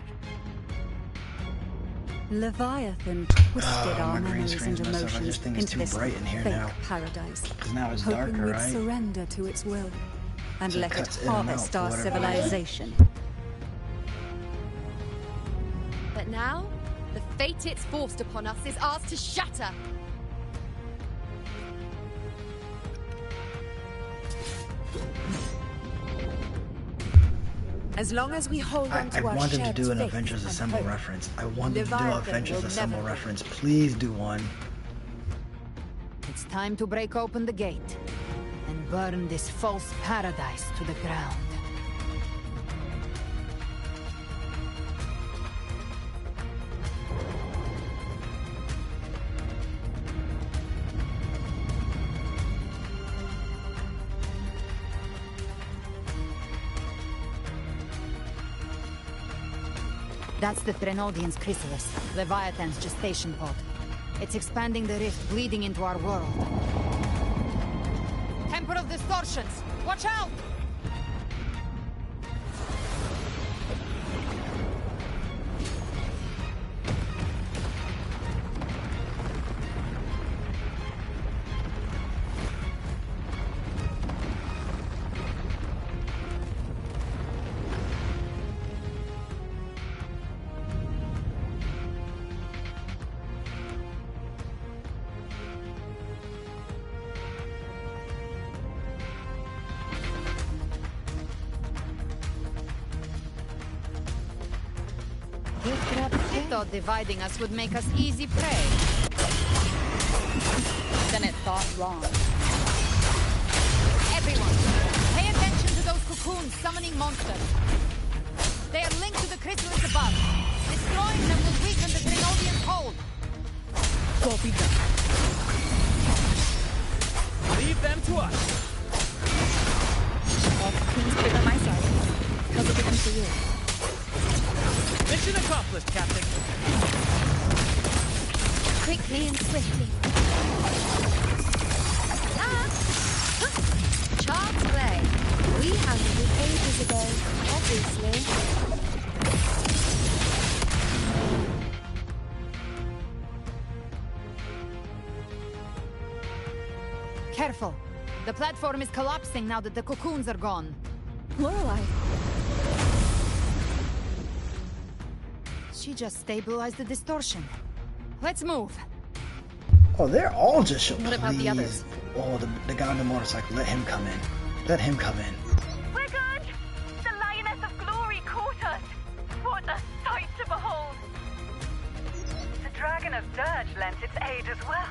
Leviathan twisted our memories and emotions into this fake paradise, now it's hoping darker, we'd right? surrender to its will and So it let it cuts in and harvest out our for whatever civilization. But now, the fate it's forced upon us is ours to shatter. As long as we hold on I to our wanted to shared do an faith Avengers and Assemble hope, reference. I wanted to do an Leviathan Avengers will Assemble never reference. Please do one. It's time to break open the gate and burn this false paradise to the ground. That's the Threnodian's chrysalis, Leviathan's gestation pod. It's expanding the rift, bleeding into our world. Temper of distortions! Watch out! I thought dividing us would make us easy prey. Then it thought wrong. Everyone, pay attention to those cocoons summoning monsters. They are linked to the chrysalis above. Destroying them will weaken the Threnodian's hold. Copy that. Leave them to us. Well, things big on my side. How's it looking for you? Mission accomplished, Captain. Quickly and swiftly. Child's play. We handled it ages ago, obviously. Careful. The platform is collapsing now that the cocoons are gone. Lorelei. She just stabilized the distortion. Let's move. Oh, they're all just show. What about the others? Oh, the guy on the motorcycle. Let him come in. Let him come in. We're good! The Lioness of Glory caught us! What a sight to behold! The Dragon of Dirge lent its aid as well.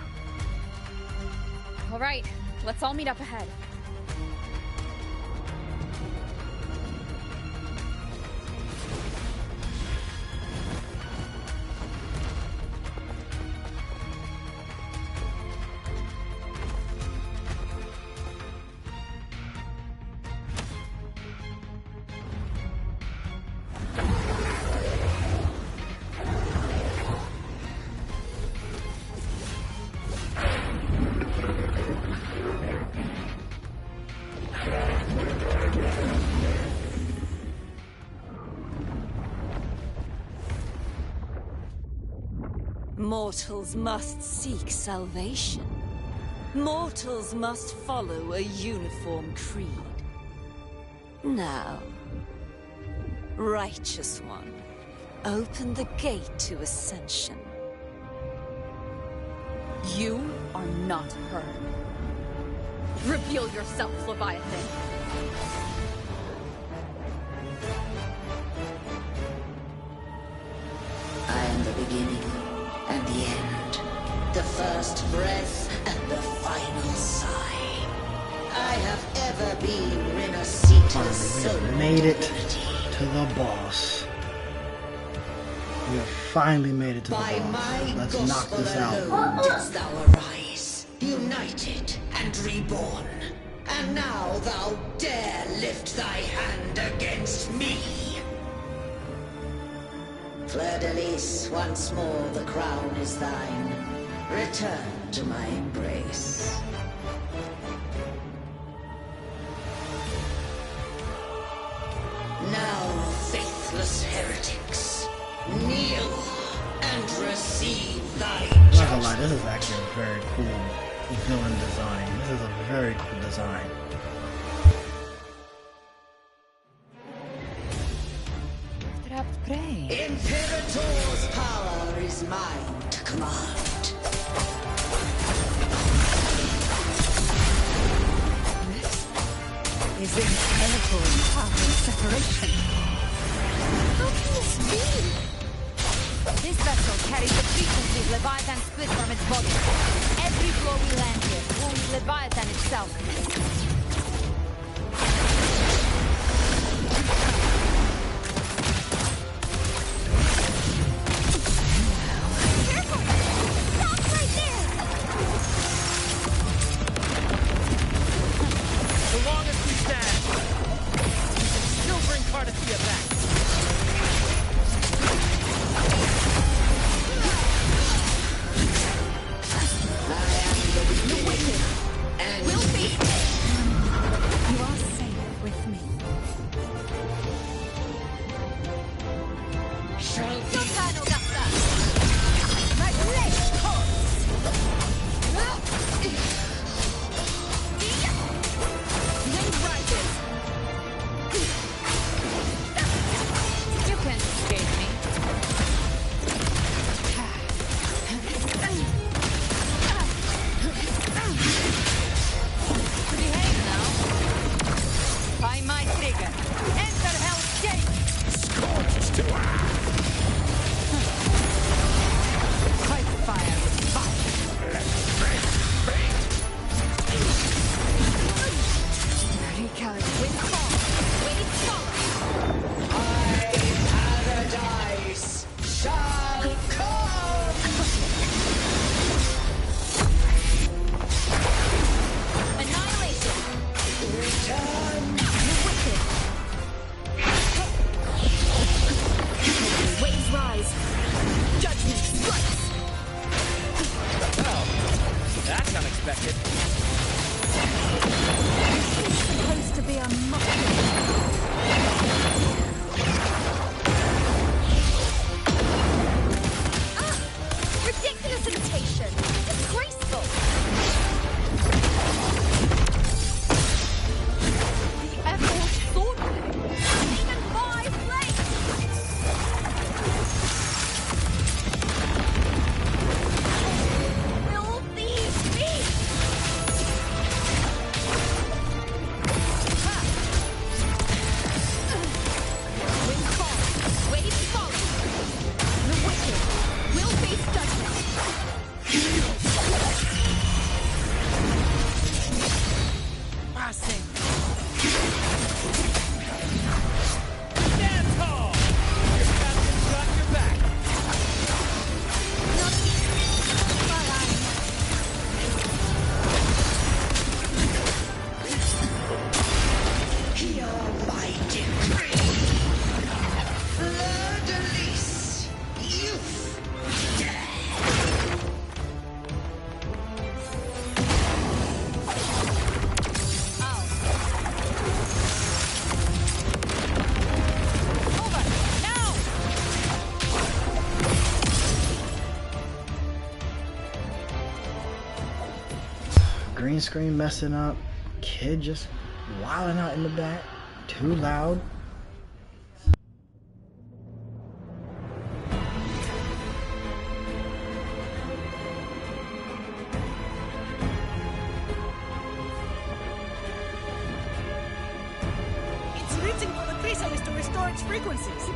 All right, let's all meet up ahead. Mortals must seek salvation. Mortals must follow a uniform creed. Now, Righteous One, open the gate to ascension. You are not her. Reveal yourself, Leviathan. I am the beginning and the end, the first breath and the final sigh. I have ever been Renacita's soul. We made it to the boss. We have finally made it to the boss. Let's knock this out. Didst thou arise, united and reborn, and now thou dare lift thy hand against me. Fleur-de-Lis, once more the crown is thine. Return to my embrace. Now, faithless heretics, kneel and receive thy I'm not gonna lie, this is actually a very cool villain design. This is a very cool design. Imperator's power is mine to command. Is Imperator's power of separation? How can this be? This vessel carries the frequencies Leviathan split from its body. Every blow we land here wounds Leviathan itself. Green screen messing up, kid just wilding out in the back, too loud. Crystal is to restore its frequencies.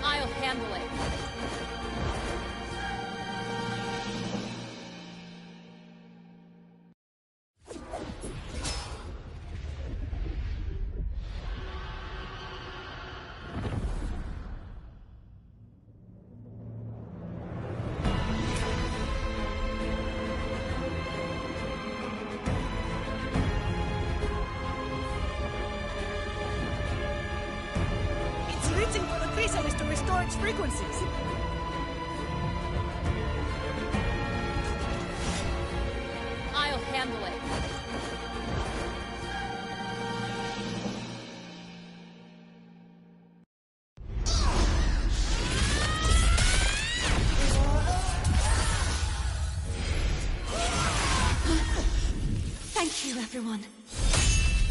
I'll handle it. Its reaching for the crystal is to restore its frequencies. I'll handle it. Thank you, everyone.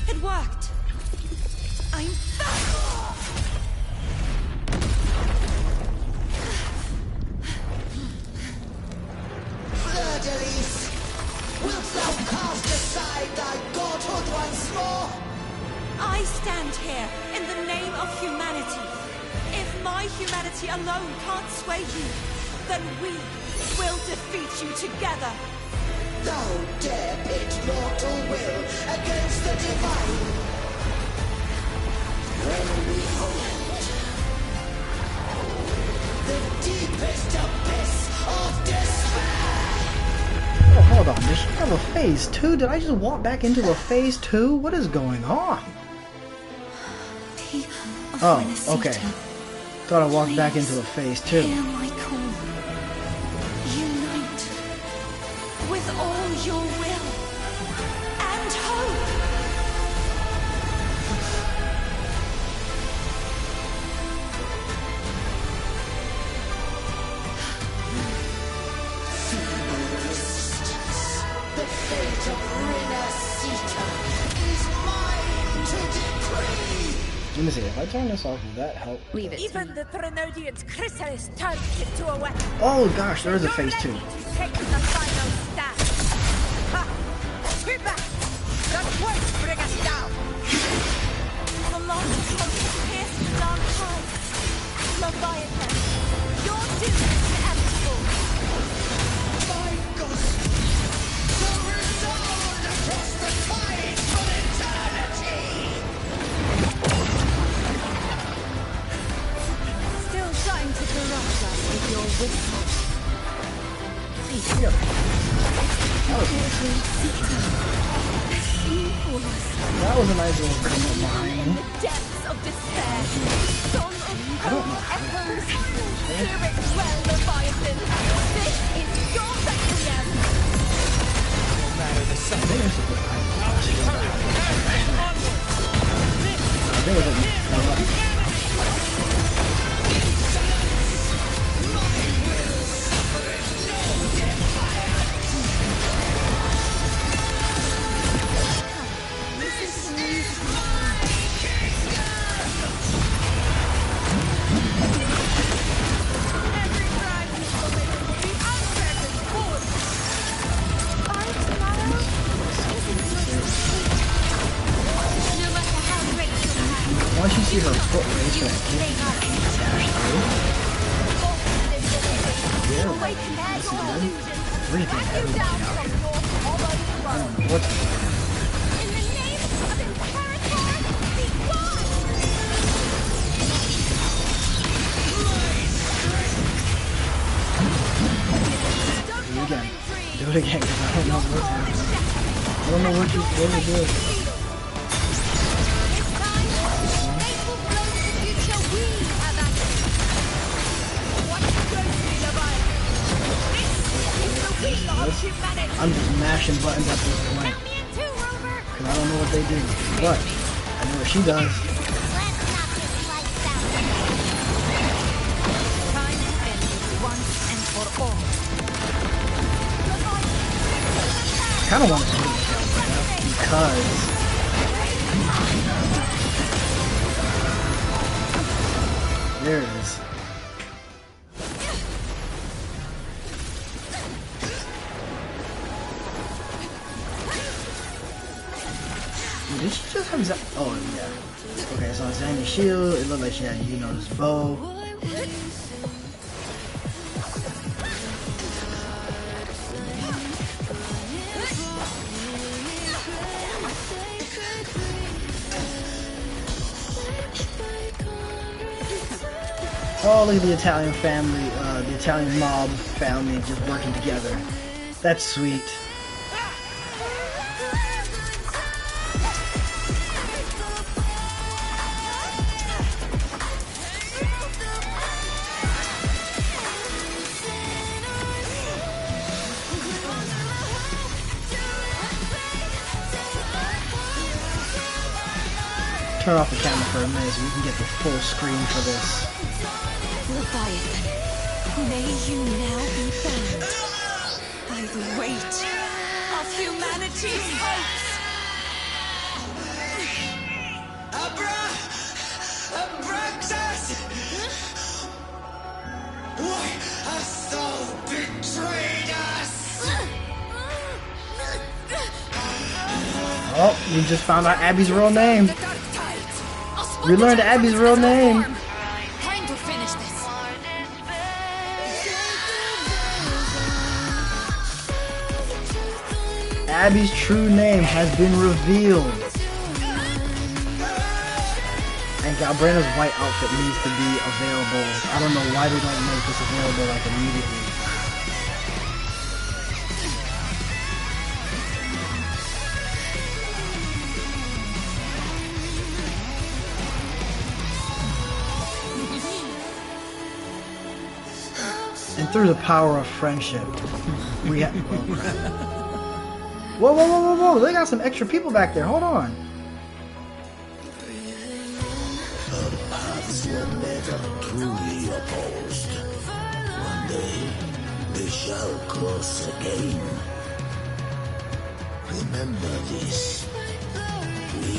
It worked. I'm back! Fleur-de-Lis, wilt thou cast aside thy godhood once more? I stand here in the name of humanity. If my humanity alone can't sway you, then we will defeat you together. Thou dare pit mortal will against the divine. When we hold the deepest abyss of despair. Oh, hold on. Does she have a phase 2? Did I just walk back into a phase 2? What is going on? Oh, okay. Thought I walked back into a phase 2. Hear my call. Unite with all your will and hope. The fate of Renasita is mine to decree. Let me see. If I turn this off, will that help? Leave it. Even the Threnodian's chrysalis turned into a weapon. Oh gosh, there is a phase 2. Take the final stand. Ha! Sweep back! That won't bring us down! The lost hope pierced the dark tide. Leviathan, your doom is inevitable. My ghost will resound across the tides of eternity! Still trying to corrupt us with your whispers. That was a nice little thing of mine. In the depths of despair, song of hope echoes. Hear it well, Leviathan. This is your requiem. No matter the suffering, I'll return onward. Once you see her foot raise for that kick, dash through. Yeah, this is good. Everything, everything out here. I don't know what's going on. Do it again, because I don't know what's happening. I don't know what you're supposed to do. I'm just mashing buttons at this point. Because I don't know what they do. But I know what she does. I kind of want to do this because there it is. Did she just have oh, yeah. Okay, so it's Zanny's shield. It looked like she had, you know, this bow. Oh, look at the Italian family, the Italian mob family just working together. That's sweet. Turn off the camera for a minute so we can get the full screen for this. Leviathan, may you now be bound by the weight of humanity's hopes. Abraxas! Why hast thou betrayed us? Oh, we just found out Abby's real name. We learned Abby's real name. Time to finish this. Abby's true name has been revealed. And Galbrena's white outfit needs to be available. I don't know why they don't make this available like immediately. And through the power of friendship, we have. Whoa, whoa, whoa, whoa, whoa! They got some extra people back there. Hold on. Our paths were never truly opposed. One day, they shall cross again. Remember this. We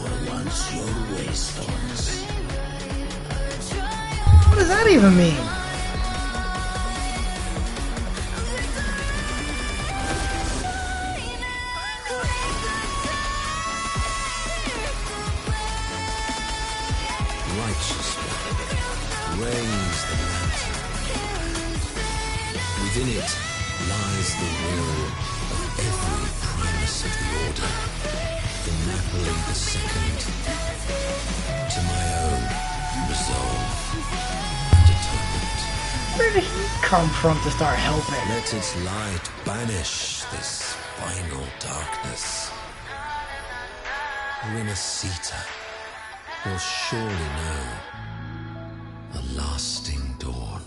were once your waystones. What does that even mean? Raise the lantern. Within it lies the will of every primus of the Order, from Napoli II to my own resolve and atonement. Where did he come from to start helping? Let its light banish this final darkness. Renacita will surely know a lasting dawn.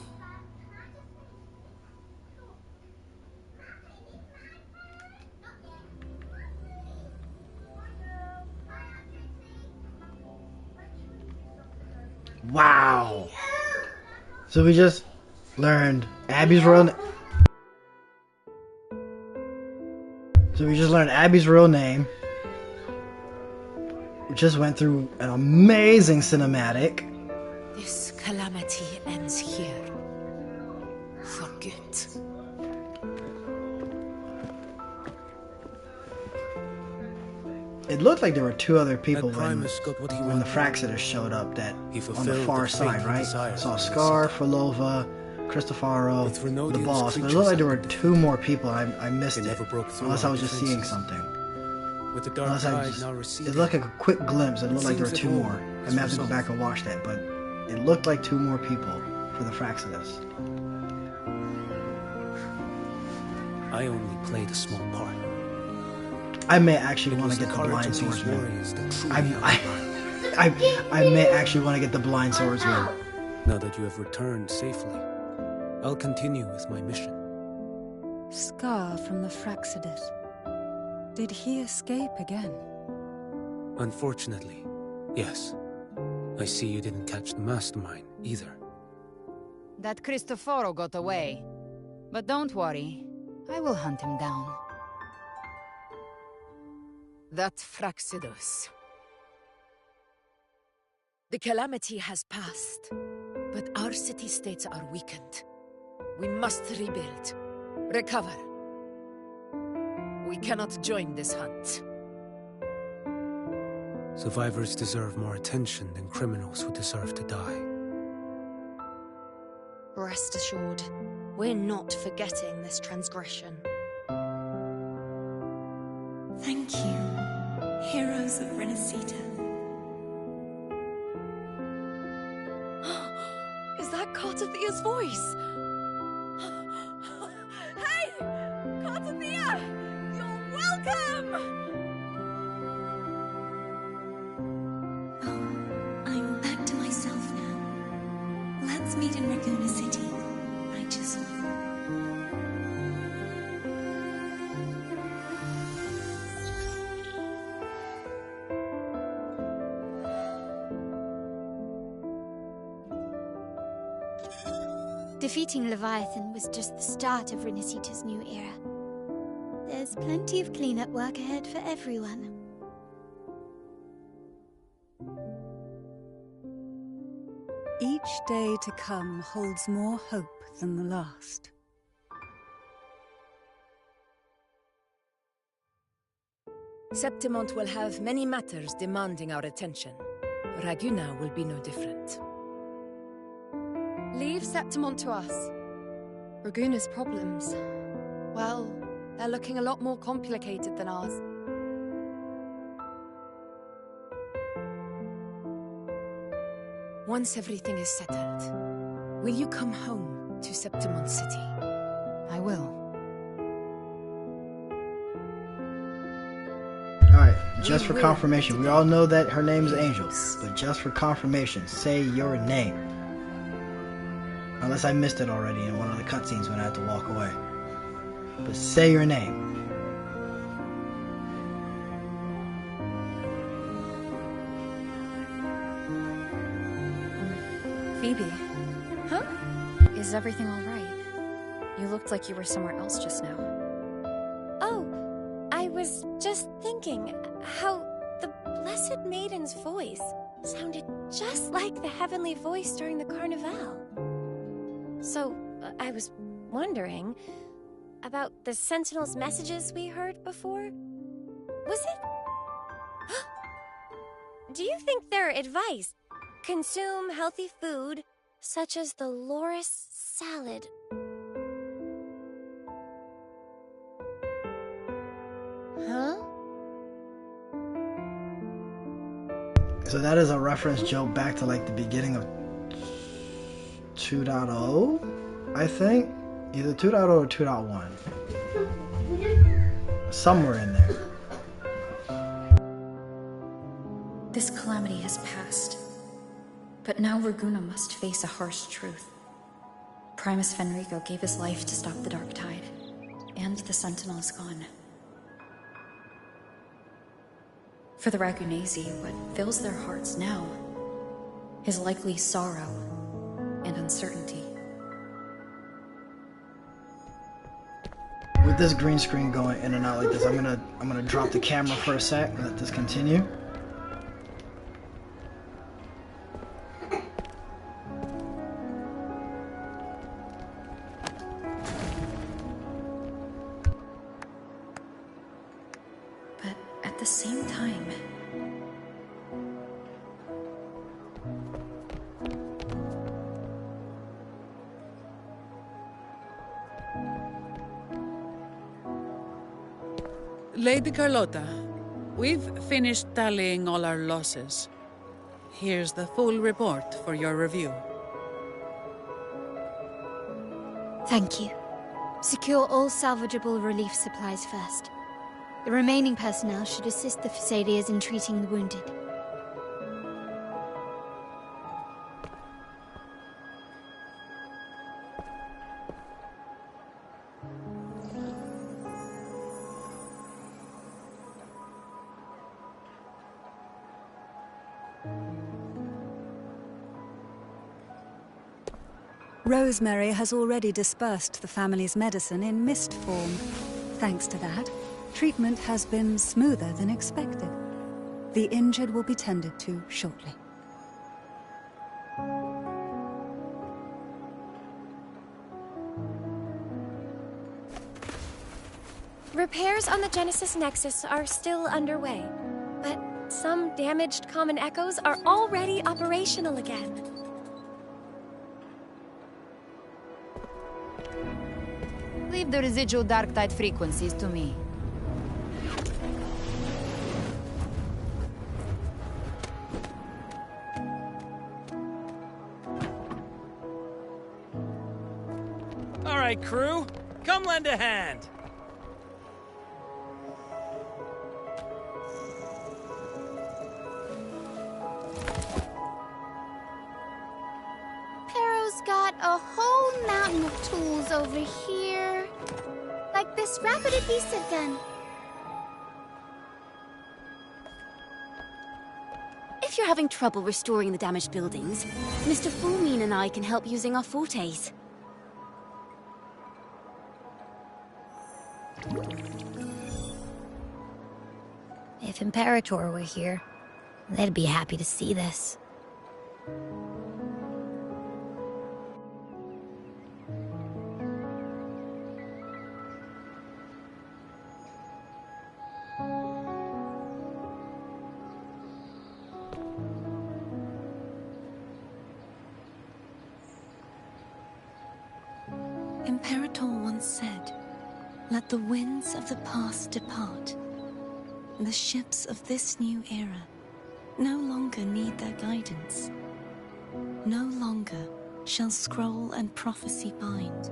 Wow. So we just learned Abby's real name. So we just learned Abby's real name. We just went through an amazing cinematic. This calamity ends here. For good. It looked like there were two other people when the wanted. Fraxidus showed up that on the fulfilled far the side, fate right? he desired Saw from Scar, Falova, Cristofaro, With the Renodian's boss. But it creatures looked like there were under two more people. I missed They it. never broke through Unless I our was just seeing defenses. something. With the dark Unless I tide just, now it receding, looked like a quick glimpse. It looked like there were seems two that all more. I is may have to go resolved. back and watch that, but it looked like two more people for the Fraxidus. I only played a small part. I may actually It want was to the get the courage blind of these swordsman. warriors that truly I may actually want to get the blind swordsman. Now that you have returned safely, I'll continue with my mission. Scar from the Fraxidus. Did he escape again? Unfortunately, yes. I see you didn't catch the mastermind either. That Cristoforo got away. But don't worry, I will hunt him down. That Fraxidus. The calamity has passed, but our city-states are weakened. We must rebuild, recover. We cannot join this hunt. Survivors deserve more attention than criminals who deserve to die. Rest assured, we're not forgetting this transgression. Thank you, heroes of Renacita. Is that Cartathia's voice? Hey! Cartathia! You're welcome! I'm back to myself now. Let's meet in Raguna City, righteous one. Defeating Leviathan was just the start of Renacita's new era. There's plenty of cleanup work ahead for everyone. Each day to come holds more hope than the last. Septimont will have many matters demanding our attention. Raguna will be no different. Leave Septimont to us. Raguna's problems, well, they're looking a lot more complicated than ours. Once everything is settled, will you come home to Septimont City? I will. Alright, just for confirmation, we all know that her name is Angel, but just for confirmation, say your name. Unless I missed it already in one of the cutscenes when I had to walk away. But say your name. Phoebe. Huh? Is everything alright? You looked like you were somewhere else just now. Oh, I was just thinking how the Blessed Maiden's voice sounded just like the heavenly voice during the Carnival. So, I was wondering about the Sentinel's messages we heard before. Was it? Do you think their advice? Consume healthy food, such as the loris salad. Huh? So that is a reference joke back to like the beginning of 2.0, I think. Either 2.0 or 2.1. Somewhere in there. This calamity has passed. But now Raguna must face a harsh truth. Primus Fenrico gave his life to stop the Dark Tide, and the Sentinel is gone. For the Ragunesi, what fills their hearts now is likely sorrow and uncertainty. With this green screen going in and out like this, I'm gonna drop the camera for a sec and let this continue. But at the same time, Lady Carlotta, we've finished tallying all our losses. Here's the full report for your review. Thank you. Secure all salvageable relief supplies first. The remaining personnel should assist the Phasaeliers in treating the wounded. Rosemary has already dispersed the family's medicine in mist form. Thanks to that, treatment has been smoother than expected. The injured will be tended to shortly. Repairs on the Genesis Nexus are still underway, but some damaged common echoes are already operational again. Leave the residual Darktide frequencies to me. All right, crew, come lend a hand. Pero's got a whole mountain of tools over here. Like this rapid adhesive gun. If you're having trouble restoring the damaged buildings, Mr. Fulmin and I can help using our fortes. If Imperator were here, they'd be happy to see this. Imperator once said, "Let the winds of the past depart. The ships of this new era no longer need their guidance. No longer shall scroll and prophecy bind,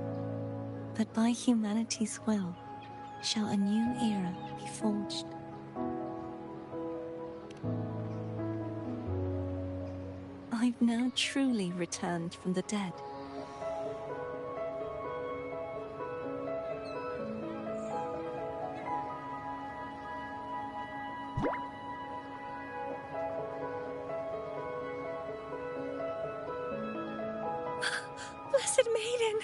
but by humanity's will shall a new era be forged." I've now truly returned from the dead. Blessed Maiden!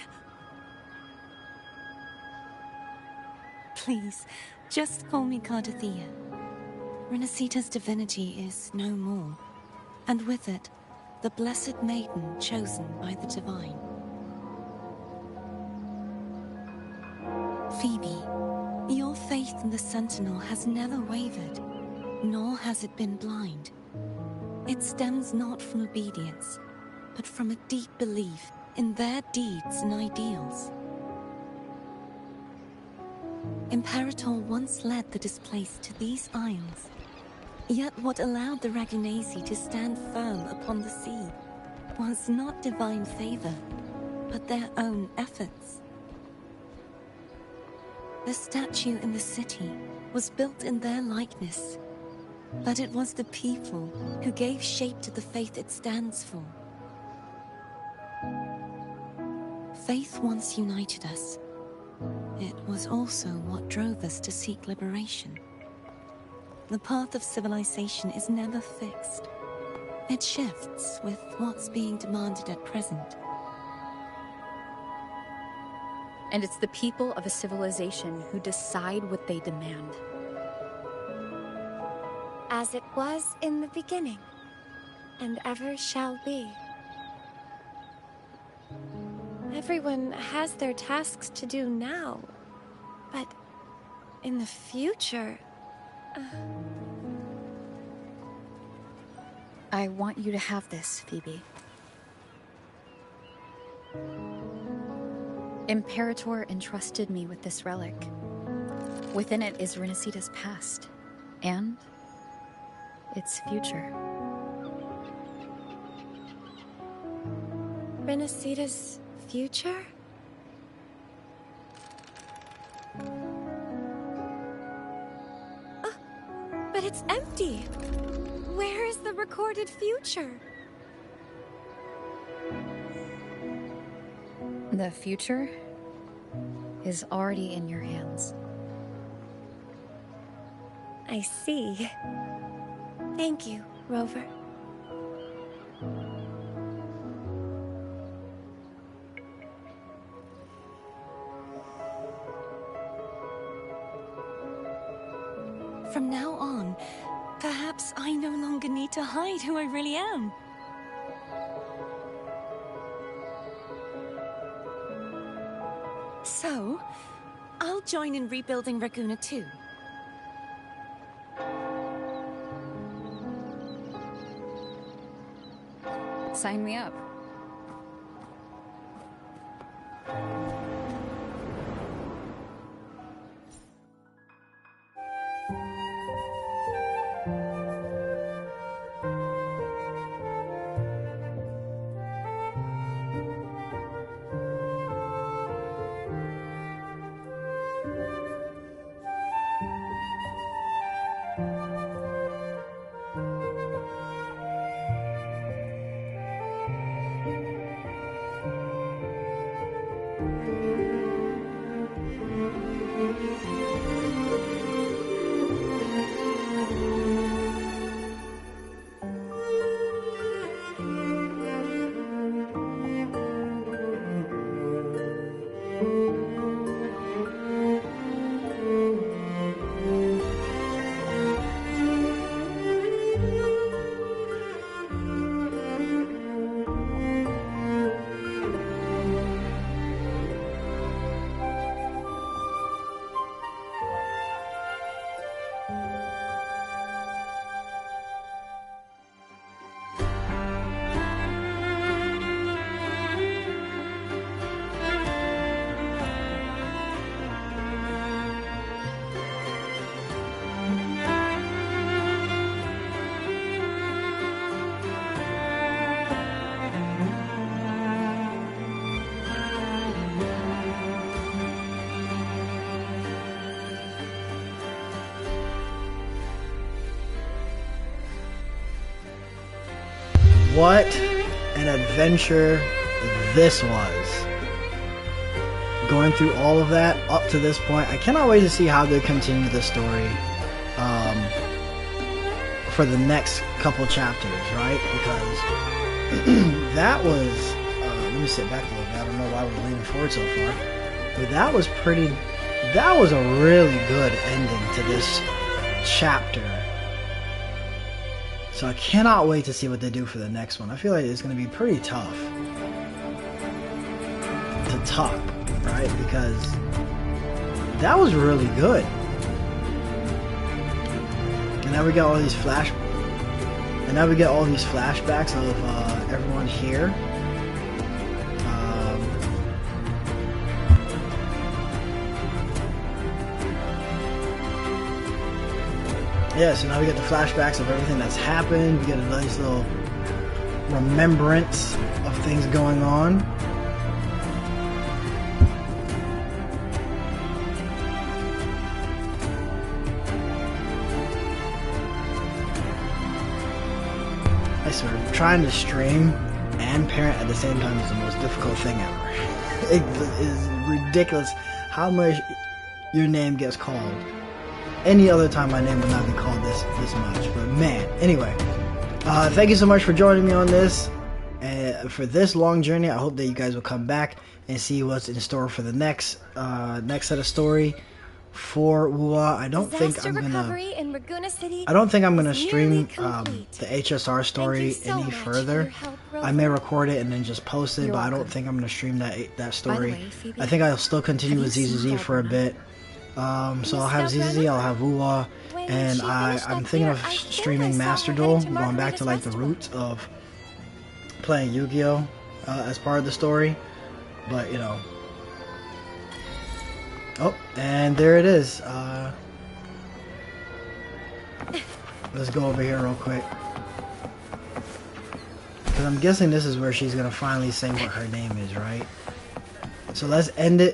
Please, just call me Cardathea. Renacita's divinity is no more, and with it, the Blessed Maiden chosen by the Divine. Phoebe, your faith in the Sentinel has never wavered, nor has it been blind. It stems not from obedience, but from a deep belief in their deeds and ideals. Imperator once led the displaced to these isles, yet what allowed the Ragunasi to stand firm upon the sea was not divine favor, but their own efforts. The statue in the city was built in their likeness, but it was the people who gave shape to the faith it stands for. Faith once united us. It was also what drove us to seek liberation. The path of civilization is never fixed. It shifts with what's being demanded at present. And it's the people of a civilization who decide what they demand. As it was in the beginning, and ever shall be. Everyone has their tasks to do now, but in the future... I want you to have this, Phoebe. Imperator entrusted me with this relic. Within it is Renacita's past, and its future. Renacita's future? But it's empty! Where is the recorded future? The future is already in your hands. I see. Thank you, Rover. From now on, perhaps I no longer need to hide who I really am. So, I'll join in rebuilding Raguna too. Sign me up. What an adventure this was. Going through all of that up to this point. I cannot wait to see how they continue the story for the next couple chapters, right? Because that was, let me sit back a little bit. I don't know why we're leaning forward so far. But that was a really good ending to this chapter. So I cannot wait to see what they do for the next one. I feel like it's going to be pretty tough to top, right? Because that was really good. And now we got all these flashbacks of everyone here. Yeah, so now we get the flashbacks of everything that's happened. We get a nice little remembrance of things going on. I swear, trying to stream and parent at the same time is the most difficult thing ever. It is ridiculous how much your name gets called. Any other time my name would not be called this much, but man. Anyway, thank you so much for joining me on this for this long journey. I hope that you guys will come back and see what's in store for the next set of story for Wuwa. I don't think I'm gonna stream the HSR story any further. I may record it and then just post it, but I don't think I'm gonna stream that story. I think I'll still continue with ZZZ for a bit. So I'll have ZZZ, I'll have Wuwa, and I'm thinking of streaming Master Duel, going back to like the roots of playing Yu-Gi-Oh! As part of the story, but you know. Oh, and there it is. Let's go over here real quick, because I'm guessing this is where she's gonna finally say what her name is, right? So let's end it